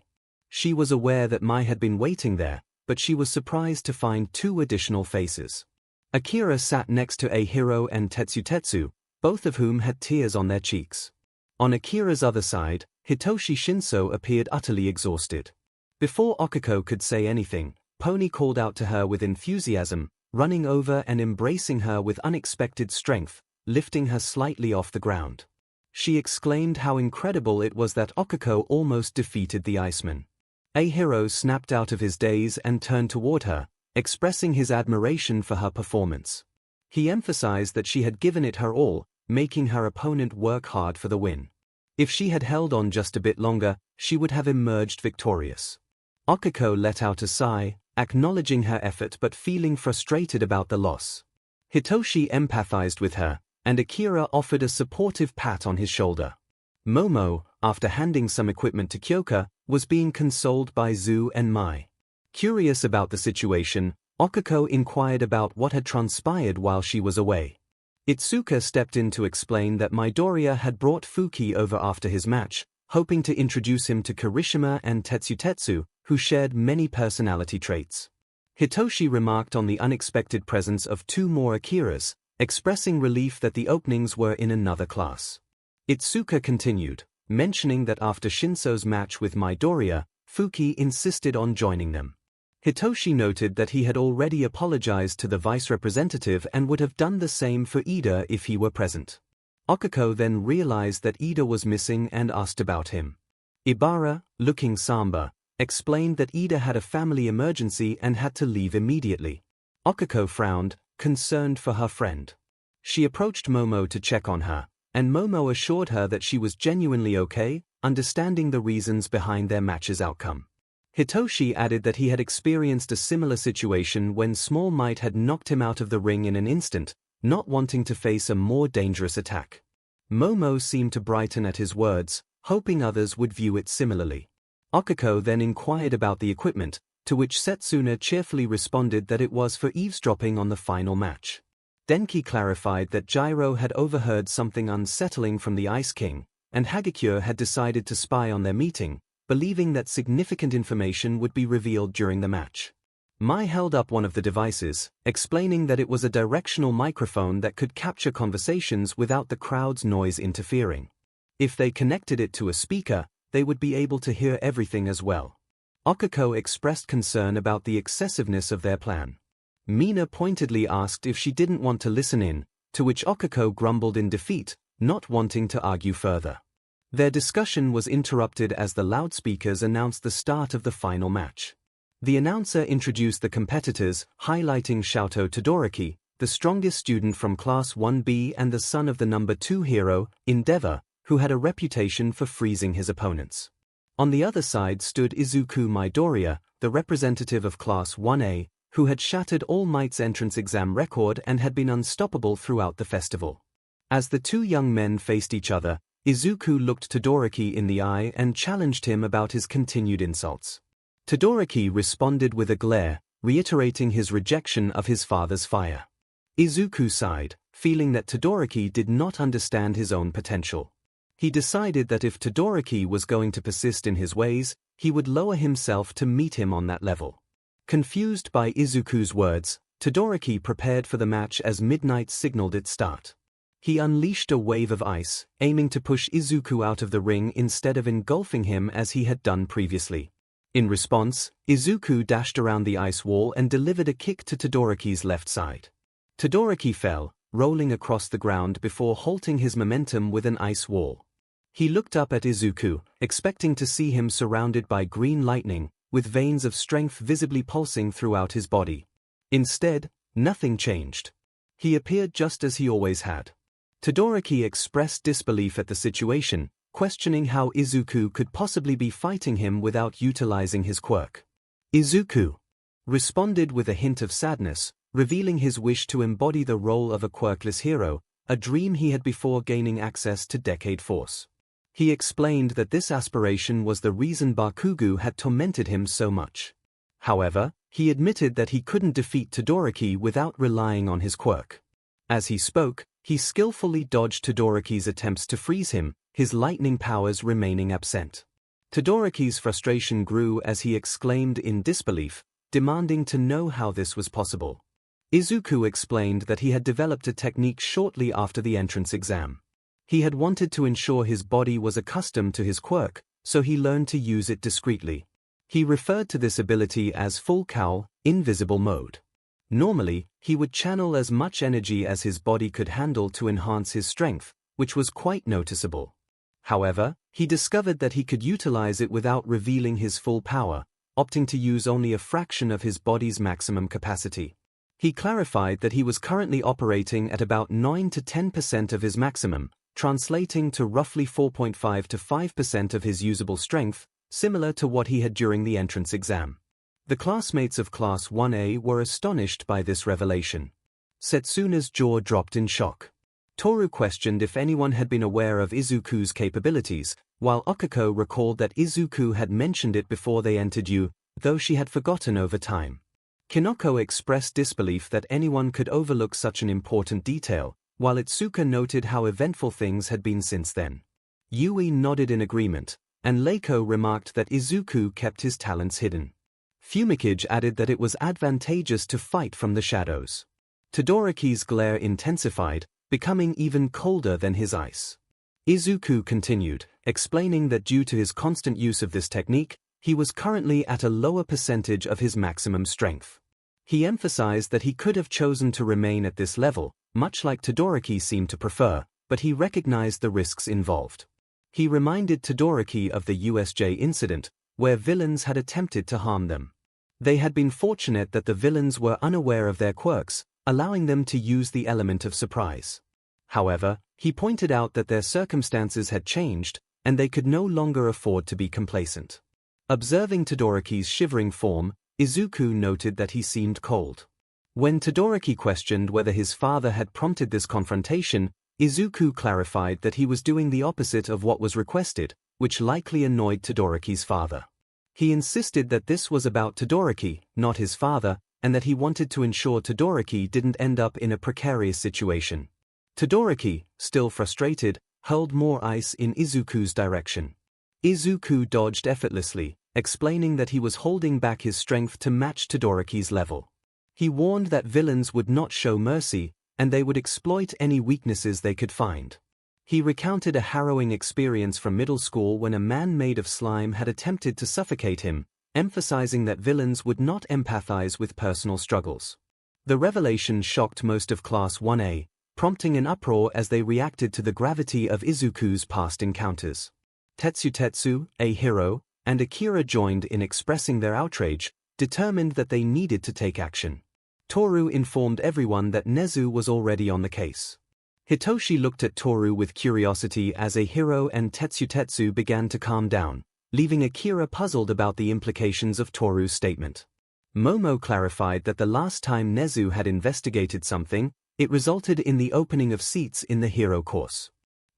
She was aware that Mai had been waiting there, but she was surprised to find 2 additional faces. Akira sat next to 𝐴hero and Tetsutetsu, both of whom had tears on their cheeks. On Akira's other side, Hitoshi Shinso appeared utterly exhausted. Before Okako could say anything, Pony called out to her with enthusiasm, running over and embracing her with unexpected strength, lifting her slightly off the ground. She exclaimed how incredible it was that Okako almost defeated the Iceman. 𝐴hero snapped out of his daze and turned toward her, expressing his admiration for her performance. He emphasized that she had given it her all, making her opponent work hard for the win. If she had held on just a bit longer, she would have emerged victorious. Okako let out a sigh, acknowledging her effort but feeling frustrated about the loss. Hitoshi empathized with her, and Akira offered a supportive pat on his shoulder. Momo, after handing some equipment to 𝐭𝐽𝐫, was being consoled by Zu and Mai. Curious about the situation, Okako inquired about what had transpired while she was away. Itsuka stepped in to explain that Midoriya had brought Fuki over after his match, hoping to introduce him to Kirishima and Tetsutetsu, who shared many personality traits. Hitoshi remarked on the unexpected presence of 2 more Akiras, expressing relief that the openings were in another class. Itsuka continued, mentioning that after Shinso's match with Midoriya, Fuki insisted on joining them. Hitoshi noted that he had already apologized to the vice representative and would have done the same for Iida if he were present. Okako then realized that Iida was missing and asked about him. Ibara, looking somber, explained that Iida had a family emergency and had to leave immediately. Okako frowned, concerned for her friend. She approached Momo to check on her, and Momo assured her that she was genuinely okay, understanding the reasons behind their match's outcome. Hitoshi added that he had experienced a similar situation when Small Might had knocked him out of the ring in an instant, not wanting to face a more dangerous attack. Momo seemed to brighten at his words, hoping others would view it similarly. Okako then inquired about the equipment, to which Setsuna cheerfully responded that it was for eavesdropping on the final match. Denki clarified that Gyro had overheard something unsettling from the Ice King, and Hagakure had decided to spy on their meeting, believing that significant information would be revealed during the match. Mai held up one of the devices, explaining that it was a directional microphone that could capture conversations without the crowd's noise interfering. If they connected it to a speaker, they would be able to hear everything as well. Okako expressed concern about the excessiveness of their plan. Mina pointedly asked if she didn't want to listen in, to which Okako grumbled in defeat, not wanting to argue further. Their discussion was interrupted as the loudspeakers announced the start of the final match. The announcer introduced the competitors, highlighting Shoto Todoroki, the strongest student from Class 1B and the son of the number 2 hero, 𝗵𝗏𝗏, who had a reputation for freezing his opponents. On the other side stood Izuku Midoriya, the representative of Class 1A, who had shattered All Might's entrance exam record and had been unstoppable throughout the festival. As the 2 young men faced each other, Izuku looked Todoroki in the eye and challenged him about his continued insults. Todoroki responded with a glare, reiterating his rejection of his father's fire. Izuku sighed, feeling that Todoroki did not understand his own potential. He decided that if Todoroki was going to persist in his ways, he would lower himself to meet him on that level. Confused by Izuku's words, Todoroki prepared for the match as midnight signaled its start. He unleashed a wave of ice, aiming to push Izuku out of the ring instead of engulfing him as he had done previously. In response, Izuku dashed around the ice wall and delivered a kick to Todoroki's left side. Todoroki fell, rolling across the ground before halting his momentum with an ice wall. He looked up at Izuku, expecting to see him surrounded by green lightning, with veins of strength visibly pulsing throughout his body. Instead, nothing changed. He appeared just as he always had. Todoroki expressed disbelief at the situation, questioning how Izuku could possibly be fighting him without utilizing his quirk. Izuku responded with a hint of sadness, revealing his wish to embody the role of a quirkless hero, a dream he had before gaining access to Decade Force. He explained that this aspiration was the reason Bakugo had tormented him so much. However, he admitted that he couldn't defeat Todoroki without relying on his quirk. As he spoke, he skillfully dodged Todoroki's attempts to freeze him, his lightning powers remaining absent. Todoroki's frustration grew as he exclaimed in disbelief, demanding to know how this was possible. Izuku explained that he had developed a technique shortly after the entrance exam. He had wanted to ensure his body was accustomed to his quirk, so he learned to use it discreetly. He referred to this ability as full cowl, invisible mode. Normally, he would channel as much energy as his body could handle to enhance his strength, which was quite noticeable. However, he discovered that he could utilize it without revealing his full power, opting to use only a fraction of his body's maximum capacity. He clarified that he was currently operating at about 9 to 10% of his maximum, translating to roughly 4.5 to 5% of his usable strength, similar to what he had during the entrance exam. The classmates of Class 1A were astonished by this revelation. Setsuna's jaw dropped in shock. Toru questioned if anyone had been aware of Izuku's capabilities, while Okiko recalled that Izuku had mentioned it before they entered U, though she had forgotten over time. Kinoko expressed disbelief that anyone could overlook such an important detail, while Itsuka noted how eventful things had been since then. Yui nodded in agreement, and Leiko remarked that Izuku kept his talents hidden. 𝗵𝗃𝗃 added that it was advantageous to fight from the shadows. Todoroki's glare intensified, becoming even colder than his ice. Izuku continued, explaining that due to his constant use of this technique, he was currently at a lower percentage of his maximum strength. He emphasized that he could have chosen to remain at this level, much like Todoroki seemed to prefer, but he recognized the risks involved. He reminded Todoroki of the USJ incident, where villains had attempted to harm them. They had been fortunate that the villains were unaware of their quirks, allowing them to use the element of surprise. However, he pointed out that their circumstances had changed, and they could no longer afford to be complacent. Observing Todoroki's shivering form, Izuku noted that he seemed cold. When Todoroki questioned whether his father had prompted this confrontation, Izuku clarified that he was doing the opposite of what was requested, which likely annoyed Todoroki's father. He insisted that this was about Todoroki, not his father, and that he wanted to ensure Todoroki didn't end up in a precarious situation. Todoroki, still frustrated, hurled more ice in Izuku's direction. Izuku dodged effortlessly, explaining that he was holding back his strength to match Todoroki's level. He warned that villains would not show mercy, and they would exploit any weaknesses they could find. He recounted a harrowing experience from middle school when a man made of slime had attempted to suffocate him, emphasizing that villains would not empathize with personal struggles. The revelation shocked most of Class 1A, prompting an uproar as they reacted to the gravity of Izuku's past encounters. Tetsu, a hero, and Akira joined in expressing their outrage, determined that they needed to take action. Toru informed everyone that Nezu was already on the case. Hitoshi looked at Toru with curiosity as a hero and Tetsu began to calm down, leaving Akira puzzled about the implications of Toru's statement. Momo clarified that the last time Nezu had investigated something, it resulted in the opening of seats in the hero course.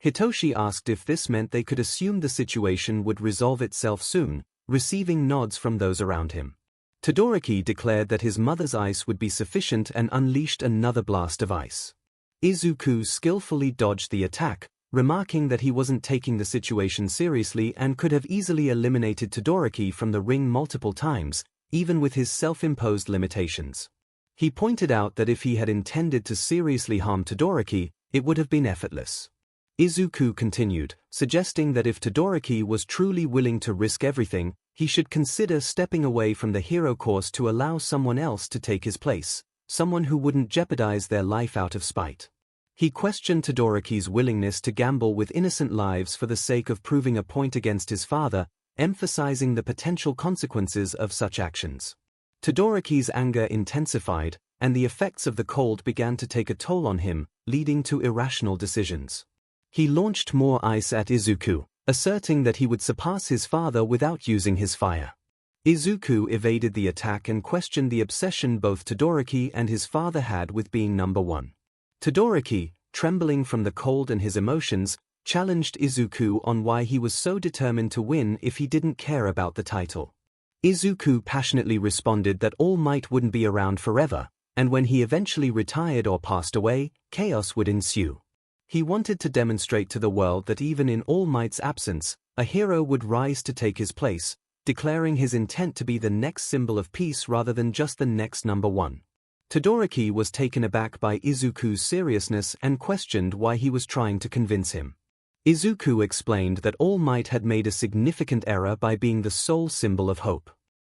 Hitoshi asked if this meant they could assume the situation would resolve itself soon, receiving nods from those around him. Todoroki declared that his mother's ice would be sufficient and unleashed another blast of ice. Izuku skillfully dodged the attack, remarking that he wasn't taking the situation seriously and could have easily eliminated Todoroki from the ring multiple times, even with his self-imposed limitations. He pointed out that if he had intended to seriously harm Todoroki, it would have been effortless. Izuku continued, suggesting that if Todoroki was truly willing to risk everything, he should consider stepping away from the hero course to allow someone else to take his place, someone who wouldn't jeopardize their life out of spite. He questioned Todoroki's willingness to gamble with innocent lives for the sake of proving a point against his father, emphasizing the potential consequences of such actions. Todoroki's anger intensified, and the effects of the cold began to take a toll on him, leading to irrational decisions. He launched more ice at Izuku, asserting that he would surpass his father without using his fire. Izuku evaded the attack and questioned the obsession both Todoroki and his father had with being number one. Todoroki, trembling from the cold and his emotions, challenged Izuku on why he was so determined to win if he didn't care about the title. Izuku passionately responded that All Might wouldn't be around forever, and when he eventually retired or passed away, chaos would ensue. He wanted to demonstrate to the world that even in All Might's absence, a hero would rise to take his place, declaring his intent to be the next symbol of peace rather than just the next number one. Todoroki was taken aback by Izuku's seriousness and questioned why he was trying to convince him. Izuku explained that All Might had made a significant error by being the sole symbol of hope.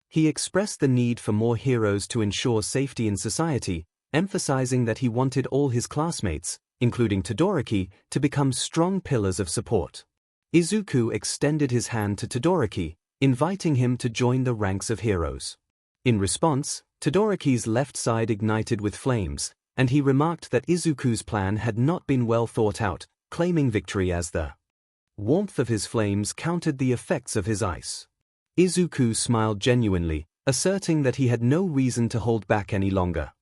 He expressed the need for more heroes to ensure safety in society, emphasizing that he wanted all his classmates, including Todoroki, to become strong pillars of support. Izuku extended his hand to Todoroki, inviting him to join the ranks of heroes. In response, Todoroki's left side ignited with flames, and he remarked that Izuku's plan had not been well thought out, claiming victory as the warmth of his flames countered the effects of his ice. Izuku smiled genuinely, asserting that he had no reason to hold back any longer.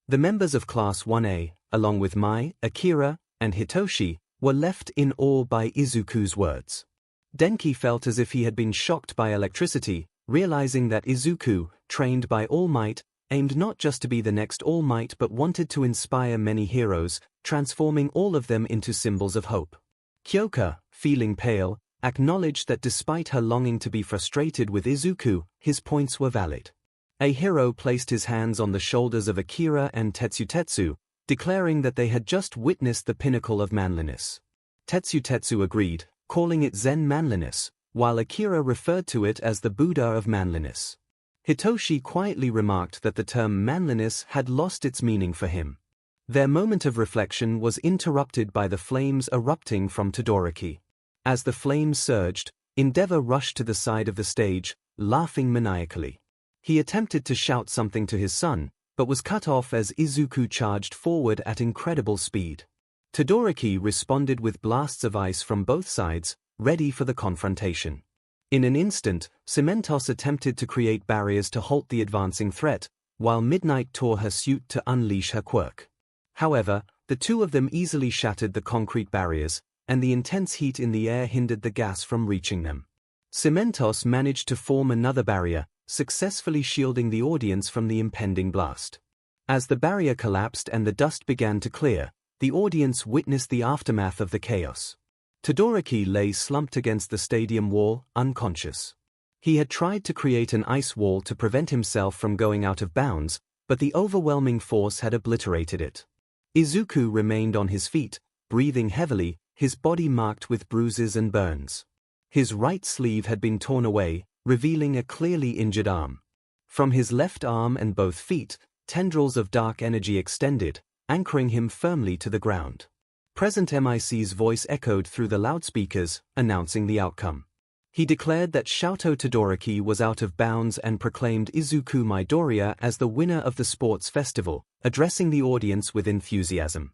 The members of Class 1A, along with Mai, Akira, and Hitoshi, were left in awe by Izuku's words. Denki felt as if he had been shocked by electricity, realizing that Izuku, trained by All Might, aimed not just to be the next All Might but wanted to inspire many heroes, transforming all of them into symbols of hope. Kyoka, feeling pale, acknowledged that despite her longing to be frustrated with Izuku, his points were valid. A hero placed his hands on the shoulders of Akira and Tetsu, declaring that they had just witnessed the pinnacle of manliness. Tetsu agreed, calling it Zen manliness, while Akira referred to it as the Buddha of manliness. Hitoshi quietly remarked that the term manliness had lost its meaning for him. Their moment of reflection was interrupted by the flames erupting from Todoroki. As the flames surged, Endeavor rushed to the side of the stage, laughing maniacally. He attempted to shout something to his son, but was cut off as Izuku charged forward at incredible speed. Todoroki responded with blasts of ice from both sides, ready for the confrontation. In an instant, 𝗬𝗵𝗲 attempted to create barriers to halt the advancing threat, while Midnight tore her suit to unleash her quirk. However, the two of them easily shattered the concrete barriers, and the intense heat in the air hindered the gas from reaching them. 𝗬𝗵𝗲 managed to form another barrier, successfully shielding the audience from the impending blast. As the barrier collapsed and the dust began to clear, the audience witnessed the aftermath of the chaos. Todoroki lay slumped against the stadium wall, unconscious. He had tried to create an ice wall to prevent himself from going out of bounds, but the overwhelming force had obliterated it. Izuku remained on his feet, breathing heavily, his body marked with bruises and burns. His right sleeve had been torn away, revealing a clearly injured arm. From his left arm and both feet, tendrils of dark energy extended, anchoring him firmly to the ground. Present MIC's voice echoed through the loudspeakers, announcing the outcome. He declared that Shoto Todoroki was out of bounds and proclaimed Izuku Midoriya as the winner of the sports festival, addressing the audience with enthusiasm.